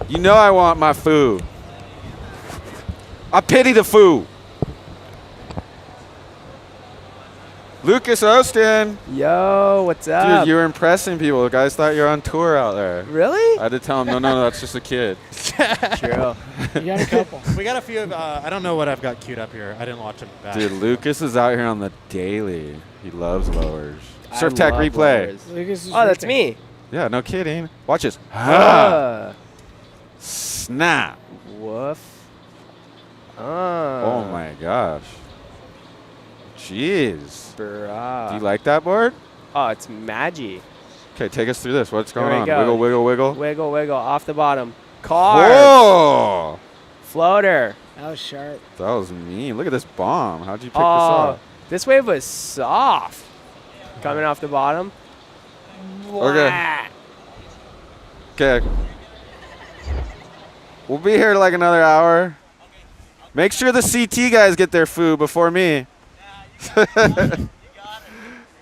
Speaker 1: You know I want my foo. I pity the foo. Lucas Ostin.
Speaker 10: Yo, what's up?
Speaker 1: Dude, you were impressing people. The guys thought you were on tour out there.
Speaker 10: Really?
Speaker 1: I had to tell them, no, that's just a kid.
Speaker 10: True.
Speaker 9: You got a couple.
Speaker 4: We got a few of, I don't know what I've got queued up here. I didn't watch them back.
Speaker 1: Dude, Lucas is out here on the daily. He loves lowers. Surftech
Speaker 10: love
Speaker 1: replay.
Speaker 10: lowers.
Speaker 9: Lucas is
Speaker 10: Oh, that's
Speaker 9: ripping.
Speaker 10: me.
Speaker 1: Yeah, no kidding. Watch this. Snap.
Speaker 10: Woof.
Speaker 1: Oh my gosh. Jeez.
Speaker 10: Bruh.
Speaker 1: Do you like that board?
Speaker 10: Oh, it's magic.
Speaker 1: Okay, take us through this. What's
Speaker 10: Here
Speaker 1: going
Speaker 10: we
Speaker 1: on?
Speaker 10: go.
Speaker 1: Wiggle, wiggle, wiggle.
Speaker 10: Wiggle, wiggle, off the bottom. Car.
Speaker 1: Whoa!
Speaker 10: Floater.
Speaker 9: That was sharp.
Speaker 1: That was mean. Look at this bomb. How'd you pick this
Speaker 10: Oh,
Speaker 1: up?
Speaker 10: this wave was soft. Coming off the bottom.
Speaker 1: Okay. Okay. We'll be here like another hour. Make sure the CT guys get their food before me.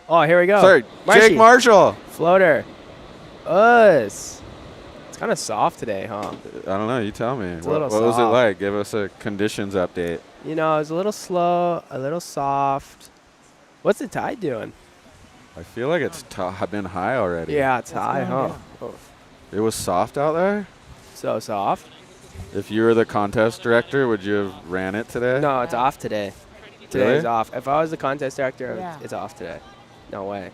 Speaker 10: Oh, here we go.
Speaker 1: Sorry, Jake Marshall.
Speaker 10: Floater. Us. It's kind of soft today, huh?
Speaker 1: I don't know. You tell me.
Speaker 10: It's a little
Speaker 1: What was it
Speaker 10: soft.
Speaker 1: like? Give us a conditions update.
Speaker 10: You know, it was a little slow, a little soft. What's the tide doing?
Speaker 1: I feel like it's been high already.
Speaker 10: Yeah, it's high, huh? Oh,
Speaker 1: It was soft out there?
Speaker 10: so soft.
Speaker 1: If you were the contest director, would you have ran it today?
Speaker 10: No, it's off today. Today's
Speaker 1: Really?
Speaker 10: off. If I was the contest director,
Speaker 9: Yeah.
Speaker 10: it's off today. No way.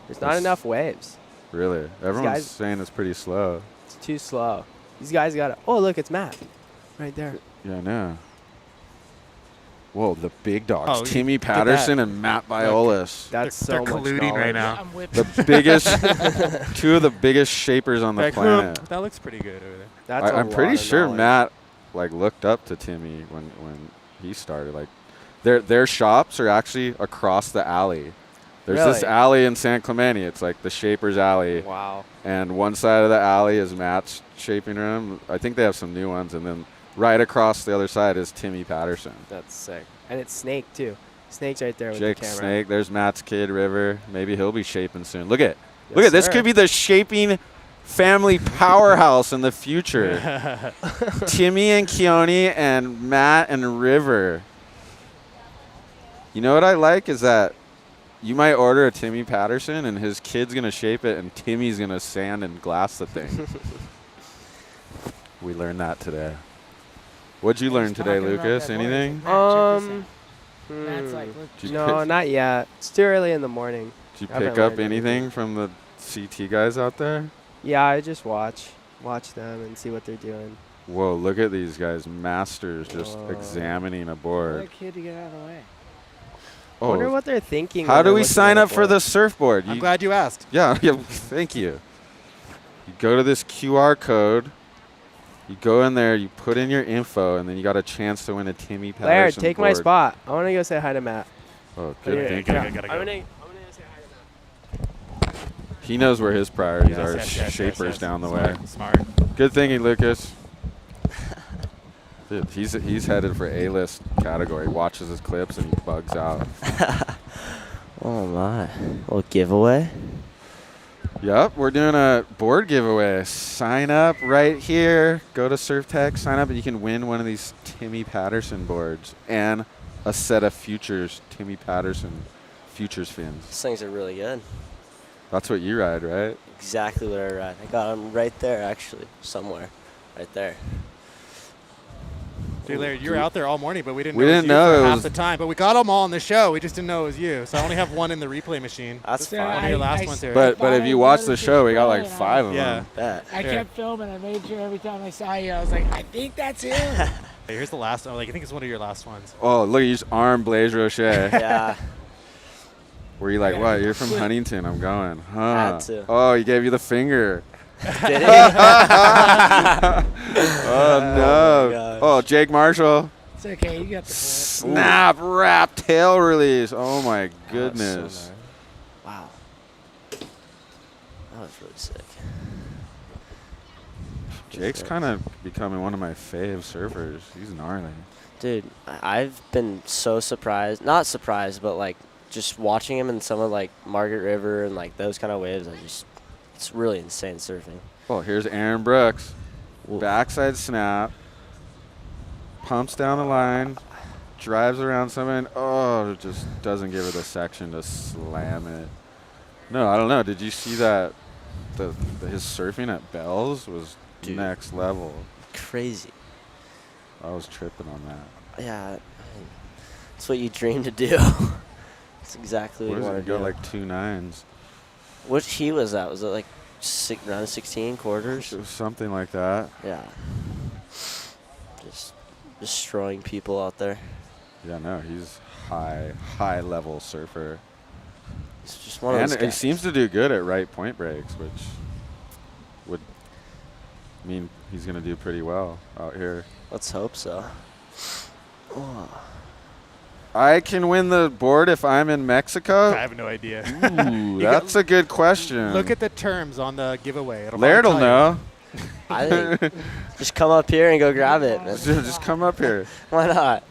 Speaker 10: There's not
Speaker 1: That's-
Speaker 10: enough waves.
Speaker 1: Really? Everyone's
Speaker 10: guys-
Speaker 1: saying it's pretty slow.
Speaker 10: It's too slow. These guys got to. Oh, look, it's Matt. Right there.
Speaker 1: Yeah, I know. Whoa, the big dogs.
Speaker 4: Oh,
Speaker 1: Timmy
Speaker 4: look at
Speaker 1: Patterson and Matt Biolis.
Speaker 10: That's
Speaker 4: They're
Speaker 10: so much
Speaker 4: colluding right
Speaker 10: knowledge.
Speaker 4: now.
Speaker 9: I'm whipping.
Speaker 1: The biggest, two of the biggest shapers on the
Speaker 4: Like,
Speaker 1: planet.
Speaker 4: that looks pretty good over there.
Speaker 10: That's a
Speaker 1: I'm pretty
Speaker 10: lot of
Speaker 1: sure
Speaker 10: knowledge.
Speaker 1: Matt like looked up to Timmy when he started. Like their shops are actually across the alley. There's this
Speaker 10: Really?
Speaker 1: alley in San Clemente. It's like the Shapers Alley,
Speaker 10: Wow.
Speaker 1: and one side of the alley is Matt's shaping room. I think they have some new ones, and then right across the other side is Timmy Patterson.
Speaker 10: That's sick. And it's Snake, too. Snake's right there with
Speaker 1: Jake
Speaker 10: the camera.
Speaker 1: Snake. There's Matt's kid River. Maybe he'll be shaping soon. Look at
Speaker 10: Yes,
Speaker 1: this.
Speaker 10: sir.
Speaker 1: Could be the shaping family powerhouse in the future. Timmy and Keone and Matt and River. You know what I like is that you might order a Timmy Patterson and his kid's going to shape it and Timmy's going to sand and glass the thing. We learned that today. What'd you learn today,
Speaker 9: Talking about
Speaker 1: Lucas?
Speaker 9: that board.
Speaker 1: Anything?
Speaker 9: Matt, check this out. Matt's like, look,
Speaker 1: Did you
Speaker 10: No,
Speaker 1: pick,
Speaker 10: not yet. It's too early in the morning.
Speaker 1: did you
Speaker 10: I haven't
Speaker 1: pick up
Speaker 10: learned
Speaker 1: anything from the CT guys out there?
Speaker 10: Yeah, I just watch them and see what they're doing.
Speaker 1: Whoa, look at these guys. Masters just
Speaker 10: Whoa.
Speaker 1: examining a
Speaker 9: tell
Speaker 1: board.
Speaker 9: that kid to get out of the way.
Speaker 10: I wonder
Speaker 1: Oh,
Speaker 10: what they're thinking.
Speaker 1: how
Speaker 10: when
Speaker 1: do
Speaker 10: they're
Speaker 1: we
Speaker 10: looking
Speaker 1: sign
Speaker 10: at a
Speaker 1: up for
Speaker 10: board.
Speaker 1: the surfboard?
Speaker 4: I'm glad you asked.
Speaker 1: Yeah, thank you. You go to this QR code. You go in there, you put in your info, and then you got a chance to win a Timmy Patterson
Speaker 10: Laird, take my
Speaker 1: board.
Speaker 10: spot. I want to go say hi to Matt.
Speaker 1: Oh,
Speaker 10: Yeah,
Speaker 1: good thinking.
Speaker 10: I'm
Speaker 4: gotta
Speaker 10: gonna
Speaker 4: go.
Speaker 10: say hi to Matt.
Speaker 1: He knows where his priorities
Speaker 4: Yes,
Speaker 1: are.
Speaker 4: yes,
Speaker 1: Shapers
Speaker 4: yes.
Speaker 1: down the way.
Speaker 4: Smart.
Speaker 1: Good thinking, Lucas. Dude, he's headed for A-list category. Watches his clips and he bugs out.
Speaker 11: Oh my. Little giveaway.
Speaker 1: Yep, we're doing a board giveaway. Sign up right here. Go to Surftech, sign up, and you can win one of these Timmy Patterson boards and a set of futures, Timmy Patterson futures fins.
Speaker 11: These things are really good.
Speaker 1: That's what you ride, right?
Speaker 11: Exactly what I ride. I got them right there, actually, somewhere, right there.
Speaker 4: Dude, Larry, you were out there all morning, but we didn't
Speaker 1: We
Speaker 4: know,
Speaker 1: didn't
Speaker 4: it was you
Speaker 1: know
Speaker 4: for
Speaker 1: it
Speaker 4: half
Speaker 1: was-
Speaker 4: the time. But we got them all on the show. We just didn't know it was you. So I only have one in the replay machine.
Speaker 11: That's
Speaker 9: So
Speaker 11: fine.
Speaker 4: One of your last ones here.
Speaker 1: But
Speaker 9: thought
Speaker 1: if
Speaker 9: I
Speaker 1: you watch the
Speaker 9: noticed
Speaker 1: show, we got
Speaker 9: your
Speaker 1: like
Speaker 9: phone,
Speaker 1: 5 of
Speaker 4: yeah.
Speaker 1: them.
Speaker 11: Bet.
Speaker 9: I
Speaker 4: Here.
Speaker 9: kept filming. I made sure every time I saw you, I was like, I think that's him.
Speaker 4: Hey, here's the last one. Like, I think it's one of your last ones.
Speaker 1: Oh, look, you just arm Blaise Rocher.
Speaker 11: Yeah.
Speaker 1: Were you like, what? You're from Huntington. I'm going. Huh?
Speaker 11: Had to.
Speaker 1: Oh, he gave you the finger.
Speaker 11: Did he?
Speaker 1: Oh, no.
Speaker 11: gosh.
Speaker 1: Oh, Jake Marshall.
Speaker 9: It's okay. You got the point.
Speaker 1: Snap, wrap, tail release. Oh, my goodness.
Speaker 11: Wow. That was really sick.
Speaker 1: Jake's kind of becoming one of my fave surfers. He's gnarly.
Speaker 11: Dude, I've been so surprised. Not surprised, but like just watching him in some of like Margaret River and like those kind of waves. It's really insane surfing.
Speaker 1: Oh, here's Aaron Brooks.
Speaker 11: Ooh.
Speaker 1: Backside snap. Pumps down the line. Drives around someone. Oh, just doesn't give her the section to slam it. No, I don't know. Did you see that? His surfing at Bell's was next level.
Speaker 11: Crazy.
Speaker 1: I was tripping on that.
Speaker 11: Yeah, it's what you dream to do. That's exactly what you want to
Speaker 1: go
Speaker 11: do.
Speaker 1: like 2 9s.
Speaker 11: What he was at? Was it like round 16 quarters?
Speaker 1: It was something like that.
Speaker 11: Yeah. Just destroying people out there.
Speaker 1: Yeah, no, he's high level surfer.
Speaker 11: He's just one of those
Speaker 1: And he
Speaker 11: guys.
Speaker 1: seems to do good at right point breaks, which would mean he's going to do pretty well out here.
Speaker 11: Let's hope so. Oh.
Speaker 1: I can win the board if I'm in Mexico?
Speaker 4: I have no idea.
Speaker 1: Ooh, that's a good question.
Speaker 4: Look at the terms on the giveaway. It'll
Speaker 1: Laird will
Speaker 4: probably tell
Speaker 1: know.
Speaker 11: I think just come up here and go grab it.
Speaker 1: Just come up here.
Speaker 11: Why not?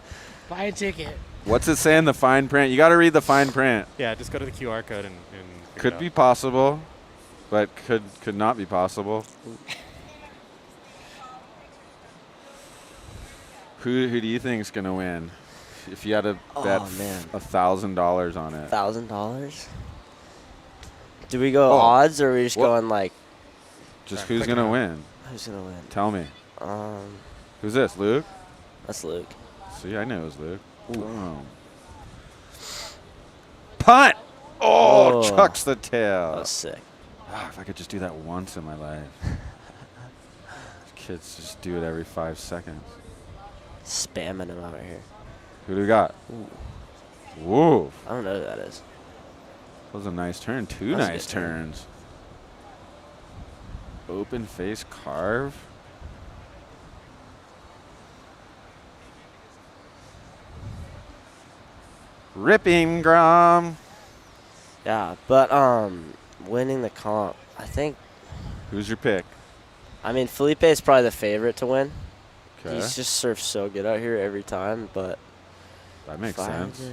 Speaker 9: Buy a ticket.
Speaker 1: What's it say in the fine print? You got to read the fine print.
Speaker 4: Yeah, just go to the QR code and
Speaker 1: Could be possible, but could not be possible. Who do you think is gonna win? If you had to bet $1,000 on it.
Speaker 11: $1,000? Do we go
Speaker 1: Oh.
Speaker 11: odds or are we just
Speaker 1: What?
Speaker 11: going like?
Speaker 1: Just who's gonna win?
Speaker 11: Who's gonna win?
Speaker 1: Tell me.
Speaker 11: Um,
Speaker 1: Who's this? Luke?
Speaker 11: That's Luke.
Speaker 1: See, I knew it was Luke. Boom. Punt! Oh, chucks the tail.
Speaker 11: That was sick.
Speaker 1: Ah, if I could just do that once in my life. Kids just do it every 5 seconds.
Speaker 11: Spamming him out here.
Speaker 1: Who do we got?
Speaker 11: Ooh.
Speaker 1: Whoa.
Speaker 11: I don't know who that is.
Speaker 1: That was a nice turn. Two
Speaker 11: That was a
Speaker 1: nice
Speaker 11: good turn.
Speaker 1: turns. Open face carve. Ripping Grom.
Speaker 11: Yeah, but winning the comp, I think.
Speaker 1: Who's your pick?
Speaker 11: I mean, Felipe is probably the favorite to win.
Speaker 1: Okay.
Speaker 11: He's just surfs so good out here every time, but
Speaker 1: That makes sense.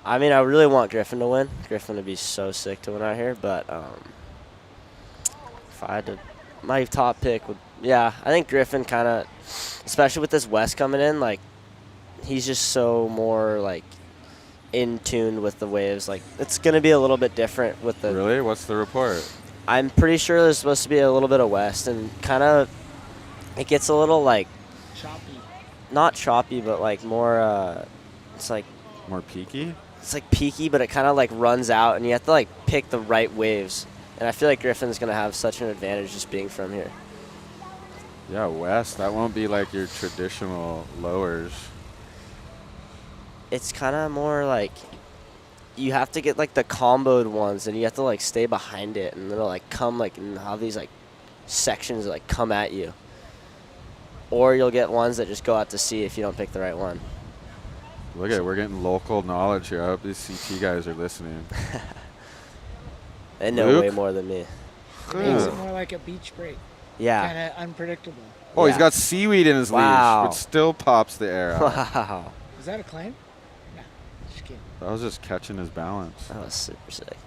Speaker 11: I mean, I really want Griffin to win. Griffin would be so sick to win out here, but if I had to, my top pick would, I think Griffin kind of, especially with this West coming in, like, he's just so more, like, in tune with the waves. Like, it's going to be a little bit different with the.
Speaker 1: Really? What's the report?
Speaker 11: I'm pretty sure there's supposed to be a little bit of West, and kind of, it gets a little, like,
Speaker 9: Choppy.
Speaker 11: not choppy, but, like, more, it's like.
Speaker 1: More peaky?
Speaker 11: It's like peaky, but it kind of like runs out, and you have to like pick the right waves. And I feel like Griffin's gonna have such an advantage just being from here.
Speaker 1: Yeah, West. That won't be like your traditional lowers.
Speaker 11: It's kind of more like you have to get like the comboed ones, and you have to like stay behind it, and it'll like come like and have these like sections that, like come at you. Or you'll get ones that just go out to sea if you don't pick the right one.
Speaker 1: Look at it. We're getting local knowledge here. I hope these CT guys are listening.
Speaker 11: They know
Speaker 1: Luke?
Speaker 11: way more than me.
Speaker 9: Makes it more like a beach break.
Speaker 11: Yeah.
Speaker 9: Kind of unpredictable.
Speaker 1: Oh, he's got seaweed in his
Speaker 11: Wow.
Speaker 1: leash, which still pops the air out.
Speaker 11: Wow.
Speaker 9: Is that a claim? No, just kidding.
Speaker 1: I was just catching his balance.
Speaker 11: That was super sick.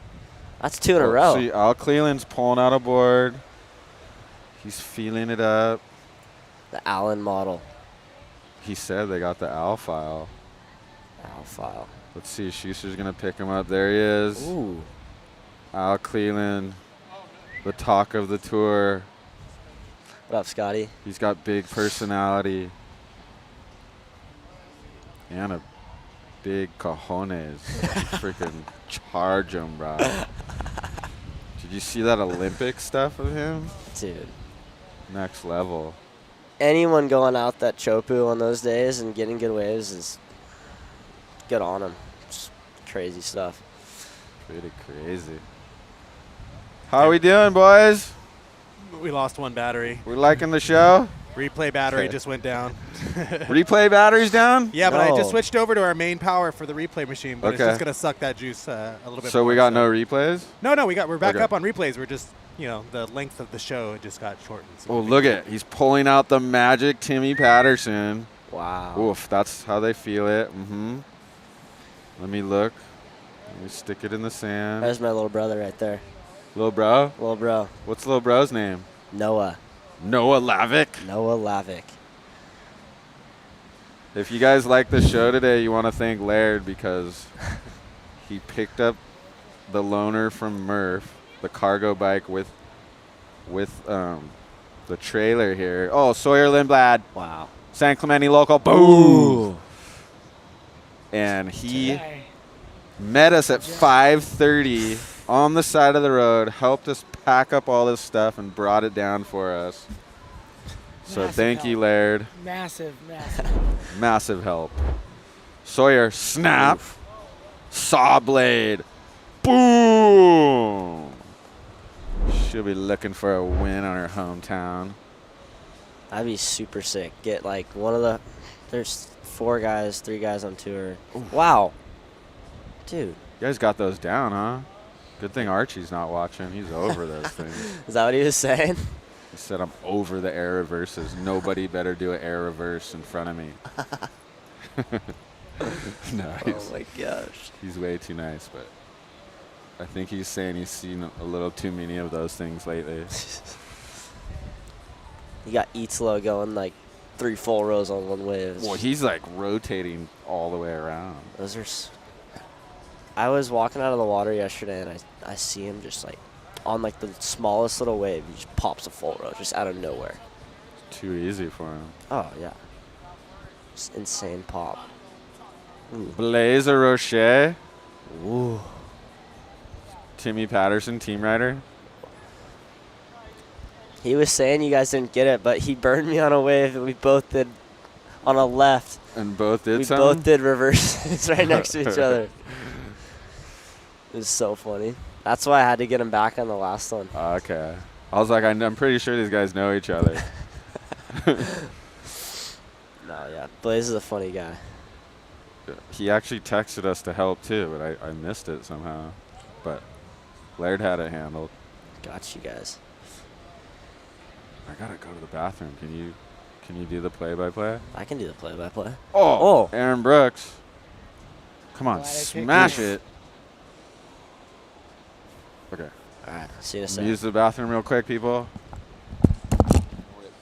Speaker 11: That's 2 in a row.
Speaker 1: See, Al Cleland's pulling out a board. He's feeling it up.
Speaker 11: The Allen model.
Speaker 1: He said they got the Al file.
Speaker 11: Al file.
Speaker 1: Let's see. Schuster's going to pick him up. There he is.
Speaker 11: Ooh.
Speaker 1: Al Cleland, the talk of the tour.
Speaker 11: What up, Scotty?
Speaker 1: He's got big personality. And a big cojones. Freaking charge him, bro. Did you see that Olympic stuff of him?
Speaker 11: Dude.
Speaker 1: Next level.
Speaker 11: Anyone going out that Chopu on those days and getting good waves is good on them. It's crazy stuff.
Speaker 1: Pretty crazy. How are we doing, boys?
Speaker 4: We lost one battery.
Speaker 1: We liking the show?
Speaker 4: Replay battery just went down.
Speaker 1: Replay battery's down?
Speaker 4: Yeah, but I
Speaker 11: No.
Speaker 4: just switched over to our main power for the replay machine, but it's
Speaker 1: Okay.
Speaker 4: just gonna suck that juice a little bit.
Speaker 1: So
Speaker 4: more,
Speaker 1: we got no replays?
Speaker 4: No, we're back
Speaker 1: Okay.
Speaker 4: up on replays. We're just, the length of the show just got shortened. So
Speaker 1: Oh, look at it. He's pulling out the magic Timmy Patterson.
Speaker 11: Wow.
Speaker 1: Oof, that's how they feel it. Mm-hmm. Let me look. Let me stick it in the sand.
Speaker 11: There's my little brother right there.
Speaker 1: Little bro?
Speaker 11: Little bro.
Speaker 1: What's little bro's name?
Speaker 11: Noah.
Speaker 1: Noah Lavick.
Speaker 11: Noah Lavick.
Speaker 1: If you guys like the show today, you want to thank Laird because he picked up the loaner from Murph, the cargo bike with the trailer here. Oh, Sawyer Lindblad.
Speaker 11: Wow.
Speaker 1: San Clemente local. Boom. And he
Speaker 9: Today.
Speaker 1: met us at 5:30 on the side of the road, helped us pack up all this stuff, and brought it down for us. So
Speaker 9: Massive
Speaker 1: thank you,
Speaker 9: help.
Speaker 1: Laird.
Speaker 9: Massive.
Speaker 1: Massive help. Sawyer, snap. Saw blade. Boom. She'll be looking for a win on her hometown.
Speaker 11: That'd be super sick. Get like there's 3 guys on tour. Wow. Dude.
Speaker 1: You guys got those down, huh? Good thing Archie's not watching. He's over those things.
Speaker 11: Is that what he was saying?
Speaker 1: He said, I'm over the air reverses. Nobody better do an air reverse in front of me. No,
Speaker 11: Oh my gosh.
Speaker 1: he's way too nice, but I think he's saying he's seen a little too many of those things lately.
Speaker 11: You got Italo going like 3 full rows on one wave.
Speaker 1: Well, he's like rotating all the way around.
Speaker 11: Those are. I was walking out of the water yesterday and I see him just like on like the smallest little wave. He just pops a full row just out of nowhere.
Speaker 1: Too easy for him.
Speaker 11: Oh yeah. Just insane pop. Ooh.
Speaker 1: Blaise Rocher,
Speaker 11: Ooh.
Speaker 1: Timmy Patterson, team rider.
Speaker 11: He was saying you guys didn't get it, but he burned me on a wave that we both did on a left.
Speaker 1: And both did
Speaker 11: We
Speaker 1: something?
Speaker 11: both did reverses right next to each other. It was so funny. That's why I had to get him back on the last one.
Speaker 1: Okay. I was like, I'm pretty sure these guys know each other.
Speaker 11: No, yeah. Blaze is a funny guy.
Speaker 1: He actually texted us to help too, but I missed it somehow. But Laird had it handled.
Speaker 11: Got you guys.
Speaker 1: I gotta go to the bathroom. Can you do the play-by-play?
Speaker 11: I can do the play-by-play.
Speaker 1: Oh, Aaron Brooks. Come on,
Speaker 9: Glad I picked
Speaker 1: smash
Speaker 9: you.
Speaker 1: it. Okay.
Speaker 11: All right. See you in a
Speaker 1: Let me
Speaker 11: second.
Speaker 1: use the bathroom real quick, people.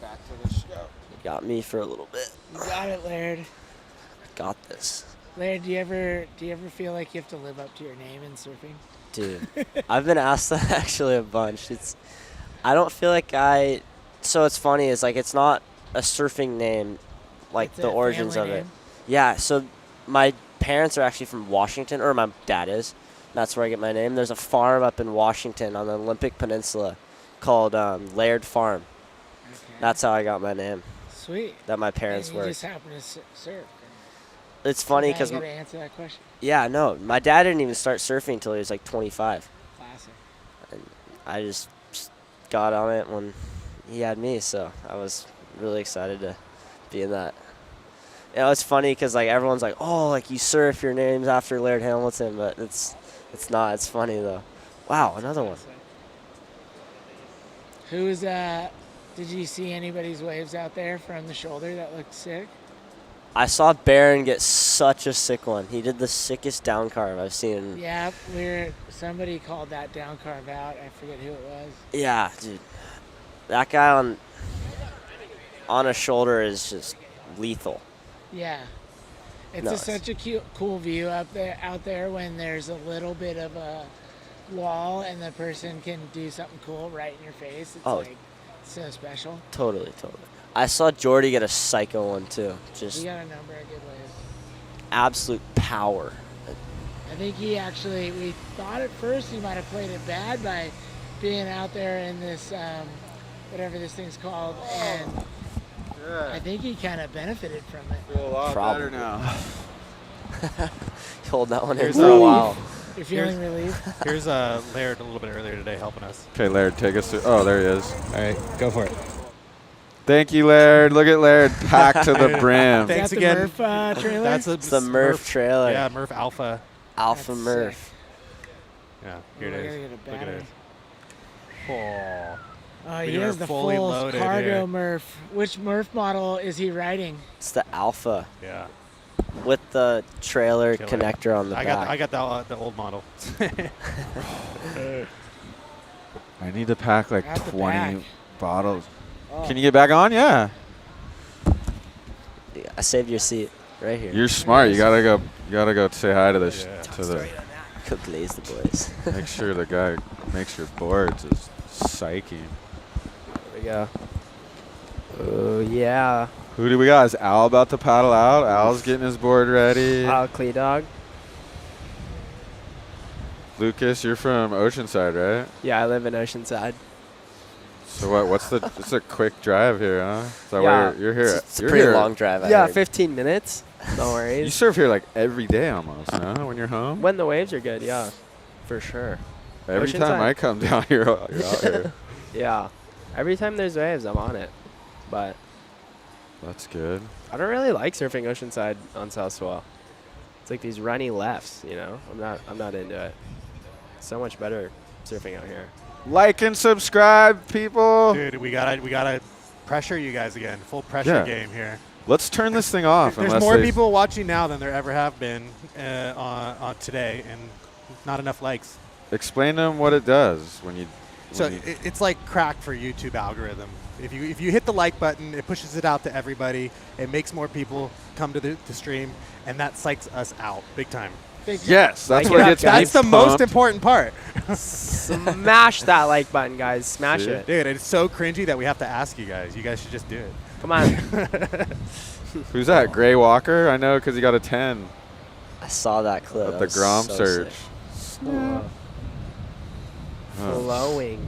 Speaker 1: Back to the show.
Speaker 11: You got me for a little bit.
Speaker 9: You got it, Laird.
Speaker 11: Got this.
Speaker 9: Laird, do you ever feel like you have to live up to your name in surfing?
Speaker 11: Dude, I've been asked that actually a bunch. I don't feel like so it's funny, it's like it's not a surfing name, like
Speaker 9: It's
Speaker 11: the
Speaker 9: a
Speaker 11: origins of
Speaker 9: family
Speaker 11: it.
Speaker 9: name?
Speaker 11: Yeah, so my parents are actually from Washington, or my dad is. That's where I get my name. There's a farm up in Washington on the Olympic Peninsula called Laird Farm.
Speaker 9: Okay.
Speaker 11: That's how I got my name,
Speaker 9: Sweet.
Speaker 11: that my parents
Speaker 9: and you
Speaker 11: were.
Speaker 9: just happen to surf.
Speaker 11: It's funny
Speaker 9: because
Speaker 11: because,
Speaker 9: you gotta answer that question.
Speaker 11: yeah, no, my dad didn't even start surfing until he was like 25.
Speaker 9: Classic.
Speaker 11: And I just got on it when he had me, so I was really excited to be in that. You know, it's funny because like everyone's like, oh, like you surf, your name's after Laird Hamilton, but it's not. It's funny though. Wow, another one.
Speaker 9: Who's did you see anybody's waves out there from the shoulder that looked sick?
Speaker 11: I saw Barron get such a sick one. He did the sickest down carve I've seen.
Speaker 9: Yeah, somebody called that down carve out. I forget who it was.
Speaker 11: Yeah, dude. That guy on a shoulder is just lethal.
Speaker 9: Yeah. It's
Speaker 11: Nuts.
Speaker 9: such a cool view out there when there's a little bit of a wall and the person can do something cool right in your face. It's like so special.
Speaker 11: Totally. I saw Jordy get a psycho one too. Just
Speaker 9: He got a number of good waves.
Speaker 11: absolute power.
Speaker 9: I think we thought at first he might have played it bad by being out there in this, whatever this thing's called, and I think he kind of benefited from it.
Speaker 1: Feel a lot
Speaker 11: Probably.
Speaker 1: better now.
Speaker 11: Hold that one in
Speaker 4: Here's
Speaker 11: for a while.
Speaker 9: You're feeling relieved?
Speaker 4: Here's Laird a little bit earlier today helping us.
Speaker 1: Okay, Laird, take us through. Oh, there he is.
Speaker 4: All right, go for it.
Speaker 1: Thank you, Laird. Look at Laird packed to the brim.
Speaker 4: Thanks
Speaker 9: Is that
Speaker 4: again.
Speaker 9: the Murph trailer?
Speaker 4: That's
Speaker 11: It's the Murph trailer.
Speaker 4: Yeah, Murph Alpha.
Speaker 11: Alpha
Speaker 9: That's
Speaker 11: Murph.
Speaker 9: sick.
Speaker 4: Yeah, here
Speaker 9: Oh, I
Speaker 4: it
Speaker 9: gotta
Speaker 4: is.
Speaker 9: get a
Speaker 4: Look at it.
Speaker 9: battery.
Speaker 4: Oh,
Speaker 9: He
Speaker 4: We
Speaker 9: has
Speaker 4: are
Speaker 9: the
Speaker 4: fully
Speaker 9: full
Speaker 4: loaded
Speaker 9: cargo
Speaker 4: here.
Speaker 9: Murph. Which Murph model is he riding?
Speaker 11: It's the Alpha
Speaker 4: yeah.
Speaker 11: with the trailer
Speaker 4: Killer.
Speaker 11: connector on the
Speaker 4: I
Speaker 11: back.
Speaker 4: got the old model.
Speaker 1: I need to pack like
Speaker 9: At the
Speaker 1: 20
Speaker 9: back.
Speaker 1: bottles.
Speaker 9: Oh.
Speaker 1: Can you get back on? Yeah.
Speaker 11: Yeah, I saved your seat right here.
Speaker 1: You're smart. You gotta go. You gotta go say hi to the
Speaker 4: Yeah.
Speaker 1: to the.
Speaker 11: Could glaze the boys.
Speaker 1: Make sure the guy makes your boards is psyching.
Speaker 10: There we go. Oh, yeah.
Speaker 1: Who do we got? Is Al about to paddle out? Al's getting his board ready.
Speaker 10: Clee Dog.
Speaker 1: Lucas, you're from Oceanside, right?
Speaker 10: Yeah, I live in Oceanside.
Speaker 1: So what? What's the? It's a quick drive here, huh? Is that
Speaker 10: Yeah.
Speaker 1: why you're here?
Speaker 11: It's a
Speaker 1: You're
Speaker 11: pretty
Speaker 1: here.
Speaker 11: long drive. I
Speaker 10: Yeah,
Speaker 11: heard.
Speaker 10: 15 minutes. No
Speaker 1: You
Speaker 10: worries.
Speaker 1: surf here like every day almost, huh? When you're home.
Speaker 10: When the waves are good, yeah, for sure.
Speaker 1: Every time
Speaker 10: Oceanside.
Speaker 1: I come down here, you're out here.
Speaker 10: Yeah, every time there's waves, I'm on it. But
Speaker 1: That's good.
Speaker 10: I don't really like surfing Oceanside on South Swell. It's like these runny lefts, you know. I'm not into it. So much better surfing out here.
Speaker 1: Like and subscribe, people.
Speaker 4: Dude, we gotta pressure you guys again. Full pressure
Speaker 1: Yeah.
Speaker 4: game here.
Speaker 1: Let's turn this thing off.
Speaker 4: There's
Speaker 1: unless
Speaker 4: more
Speaker 1: they-
Speaker 4: people watching now than there ever have been on today, and not enough likes.
Speaker 1: Explain to them what it does when you.
Speaker 4: So
Speaker 1: when you-
Speaker 4: it's like crack for YouTube algorithm. If you hit the like button, it pushes it out to everybody. It makes more people come to the stream, and that psychs us out big time.
Speaker 1: yes, that's
Speaker 10: Like
Speaker 1: what
Speaker 10: it up,
Speaker 1: gets me
Speaker 4: That's the most
Speaker 1: pumped.
Speaker 4: important part.
Speaker 10: Smash that like button, guys. Smash
Speaker 1: See?
Speaker 10: it.
Speaker 4: Dude, it's so cringy that we have to ask you guys. You guys should just do it.
Speaker 10: Come on.
Speaker 1: Who's that? Gray Walker? I know because he got a 10
Speaker 11: I saw that clip.
Speaker 1: at
Speaker 11: That
Speaker 1: the
Speaker 11: was
Speaker 1: Grom
Speaker 11: so
Speaker 1: search.
Speaker 11: sick.
Speaker 1: Oh.
Speaker 10: Flowing.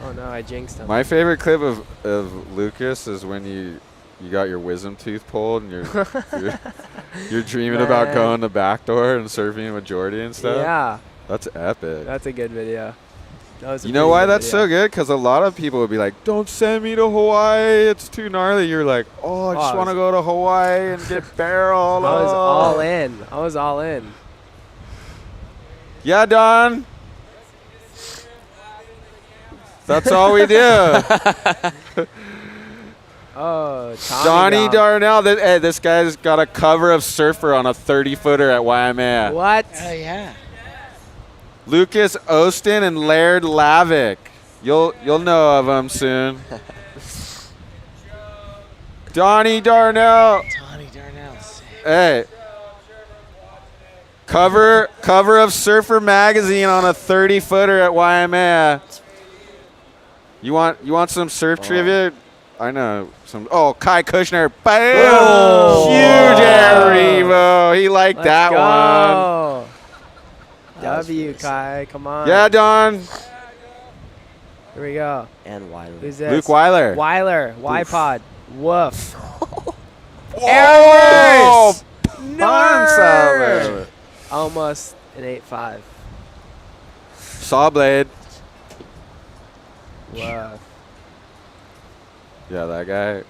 Speaker 10: Oh no, I jinxed him.
Speaker 1: My favorite clip of Lucas is when you got your wisdom tooth pulled and you're dreaming about
Speaker 10: Man.
Speaker 1: going to backdoor and surfing with Jordy and stuff.
Speaker 10: Yeah,
Speaker 1: That's epic.
Speaker 10: that's a good video. That was a
Speaker 1: You know
Speaker 10: pretty
Speaker 1: why
Speaker 10: good
Speaker 1: that's so
Speaker 10: video.
Speaker 1: good? Because a lot of people would be like, "Don't send me to Hawaii. It's too gnarly." You're like, "Oh, I just
Speaker 10: Oh,
Speaker 1: want to go to Hawaii and get barreled."
Speaker 10: I was
Speaker 1: Oh."
Speaker 10: all in. I was all in.
Speaker 1: Yeah, Don. That's all we do.
Speaker 10: Oh, Tommy
Speaker 1: Donnie
Speaker 10: Dog.
Speaker 1: Darnell. Hey, this guy's got a cover of Surfer on a 30-footer at Waimea.
Speaker 10: What?
Speaker 9: Oh yeah.
Speaker 1: Lucas Ostin and Laird Lavick. You'll know of them soon. Donnie Darnell.
Speaker 9: Tawny Darnell. Sick.
Speaker 1: Hey. Cover of Surfer magazine on a 30-footer at Waimea. You want some surf trivia? I know some. Oh, Kai Kushner. Bam!
Speaker 10: Oh.
Speaker 1: Huge air revo. He liked
Speaker 10: Let's
Speaker 1: that one.
Speaker 10: go.
Speaker 11: That was
Speaker 10: W,
Speaker 11: really sick.
Speaker 10: Kai. Come on.
Speaker 1: Yeah, Don.
Speaker 10: Here we go.
Speaker 11: And Wiley.
Speaker 10: Who's this?
Speaker 1: Luke Weiler.
Speaker 10: Weiler. Y-Pod. Woof.
Speaker 1: Oh,
Speaker 10: Nerd. Almost an 8.5.
Speaker 1: Sawblade.
Speaker 10: Woof.
Speaker 1: Yeah, that guy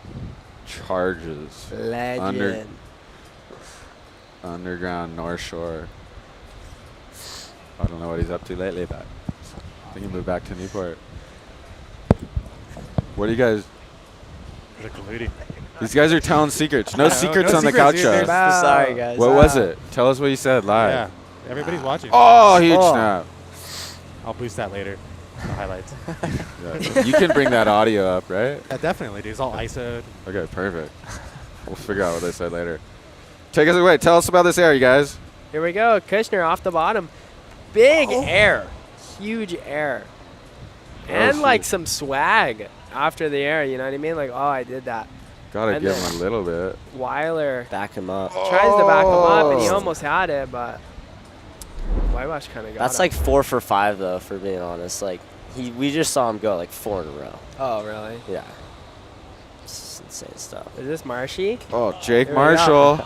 Speaker 1: charges.
Speaker 10: Legend.
Speaker 1: Underground North Shore. I don't know what he's up to lately, but I think he moved back to Newport. What do you guys?
Speaker 4: They're colluding.
Speaker 1: These guys are telling secrets. No
Speaker 4: Yeah,
Speaker 1: secrets
Speaker 4: no
Speaker 1: on the
Speaker 4: secrets,
Speaker 1: couch
Speaker 4: dude.
Speaker 1: show.
Speaker 4: There's-
Speaker 10: Wow.
Speaker 11: Sorry, guys.
Speaker 1: What was it? Tell us what you said live.
Speaker 4: Yeah, everybody's watching.
Speaker 1: Oh, huge
Speaker 10: Oh.
Speaker 1: snap.
Speaker 4: I'll boost that later. The highlights.
Speaker 1: Yeah. You can bring that audio up, right?
Speaker 4: Yeah, definitely, dude. It's all ISO'd.
Speaker 1: Okay, perfect. We'll figure out what they said later. Take us away. Tell us about this air, you guys.
Speaker 10: Here we go. Kushner off the bottom. Big air. Huge air. And
Speaker 1: Oh,
Speaker 10: like
Speaker 1: shoot.
Speaker 10: some swag after the air. You know what I mean? Like, oh, I did that.
Speaker 1: Gotta
Speaker 10: And
Speaker 1: give
Speaker 10: then-
Speaker 1: him a little bit.
Speaker 10: Weiler
Speaker 11: Back him up.
Speaker 10: tries to back him up, and he
Speaker 1: Oh.
Speaker 10: almost had it, but Whitewash kind of got
Speaker 11: That's
Speaker 10: him.
Speaker 11: like 4 for 5 though, for being honest. Like we just saw him go like 4 in a row.
Speaker 10: Oh, really?
Speaker 11: Yeah. It's insane stuff.
Speaker 10: Is this Marshy?
Speaker 1: Oh, Jake
Speaker 10: Here we go.
Speaker 1: Marshall.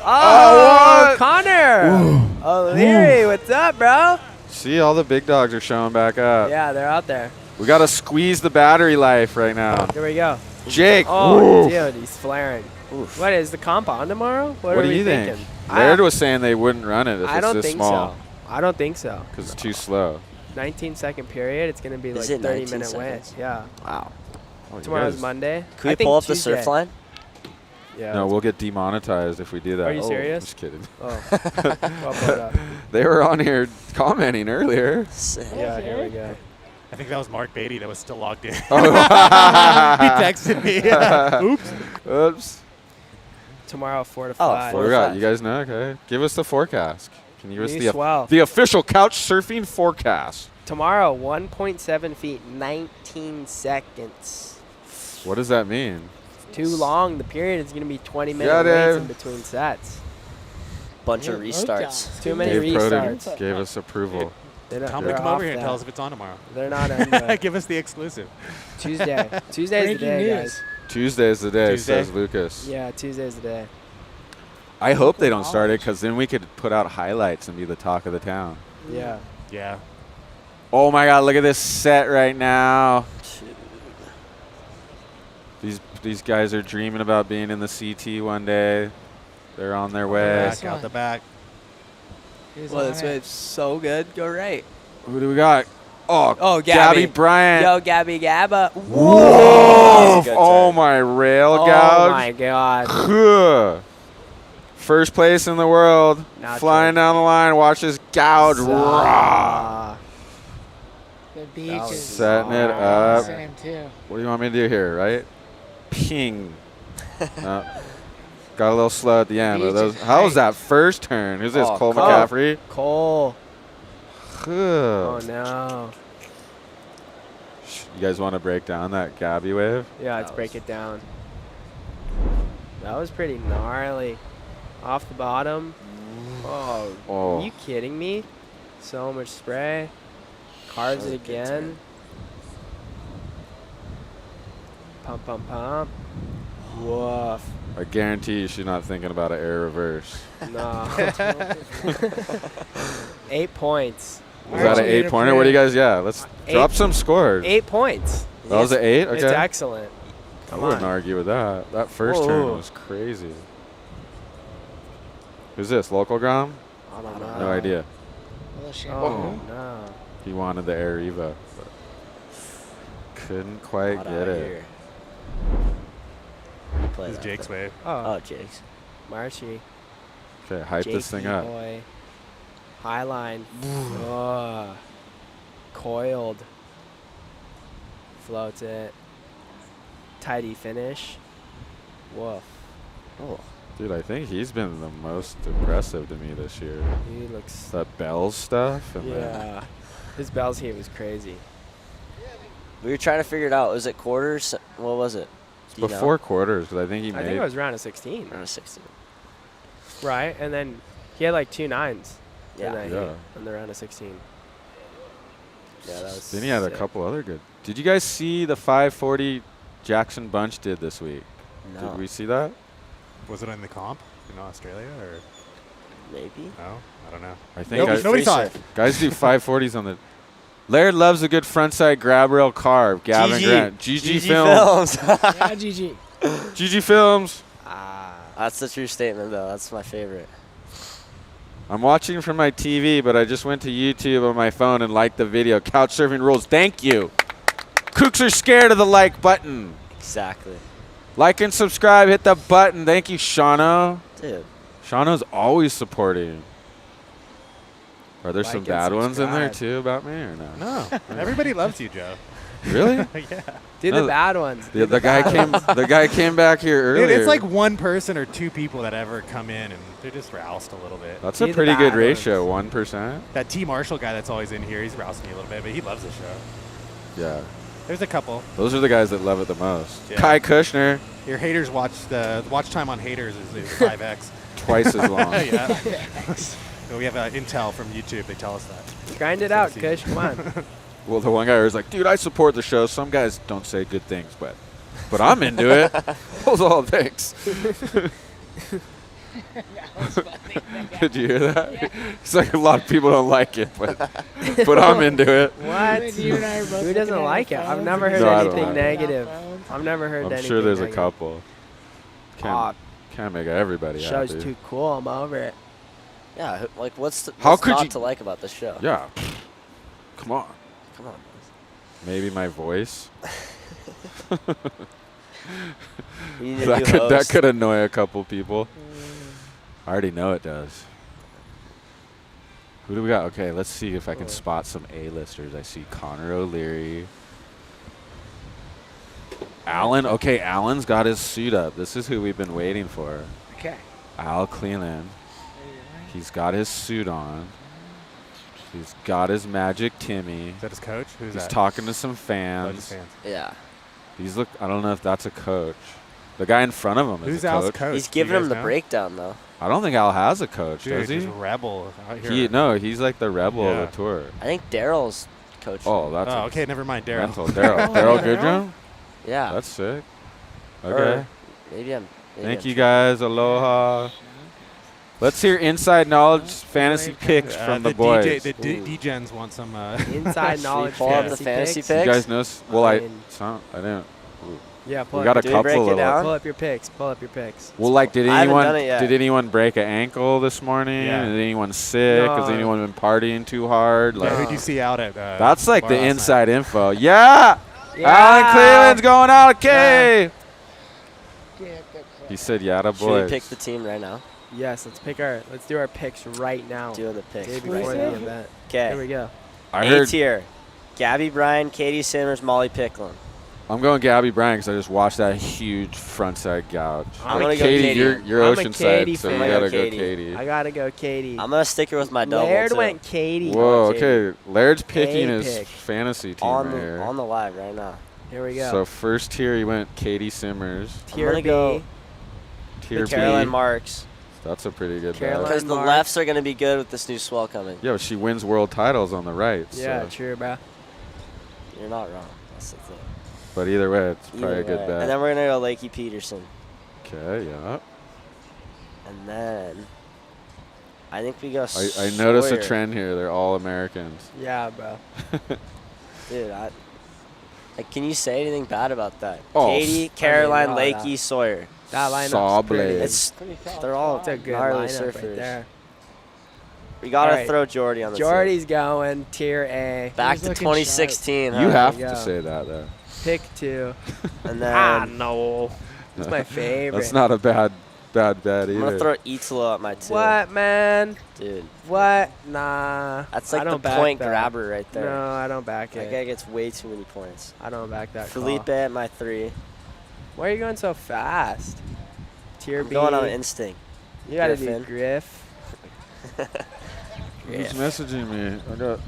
Speaker 1: Oh, what?
Speaker 12: Connor! O'Leary, what's up, bro?
Speaker 1: See, all the big dogs are showing back up.
Speaker 12: Yeah, they're out there.
Speaker 1: We got to squeeze the battery life right now.
Speaker 12: Here we go.
Speaker 1: Jake.
Speaker 12: Oh, dude, he's flaring. What is the comp on tomorrow? What
Speaker 1: What
Speaker 12: are
Speaker 1: do
Speaker 12: we
Speaker 1: you
Speaker 12: thinking?
Speaker 1: think? Laird was saying they wouldn't run it if
Speaker 12: I
Speaker 1: it's
Speaker 12: don't
Speaker 1: this
Speaker 12: think
Speaker 1: small.
Speaker 12: so. I don't think so.
Speaker 1: Because it's too slow.
Speaker 12: 19-second period. It's gonna be like
Speaker 11: Is it
Speaker 12: 30-minute
Speaker 11: 19
Speaker 12: win.
Speaker 11: seconds?
Speaker 12: Yeah.
Speaker 11: Wow.
Speaker 1: Oh, you
Speaker 12: Tomorrow's
Speaker 1: guys-
Speaker 12: Monday.
Speaker 11: Can
Speaker 12: I
Speaker 11: we
Speaker 12: think
Speaker 11: pull up the
Speaker 12: Tuesday.
Speaker 11: surf line?
Speaker 12: Yeah.
Speaker 1: No, we'll get demonetized if we do that.
Speaker 12: Are you serious?
Speaker 1: Just kidding.
Speaker 12: Oh. Well, pull it up.
Speaker 1: They were on here commenting earlier.
Speaker 11: Sick.
Speaker 12: Yeah, here we go.
Speaker 4: I think that was Mark Beatty that was still logged in.
Speaker 1: Oh.
Speaker 4: He texted me. Oops.
Speaker 1: Oops.
Speaker 12: Tomorrow, 4 to
Speaker 11: Oh,
Speaker 12: 5.
Speaker 1: What do we got? You guys know? Okay. Give us the forecast. Can you give us
Speaker 12: Me swell.
Speaker 1: the official couch surfing forecast?
Speaker 12: Tomorrow, 1.7 feet, 19 seconds.
Speaker 1: What does that mean?
Speaker 12: Too long. The period is going to be 20-minute
Speaker 1: Got
Speaker 12: waits
Speaker 1: it.
Speaker 12: in between sets.
Speaker 11: Bunch of restarts.
Speaker 12: Too many
Speaker 1: Dave Proden
Speaker 12: restarts.
Speaker 1: gave us approval.
Speaker 12: They're not-
Speaker 4: Come
Speaker 12: they're
Speaker 4: over
Speaker 12: off
Speaker 4: here and
Speaker 12: that.
Speaker 4: tell us if it's on tomorrow.
Speaker 12: They're not into it.
Speaker 4: Give us the exclusive.
Speaker 12: Tuesday. Tuesday's the
Speaker 9: Breaking
Speaker 12: day,
Speaker 9: news.
Speaker 12: guys.
Speaker 1: Tuesday's the day,
Speaker 4: Tuesday?
Speaker 1: says Lucas.
Speaker 12: Yeah, Tuesday's the day.
Speaker 1: I hope they don't start it because then we could put out highlights and be the talk of the town.
Speaker 12: Yeah.
Speaker 4: Yeah.
Speaker 1: Oh my God! Look at this set right now. These guys are dreaming about being in the CT one day. They're on their way.
Speaker 4: Back out the back.
Speaker 12: Well, this way it's so good. Go right.
Speaker 1: Who do we got? Oh,
Speaker 12: Gabby.
Speaker 1: Gabby Bryant.
Speaker 12: Yo, Gabby Gabba.
Speaker 1: Whoa!
Speaker 11: That's a good
Speaker 1: Oh
Speaker 11: turn.
Speaker 1: my rail
Speaker 12: Oh,
Speaker 1: gouge.
Speaker 12: my God.
Speaker 1: First place in the world.
Speaker 12: Not
Speaker 1: Flying
Speaker 12: true.
Speaker 1: down the line. Watch this gouge. Raw.
Speaker 12: Ah.
Speaker 9: The beach
Speaker 12: That was
Speaker 9: is
Speaker 1: Setting it
Speaker 9: the
Speaker 1: up.
Speaker 9: same too.
Speaker 1: What do you want me to do here, right? Ping. No. Got a little slow at the end. But
Speaker 9: Beach
Speaker 1: those,
Speaker 9: is
Speaker 1: how was
Speaker 9: great.
Speaker 1: that first turn? Who's this?
Speaker 11: Oh,
Speaker 1: Cole
Speaker 11: Cole.
Speaker 1: McCaffrey?
Speaker 12: Cole. Oh,
Speaker 1: Ugh.
Speaker 12: no.
Speaker 1: You guys want to break down that Gabby wave?
Speaker 12: Yeah, let's break it down. That was pretty gnarly. Off the bottom. Oh,
Speaker 1: Oh.
Speaker 12: are you kidding me? So much spray. Carves
Speaker 11: That was
Speaker 12: it
Speaker 11: a good
Speaker 12: again.
Speaker 11: turn.
Speaker 12: Pump, pump, pump. Woof.
Speaker 1: I guarantee you she's not thinking about an air reverse.
Speaker 12: No. 8 points.
Speaker 1: Was that an 8-pointer? What do you guys? Yeah, let's drop some scores.
Speaker 12: 8 points.
Speaker 1: That was an 8? Okay.
Speaker 12: It's excellent.
Speaker 1: I
Speaker 12: Come
Speaker 1: wouldn't
Speaker 12: on.
Speaker 1: argue with that. That first turn
Speaker 12: Whoa.
Speaker 1: was crazy. Who's this? Local Grom?
Speaker 12: I don't know.
Speaker 1: No idea.
Speaker 9: Little
Speaker 12: Oh,
Speaker 9: shampoo.
Speaker 12: no.
Speaker 1: He wanted the Air Eva, but couldn't quite
Speaker 11: Not
Speaker 1: get
Speaker 11: out
Speaker 1: it.
Speaker 11: here. Play
Speaker 4: This is
Speaker 11: that
Speaker 4: Jake's
Speaker 11: thing.
Speaker 4: wave.
Speaker 12: Oh,
Speaker 11: Oh, Jake's.
Speaker 12: Marshy.
Speaker 1: Okay, hype this thing
Speaker 12: JP
Speaker 1: up.
Speaker 12: Boy. High line. Oh. Coiled. Floats it. Tidy finish. Woof.
Speaker 11: Oh.
Speaker 1: Dude, I think he's been the most impressive to me this year.
Speaker 12: He looks.
Speaker 1: That Bells stuff. And
Speaker 12: Yeah. His bells here was crazy.
Speaker 11: We were trying to figure it out. Was it quarters? What was it? Do you know?
Speaker 1: Before quarters, because I think he
Speaker 12: I
Speaker 1: made.
Speaker 12: think it was round of 16.
Speaker 11: Around 16.
Speaker 12: Right? And then he had like 2 9s.
Speaker 11: Yeah.
Speaker 12: In the round of 16. Yeah, that was.
Speaker 1: Then he had a
Speaker 12: sick.
Speaker 1: couple other good. Did you guys see the 540 Jackson Bunch did this week?
Speaker 11: No.
Speaker 1: Did we see that?
Speaker 4: Was it in the comp in Australia or
Speaker 11: Maybe.
Speaker 4: no? I don't know.
Speaker 1: I think
Speaker 4: Nobody saw it.
Speaker 1: guys do 540s on the. Laird loves a good frontside grab rail carve. Gavin
Speaker 11: GG.
Speaker 1: Grant. GG
Speaker 11: GG
Speaker 1: Films.
Speaker 11: Films.
Speaker 9: Yeah, GG.
Speaker 1: GG Films.
Speaker 11: That's the true statement, though. That's my favorite.
Speaker 1: I'm watching from my TV, but I just went to YouTube on my phone and liked the video. Couch surfing rules. Thank you. Kooks are scared of the like button.
Speaker 11: Exactly.
Speaker 1: Like and subscribe. Hit the button. Thank you, Shauno.
Speaker 11: Dude.
Speaker 1: Shauno's always supporting. Are there
Speaker 12: Like
Speaker 1: some
Speaker 12: and
Speaker 1: bad ones in there
Speaker 12: subscribe.
Speaker 1: too about me or no?
Speaker 4: No. Everybody loves you, Joe.
Speaker 1: Really?
Speaker 4: Yeah.
Speaker 12: Do
Speaker 1: No,
Speaker 12: the bad ones.
Speaker 1: The, the guy came. The guy came back here earlier.
Speaker 4: Dude, it's like one person or 2 people that ever come in and they're just roused a little bit.
Speaker 1: That's
Speaker 12: Do
Speaker 1: a
Speaker 12: the
Speaker 1: pretty good
Speaker 12: bad
Speaker 1: ratio. 1%.
Speaker 4: That T Marshall guy that's always in here, he's rousting me a little bit, but he loves the show.
Speaker 1: Yeah.
Speaker 4: There's a couple.
Speaker 1: Those are the guys that love it the most.
Speaker 4: Yeah.
Speaker 1: Kai Kushner,
Speaker 4: Your haters the watch time on haters is 5x.
Speaker 1: twice as long.
Speaker 4: Yeah. We have intel from YouTube. They tell us that.
Speaker 12: Grind it out, Kush. Come on.
Speaker 1: Well, the one guy was like, "Dude, I support the show." Some guys don't say good things, but I'm into it. Those all thanks. Did you hear that? It's like a lot of people don't like it, but I'm into it.
Speaker 12: What?
Speaker 9: You and I are both
Speaker 12: Who
Speaker 9: looking
Speaker 12: doesn't
Speaker 9: at our
Speaker 12: like it? I've
Speaker 9: phones
Speaker 12: never
Speaker 9: and
Speaker 12: heard
Speaker 1: No, I don't
Speaker 12: anything
Speaker 1: like it.
Speaker 12: negative.
Speaker 9: Phones.
Speaker 12: I've never heard
Speaker 1: I'm
Speaker 12: anything
Speaker 1: sure there's a
Speaker 12: negative.
Speaker 1: couple. Can't make everybody
Speaker 12: Show's
Speaker 1: happy.
Speaker 12: too cool. I'm over it.
Speaker 2: Yeah, like what's
Speaker 1: How could
Speaker 2: not
Speaker 1: you-
Speaker 2: to like about this show?
Speaker 1: Yeah. Come on.
Speaker 2: Come on.
Speaker 1: Maybe my voice.
Speaker 2: You need a
Speaker 1: that
Speaker 2: new
Speaker 1: could
Speaker 2: host.
Speaker 1: annoy a couple people. I already know it does. Who do we got? Okay, let's see if I can spot some A-listers. I see Connor O'Leary. Allen. Okay, Allen's got his suit up. This is who we've been waiting for.
Speaker 9: Okay.
Speaker 1: Al Cleland. He's got his suit on. He's got his Magic Timmy.
Speaker 4: Is that his coach? Who's
Speaker 1: He's
Speaker 4: that?
Speaker 1: talking to some
Speaker 4: Oh, just
Speaker 1: fans.
Speaker 4: fans.
Speaker 2: Yeah.
Speaker 1: I don't know if that's a coach. The guy in front of him is
Speaker 4: Who's
Speaker 1: a
Speaker 4: Al's
Speaker 1: coach.
Speaker 4: coach?
Speaker 2: He's
Speaker 4: Do you
Speaker 2: giving him
Speaker 4: guys
Speaker 2: the
Speaker 4: know?
Speaker 2: breakdown though.
Speaker 1: I don't think Al has a coach,
Speaker 4: Dude,
Speaker 1: does he?
Speaker 4: he's a rebel out here.
Speaker 1: No, he's like the rebel
Speaker 4: Yeah.
Speaker 1: of the tour.
Speaker 2: I think Daryl's coach.
Speaker 1: Oh, that's
Speaker 4: Oh, okay, never mind, Daryl.
Speaker 1: mental. Daryl. Daryl Goodrum?
Speaker 2: Yeah.
Speaker 1: That's sick.
Speaker 2: Or
Speaker 1: Okay.
Speaker 2: maybe I'm. Maybe
Speaker 1: Thank
Speaker 2: I'm
Speaker 1: you
Speaker 2: tripping.
Speaker 1: guys. Aloha. Let's hear inside knowledge fantasy picks from the boys.
Speaker 4: DJ, the D-Gens want some.
Speaker 12: Inside knowledge.
Speaker 2: pull up the fantasy
Speaker 12: picks?
Speaker 2: picks?
Speaker 1: You guys know? Well, I
Speaker 12: mean-
Speaker 1: didn't. Ooh.
Speaker 12: Yeah, pull
Speaker 1: We
Speaker 12: up
Speaker 1: got a
Speaker 12: your
Speaker 2: Did we break
Speaker 1: couple
Speaker 2: it
Speaker 1: of
Speaker 2: down?
Speaker 12: Pull up your picks. Pull up your picks.
Speaker 1: Well, like, did
Speaker 2: I haven't
Speaker 1: anyone
Speaker 2: done it yet.
Speaker 1: did anyone break an ankle this morning?
Speaker 4: Yeah.
Speaker 1: Is anyone sick? Has
Speaker 12: No.
Speaker 1: anyone been partying too hard? Like,
Speaker 4: Yeah, who'd you see out at?
Speaker 1: that's like
Speaker 4: bar
Speaker 1: the
Speaker 4: last night?
Speaker 1: inside info. Yeah.
Speaker 12: Yeah.
Speaker 1: Alan Cleveland's going out. Okay. He said, "Yada
Speaker 2: Should we
Speaker 1: boys."
Speaker 2: pick the team right now?
Speaker 12: Yes, let's do our picks right now.
Speaker 2: Doing the picks.
Speaker 12: Day
Speaker 2: right
Speaker 12: before
Speaker 2: now.
Speaker 12: the event. Here we
Speaker 2: Okay.
Speaker 12: go.
Speaker 1: I
Speaker 2: A
Speaker 1: heard.
Speaker 2: tier. Gabby Bryan, Katie Simmers, Molly Picklin.
Speaker 1: I'm going Gabby Bryan because I just watched that huge frontside gouge.
Speaker 2: I'm
Speaker 1: But
Speaker 2: gonna go
Speaker 1: Katie,
Speaker 2: Katie.
Speaker 1: you're
Speaker 12: I'm a
Speaker 1: Oceanside,
Speaker 12: Katie
Speaker 1: so
Speaker 12: fan.
Speaker 1: you
Speaker 2: I'm gonna
Speaker 1: gotta
Speaker 2: go
Speaker 1: go
Speaker 2: Katie.
Speaker 1: Katie.
Speaker 12: I gotta go Katie.
Speaker 2: I'm gonna stick her with my double
Speaker 12: Laird
Speaker 2: too.
Speaker 12: went Katie.
Speaker 1: Whoa,
Speaker 2: Katie.
Speaker 1: okay. Laird's picking his
Speaker 12: pick.
Speaker 1: fantasy team
Speaker 2: on
Speaker 1: right
Speaker 2: the
Speaker 1: here.
Speaker 2: on the live right now.
Speaker 12: Here we go.
Speaker 1: So first tier, he went Katie Simmers.
Speaker 12: Tier
Speaker 2: gonna
Speaker 12: B.
Speaker 2: go
Speaker 1: Tier B.
Speaker 2: Caroline Marks.
Speaker 1: That's a pretty good bet.
Speaker 12: Caroline-
Speaker 2: Because the
Speaker 12: Marks.
Speaker 2: lefts are gonna be good with this new swell coming.
Speaker 1: Yeah, but she wins world titles on the right.
Speaker 12: Yeah,
Speaker 1: So.
Speaker 12: true, bro.
Speaker 2: You're not wrong. That's the thing.
Speaker 1: But either way, it's probably
Speaker 2: Either
Speaker 1: a good
Speaker 2: way.
Speaker 1: bet.
Speaker 2: And then we're gonna go Lakey Peterson.
Speaker 1: Okay, yeah.
Speaker 2: And then I think we go
Speaker 1: I noticed a
Speaker 2: Sawyer.
Speaker 1: trend here. They're all Americans.
Speaker 12: Yeah, bro.
Speaker 2: Dude, like, can you say anything bad about that?
Speaker 1: Oh,
Speaker 2: Katie, Caroline,
Speaker 12: no,
Speaker 2: Lakey, Sawyer.
Speaker 12: That lineup's
Speaker 1: Saw
Speaker 12: pretty.
Speaker 1: blade.
Speaker 2: It's they're all
Speaker 12: It's a good
Speaker 2: gnarly
Speaker 12: lineup
Speaker 2: surfers.
Speaker 12: right there.
Speaker 2: We gotta
Speaker 12: All right.
Speaker 2: throw Jordy on the team.
Speaker 12: Jordy's going tier A.
Speaker 2: Back
Speaker 9: He's
Speaker 2: to
Speaker 9: looking
Speaker 2: 2016.
Speaker 1: You
Speaker 2: huh?
Speaker 1: have
Speaker 12: Yeah.
Speaker 1: to say that, though.
Speaker 12: Pick 2.
Speaker 2: And then
Speaker 12: no. It's my favorite.
Speaker 1: That's not a bad bet
Speaker 2: I'm gonna
Speaker 1: either.
Speaker 2: throw Italo at my two.
Speaker 12: What, man?
Speaker 2: Dude,
Speaker 12: What? Nah.
Speaker 2: that's
Speaker 12: I
Speaker 2: like the
Speaker 12: don't back
Speaker 2: point
Speaker 12: that.
Speaker 2: grabber right there.
Speaker 12: No, I don't back
Speaker 2: That
Speaker 12: it.
Speaker 2: guy gets way too many points.
Speaker 12: I don't back that
Speaker 2: Felipe
Speaker 12: call.
Speaker 2: at my 3.
Speaker 12: Why are you going so fast? Tier
Speaker 2: I'm
Speaker 12: B.
Speaker 2: going on instinct.
Speaker 12: You gotta
Speaker 2: Griffin.
Speaker 12: do Griff.
Speaker 1: Who's messaging me? I got.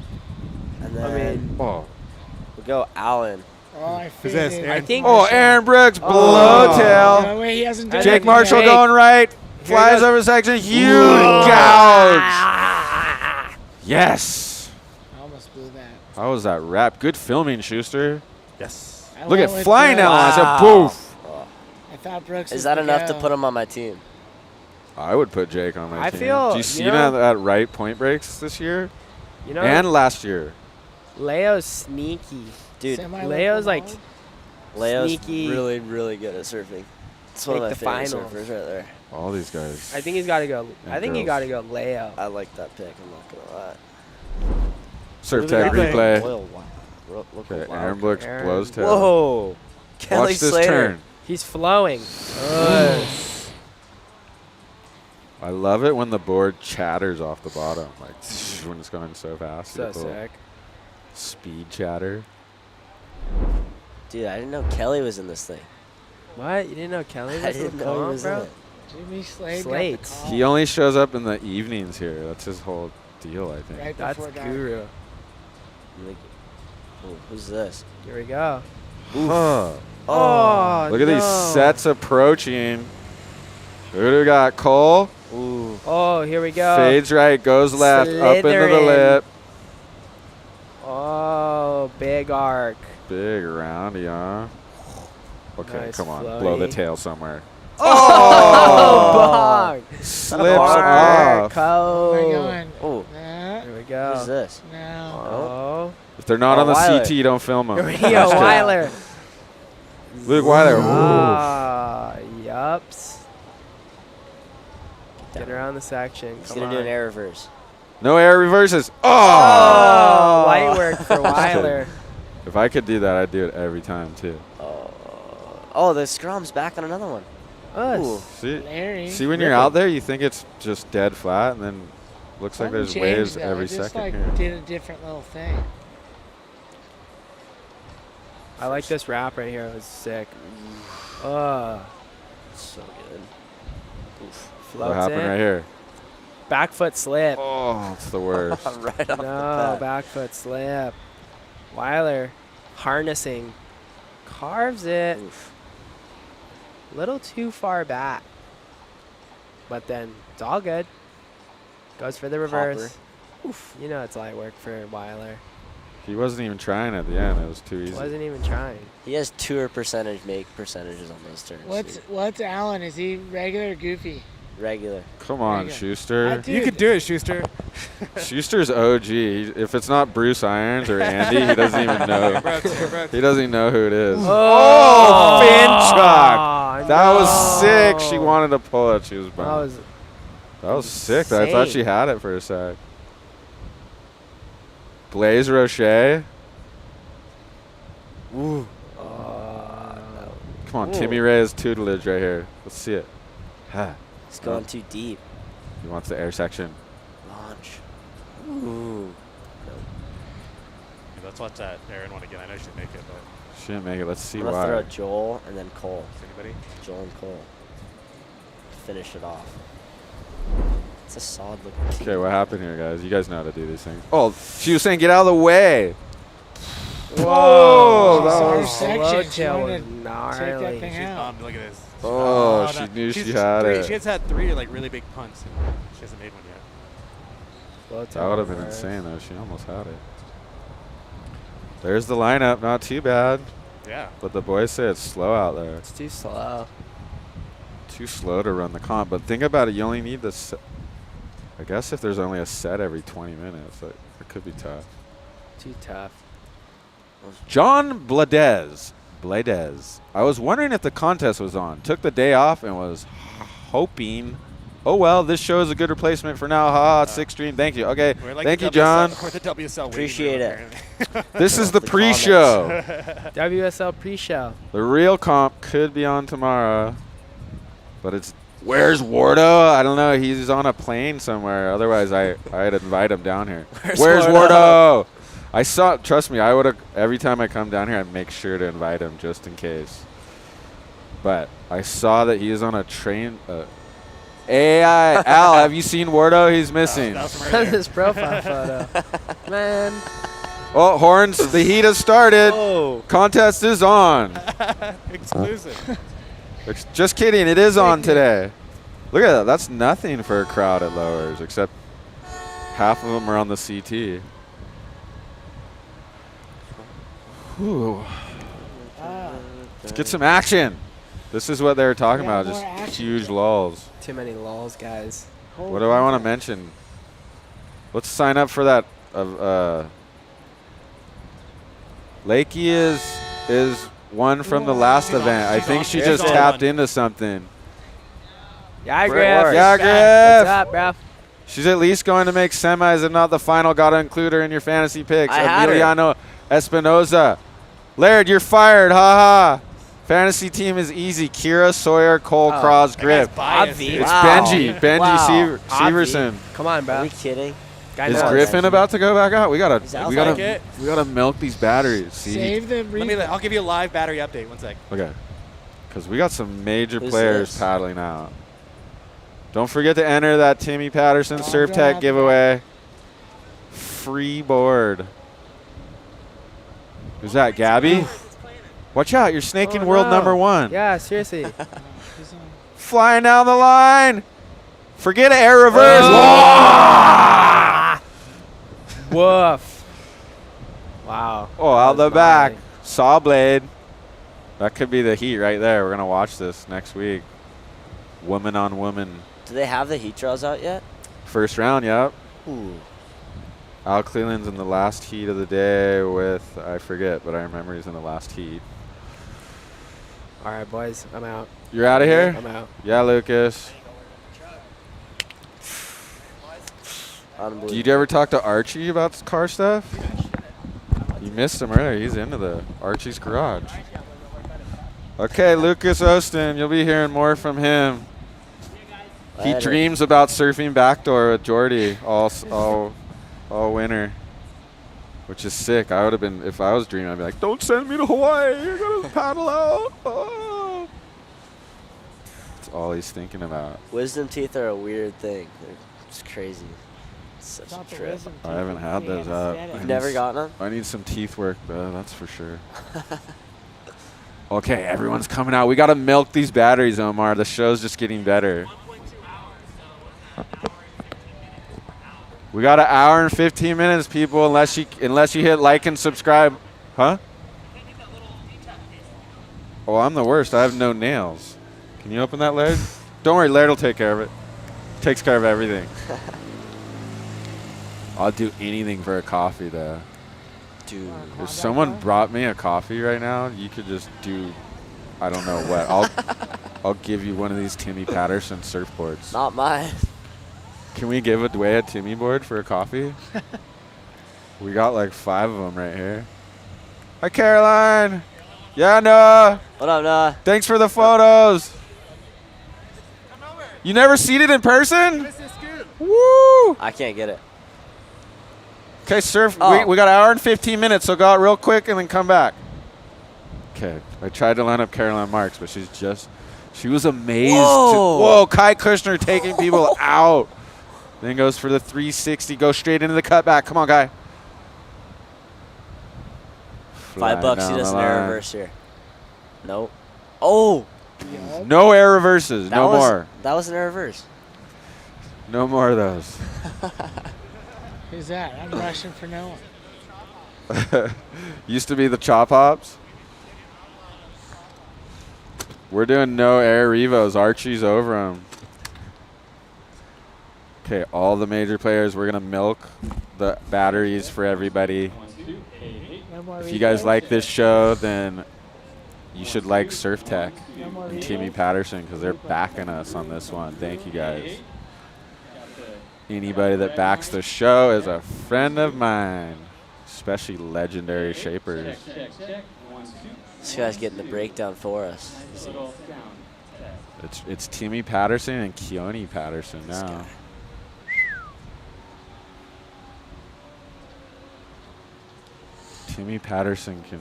Speaker 2: And then
Speaker 12: I mean,
Speaker 1: Oh.
Speaker 2: we'll go Allen.
Speaker 9: Oh, I
Speaker 4: Who's this?
Speaker 9: faded.
Speaker 12: I think.
Speaker 1: Oh, Aaron Brooks,
Speaker 12: Oh.
Speaker 1: blowtail.
Speaker 9: No way, he hasn't done
Speaker 12: I
Speaker 1: Jake
Speaker 9: anything
Speaker 1: Marshall
Speaker 9: yet.
Speaker 12: Jake.
Speaker 1: going right. Flies
Speaker 12: goes-
Speaker 1: over section. Huge gouge. Yes.
Speaker 9: I almost blew that.
Speaker 1: How was that wrap? Good filming, Schuster.
Speaker 4: Yes.
Speaker 9: I
Speaker 1: Look at
Speaker 9: went with
Speaker 1: flying
Speaker 9: Brooks.
Speaker 1: Allen. I said,
Speaker 2: Wow.
Speaker 1: poof.
Speaker 9: I thought Brooks
Speaker 2: Is
Speaker 9: was
Speaker 2: that
Speaker 9: the
Speaker 2: enough to
Speaker 9: go.
Speaker 2: put him on my team?
Speaker 1: I would put Jake on my
Speaker 12: I
Speaker 1: team.
Speaker 12: feel,
Speaker 1: Do you
Speaker 12: you
Speaker 1: see
Speaker 12: know-
Speaker 1: that at right point breaks this year
Speaker 12: You know,
Speaker 1: and last year?
Speaker 12: Leo's sneaky.
Speaker 2: Dude,
Speaker 9: Semi-local
Speaker 12: Leo's like
Speaker 9: knowledge?
Speaker 2: Leo's
Speaker 12: sneaky.
Speaker 2: really, really good at surfing. It's one of my
Speaker 12: Make the
Speaker 2: favorite
Speaker 12: finals.
Speaker 2: surfers right there.
Speaker 1: All these guys.
Speaker 12: I think he's got to go.
Speaker 1: And
Speaker 12: I think he
Speaker 1: girls.
Speaker 12: got to go Leo.
Speaker 2: I like that pick. I'm not gonna lie.
Speaker 1: Surftech
Speaker 4: Replay.
Speaker 1: replay.
Speaker 2: Oil, look
Speaker 1: Okay,
Speaker 2: at
Speaker 1: Aaron Brooks
Speaker 12: Aaron.
Speaker 1: blows tail.
Speaker 2: Whoa, Kelly
Speaker 1: Watch this
Speaker 2: Slater.
Speaker 1: turn.
Speaker 12: He's flowing.
Speaker 1: I love it when the board chatters off the bottom, like when it's going so fast. You
Speaker 12: So
Speaker 1: get the little
Speaker 12: sick.
Speaker 1: Speed chatter.
Speaker 2: Dude, I didn't know Kelly was in this thing.
Speaker 12: What? You didn't know Kelly was
Speaker 2: I
Speaker 12: in
Speaker 2: didn't
Speaker 12: the
Speaker 2: know he
Speaker 12: comp,
Speaker 2: was
Speaker 12: bro?
Speaker 2: in it.
Speaker 9: Jimmy Slade
Speaker 12: Slates.
Speaker 9: got the call
Speaker 1: He only shows up in the evenings here. That's his whole deal, I think.
Speaker 9: right
Speaker 12: That's
Speaker 9: before dark.
Speaker 12: Guru.
Speaker 2: I'm like, oh, who's this?
Speaker 12: Here we go.
Speaker 1: Huh.
Speaker 12: Oh,
Speaker 1: Look at these
Speaker 12: no.
Speaker 1: sets approaching. Who do we got? Cole.
Speaker 2: Ooh,
Speaker 12: Oh, here we go.
Speaker 1: Fades right, goes left, up into the
Speaker 12: Slytherin.
Speaker 1: lip.
Speaker 12: Oh, big arc.
Speaker 1: Big round, yeah. Okay,
Speaker 12: Nice
Speaker 1: come on. Blow the
Speaker 12: floaty.
Speaker 1: tail somewhere.
Speaker 12: Oh, bong.
Speaker 1: Slips
Speaker 12: Bark,
Speaker 1: off.
Speaker 9: Where you
Speaker 12: Cole.
Speaker 9: going?
Speaker 11: Oh,
Speaker 12: There we go.
Speaker 11: who's this?
Speaker 9: No.
Speaker 12: Oh.
Speaker 1: If they're not
Speaker 11: Oh,
Speaker 1: on the
Speaker 11: Weiler.
Speaker 1: CT, don't film them.
Speaker 12: Rio Weiler.
Speaker 1: Luke Weiler. Ooh.
Speaker 12: Ah, yups. Get around the section.
Speaker 11: He's
Speaker 12: Come
Speaker 11: going
Speaker 12: on.
Speaker 11: to do an air reverse.
Speaker 1: No air reverses. Oh!
Speaker 12: Oh, light work for Weiler.
Speaker 1: If I could do that, I'd do it every time, too.
Speaker 11: Oh, the scrum's back on another one.
Speaker 12: Us.
Speaker 1: See,
Speaker 9: Larry.
Speaker 1: see when you're out there, you think it's just dead flat, and then looks like
Speaker 9: Something
Speaker 1: there's
Speaker 9: changed,
Speaker 1: waves
Speaker 9: though.
Speaker 1: every
Speaker 9: It just
Speaker 1: second
Speaker 9: like
Speaker 1: here.
Speaker 9: did a different little thing.
Speaker 12: I like this wrap right here. It was sick.
Speaker 11: So good.
Speaker 1: What happened right here?
Speaker 12: Back foot slip.
Speaker 1: Oh, it's the worst.
Speaker 11: Right off the
Speaker 12: No,
Speaker 11: bat.
Speaker 12: back foot slip. Weiler harnessing. Carves it.
Speaker 11: Oof.
Speaker 12: Little too far back. But then it's all good. Goes for the reverse. Oof. You know it's light work for Weiler.
Speaker 1: He wasn't even trying at the end. It was too easy.
Speaker 12: Wasn't even trying.
Speaker 11: He has tour percentages on those turns.
Speaker 9: What's Alan? Is he regular or goofy?
Speaker 11: Regular.
Speaker 1: Come on,
Speaker 9: There you go.
Speaker 1: Schuster.
Speaker 4: You could do it, Schuster.
Speaker 1: Schuster's OG. If it's not Bruce Irons or Andy, he doesn't even know. He doesn't even know who it is.
Speaker 12: Oh,
Speaker 1: Finchuck. That was sick. She
Speaker 12: no.
Speaker 1: wanted to pull it. She was
Speaker 12: That
Speaker 1: bummed.
Speaker 12: was
Speaker 1: That was sick. I thought
Speaker 12: insane.
Speaker 1: she had it for a sec. Blaze Rocher. Ooh. Come on, Timmy Ray's tutelage right here. Let's see it. Ha.
Speaker 11: He's going too deep.
Speaker 1: He wants the air section.
Speaker 11: Launch. Ooh.
Speaker 4: Let's watch that Aaron one again. I know she didn't make it, but
Speaker 1: She didn't make it. Let's see
Speaker 11: I'm gonna throw
Speaker 1: why.
Speaker 11: Joel and then Cole.
Speaker 4: anybody?
Speaker 11: Joel and Cole. Finish it off. It's a solid looking team.
Speaker 1: Okay, what happened here, guys? You guys know how to do these things. Oh, she was saying get out of the way. Whoa, that
Speaker 9: Sorry,
Speaker 1: was
Speaker 9: section. She
Speaker 12: tail
Speaker 9: wanted
Speaker 12: was
Speaker 9: to take
Speaker 12: gnarly.
Speaker 9: that thing
Speaker 4: She's
Speaker 9: out.
Speaker 4: bummed. Look at this.
Speaker 1: Oh,
Speaker 4: no.
Speaker 1: she knew
Speaker 4: She's
Speaker 1: she had
Speaker 4: three.
Speaker 1: it.
Speaker 4: She has had 3 like really big punts. And she hasn't made one yet.
Speaker 12: Slow
Speaker 1: That
Speaker 12: tail
Speaker 1: would have been
Speaker 12: reverse.
Speaker 1: insane, though. She almost had it. There's the lineup. Not too bad.
Speaker 4: Yeah.
Speaker 1: But the boys say it's slow out there.
Speaker 12: It's too slow.
Speaker 1: Too slow to run the comp. But think about it. You only need this. I guess if there's only a set every 20 minutes, it could be tough.
Speaker 12: Too tough.
Speaker 1: John Blades. I was wondering if the contest was on. Took the day off and was hoping. Oh, well, this show is a good replacement for now. Ha, sick stream. Thank you. Okay.
Speaker 4: We're like
Speaker 1: Thank
Speaker 4: the
Speaker 1: you, John.
Speaker 4: We're the WSL waiting
Speaker 11: Appreciate
Speaker 4: room,
Speaker 11: it.
Speaker 1: This is the
Speaker 11: The
Speaker 1: pre-show.
Speaker 12: WSL pre-show.
Speaker 1: The real comp could be on tomorrow. But it's... Where's Wardo? I don't know. He's on a plane somewhere. Otherwise, I'd invite him down here. Where's Wardo? I saw... Trust me, I would have... Every time I come down here, I'd make sure to invite him just in case. But I saw that he is on a train... AI. Al, have you seen Wardo? He's missing.
Speaker 12: Look at his profile photo. Man.
Speaker 1: Oh, horns. The heat has started.
Speaker 11: Oh.
Speaker 1: Contest is on.
Speaker 4: Exclusive.
Speaker 1: Just kidding. It is on today. Look at that. That's nothing for a crowd at lowers, except half of them are on the CT. Whew. Let's get some action. This is what they were talking
Speaker 9: Yeah,
Speaker 1: about.
Speaker 9: more
Speaker 1: Just
Speaker 9: action.
Speaker 1: huge lulls.
Speaker 12: Too many lulls, guys.
Speaker 1: What do I want to mention? Let's sign up for that. Lakey is one from the last event. I think she just tapped into something.
Speaker 12: Yeah,
Speaker 11: Great
Speaker 12: Griff.
Speaker 11: work.
Speaker 1: Yeah,
Speaker 12: What's
Speaker 1: Griff.
Speaker 12: up, bro?
Speaker 1: She's at least going to make semis, if not the final. Got to include her in your fantasy picks.
Speaker 11: I had her.
Speaker 1: Emiliano Espinoza. Laird, you're fired. Ha ha. Fantasy team is easy. Kira, Sawyer, Cole, Cross, Griff.
Speaker 12: Obvi.
Speaker 1: It's
Speaker 11: Wow.
Speaker 1: Benji
Speaker 11: Wow.
Speaker 1: Severson.
Speaker 12: Come on,
Speaker 11: Are
Speaker 12: bro.
Speaker 11: we kidding?
Speaker 12: Guy
Speaker 1: Is
Speaker 12: knows.
Speaker 1: Griffin about to go back out? We
Speaker 11: He's out.
Speaker 1: we
Speaker 11: Like
Speaker 1: gotta
Speaker 4: it.
Speaker 1: we gotta milk these batteries. See,
Speaker 9: Save the
Speaker 4: I'll give you a live battery update. 1 sec.
Speaker 1: okay, because we got some major
Speaker 11: Who's
Speaker 1: players
Speaker 11: this?
Speaker 1: paddling out. Don't forget to enter that Timmy Patterson
Speaker 9: Don't
Speaker 1: Surftech
Speaker 9: drop
Speaker 1: giveaway. Free board. Who's that, Gabby? Watch out! You're snaking
Speaker 12: Oh,
Speaker 1: world
Speaker 12: no.
Speaker 1: #1.
Speaker 12: Yeah, seriously.
Speaker 1: Flying down the line. Forget air reverse.
Speaker 12: Woof. Wow.
Speaker 1: Oh, out the back. Saw blade. That could be the heat right there. We're going to watch this next week. woman on woman.
Speaker 11: Do they have the heat draws out yet?
Speaker 1: First round, yep.
Speaker 11: Ooh.
Speaker 1: Al Cleland's in the last heat of the day with, I forget, but I remember he's in the last heat.
Speaker 12: All right, boys, I'm out.
Speaker 1: You're out of here?
Speaker 12: I'm out.
Speaker 1: Yeah, Lucas. Do you ever talk to Archie about car stuff? You missed him earlier. He's into the Archie's garage. Okay, Lucas Ostin, you'll be hearing more from him. He dreams about surfing backdoor with Jordy all winter, which is sick. I would have been, if I was dreaming, I'd be like, don't send me to Hawaii. You're going to paddle out. Oh. That's all he's thinking about.
Speaker 11: Wisdom teeth are a weird thing. It's crazy. It's such a trip.
Speaker 1: I haven't had those up.
Speaker 11: You've never gotten them?
Speaker 1: I need some teeth work, though, that's for sure. Okay, everyone's coming out. We got to milk these batteries, Omar. The show's just getting better. We got an hour and 15 minutes, people, unless you hit like and subscribe. Huh? Oh, I'm the worst. I have no nails. Can you open that, Laird? Don't worry, Laird will take care of it. Takes care of everything. I'll do anything for a coffee, though.
Speaker 11: Dude.
Speaker 1: If someone brought me a coffee right now, you could just do, I don't know what. I'll give you one of these Timmy Patterson surfboards.
Speaker 11: Not mine.
Speaker 1: Can we give away a Timmy board for a coffee? We got like 5 of them right here. Hi, Caroline. Yeah, Noah.
Speaker 11: What up, Noah?
Speaker 1: Thanks for the photos. You never seen it in person? Woo!
Speaker 11: I can't get it.
Speaker 1: Okay, surf.
Speaker 11: Oh.
Speaker 1: We got an hour and 15 minutes, so go out real quick and then come back. Okay, I tried to line up Caroline Marks, but she was amazed. Whoa, Kai Kushner taking people out. Then goes for the 360, go straight into the cutback. Come on, Guy.
Speaker 11: $5, he does an air reverse here. Nope. Oh!
Speaker 1: No air reverses, no more.
Speaker 11: That was an air reverse.
Speaker 1: No more of those.
Speaker 9: Who's that? I'm rushing for no one.
Speaker 1: Used to be the chop hops. We're doing no air revos. Archie's over them. Okay, all the major players, we're going to milk the batteries for everybody. If you guys like this show, then you should like Surftech and Timmy Patterson because they're backing us on this one. Thank you, guys. Anybody that backs the show is a friend of mine, especially legendary shapers.
Speaker 11: This guy's getting the breakdown for us.
Speaker 1: It's Timmy Patterson and Keone Patterson now. Timmy Patterson can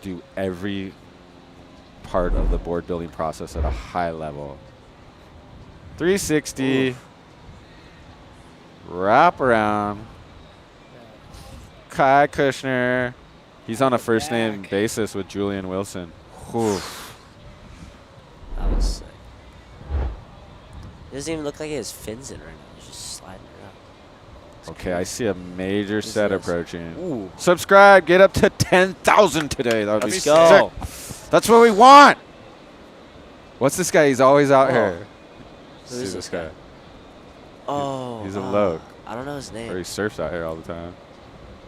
Speaker 1: do every part of the board building process at a high level. 360. Oof. Wrap around. Kai Kushner. He's on a first name basis with Julian Wilson. Oof.
Speaker 11: That was sick. It doesn't even look like he has fins in right now. He's just sliding around.
Speaker 1: Okay, I see a major set approaching.
Speaker 11: Ooh.
Speaker 1: Subscribe. Get up to 10,000 today. That would be
Speaker 11: Let's go.
Speaker 1: sick. That's what we want. What's this guy? He's always out here.
Speaker 11: Who is this guy?
Speaker 1: He's a loke.
Speaker 11: I don't know his name.
Speaker 1: Or he surfs out here all the time.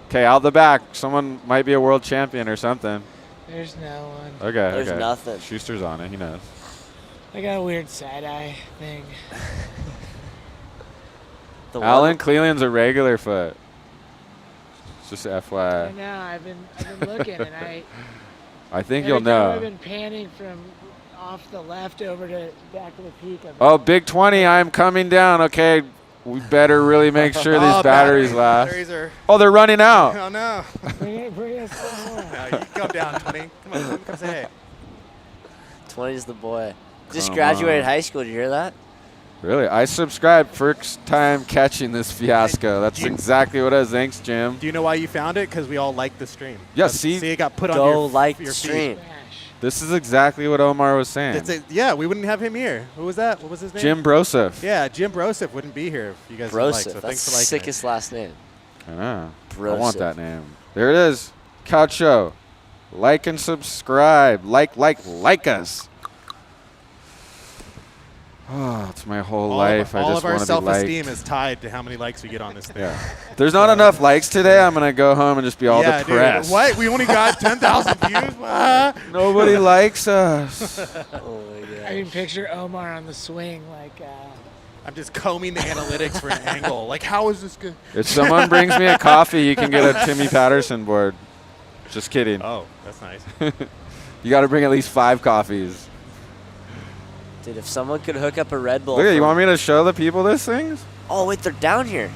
Speaker 1: Okay, out the back. Someone might be a world champion or something.
Speaker 9: There's no one.
Speaker 1: Okay,
Speaker 11: There's
Speaker 1: okay.
Speaker 11: nothing.
Speaker 1: Schuster's on it. He knows.
Speaker 9: I got a weird side-eye thing.
Speaker 1: Alan Cleland's a regular foot. It's just FYI.
Speaker 9: I know. I've been looking, and
Speaker 1: I think
Speaker 9: every
Speaker 1: you'll
Speaker 9: time
Speaker 1: know.
Speaker 9: I've been panning from off the left over to back to the peak.
Speaker 1: Oh, Big 20, I'm coming down. Okay, we better really make sure these batteries last. Oh, they're running out.
Speaker 4: Oh, no.
Speaker 9: Bring us some more.
Speaker 4: No, you can come down, 20. Come on, come say hey.
Speaker 11: 20's the boy. Just graduated high school. Did you hear that?
Speaker 1: Really? I subscribed first time catching this fiasco. That's exactly what I was. Thanks, Jim.
Speaker 4: Do you know why you found it? Because we all liked the stream.
Speaker 1: Yeah, see?
Speaker 4: See, it got put on your
Speaker 11: stream.
Speaker 4: feed.
Speaker 1: This is exactly what Omar was saying.
Speaker 4: That's it. Yeah, we wouldn't have him here. Who was that? What was his name?
Speaker 1: Jim Broseph.
Speaker 4: Yeah, Jim Broseph wouldn't be here if you guys didn't like. So
Speaker 11: That's
Speaker 4: thanks
Speaker 11: the
Speaker 4: for liking
Speaker 11: sickest last name.
Speaker 1: I know. I
Speaker 11: Broseph.
Speaker 1: want that name. There it is. Couch Show. Like and subscribe. Like us. Oh, it's my whole
Speaker 4: All
Speaker 1: life.
Speaker 4: All
Speaker 1: I just
Speaker 4: of our
Speaker 1: want to be
Speaker 4: self-esteem
Speaker 1: liked.
Speaker 4: is tied to how many likes we get on this thing.
Speaker 1: Yeah. If there's not enough likes today, I'm going to go home and just be all depressed.
Speaker 4: Dude, what? We only got 10,000 views? What?
Speaker 1: Nobody likes us.
Speaker 11: Oh my god.
Speaker 9: I can picture Omar on the swing, like.
Speaker 4: I'm just combing the analytics for an angle. Like, how is this good?
Speaker 1: If someone brings me a coffee, you can get a Timmy Patterson board. Just kidding.
Speaker 4: Oh, that's nice.
Speaker 1: You got to bring at least 5 coffees.
Speaker 11: Dude, if someone could hook up a Red Bull.
Speaker 1: Look at, you want me to show the people this thing?
Speaker 11: Oh wait, they're down here.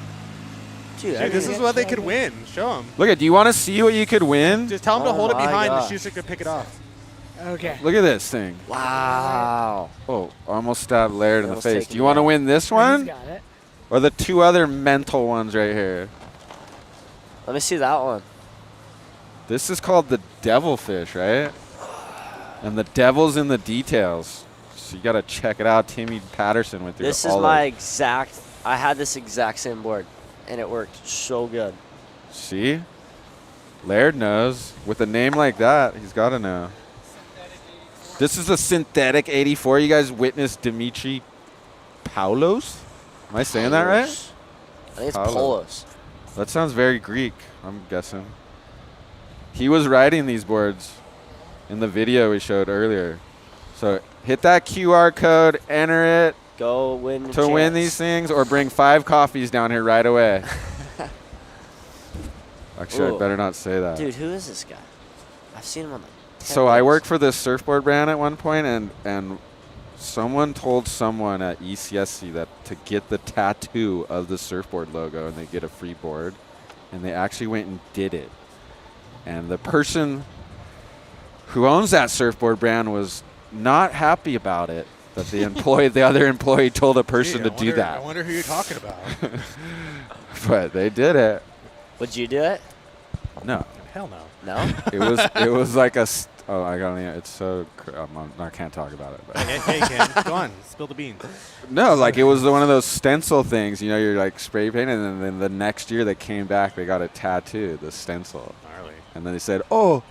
Speaker 11: Dude,
Speaker 4: Dude, this is what they could win. Show them.
Speaker 1: Look at, do you want to see what you could win?
Speaker 4: Just tell them to
Speaker 11: Oh
Speaker 4: hold it
Speaker 11: my
Speaker 4: behind and
Speaker 11: gosh.
Speaker 4: Schuster could pick it off.
Speaker 9: Okay.
Speaker 1: Look at this thing.
Speaker 11: Wow.
Speaker 1: Oh, almost stabbed Laird in the
Speaker 11: Almost
Speaker 1: face.
Speaker 11: taken
Speaker 1: Do you want to
Speaker 11: it out.
Speaker 1: win this
Speaker 9: He's
Speaker 1: one?
Speaker 9: got it.
Speaker 1: Or the 2 other mental ones right here?
Speaker 11: Let me see that one.
Speaker 1: This is called the devilfish, right? And the devil's in the details. So you got to check it out. Timmy Patterson with your
Speaker 11: This is my exact. I had this exact same board, and it worked so good.
Speaker 1: See? Laird knows. With a name like that, he's got to know. This is a synthetic 84. You guys witnessed Dimitri Paulos? Am I saying that right?
Speaker 11: I think it's
Speaker 1: Paulos.
Speaker 11: Polos.
Speaker 1: That sounds very Greek, I'm guessing. He was riding these boards in the video we showed earlier. So hit that QR code, enter it
Speaker 11: Go win.
Speaker 1: to win these things, or bring 5 coffees down here right away. Actually,
Speaker 11: Ooh.
Speaker 1: I better not say that.
Speaker 11: Dude, who is this guy? I've seen him on the.
Speaker 1: So I worked for this surfboard brand at one point, and someone told someone at ECSC that to get the tattoo of the surfboard logo and they get a free board, and they actually went and did it. And the person who owns that surfboard brand was not happy about it, that the other employee told a person
Speaker 4: Gee,
Speaker 1: to do that.
Speaker 4: I wonder who you're talking about.
Speaker 1: But they did it.
Speaker 11: Would you do it?
Speaker 1: No.
Speaker 4: Hell no.
Speaker 11: No.
Speaker 1: It was like a. Oh, I got it. It's so. I can't talk about it. But.
Speaker 4: Hey, Ken, go on. Spill the beans.
Speaker 1: No, like it was one of those stencil things. You know, you're like spray painting, and then the next year they came back, they got a tattoo, the stencil.
Speaker 4: Gnarly.
Speaker 1: And then they said, "Oh,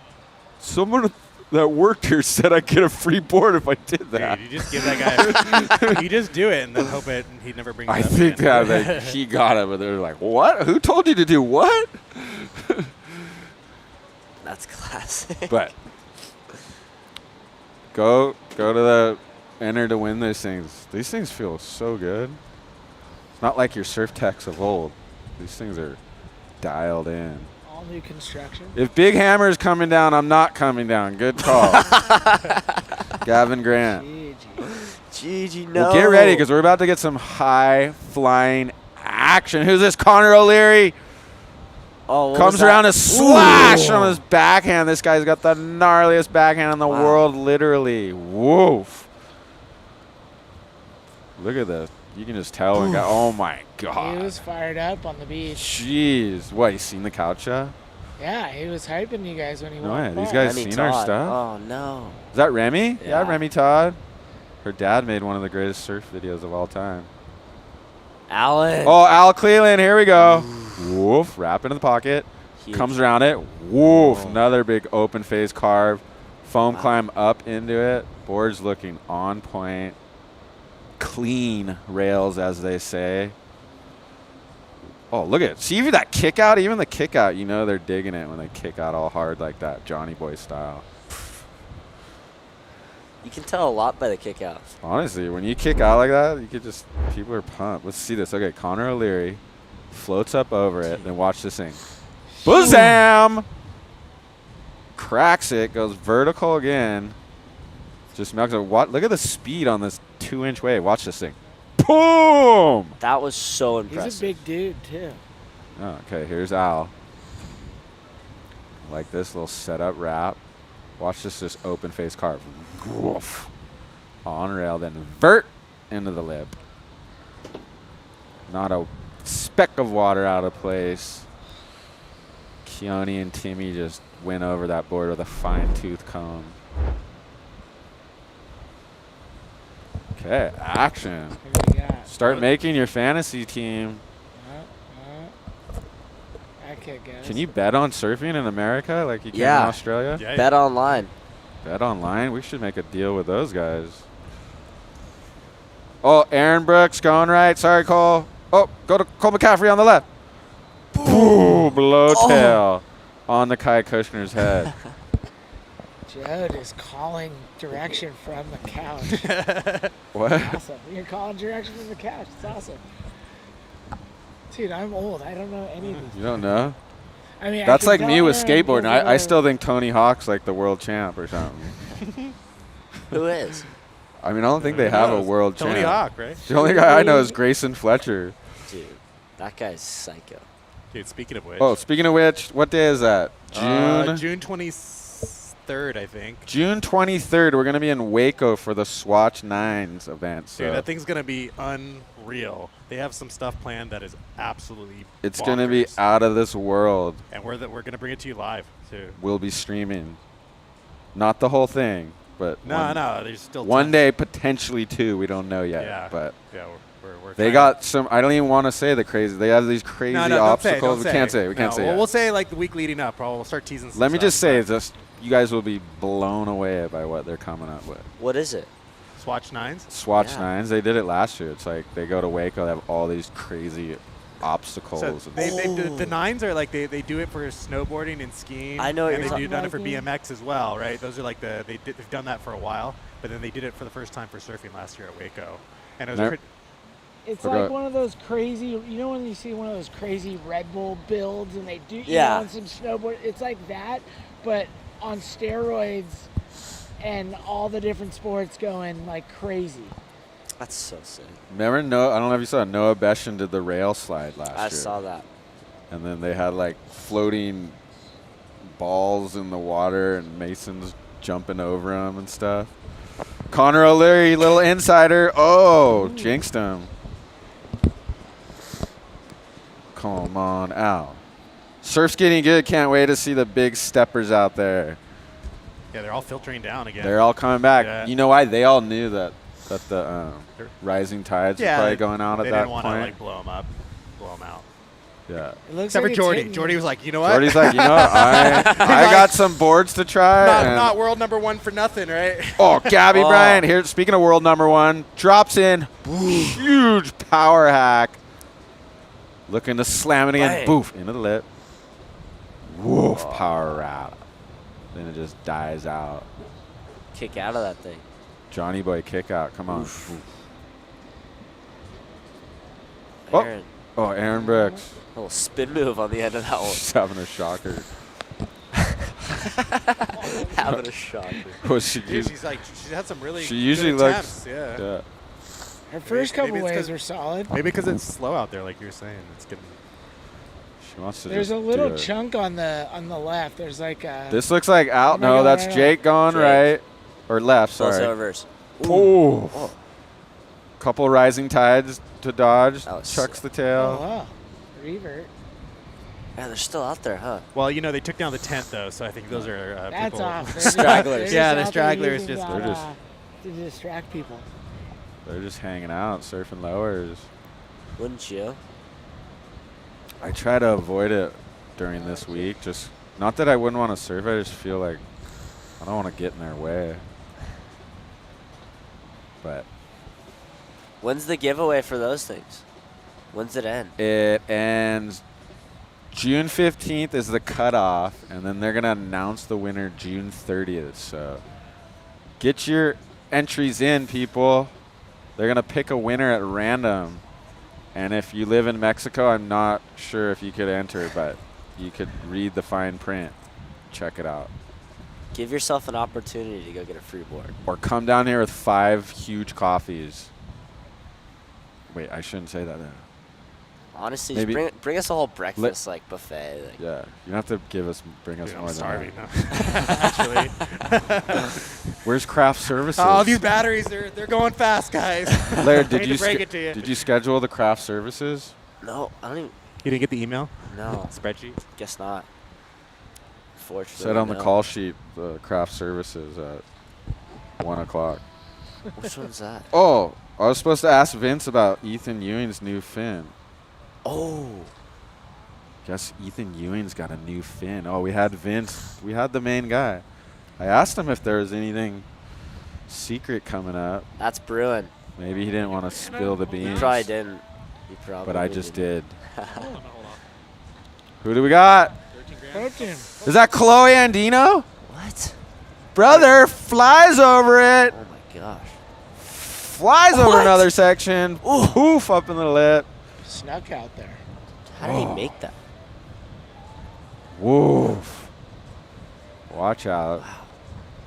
Speaker 1: someone that worked here said I'd get a free board if I did that."
Speaker 4: Dude, you just give that guy. You just do it and then hope he'd never bring it
Speaker 1: I
Speaker 4: up
Speaker 1: think
Speaker 4: again.
Speaker 1: that he got it, but they're like, "What? Who told you to do what?"
Speaker 11: That's classic.
Speaker 1: But go to the enter to win these things. These things feel so good. It's not like your Surftechs of old. These things are dialed in.
Speaker 9: All new construction.
Speaker 1: If Big Hammer is coming down, I'm not coming down. Good call. Gavin Grant.
Speaker 11: GG, no.
Speaker 1: Well, get ready because we're about to get some high-flying action. Who's this? Connor O'Leary.
Speaker 11: Oh, what
Speaker 1: Comes
Speaker 11: was that?
Speaker 1: around a slash on his backhand. This guy's got the gnarliest backhand in the world, literally. Woof. Look at this. You can just tell. Oh, my God.
Speaker 9: He was fired up on the beach.
Speaker 1: Jeez. What, you seen the couch shot?
Speaker 9: Yeah, he was hyping you guys when he
Speaker 1: No
Speaker 9: walked
Speaker 1: way. These
Speaker 9: by.
Speaker 1: guys
Speaker 11: Remy
Speaker 1: seen our
Speaker 11: Todd.
Speaker 1: stuff?
Speaker 11: Oh, no.
Speaker 1: Is that Remy?
Speaker 11: Yeah.
Speaker 1: Remy Todd. Her dad made one of the greatest surf videos of all time.
Speaker 11: Alan.
Speaker 1: Oh, Al Cleland. Here we go. Woof. Wrap into the pocket.
Speaker 11: Huge.
Speaker 1: Comes around it. Woof.
Speaker 11: Oh.
Speaker 1: Another big open face carve. Foam climb up into it. Board's looking on point. Clean rails, as they say. Oh, look at it. See even that kick out? Even the kick out, you know they're digging it when they kick out all hard like that, Johnny Boy style.
Speaker 11: You can tell a lot by the kick out.
Speaker 1: Honestly, when you kick out like that, you could just, people are pumped. Let's see this. Okay, Connor O'Leary floats up over it. Then watch this thing. Bazam! Cracks it, goes vertical again. Just melts it. Look at the speed on this 2-inch wave. Watch this thing. Boom!
Speaker 11: That was so
Speaker 9: He's
Speaker 11: impressive.
Speaker 9: a big dude, too.
Speaker 1: Oh, okay, here's Al. Like this little setup wrap. Watch this just open face carve. Woof. On rail, then vert into the lip. Not a speck of water out of place. Keone and Timmy just went over that board with a fine tooth comb. Okay, action.
Speaker 9: What do you got?
Speaker 1: Start making your fantasy team.
Speaker 9: That kid, guys.
Speaker 1: Can you bet on surfing in America like you can
Speaker 11: Yeah.
Speaker 1: in Australia?
Speaker 4: Yeah.
Speaker 11: Bet online.
Speaker 1: Bet online? We should make a deal with those guys. Oh, Aaron Brooks going right. Sorry, Cole. Oh, go to Cole McCaffrey on the left. Boom, blowtail on the Kai Kushner's head.
Speaker 9: Judd is calling direction from the couch.
Speaker 1: What?
Speaker 9: Awesome. You're calling direction from the couch. It's awesome. Dude, I'm old. I don't know any of these.
Speaker 1: You don't know?
Speaker 9: I mean,
Speaker 1: that's
Speaker 9: I
Speaker 1: like
Speaker 9: can
Speaker 1: me
Speaker 9: tell
Speaker 1: with
Speaker 9: Aaron
Speaker 1: skateboarding.
Speaker 9: goes
Speaker 1: I
Speaker 9: over-
Speaker 1: still think Tony Hawk's like the world champ or something.
Speaker 11: Who is?
Speaker 1: I mean, I don't think they have a world
Speaker 7: Tony
Speaker 1: champ.
Speaker 7: Hawk, right?
Speaker 1: The only guy I know is Grayson Fletcher.
Speaker 11: Dude, that guy's psycho.
Speaker 7: Dude, speaking of which.
Speaker 1: Oh, speaking of which, what day is that?
Speaker 7: June 23rd, I think.
Speaker 1: June 23rd, we're going to be in Waco for the Swatch 9s event. So
Speaker 7: Dude, that thing's going to be unreal. They have some stuff planned that is absolutely
Speaker 1: it's going to be
Speaker 7: bonkers.
Speaker 1: out of this world.
Speaker 7: And we're going to bring it to you live, too.
Speaker 1: We'll be streaming. Not the whole thing, but
Speaker 7: No, there's still
Speaker 1: one
Speaker 7: tons.
Speaker 1: day, potentially two. We don't know yet.
Speaker 7: Yeah,
Speaker 1: But
Speaker 7: yeah, we're
Speaker 1: they
Speaker 7: trying.
Speaker 1: got some, I don't even want to say the crazy. They have these crazy
Speaker 7: No, don't
Speaker 1: obstacles.
Speaker 7: say,
Speaker 1: We can't say. We can't say.
Speaker 7: Well,
Speaker 1: yet.
Speaker 7: we'll say like the week leading up. We'll start teasing some
Speaker 1: Let me
Speaker 7: stuff,
Speaker 1: just say
Speaker 7: but
Speaker 1: this. You guys will be blown away by what they're coming up with.
Speaker 11: What is it?
Speaker 7: Swatch 9s?
Speaker 1: Swatch
Speaker 11: Yeah.
Speaker 1: 9s, they did it last year. It's like they go to Waco, they have all these crazy obstacles.
Speaker 7: So
Speaker 1: and
Speaker 7: they do, the 9s are like they do it for snowboarding and skiing.
Speaker 11: I know what
Speaker 7: and
Speaker 11: you're
Speaker 7: they
Speaker 11: talking
Speaker 7: done it for
Speaker 9: about.
Speaker 7: BMX as well, right? Those are like they've done that for a while, but then they did it for the first time for surfing last year at Waco, and it was
Speaker 1: Nope.
Speaker 7: pretty,
Speaker 9: It's
Speaker 1: Okay.
Speaker 9: like one of those crazy, you know when you see one of those crazy Red Bull builds and they do, you
Speaker 11: Yeah.
Speaker 9: know, on some snowboard, it's like that, but on steroids and all the different sports going like crazy.
Speaker 11: That's so sick.
Speaker 1: Remember, I don't know if you saw Noah Beshin did the rail slide last year.
Speaker 11: I saw that.
Speaker 1: And then they had like floating balls in the water and Mason's jumping over them and stuff. Connor O'Leary, little insider. Oh, jinxed him. Come on out. Surf's getting good. Can't wait to see the big steppers out there.
Speaker 7: yeah, they're all filtering down again.
Speaker 1: They're all coming back.
Speaker 7: Yeah.
Speaker 1: You know why? They all knew that the rising tides were probably going on at
Speaker 7: they
Speaker 1: that
Speaker 7: didn't want to
Speaker 1: point.
Speaker 7: like blow them up, blow them out.
Speaker 1: Yeah.
Speaker 9: It looks
Speaker 7: Except
Speaker 9: like
Speaker 7: for
Speaker 9: it's
Speaker 7: Jordy.
Speaker 9: hitting
Speaker 7: Jordy
Speaker 9: you.
Speaker 7: was like, you know what?
Speaker 1: Jordy's like, you know what? I got some boards to try. and-
Speaker 7: not world number one for nothing, right?
Speaker 1: Oh, Gabby
Speaker 11: Oh.
Speaker 1: Bryant here. Speaking of world number one, drops in. Huge power hack. Looking to slam it again.
Speaker 11: Bang.
Speaker 1: Boof. Into the lip. Woof. Power route. Then it just dies out.
Speaker 11: Kick out of that thing.
Speaker 1: Johnny boy kick out. Come on.
Speaker 11: Oof.
Speaker 1: Oof. Oh.
Speaker 11: Aaron,
Speaker 1: Oh, Aaron Brooks.
Speaker 11: a little spin move on the end of that one.
Speaker 1: She's having a shocker.
Speaker 11: Having a shocker.
Speaker 1: Was she
Speaker 7: Dude, she's had some really.
Speaker 1: She usually
Speaker 7: good
Speaker 1: looks.
Speaker 7: attempts, Yeah.
Speaker 1: Yeah.
Speaker 9: Her first
Speaker 7: Maybe
Speaker 9: couple
Speaker 7: it's
Speaker 9: waves
Speaker 7: 'cause-
Speaker 9: were solid.
Speaker 7: Maybe because it's slow out there, like you're saying. It's getting.
Speaker 1: She wants to
Speaker 9: There's
Speaker 1: just
Speaker 9: a little
Speaker 1: do it.
Speaker 9: chunk on the left. There's like a.
Speaker 1: This looks like out.
Speaker 9: Am I
Speaker 1: No,
Speaker 9: going
Speaker 1: that's
Speaker 9: right
Speaker 1: Jake going
Speaker 11: Jake.
Speaker 1: right. Or left,
Speaker 11: Close
Speaker 1: sorry.
Speaker 11: overs.
Speaker 1: Oh.
Speaker 11: Oh.
Speaker 1: Couple rising tides to dodge.
Speaker 11: That was
Speaker 1: Chucks the
Speaker 9: Oh,
Speaker 1: tail.
Speaker 9: wow. Revert.
Speaker 11: Yeah, they're still out there, huh?
Speaker 7: Well, you know they took down the tent though, so I think those are
Speaker 9: That's
Speaker 7: people.
Speaker 9: off. They're just-
Speaker 11: Stragglers.
Speaker 9: they're just
Speaker 7: Yeah, the
Speaker 9: out there
Speaker 7: stragglers
Speaker 9: using
Speaker 7: just-
Speaker 9: that,
Speaker 1: they're just-
Speaker 9: to distract people.
Speaker 1: They're just hanging out, surfing lowers.
Speaker 11: Wouldn't you?
Speaker 1: I try to avoid it during this week. Just not that I wouldn't want to surf. I just feel like I don't want to get in their way. But
Speaker 11: When's the giveaway for those things? When's it end?
Speaker 1: it ends June 15th is the cutoff, and then they're gonna announce the winner June 30th. So get your entries in, people. They're gonna pick a winner at random. And if you live in Mexico, I'm not sure if you could enter, but you could read the fine print. Check it out.
Speaker 11: Give yourself an opportunity to go get a free board.
Speaker 1: Or come down here with 5 huge coffees. Wait, I shouldn't say that.
Speaker 11: Honestly,
Speaker 1: Maybe-
Speaker 11: just bring us a whole breakfast like buffet. Like,
Speaker 1: Yeah, you don't have to bring us
Speaker 7: Dude,
Speaker 1: more
Speaker 7: I'm
Speaker 1: than
Speaker 7: sorry.
Speaker 1: that.
Speaker 7: Actually.
Speaker 1: Where's craft services?
Speaker 7: Oh, these batteries, they're going fast, guys.
Speaker 1: Laird,
Speaker 7: I
Speaker 1: did
Speaker 7: hate
Speaker 1: you
Speaker 7: to break it to you.
Speaker 1: did you schedule the craft services?
Speaker 11: no, I don't even.
Speaker 7: You didn't get the email?
Speaker 11: No,
Speaker 7: Spreadsheet?
Speaker 11: guess not. Fortunately,
Speaker 1: Said on the
Speaker 11: no.
Speaker 1: call sheet the craft services at 1 o'clock.
Speaker 11: Which one's that?
Speaker 1: Oh, I was supposed to ask Vince about Ethan Ewing's new fin.
Speaker 11: Oh,
Speaker 1: Guess Ethan Ewing's got a new fin. Oh, we had Vince. We had the main guy. I asked him if there was anything secret coming up.
Speaker 11: that's brewing.
Speaker 1: Maybe he didn't want to spill the
Speaker 11: He
Speaker 1: beans.
Speaker 11: probably didn't. He probably
Speaker 1: But I just did.
Speaker 4: Hold on.
Speaker 1: Who do we got?
Speaker 9: 13.
Speaker 1: Is that Chloe Andino?
Speaker 11: What?
Speaker 1: Brother flies over it.
Speaker 11: Oh my gosh.
Speaker 1: Flies over
Speaker 11: What?
Speaker 1: another section. Poof, up in the lip.
Speaker 9: Snuck out there.
Speaker 11: How did he make that?
Speaker 1: Woof. Watch out.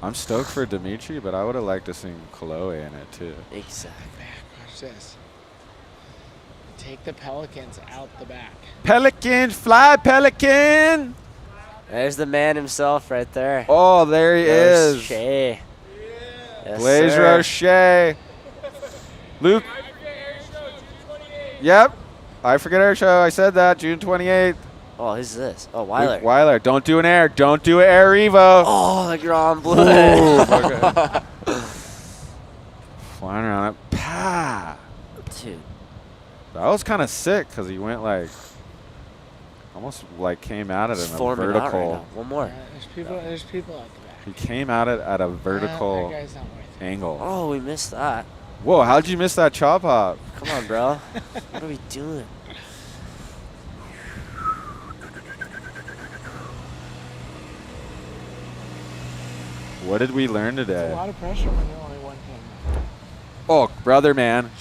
Speaker 1: I'm stoked for Dimitri, but I would have liked to seen Chloe in it too.
Speaker 11: Exactly.
Speaker 9: Back. Watch this. Take the pelicans out the back.
Speaker 1: Pelican, fly Pelican.
Speaker 11: There's the man himself right there.
Speaker 1: Oh, there he is.
Speaker 11: Roche. Yes,
Speaker 1: Blaze
Speaker 11: sir.
Speaker 1: Roche. Luke. Yep. I forget our show. I said that. June 28th.
Speaker 11: Oh, who's this? Oh, Weiler.
Speaker 1: Luke Weiler. Don't do an air. Don't do an air Evo.
Speaker 11: Oh, the Grand Blue.
Speaker 1: Okay. Flying around it. Pa.
Speaker 11: Dude.
Speaker 1: That was kind of sick because he went like, almost like came at it
Speaker 11: It's
Speaker 1: in a
Speaker 11: forming out right
Speaker 1: vertical.
Speaker 11: now. One more.
Speaker 9: There's people out the back.
Speaker 1: He came at it at a vertical
Speaker 9: That guy's not worth it.
Speaker 1: angle.
Speaker 11: Oh, we missed that.
Speaker 1: Whoa, how'd you miss that chop hop?
Speaker 11: Come on, bro. What are we doing?
Speaker 1: What did we learn
Speaker 9: It's a
Speaker 1: today?
Speaker 9: lot of pressure when you're only one camera.
Speaker 1: Oh, brother, man.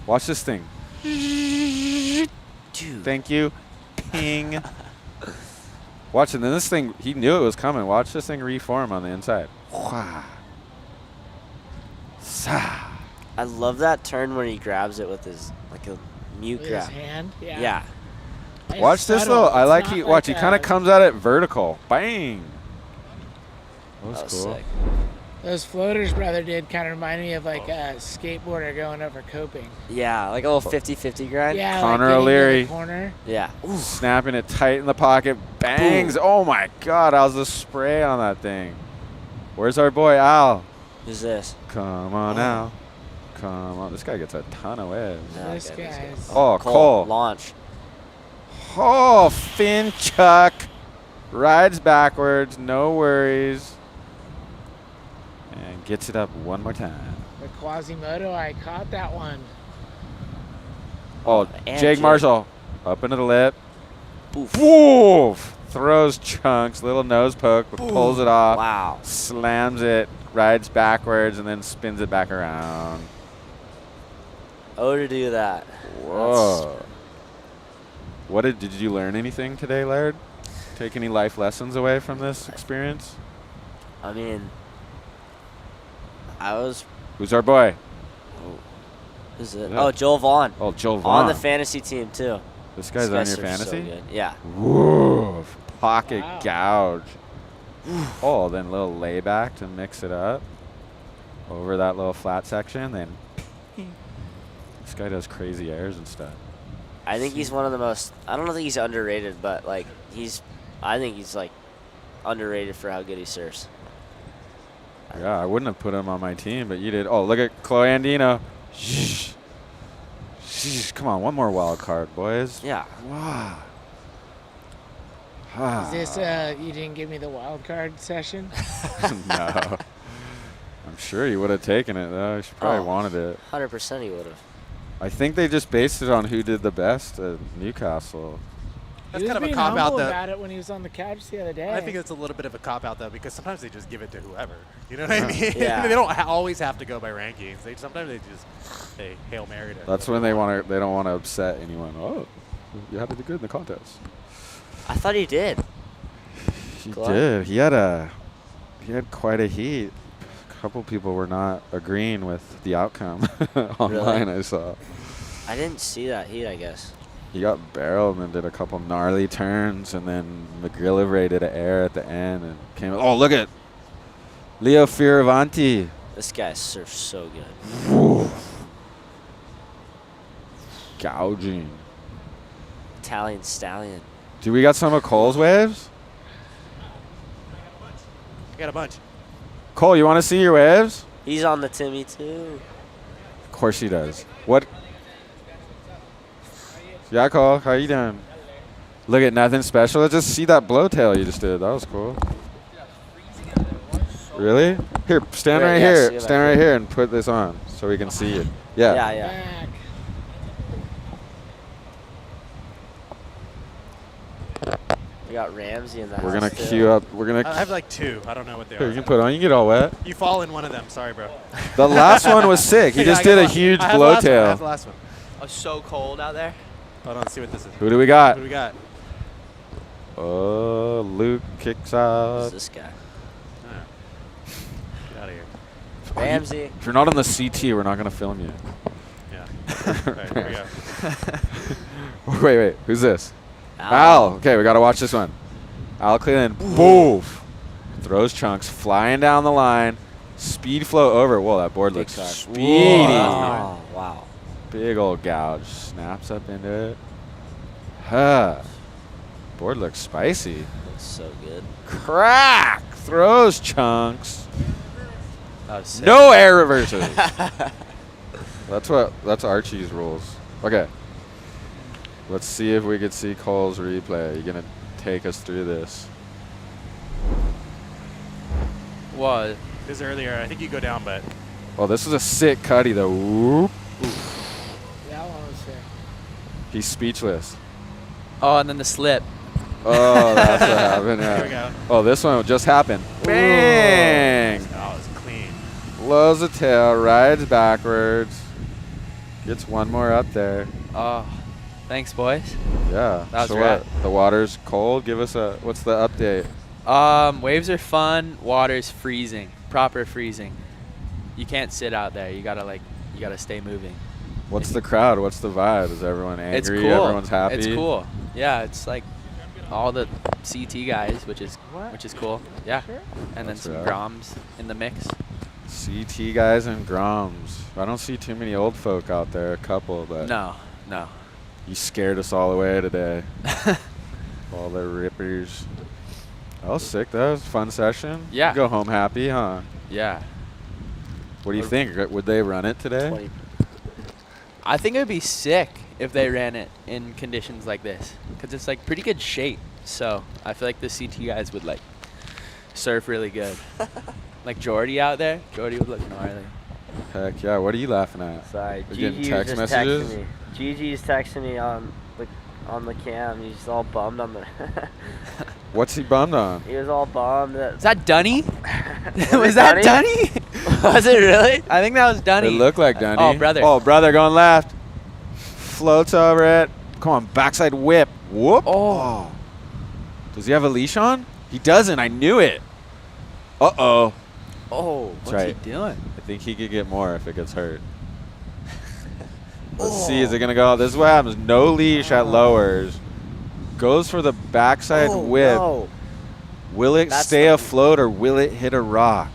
Speaker 1: Watch this thing.
Speaker 11: Dude.
Speaker 1: Thank you. Ping. Watch it. Then this thing, he knew it was coming. Watch this thing reform on the inside. Wha. Sa.
Speaker 11: I love that turn when he grabs it with his, like a mute
Speaker 9: With
Speaker 11: grab.
Speaker 9: his hand. Yeah.
Speaker 11: Yeah.
Speaker 9: It's
Speaker 1: Watch this
Speaker 9: subtle.
Speaker 1: though. I
Speaker 9: It's
Speaker 1: like
Speaker 9: not
Speaker 1: he. Watch. He kind of comes at it vertical. Bang. That was cool.
Speaker 11: Sick.
Speaker 9: Those floaters brother did kind of remind me of like a skateboarder going over coping.
Speaker 11: Yeah, like a little 50-50 grind.
Speaker 9: Yeah,
Speaker 1: Connor
Speaker 9: like getting to the
Speaker 1: O'Leary.
Speaker 9: corner.
Speaker 11: Yeah. Ooh.
Speaker 1: Snapping it tight in the pocket. Bangs. Oh my God. That was a spray on that thing. Where's our boy Al?
Speaker 11: Who's this?
Speaker 1: Come on, Al. Come on. This guy gets a ton of waves.
Speaker 11: No,
Speaker 9: This
Speaker 11: okay,
Speaker 9: guy's.
Speaker 1: Oh, Cole.
Speaker 11: Launch.
Speaker 1: Oh, Finn Chuck. Rides backwards. No worries. And gets it up one more time.
Speaker 9: The Quasimodo, I caught that one.
Speaker 1: Oh,
Speaker 11: and
Speaker 1: Jake
Speaker 11: Jake.
Speaker 1: Marshall. Up into the lip.
Speaker 11: Boof.
Speaker 1: Woof. Throws chunks. Little nose poke. But pulls it off.
Speaker 11: Wow.
Speaker 1: Slams it. Rides backwards and then spins it back around.
Speaker 11: Oh, to do that.
Speaker 1: Whoa. What did you learn anything today, Laird? Take any life lessons away from this experience?
Speaker 11: I mean, I was.
Speaker 1: Who's our boy?
Speaker 11: Who's it?
Speaker 1: Yeah.
Speaker 11: Oh, Joel Vaughn.
Speaker 1: Oh, Joel Vaughn.
Speaker 11: On the fantasy team, too.
Speaker 1: This guy's
Speaker 11: These
Speaker 1: on
Speaker 11: guys
Speaker 1: your
Speaker 11: are so
Speaker 1: fantasy?
Speaker 11: good. Yeah.
Speaker 1: Woof. Pocket
Speaker 9: Wow.
Speaker 1: gouge. Oh, then a little layback to mix it up. Over that little flat section, then this guy does crazy airs and stuff.
Speaker 11: I think he's one of the most. I don't think he's underrated, but like I think he's like underrated for how good he surfs.
Speaker 1: Yeah, I wouldn't have put him on my team, but you did. Oh, look at Chloe Andino. Shh. Shh. Come on, one more wild card, boys.
Speaker 11: Yeah.
Speaker 1: Wow.
Speaker 9: Is this you didn't give me the wild card session?
Speaker 1: No. I'm sure he would have taken it, though. She probably wanted it.
Speaker 11: 100% he would have.
Speaker 1: I think they just based it on who did the best at Newcastle.
Speaker 4: That's
Speaker 9: He was
Speaker 4: kind of a
Speaker 9: being
Speaker 4: cop out,
Speaker 9: humble
Speaker 4: though.
Speaker 9: about it when he was on the couch the other day.
Speaker 4: I think it's a little bit of a cop out though, because sometimes they just give it to whoever. You know what I mean?
Speaker 11: Yeah.
Speaker 4: They don't always have to go by rankings. Sometimes they just Hail Mary.
Speaker 1: That's when they don't want to upset anyone. Oh, you had to do good in the contest.
Speaker 11: I thought he did.
Speaker 1: He
Speaker 11: Glad.
Speaker 1: did. He had quite a heat. A couple people were not agreeing with the outcome online. I saw.
Speaker 11: I didn't see that heat, I guess.
Speaker 1: He got barreled and then did a couple gnarly turns, and then McGillivray did an air at the end and came. Oh, look at Leo Fioravanti.
Speaker 11: This guy surfs so good.
Speaker 1: Gouging.
Speaker 11: Italian stallion.
Speaker 1: Do we got some of Cole's waves?
Speaker 4: I got a bunch.
Speaker 1: Cole, you want to see your waves?
Speaker 11: He's on the Timmy too.
Speaker 1: Of course he does. What? Yeah, Cole, how you doing? Look at nothing special. Let's just see that blowtail you just did. That was cool. Really? Here, stand
Speaker 11: Right,
Speaker 1: right
Speaker 11: yeah,
Speaker 1: here.
Speaker 11: see if I
Speaker 1: Stand right
Speaker 11: can-
Speaker 1: here and put this on so we can see it. Yeah.
Speaker 11: Yeah, yeah.
Speaker 9: Back.
Speaker 11: We got Ramsey in the
Speaker 1: We're
Speaker 11: house.
Speaker 1: gonna
Speaker 11: too.
Speaker 1: queue up. We're gonna.
Speaker 4: I have like 2. I don't know what they
Speaker 1: Here,
Speaker 4: are.
Speaker 1: you can put on. You get all wet.
Speaker 4: You fall in one of them. Sorry, bro.
Speaker 1: The last one was sick. He
Speaker 4: Yeah,
Speaker 1: just
Speaker 4: I got
Speaker 1: did a
Speaker 4: one.
Speaker 1: huge
Speaker 4: I have the last one. I have
Speaker 1: blowtail.
Speaker 4: the last one.
Speaker 12: Oh, so cold out there.
Speaker 4: Hold on, let's see what this is.
Speaker 1: Who do we got?
Speaker 4: What do we got?
Speaker 1: Oh, Luke kicks
Speaker 11: Who's
Speaker 1: out.
Speaker 11: this guy?
Speaker 4: Get out of here.
Speaker 11: Ramsey.
Speaker 1: If you're not on the CT, we're not gonna film you.
Speaker 4: Yeah. All right, here we go.
Speaker 1: Wait. Who's this? Al. Okay, we gotta watch this one. Al Cleland. Boof. Throws chunks flying down the line. Speed flow over. Whoa, that board looks
Speaker 11: card.
Speaker 1: speedy.
Speaker 11: Oh, wow.
Speaker 1: Big old gouge. Snaps up into it. Huh. Board looks spicy.
Speaker 11: Looks so good.
Speaker 1: Crack. Throws chunks.
Speaker 12: That was sick.
Speaker 1: No air reverses. That's Archie's rules. Okay. Let's see if we could see Cole's replay. You gonna take us through this?
Speaker 12: What?
Speaker 4: This is earlier. I think you go down, but
Speaker 1: Oh, this is a sick cutty though. Whoop.
Speaker 9: That one was sick.
Speaker 1: He's speechless.
Speaker 12: Oh, and then the slip.
Speaker 1: Oh, that's what happened.
Speaker 4: here we
Speaker 1: Yeah.
Speaker 4: go.
Speaker 1: Oh, this one just happened. Bang!
Speaker 4: Oh, it's clean.
Speaker 1: Blows the tail, rides backwards. Gets one more up there.
Speaker 12: Oh, thanks, boys.
Speaker 1: Yeah.
Speaker 12: That was
Speaker 1: so
Speaker 12: rad.
Speaker 1: what? The water's cold. Give us what's the update?
Speaker 12: Waves are fun. Water's freezing. Proper freezing. You can't sit out there. You gotta stay moving.
Speaker 1: What's the crowd? What's the vibe? Is everyone angry?
Speaker 12: It's cool.
Speaker 1: Everyone's happy.
Speaker 12: It's cool. Yeah, it's like all the CT guys, which is cool. Yeah, and then
Speaker 1: That's
Speaker 12: some
Speaker 1: rad.
Speaker 12: Groms in the mix.
Speaker 1: CT guys and Groms. I don't see too many old folk out there. A couple, but
Speaker 12: No.
Speaker 1: you scared us all away today. All the rippers. That was sick. That was a fun session.
Speaker 12: Yeah.
Speaker 1: You go home happy, huh?
Speaker 12: Yeah.
Speaker 1: What do you think? Would they run it today?
Speaker 11: 20.
Speaker 12: I think it would be sick if they ran it in conditions like this, because it's like pretty good shape. So I feel like the CT guys would like surf really good. Like Jordy out there, Jordy would look gnarly.
Speaker 1: Heck yeah. What are you laughing at?
Speaker 11: Sorry,
Speaker 1: You're getting
Speaker 11: Gigi
Speaker 1: text
Speaker 11: was just
Speaker 1: messages?
Speaker 11: texting me. Gigi's texting me on the cam. He's all bummed on the.
Speaker 1: What's he bummed on?
Speaker 11: He was all bummed that.
Speaker 12: Is that Dunny?
Speaker 11: Was
Speaker 12: Was that
Speaker 11: it
Speaker 12: Dunny?
Speaker 11: Was it really?
Speaker 12: I think that was Dunny.
Speaker 1: It looked like Dunny.
Speaker 12: Oh, brother.
Speaker 1: Oh, brother going left. Floats over it. Come on, backside whip. Whoop.
Speaker 12: Oh.
Speaker 1: Does he have a leash on? He doesn't. I knew it. Uh-oh.
Speaker 12: Oh, what's
Speaker 1: right.
Speaker 12: he doing?
Speaker 1: I think he could get more if it gets hurt. Let's see. Is it going to go? This is what happens. No leash at lowers. Goes for the backside whip.
Speaker 11: No.
Speaker 1: Will it
Speaker 11: That's
Speaker 1: stay
Speaker 11: the-
Speaker 1: afloat or will it hit a rock?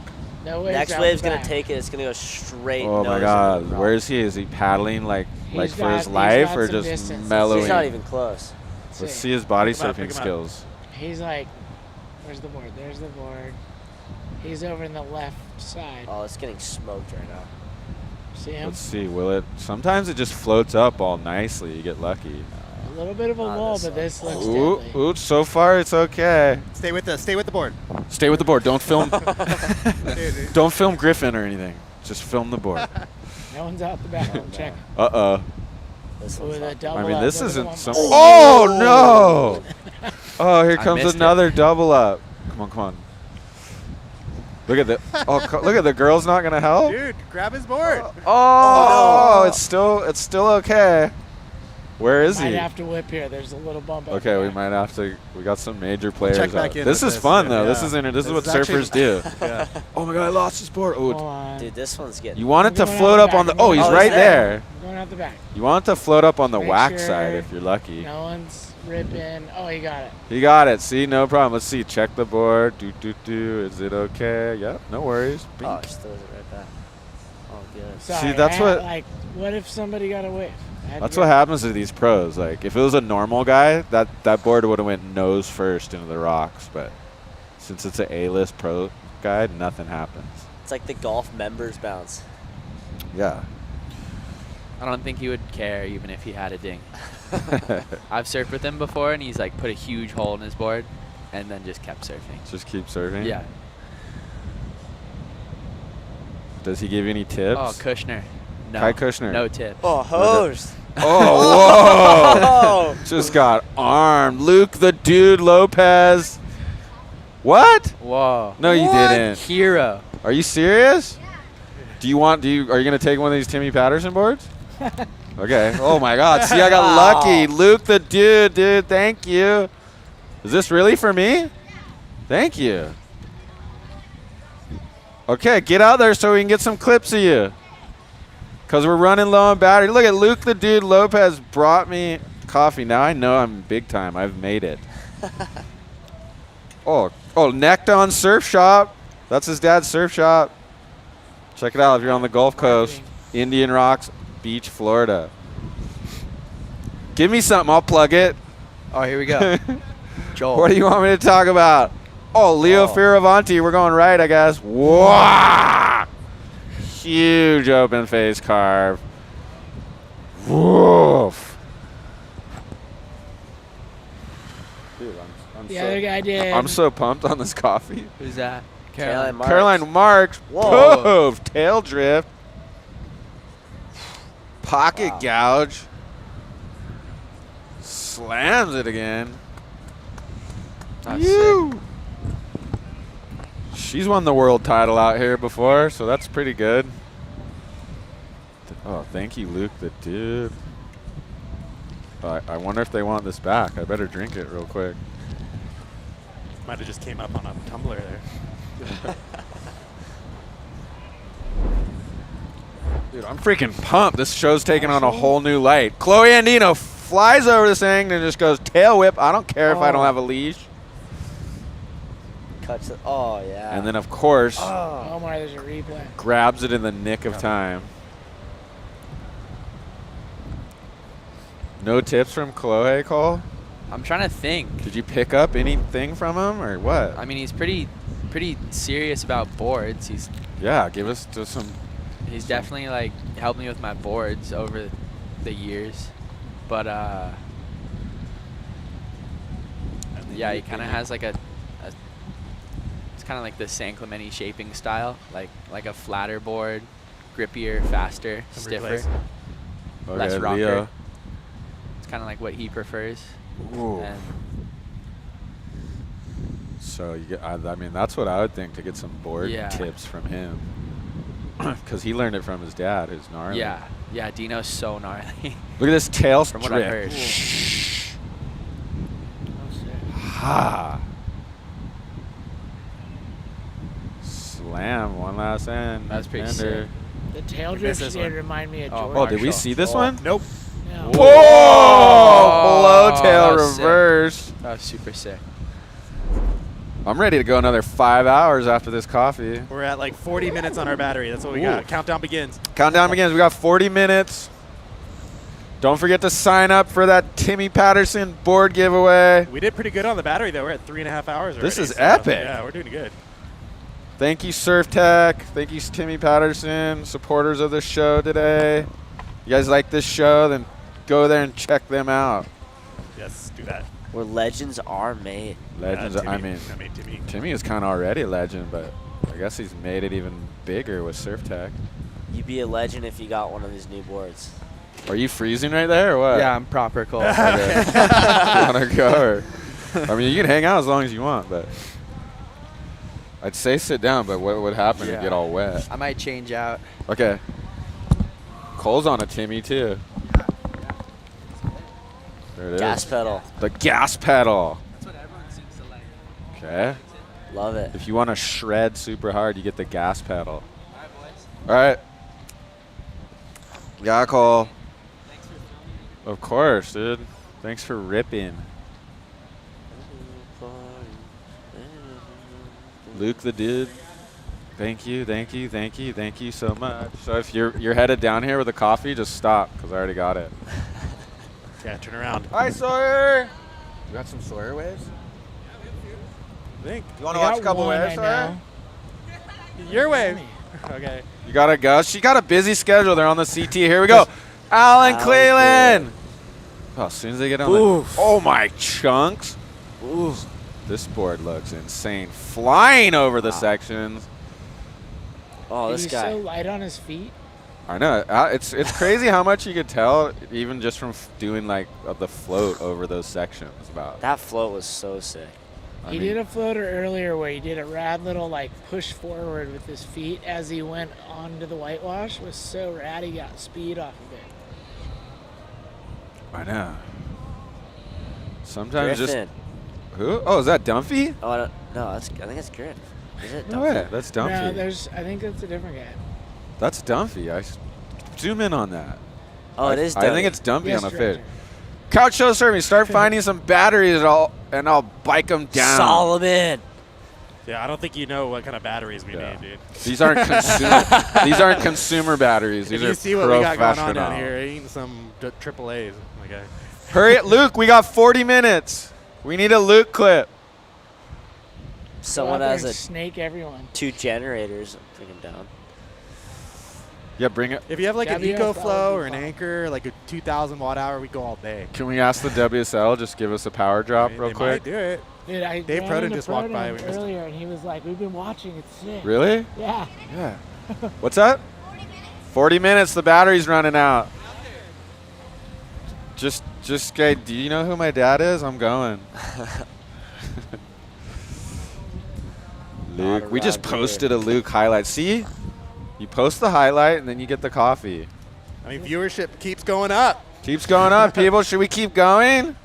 Speaker 9: No waves
Speaker 11: Next
Speaker 9: out
Speaker 11: wave's
Speaker 9: the
Speaker 11: gonna
Speaker 9: back.
Speaker 11: take it. It's gonna go straight.
Speaker 1: Oh my
Speaker 11: nose
Speaker 1: God.
Speaker 11: into the
Speaker 1: Where
Speaker 11: rock.
Speaker 1: is he? Is he paddling like
Speaker 9: He's
Speaker 1: for his
Speaker 9: got-
Speaker 1: life
Speaker 9: he's got
Speaker 1: or
Speaker 9: some
Speaker 1: just
Speaker 9: distance.
Speaker 1: mellowing?
Speaker 11: He's not even close.
Speaker 1: Let's see his body
Speaker 4: Pick him up, pick
Speaker 1: surfing
Speaker 4: him up.
Speaker 1: skills.
Speaker 9: He's like, where's the board? There's the board. He's over in the left side.
Speaker 11: Oh, it's getting smoked right now.
Speaker 9: See him?
Speaker 1: Let's see. Will it? Sometimes it just floats up all nicely. You get lucky.
Speaker 9: A little bit of a lull,
Speaker 11: this
Speaker 9: but this looks
Speaker 1: Ooh,
Speaker 9: deadly.
Speaker 1: ooh, so far it's okay.
Speaker 4: Stay with the board.
Speaker 1: Stay with the board. Don't film. Don't film Griffin or anything. Just film the board.
Speaker 9: No one's out the back. Check.
Speaker 1: Uh-oh.
Speaker 11: This one's
Speaker 9: With a
Speaker 11: up.
Speaker 9: double
Speaker 1: I mean,
Speaker 9: up,
Speaker 1: this
Speaker 9: look at
Speaker 1: isn't
Speaker 9: one.
Speaker 1: some. Oh no! Oh, here
Speaker 12: I
Speaker 1: comes
Speaker 12: missed it.
Speaker 1: another double up. Come on, come on. Look at the. Look at the girl's not gonna help.
Speaker 4: Dude, grab his board.
Speaker 1: Oh, it's still okay. Where is
Speaker 9: Might
Speaker 1: he?
Speaker 9: have to whip here. There's a little bump up
Speaker 1: Okay, we
Speaker 9: there.
Speaker 1: might have to. We got some major players.
Speaker 4: check back
Speaker 1: out.
Speaker 4: in
Speaker 1: This
Speaker 4: with
Speaker 1: is
Speaker 4: this.
Speaker 1: fun though. This
Speaker 4: Yeah.
Speaker 1: is what
Speaker 4: This is actually-
Speaker 1: surfers do.
Speaker 4: Yeah.
Speaker 1: Oh my God, I lost his board.
Speaker 9: Hold
Speaker 1: Oh,
Speaker 9: on.
Speaker 11: Dude, this one's getting.
Speaker 1: you want it to
Speaker 9: I'm going
Speaker 1: float
Speaker 9: out
Speaker 1: up
Speaker 9: the
Speaker 1: on the.
Speaker 9: back.
Speaker 1: Oh, he's
Speaker 11: Oh,
Speaker 1: right
Speaker 11: he's there.
Speaker 1: there.
Speaker 9: I'm going out the back.
Speaker 1: You want it to float up on the
Speaker 9: Make
Speaker 1: whack
Speaker 9: sure
Speaker 1: side if you're lucky.
Speaker 9: No one's ripping. Oh, he got it.
Speaker 1: He got it. See, no problem. Let's see. Check the board. Do. Is it okay? Yep. No worries.
Speaker 11: Oh,
Speaker 1: Bink.
Speaker 11: she throws it right back. Oh, good.
Speaker 9: Sorry,
Speaker 1: that's what-
Speaker 9: Like, what if somebody got a wave? I had to
Speaker 1: That's
Speaker 9: go-
Speaker 1: what happens to these pros. Like, if it was a normal guy, that board would have went nose first into the rocks. But since it's an A-list pro guy, nothing happens.
Speaker 11: It's like the golf members bounce.
Speaker 1: Yeah.
Speaker 12: I don't think he would care even if he had a ding. I've surfed with him before, and he's like put a huge hole in his board, and then just kept surfing.
Speaker 1: Just keep surfing.
Speaker 12: Yeah.
Speaker 1: Does he give you any tips?
Speaker 12: Oh, Kushner. No.
Speaker 1: Kai Kushner.
Speaker 12: No tips.
Speaker 11: Oh, host.
Speaker 1: Oh, whoa. Just got armed. Luke the Dude Lopez. What?
Speaker 12: Whoa.
Speaker 1: No, you didn't.
Speaker 12: Hero.
Speaker 1: Are you serious? Are you going to take one of these Timmy Patterson boards? Okay. Oh my God. See, I got lucky. Luke the dude. Thank you. Is this really for me? Thank you. Okay, get out there so we can get some clips of you. Because we're running low on battery. Look at Luke the Dude Lopez brought me coffee. Now I know I'm big time. I've made it. Oh, Necton Surf Shop. That's his dad's surf shop. Check it out if you're on the Gulf Coast. Indian Rocks Beach, Florida. Give me something. I'll plug it.
Speaker 12: Oh, here we go. Joel.
Speaker 1: What do you want me to talk about? Oh, Leo Fioravanti. We're going right, I guess. Wow! Huge open face carve. Woof. Dude,
Speaker 9: The other guy did.
Speaker 1: I'm so pumped on this coffee.
Speaker 12: Who's that?
Speaker 1: Caroline Marks.
Speaker 11: Whoa.
Speaker 1: Whoa. Tail drift. Pocket gouge. Slams it again.
Speaker 12: That's sick.
Speaker 1: She's won the world title out here before, so that's pretty good. Oh, thank you, Luke the Dude. I wonder if they want this back. I better drink it real quick.
Speaker 4: Might have just came up on a tumbler there.
Speaker 1: Dude, I'm freaking pumped. This show's taking on a whole new light. Chloe Andino flies over this thing and just goes tail whip. I don't care if I don't have a leash.
Speaker 11: Cuts it. Oh, yeah.
Speaker 1: And then, of course,
Speaker 9: Oh my, there's a replay.
Speaker 1: grabs it in the nick of time. No tips from Chloe, Cole?
Speaker 12: I'm trying to think.
Speaker 1: Did you pick up anything from him or what?
Speaker 12: I mean, he's pretty serious about boards.
Speaker 1: Yeah, give us just some.
Speaker 12: He's definitely like helped me with my boards over the years, but yeah, he kind of has like it's kind of like the San Clemente shaping style, like a flatter board, grippier, faster, stiffer, less rocker.
Speaker 1: Leo.
Speaker 12: It's kind of like what he prefers.
Speaker 1: Ooh.
Speaker 12: And
Speaker 1: So you get, I mean, that's what I would think, to get some board tips from him, because he learned it from his dad, who's gnarly.
Speaker 12: Yeah, Dino's so gnarly.
Speaker 1: Look at this tail
Speaker 12: from
Speaker 1: strip.
Speaker 12: what I heard.
Speaker 1: Ha. Slam, one last end.
Speaker 12: That's pretty
Speaker 1: ender.
Speaker 9: The tail drift did remind me of George.
Speaker 1: Oh, did we see this one?
Speaker 4: Nope.
Speaker 9: No.
Speaker 1: Whoa! Blow tail reverse.
Speaker 12: That was super sick.
Speaker 1: I'm ready to go another 5 hours after this coffee.
Speaker 4: We're at like 40 minutes on our battery. That's what we got. Countdown begins.
Speaker 1: Countdown begins. We got 40 minutes. Don't forget to sign up for that Timmy Patterson board giveaway.
Speaker 4: We did pretty good on the battery, though. We're at 3.5 hours already.
Speaker 1: This is epic.
Speaker 4: Yeah, we're doing good.
Speaker 1: Thank you, Surftech. Thank you, Timmy Patterson, supporters of the show today. You guys like this show? Then go there and check them out.
Speaker 4: Yes, do that.
Speaker 11: Where legends are made.
Speaker 1: Legends.
Speaker 4: Timmy.
Speaker 1: I mean, Timmy is kind of already a legend, but I guess he's made it even bigger with Surftech.
Speaker 11: You'd be a legend if you got one of these new boards.
Speaker 1: Are you freezing right there or what?
Speaker 12: Yeah, I'm proper cold.
Speaker 1: You want to go? I mean, you can hang out as long as you want, but I'd say sit down, but what would happen if you get all wet?
Speaker 12: I might change out.
Speaker 1: Okay. Cole's on a Timmy, too. There it
Speaker 11: Gas
Speaker 1: is.
Speaker 11: pedal.
Speaker 1: The gas pedal.
Speaker 12: That's what everyone seems to like.
Speaker 1: Okay.
Speaker 11: Love it.
Speaker 1: If you want to shred super hard, you get the gas pedal. All right, boys. All right. Yeah, Cole.
Speaker 12: Thanks for filming.
Speaker 1: Of course, dude. Thanks for ripping. Luke the Dude. Thank you so much. So if you're headed down here with a coffee, just stop, because I already got it.
Speaker 4: Yeah, turn around.
Speaker 1: Hi, Sawyer. You got some Sawyer waves?
Speaker 4: I think.
Speaker 1: You want to watch a couple waves, Sawyer?
Speaker 4: Your wave. Okay.
Speaker 1: You got to go. She got a busy schedule. They're on the CT. Here we go. Alan Cleland. Oh, as soon as they get on oh, my chunks.
Speaker 11: Ooh.
Speaker 1: This board looks insane. Flying over the sections.
Speaker 11: Oh, this
Speaker 9: He's
Speaker 11: guy.
Speaker 9: so light on his feet.
Speaker 1: I know. It's crazy how much you could tell even just from doing like the float over those sections about.
Speaker 11: That float was so sick.
Speaker 1: I
Speaker 9: He
Speaker 1: mean,
Speaker 9: did a floater earlier where he did a rad little like push forward with his feet as he went onto the whitewash. It was so rad. He got speed off of it.
Speaker 1: I know. Sometimes
Speaker 11: Griffin.
Speaker 1: just who? Oh, is that Dumpy?
Speaker 11: Oh, no, I think it's Griff. Is it?
Speaker 1: No way. That's Dumpy.
Speaker 9: No, I think that's a different guy.
Speaker 1: That's Dumpy. Zoom in on that.
Speaker 11: Oh, it is
Speaker 1: I think it's Dumpy
Speaker 9: Yes,
Speaker 1: on a
Speaker 9: director.
Speaker 1: fish. Couch show serving. Start finding some batteries and I'll bike them down.
Speaker 11: Solomon.
Speaker 4: Yeah, I don't think you know what kind of batteries we need, dude.
Speaker 1: These aren't consumer. These aren't consumer batteries. These
Speaker 4: If
Speaker 1: are
Speaker 4: you see what we got going on down
Speaker 1: professional.
Speaker 4: here, eating some AAAs. Okay.
Speaker 1: Hurry it, Luke. We got 40 minutes. We need a Luke clip.
Speaker 11: Someone
Speaker 9: Go out there
Speaker 11: has
Speaker 9: and
Speaker 11: a
Speaker 9: snake everyone.
Speaker 11: 2 generators. Bring them down.
Speaker 1: Yeah, bring it.
Speaker 4: If you have like an
Speaker 9: WSL
Speaker 4: EcoFlow
Speaker 9: would
Speaker 4: or
Speaker 9: be
Speaker 4: an
Speaker 9: fine.
Speaker 4: Anchor, like a 2,000 watt hour, we go all day.
Speaker 1: Can we ask the WSL just give us a power drop real
Speaker 4: They
Speaker 1: quick?
Speaker 4: might do it.
Speaker 9: Dude, I
Speaker 4: Dave
Speaker 9: ran
Speaker 4: Proden
Speaker 9: into
Speaker 4: just walked by. We
Speaker 9: Proden
Speaker 4: missed him.
Speaker 9: earlier, and he was like, "We've been watching. It's sick."
Speaker 1: Really?
Speaker 9: Yeah.
Speaker 1: Yeah. What's that? 40 minutes. The battery's running out. Just, okay, do you know who my dad is? I'm going. Luke, we just
Speaker 11: around here.
Speaker 1: posted a Luke highlight. See? You post the highlight and then you get the coffee.
Speaker 4: I mean, viewership keeps going up.
Speaker 1: Keeps going up, people. Should we keep going?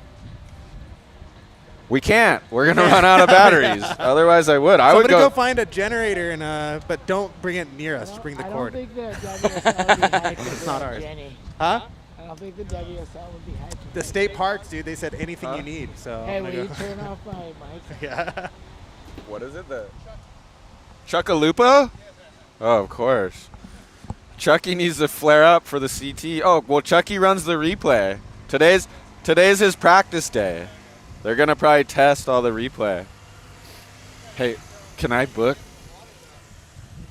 Speaker 1: We can't. We're gonna run out of batteries. Otherwise, I would. I would
Speaker 4: Somebody
Speaker 1: go.
Speaker 4: go find a generator and but don't bring it near us. Just bring the cord.
Speaker 9: I don't think the WSL would be hyped
Speaker 4: It's not ours.
Speaker 9: Jenny.
Speaker 4: Huh?
Speaker 9: I don't think the WSL would be hyped.
Speaker 4: The state parks, dude. They said anything you need. So.
Speaker 9: Hey,
Speaker 4: I'm
Speaker 9: will
Speaker 4: gonna
Speaker 9: you
Speaker 4: go.
Speaker 9: turn off my mic?
Speaker 4: Yeah.
Speaker 1: What is it? The Chuckalupo? Oh, of course. Chucky needs to flare up for the CT. Oh, well, Chucky runs the replay. Today's his practice day. They're gonna probably test all the replay. Hey, can I book?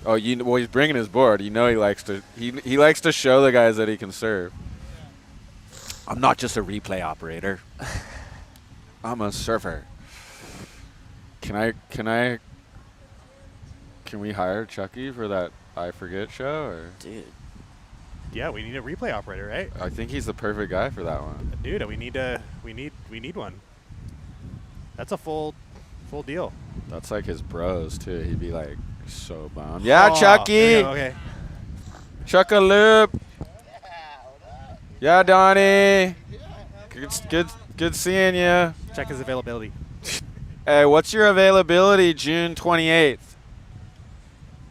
Speaker 1: Oh, well, he's bringing his board. You know he likes to. He likes to show the guys that he can serve. I'm not just a replay operator. I'm a surfer. Can we hire Chucky for that I Forget show? Or
Speaker 11: Dude.
Speaker 4: Yeah, we need a replay operator, right?
Speaker 1: I think he's the perfect guy for that one.
Speaker 4: Dude, we need one. That's a full deal.
Speaker 1: That's like his bros too. He'd be like so bummed. Yeah,
Speaker 4: Oh,
Speaker 1: Chucky.
Speaker 4: okay.
Speaker 1: Chuckaloop. Yeah, Donnie. Good seeing you.
Speaker 4: Check his availability.
Speaker 1: Hey, what's your availability June 28th?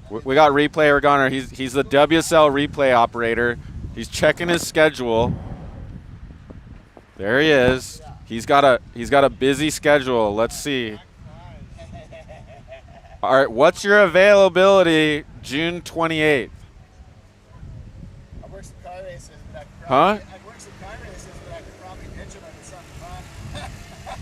Speaker 1: We got replay Organer. He's the WSL replay operator. He's checking his schedule. There he is. He's got a busy schedule. Let's see. All right, what's your availability June 28th?
Speaker 13: I work some car races, but I could
Speaker 1: Huh?
Speaker 13: probably, I work some car races, but I could probably pitch them into something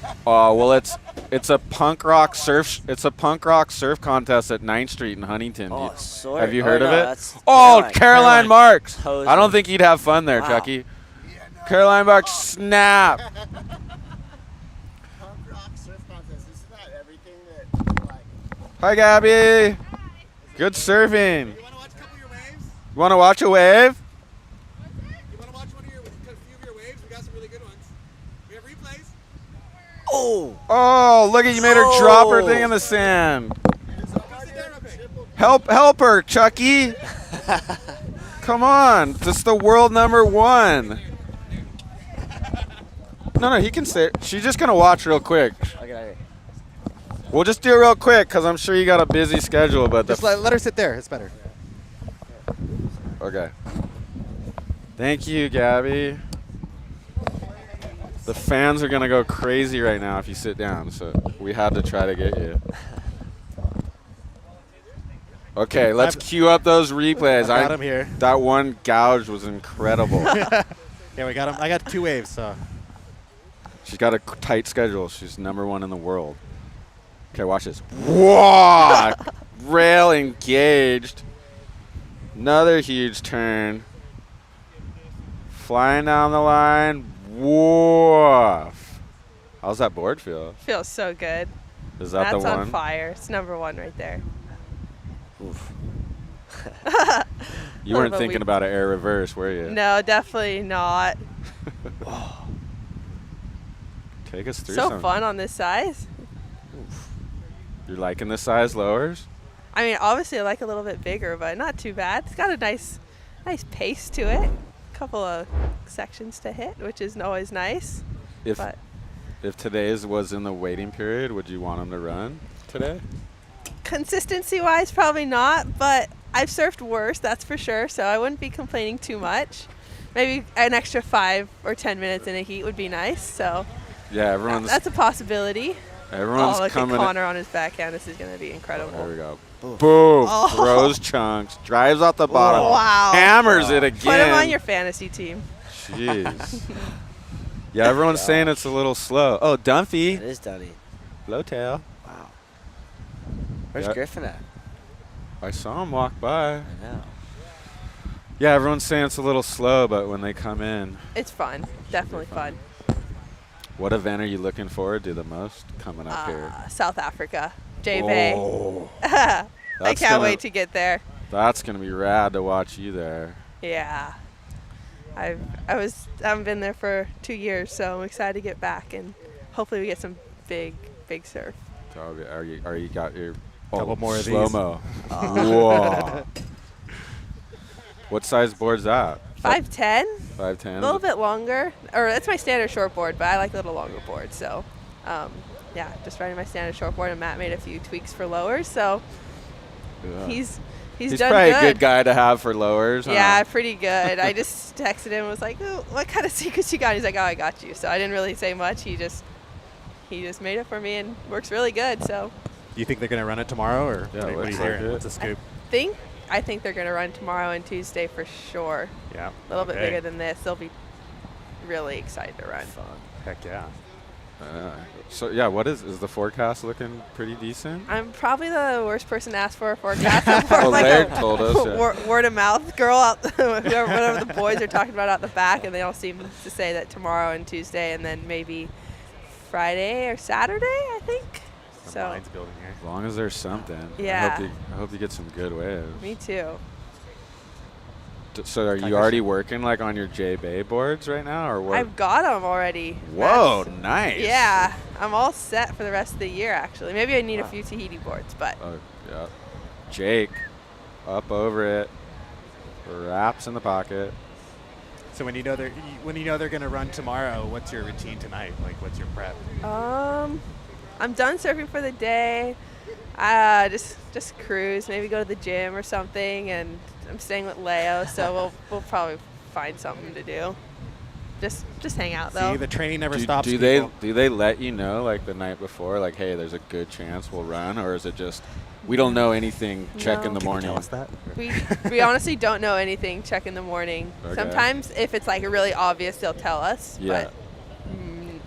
Speaker 13: fun.
Speaker 1: Oh, well, it's a punk rock surf contest at 9th Street in Huntington.
Speaker 11: Oh, sorry.
Speaker 1: Have you
Speaker 11: Oh,
Speaker 1: heard of
Speaker 11: no,
Speaker 1: it?
Speaker 11: that's
Speaker 1: Oh, Caroline Marks.
Speaker 11: Hosing.
Speaker 1: I don't think he'd have fun there,
Speaker 11: Wow.
Speaker 1: Chucky. Caroline Marks, snap.
Speaker 13: Punk rock surf contest. This is not everything that like.
Speaker 1: Hi, Gabby. Good surfing.
Speaker 13: You want to watch a couple of your waves?
Speaker 1: You want to watch a wave?
Speaker 13: You want to watch a few of your waves? We got some really good ones. We have replays.
Speaker 1: Oh, look at you made her drop her thing in the sand. Help her, Chucky. Come on. This is the world #1. No, he can say it. She's just going to watch real quick.
Speaker 11: Okay.
Speaker 1: We'll just do it real quick because I'm sure you got a busy schedule. But
Speaker 4: Just let her sit there. It's better.
Speaker 1: Okay. Thank you, Gabby. The fans are going to go crazy right now if you sit down, so we had to try to get you. Okay, let's queue up those replays.
Speaker 4: I got 'em here.
Speaker 1: That one gouge was incredible.
Speaker 4: Yeah, we got him. I got 2 waves, so.
Speaker 1: She's got a tight schedule. She's #1 in the world. Okay, watch this. Whoa! Rail engaged. Another huge turn. Flying down the line. Woof. How's that board feel?
Speaker 14: Feels so good.
Speaker 1: Is that
Speaker 14: That's
Speaker 1: the one?
Speaker 14: on fire. It's #1 right there.
Speaker 11: Oof.
Speaker 1: You weren't thinking about an air reverse, were you?
Speaker 14: No, definitely not.
Speaker 1: Take us through
Speaker 14: So
Speaker 1: some.
Speaker 14: fun on this size.
Speaker 1: You're liking the size lowers?
Speaker 14: I mean, obviously I like a little bit bigger, but not too bad. It's got a nice pace to it. A couple of sections to hit, which is always nice.
Speaker 1: If today's was in the waiting period, would you want them to run today?
Speaker 14: Consistency-wise, probably not, but I've surfed worse, that's for sure, so I wouldn't be complaining too much. Maybe an extra 5 or 10 minutes in a heat would be nice, so
Speaker 1: Yeah, everyone's.
Speaker 14: that's a possibility.
Speaker 1: Everyone's
Speaker 14: look
Speaker 1: coming.
Speaker 14: at Connor on his backhand. This is going to be incredible.
Speaker 1: There we go.
Speaker 14: Ooh.
Speaker 1: Boom.
Speaker 14: Oh.
Speaker 1: Throws chunks. Drives out the bottom.
Speaker 14: Wow.
Speaker 1: Hammers it again.
Speaker 14: Put him on your fantasy team.
Speaker 1: Jeez. Yeah, everyone's saying it's a little slow. Oh, Dunphy.
Speaker 11: It is Dunny.
Speaker 1: Low tail.
Speaker 11: Wow. Where's
Speaker 1: Yeah.
Speaker 11: Griffin at?
Speaker 1: I saw him walk by.
Speaker 11: I know.
Speaker 1: Yeah, everyone's saying it's a little slow, but when they come in.
Speaker 14: It's fun. Definitely fun.
Speaker 1: What event are you looking forward to the most coming up here?
Speaker 14: South Africa. J-Bay.
Speaker 1: Oh.
Speaker 14: I
Speaker 1: That's
Speaker 14: can't
Speaker 1: gonna-
Speaker 14: wait to get there.
Speaker 1: That's going to be rad to watch you there.
Speaker 14: Yeah. I haven't been there for 2 years, so I'm excited to get back and hopefully we get some big surf.
Speaker 1: Are you got your
Speaker 4: Couple more of these.
Speaker 1: slow-mo? Whoa. What size board's that?
Speaker 14: 5'10".
Speaker 1: 5'10".
Speaker 14: A little bit longer, or that's my standard short board, but I like a little longer board. So, yeah, just riding my standard short board, and Matt made a few tweaks for lowers. So
Speaker 1: Yeah.
Speaker 14: he's
Speaker 1: He's
Speaker 14: done
Speaker 1: probably
Speaker 14: good.
Speaker 1: a good guy to have for lowers. Huh?
Speaker 14: Yeah, pretty good. I just texted him and was like, "Oh, what kind of secrets you got?" He's like, "Oh, I got you." So I didn't really say much. He just made it for me and works really good. So
Speaker 4: Do you think they're going to run it tomorrow, or
Speaker 1: Yeah,
Speaker 4: what are
Speaker 1: looks
Speaker 4: you
Speaker 1: like
Speaker 4: hearing?
Speaker 1: it.
Speaker 4: What's the scoop?
Speaker 14: I think they're gonna run tomorrow and Tuesday for sure.
Speaker 4: Yeah.
Speaker 14: A little bit
Speaker 4: Okay.
Speaker 14: bigger than this. They'll be really excited to run.
Speaker 4: Heck yeah.
Speaker 1: So yeah, what is the forecast looking pretty decent?
Speaker 14: I'm probably the worst person to ask for a forecast. I'm more
Speaker 1: Well,
Speaker 14: like
Speaker 1: they
Speaker 14: a
Speaker 1: told us, yeah.
Speaker 14: word of mouth girl out, whatever the boys are talking about out the back, and they all seem to say that tomorrow and Tuesday, and then maybe Friday or Saturday, I think. So
Speaker 4: Lines building here.
Speaker 1: As long as there's something.
Speaker 14: Yeah.
Speaker 1: I hope you get some good waves.
Speaker 14: me too.
Speaker 1: So are you already working like on your J Bay boards right now, or what?
Speaker 14: I've got them already.
Speaker 1: Whoa, nice.
Speaker 14: Yeah, I'm all set for the rest of the year. Actually, maybe I need a few Tahiti boards, but
Speaker 1: Oh, yeah. Jake, up over it, wraps in the pocket.
Speaker 4: So when you know they're going to run tomorrow, what's your routine tonight? Like, what's your prep?
Speaker 14: I'm done surfing for the day. Just cruise, maybe go to the gym or something, and I'm staying with Leo, so we'll probably find something to do. Just hang out though.
Speaker 4: See, the training never stops.
Speaker 1: Do
Speaker 4: people.
Speaker 1: they let you know like the night before, like, hey, there's a good chance we'll run, or is it just we don't know anything? Check in the
Speaker 14: No.
Speaker 1: morning.
Speaker 4: Tell us that.
Speaker 14: We honestly don't know anything. Check in the morning.
Speaker 1: Okay.
Speaker 14: Sometimes if it's like really obvious, they'll tell us,
Speaker 1: Yeah.
Speaker 14: but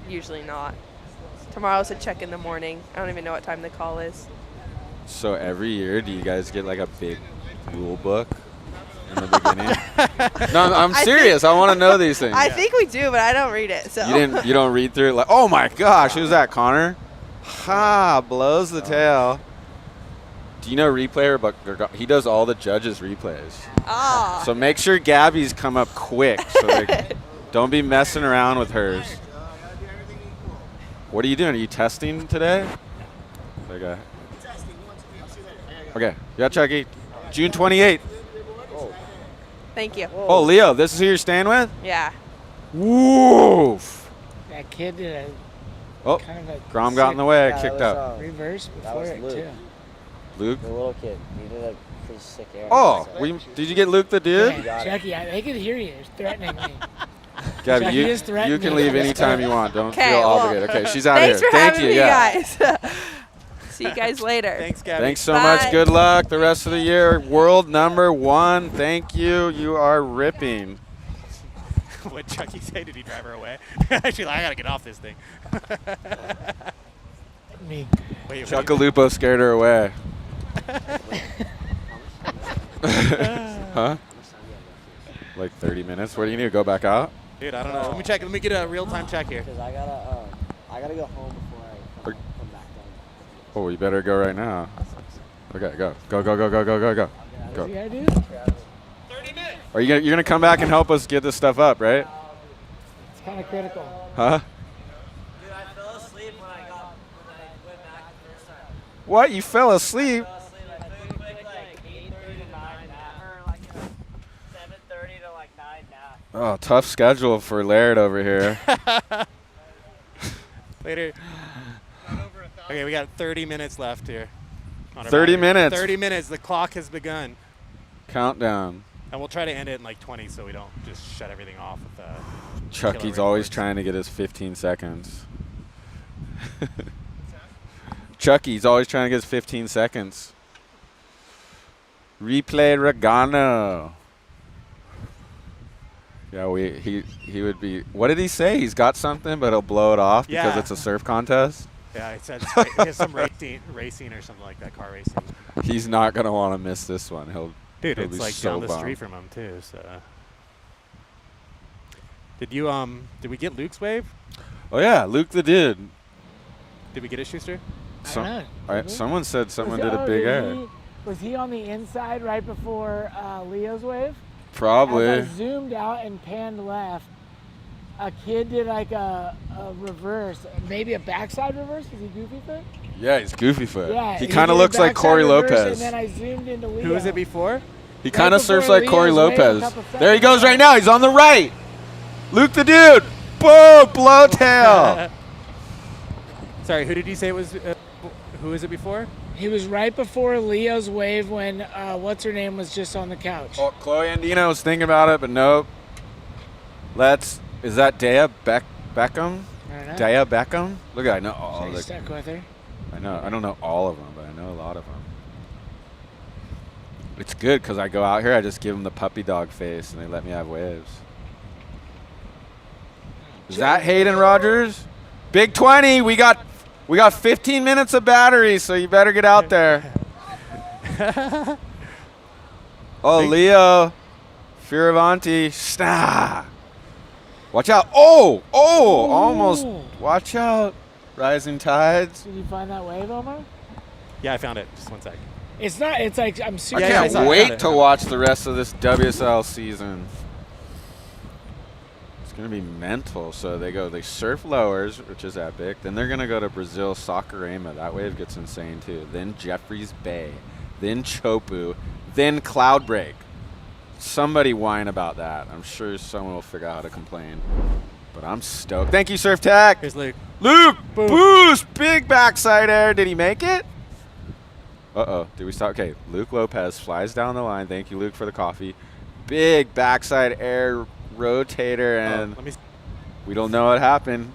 Speaker 14: usually not. Tomorrow's a check in the morning. I don't even know what time the call is.
Speaker 1: So every year, do you guys get like a big rule book in the beginning? No, I'm serious. I want to know these things.
Speaker 14: I think we do, but I don't read it. So
Speaker 1: You don't read through it like, oh my gosh, who's that, Connor? Ha, blows the tail. Do you know Replayer? But he does all the judges' replays.
Speaker 14: Ah.
Speaker 1: So make sure Gabby's come up quick. So like, don't be messing around with hers. What are you doing? Are you testing today? Okay. Okay. Yeah, Chucky. June 28th.
Speaker 14: Thank you.
Speaker 1: Oh, Leo, this is who you're staying with?
Speaker 14: Yeah.
Speaker 1: Woof.
Speaker 9: That kid did a
Speaker 1: Oh,
Speaker 9: kind of a
Speaker 1: Grom got in the way.
Speaker 11: Yeah,
Speaker 1: Kicked
Speaker 11: that
Speaker 1: up.
Speaker 11: was,
Speaker 9: reverse
Speaker 11: that
Speaker 9: before
Speaker 11: was
Speaker 9: it
Speaker 11: Luke.
Speaker 9: too.
Speaker 1: Luke?
Speaker 11: The little kid. He did a pretty sick air.
Speaker 1: Oh, did you get Luke the dude?
Speaker 9: Yeah, Jackie, they could hear you threatening me.
Speaker 1: Gabby,
Speaker 9: Jackie just
Speaker 1: you
Speaker 9: threatened
Speaker 1: can
Speaker 9: me.
Speaker 1: leave anytime you want. Don't
Speaker 14: Okay,
Speaker 1: feel
Speaker 14: well,
Speaker 1: obligated. Okay, she's out of
Speaker 14: Thanks
Speaker 1: here.
Speaker 14: for
Speaker 1: Thank
Speaker 14: having
Speaker 1: you.
Speaker 14: me,
Speaker 1: Yeah.
Speaker 14: guys. See you guys later.
Speaker 4: Thanks, Gabby.
Speaker 1: Thanks so
Speaker 14: Bye.
Speaker 1: much. Good luck the rest of the year. World #1. Thank you. You are ripping.
Speaker 4: What Chucky say? Did he drive her away? Actually, I gotta get off this thing.
Speaker 9: Me.
Speaker 4: Wait,
Speaker 1: Chuckalupo scared her away. Huh? Like 30 minutes? What do you need to go back out?
Speaker 4: Dude, I don't know. Let me check. Let me get a real-time check here.
Speaker 11: Because I gotta go home before I come back down.
Speaker 1: Oh, you better go right now. Okay, go. Go, go, go, go, go, go, go. Go.
Speaker 9: Yeah, dude.
Speaker 1: Are you're gonna come back and help us get this stuff up, right?
Speaker 9: It's kind of critical.
Speaker 1: Huh?
Speaker 11: Dude, I fell asleep when I went back the first time.
Speaker 1: What? You fell asleep?
Speaker 11: I took like 8:30 to 9 nap, or like 7:30 to like 9 nap.
Speaker 1: Oh, tough schedule for Laird over here.
Speaker 4: Later. Okay, we got 30 minutes left here.
Speaker 1: 30 minutes.
Speaker 4: 30 minutes. The clock has begun.
Speaker 1: Countdown.
Speaker 4: And we'll try to end it in like 20 so we don't just shut everything off with
Speaker 1: Chucky's always trying to get his 15 seconds. Chucky's always trying to get his 15 seconds. Replay Regano. Yeah, he would be. What did he say? He's got something, but he'll blow it off because it's a surf contest.
Speaker 4: Yeah, it said he has some racing or something like that, car racing.
Speaker 1: He's not gonna want to miss this one.
Speaker 4: Dude,
Speaker 1: he'll
Speaker 4: it's
Speaker 1: be
Speaker 4: like
Speaker 1: so
Speaker 4: down the
Speaker 1: bummed.
Speaker 4: street from him too. So, did we get Luke's wave?
Speaker 1: Oh yeah, Luke the dude.
Speaker 4: Did we get it, Schuster?
Speaker 9: I don't know.
Speaker 1: Someone said someone
Speaker 9: Was
Speaker 1: did a
Speaker 9: he-
Speaker 1: big
Speaker 9: oh,
Speaker 1: air.
Speaker 9: Was he on the inside right before Leo's wave?
Speaker 1: Probably.
Speaker 9: As I zoomed out and panned left, a kid did like a reverse, maybe a backside reverse. Is he goofy foot?
Speaker 1: Yeah, he's goofy foot.
Speaker 9: Yeah,
Speaker 1: he kind of
Speaker 9: did a
Speaker 1: looks like
Speaker 9: backside
Speaker 1: Corey
Speaker 9: reverse,
Speaker 1: Lopez.
Speaker 9: And then I zoomed into Leo.
Speaker 4: Who was it before?
Speaker 1: He kind of surfs
Speaker 9: before
Speaker 1: like Corey
Speaker 9: Leo's wave, a
Speaker 1: Lopez.
Speaker 9: couple
Speaker 1: There he
Speaker 9: seconds
Speaker 1: goes
Speaker 9: ago.
Speaker 1: right now. He's on the right. Luke the dude. Boom, blowtail.
Speaker 4: Sorry, who did you say it was? Who was it before?
Speaker 9: He was right before Leo's wave when what's her name was just on the couch.
Speaker 1: Oh, Chloe Andino was thinking about it, but nope. Is that Dea Beckham?
Speaker 9: I don't know.
Speaker 1: Dea Beckham? Look, I know all
Speaker 9: So you
Speaker 1: the.
Speaker 9: stuck with her?
Speaker 1: I don't know all of them, but I know a lot of them. It's good because I go out here, I just give them the puppy dog face, and they let me have waves. Is that Hayden Rogers? Big 20. We got 15 minutes of battery, so you better get out there. Oh, Leo, Fioravanti, Snah. Watch out! Oh, almost. Watch out! Rising tides.
Speaker 9: Did you find that wave, Omar?
Speaker 4: Yeah, I found it. Just one sec.
Speaker 9: It's not. It's like I'm
Speaker 1: I
Speaker 9: serious.
Speaker 1: can't wait to watch the rest of this WSL season. It's gonna be mental. So they surf lowers, which is epic. Then they're gonna go to Brazil, Saquarema. That wave gets insane too. Then Jeffreys Bay, then Chopu, then Cloudbreak. Somebody whine about that. I'm sure someone will figure out how to complain. But I'm stoked. Thank you, Surftech.
Speaker 4: Here's Luke.
Speaker 1: Luke, boost, big backside air. Did he make it? Uh-oh, did we stop? Okay, Luke Lopez flies down the line. Thank you, Luke, for the coffee. Big backside air rotator, and we don't know what happened.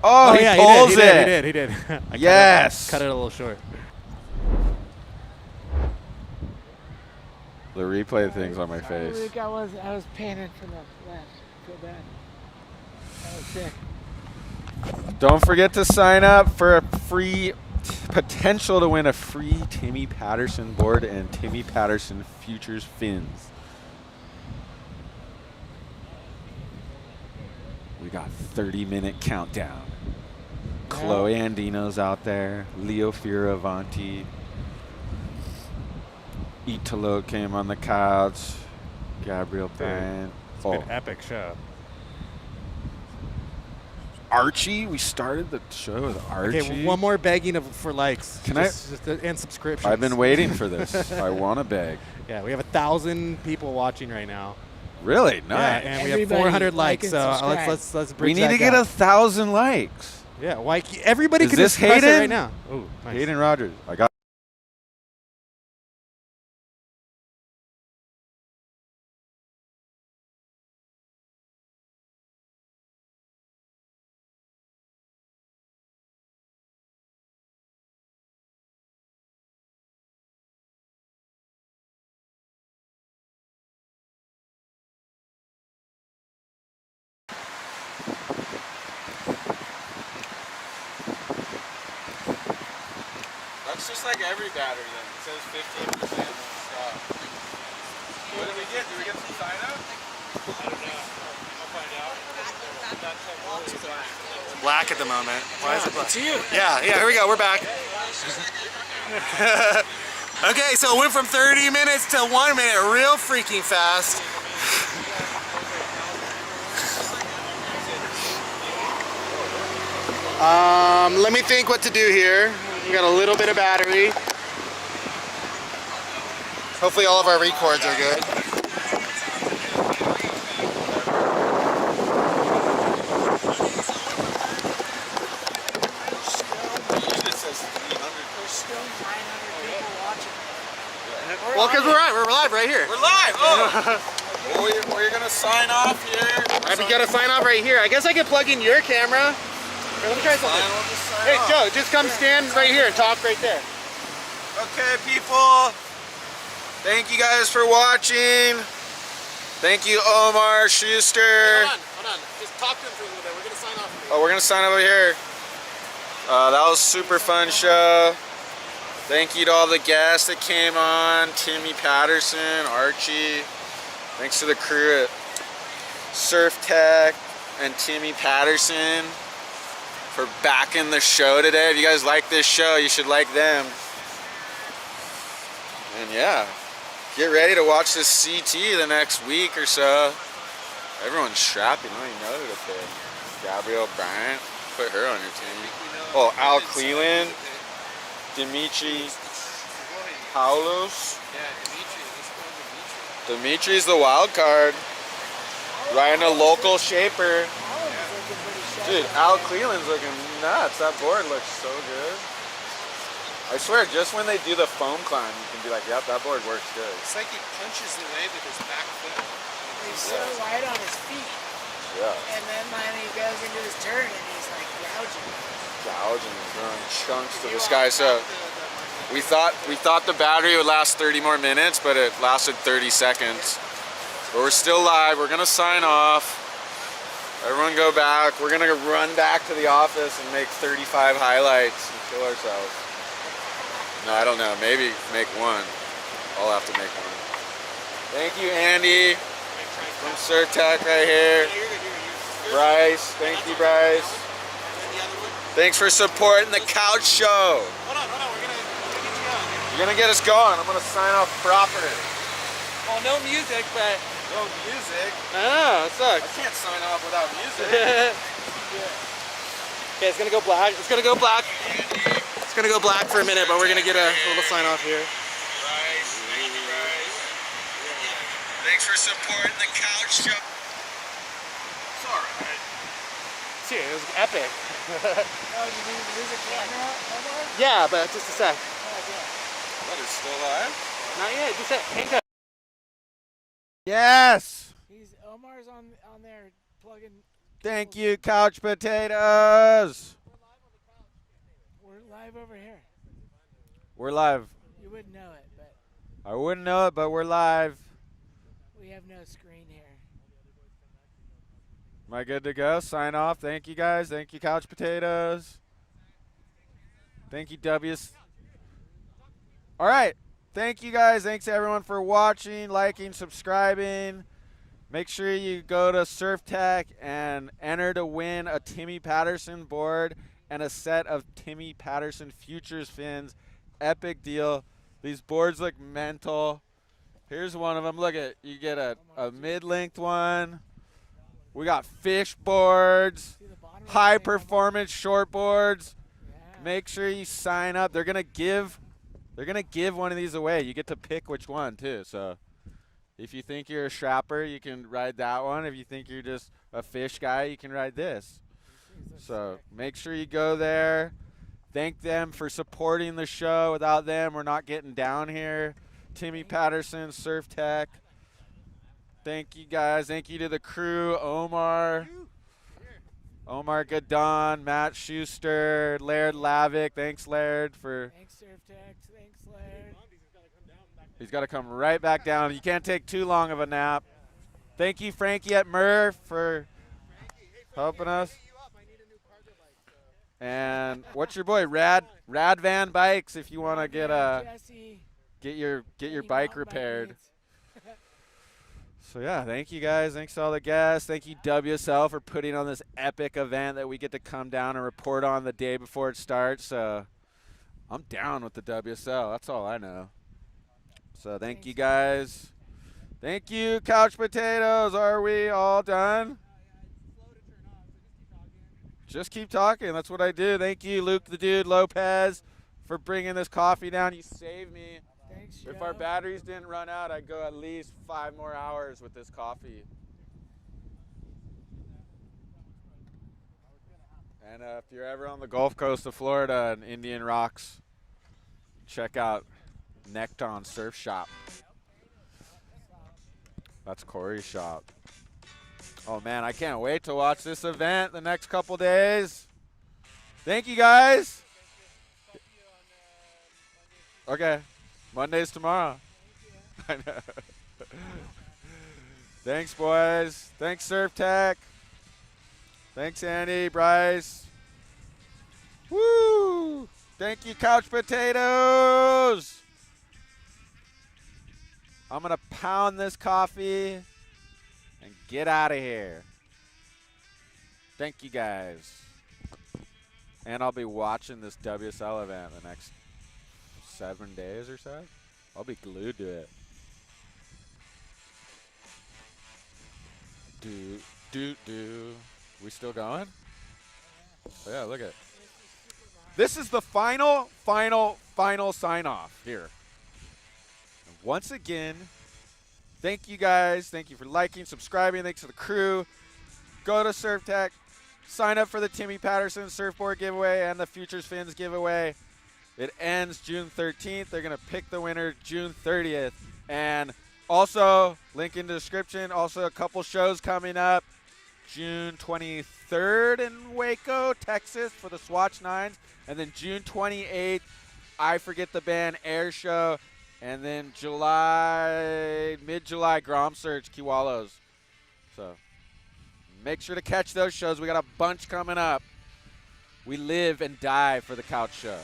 Speaker 1: Oh, he
Speaker 4: yeah,
Speaker 1: pulls
Speaker 4: he
Speaker 1: it.
Speaker 4: He did. I
Speaker 1: Yes.
Speaker 4: Cut it a little short.
Speaker 1: The replay thing's on my
Speaker 9: Sorry,
Speaker 1: face.
Speaker 9: Luke, I was panning from the left. I feel bad. That was sick.
Speaker 1: Don't forget to sign up for a free potential to win a free Timmy Patterson board and Timmy Patterson Futures fins. We got 30-minute countdown. Chloe Andino's out there. Leo Fioravanti. Italo came on the couch. Gabriel Bryant.
Speaker 4: It's been an epic show.
Speaker 1: Archie, we started the show with Archie.
Speaker 4: Okay, one more begging for likes.
Speaker 1: Can
Speaker 4: and subscriptions.
Speaker 1: I've been waiting for this. I want to beg.
Speaker 4: Yeah, we have 1,000 people watching right now.
Speaker 1: Really? Nice.
Speaker 4: Yeah, and we have 400 likes. So let's bridge
Speaker 1: We need
Speaker 4: that
Speaker 1: to get
Speaker 4: gap.
Speaker 1: 1,000 likes.
Speaker 4: Yeah, why? Everybody
Speaker 1: Is
Speaker 4: can
Speaker 1: this
Speaker 4: just press it
Speaker 1: Hayden?
Speaker 4: right now. Oh, nice.
Speaker 1: Hayden Rogers. I got. That's just like every battery then. It says 15% and stop. What did we get? Did we get some sign up? I don't know. I'll find out.
Speaker 15: It's black at the moment. Why is it black?
Speaker 9: It's you.
Speaker 15: Yeah, here we go. We're back.
Speaker 13: Okay, so it went from 30 minutes to 1 minute, real freaking fast. Let me think what to do here. We got a little bit of battery. Hopefully all of our records are good. Well, because we're live right here.
Speaker 1: We're live. Oh. we're gonna sign off here.
Speaker 13: We gotta sign off right here. I guess I could plug in your camera. Here, let me try something. Hey, Joe, just come stand right here and talk right there.
Speaker 1: Okay, people. Thank you guys for watching. Thank you, Omar, Schuster.
Speaker 13: Hold on. Just talk to him for a little bit. We're gonna sign off.
Speaker 1: Oh, we're gonna sign over here. That was a super fun show. Thank you to all the guests that came on. Timmy Patterson, Archie. Thanks to the crew at Surftech and Timmy Patterson for backing the show today. If you guys like this show, you should like them. And yeah, get ready to watch this CT the next week or so. Everyone's strapping. I don't even know who to pick. Gabrielle Bryant, put her on your team. Oh, Al Cleland, Dimitri Paulos. Dimitri's the wild card. Riding a local shaper. Dude, Al Cleland's looking nuts. That board looks so good. I swear, just when they do the foam climb, you can be like, yep, that board works good.
Speaker 13: It's like he punches the wave with his back foot.
Speaker 9: He's so light on his feet.
Speaker 1: Yeah.
Speaker 9: And then when he goes into his turn, and he's like gouging.
Speaker 1: Gouging and throwing chunks to the sky. So we thought the battery would last 30 more minutes, but it lasted 30 seconds. But we're still live. We're gonna sign off. Everyone go back. We're gonna run back to the office and make 35 highlights and kill ourselves. No, I don't know. Maybe make one. I'll have to make one. Thank you, Andy from Surftech right here. Bryce, thank you, Bryce. Thanks for supporting the couch show.
Speaker 13: Hold on, we're gonna get you going.
Speaker 1: You're gonna get us going. I'm gonna sign off proper.
Speaker 13: Well, no music, but
Speaker 1: no music.
Speaker 13: I know, it sucks.
Speaker 1: I can't sign off without music.
Speaker 13: Okay, it's gonna go black. It's gonna go black. It's gonna go black for a minute, but we're gonna get a little sign off here.
Speaker 1: Bryce, thank you, Bryce. Thanks for supporting the couch show. It's alright.
Speaker 13: See, it was epic.
Speaker 9: Oh, did you lose a camera, Omar?
Speaker 13: Yeah, but just a sec.
Speaker 1: What, it's still live?
Speaker 13: Not yet. Just a handcuff.
Speaker 1: Yes.
Speaker 9: Omar's on there plugging.
Speaker 1: Thank you, couch potatoes.
Speaker 9: We're live over here.
Speaker 1: We're live.
Speaker 9: You wouldn't know it, but
Speaker 1: I wouldn't know it, but we're live.
Speaker 9: we have no screen here.
Speaker 1: Am I good to go? Sign off. Thank you, guys. Thank you, couch potatoes. Thank you, W's. All right. Thank you, guys. Thanks, everyone, for watching, liking, subscribing. Make sure you go to Surftech and enter to win a Timmy Patterson board and a set of Timmy Patterson Futures fins. Epic deal. These boards look mental. Here's one of them. Look at, you get a mid-length one. We got fish boards, high performance short boards. Make sure you sign up. They're gonna give one of these away. You get to pick which one too. So if you think you're a strapper, you can ride that one. If you think you're just a fish guy, you can ride this. So make sure you go there. Thank them for supporting the show. Without them, we're not getting down here. Timmy Patterson, Surftech. Thank you, guys. Thank you to the crew. Omar Gadon, Matt Schuster, Laird Lavick. Thanks, Laird, for.
Speaker 9: Thanks, Surftech. Thanks, Laird.
Speaker 1: He's got to come right back down. You can't take too long of a nap. Thank you, Frankie at Murph, for helping us. And what's your boy, Rad Van Bikes, if you want to get your bike repaired. So yeah, thank you guys. Thanks to all the guests. Thank you WSL for putting on this epic event that we get to come down and report on the day before it starts. So I'm down with the WSL. That's all I know. So thank you guys. Thank you, Couch Potatoes. Are we all done? Just keep talking. That's what I do. Thank you, Luke the Dude Lopez, for bringing this coffee down. You saved me.
Speaker 9: Thanks,
Speaker 1: If our batteries didn't run out, I'd go at least 5 more hours with this coffee. And if you're ever on the Gulf Coast of Florida and Indian Rocks, check out Necton Surf Shop. That's Corey's shop. Oh, man, I can't wait to watch this event the next couple days. Thank you, guys. Okay. Monday's tomorrow. I know. Thanks, boys. Thanks, Surftech. Thanks, Andy, Bryce. Woo! Thank you, Couch Potatoes. I'm going to pound this coffee and get out of here. Thank you, guys. And I'll be watching this WSL event the next 7 days or so. I'll be glued to it. Do. We still going? Oh, yeah, look at it. This is the final sign-off here. And once again, thank you guys. Thank you for liking, subscribing. Thanks to the crew. Go to Surftech. Sign up for the Timmy Patterson surfboard giveaway and the Futures Fins giveaway. It ends June 13th. They're going to pick the winner June 30th. And also, link in the description. Also, a couple shows coming up. June 23rd in Waco, Texas for the Swatch 9s. And then June 28th, I Forget the Band Air Show. And then mid-July, Grom Search, Kiwalos. So make sure to catch those shows. We got a bunch coming up. We live and die for the Couch Show.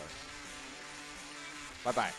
Speaker 1: Bye-bye.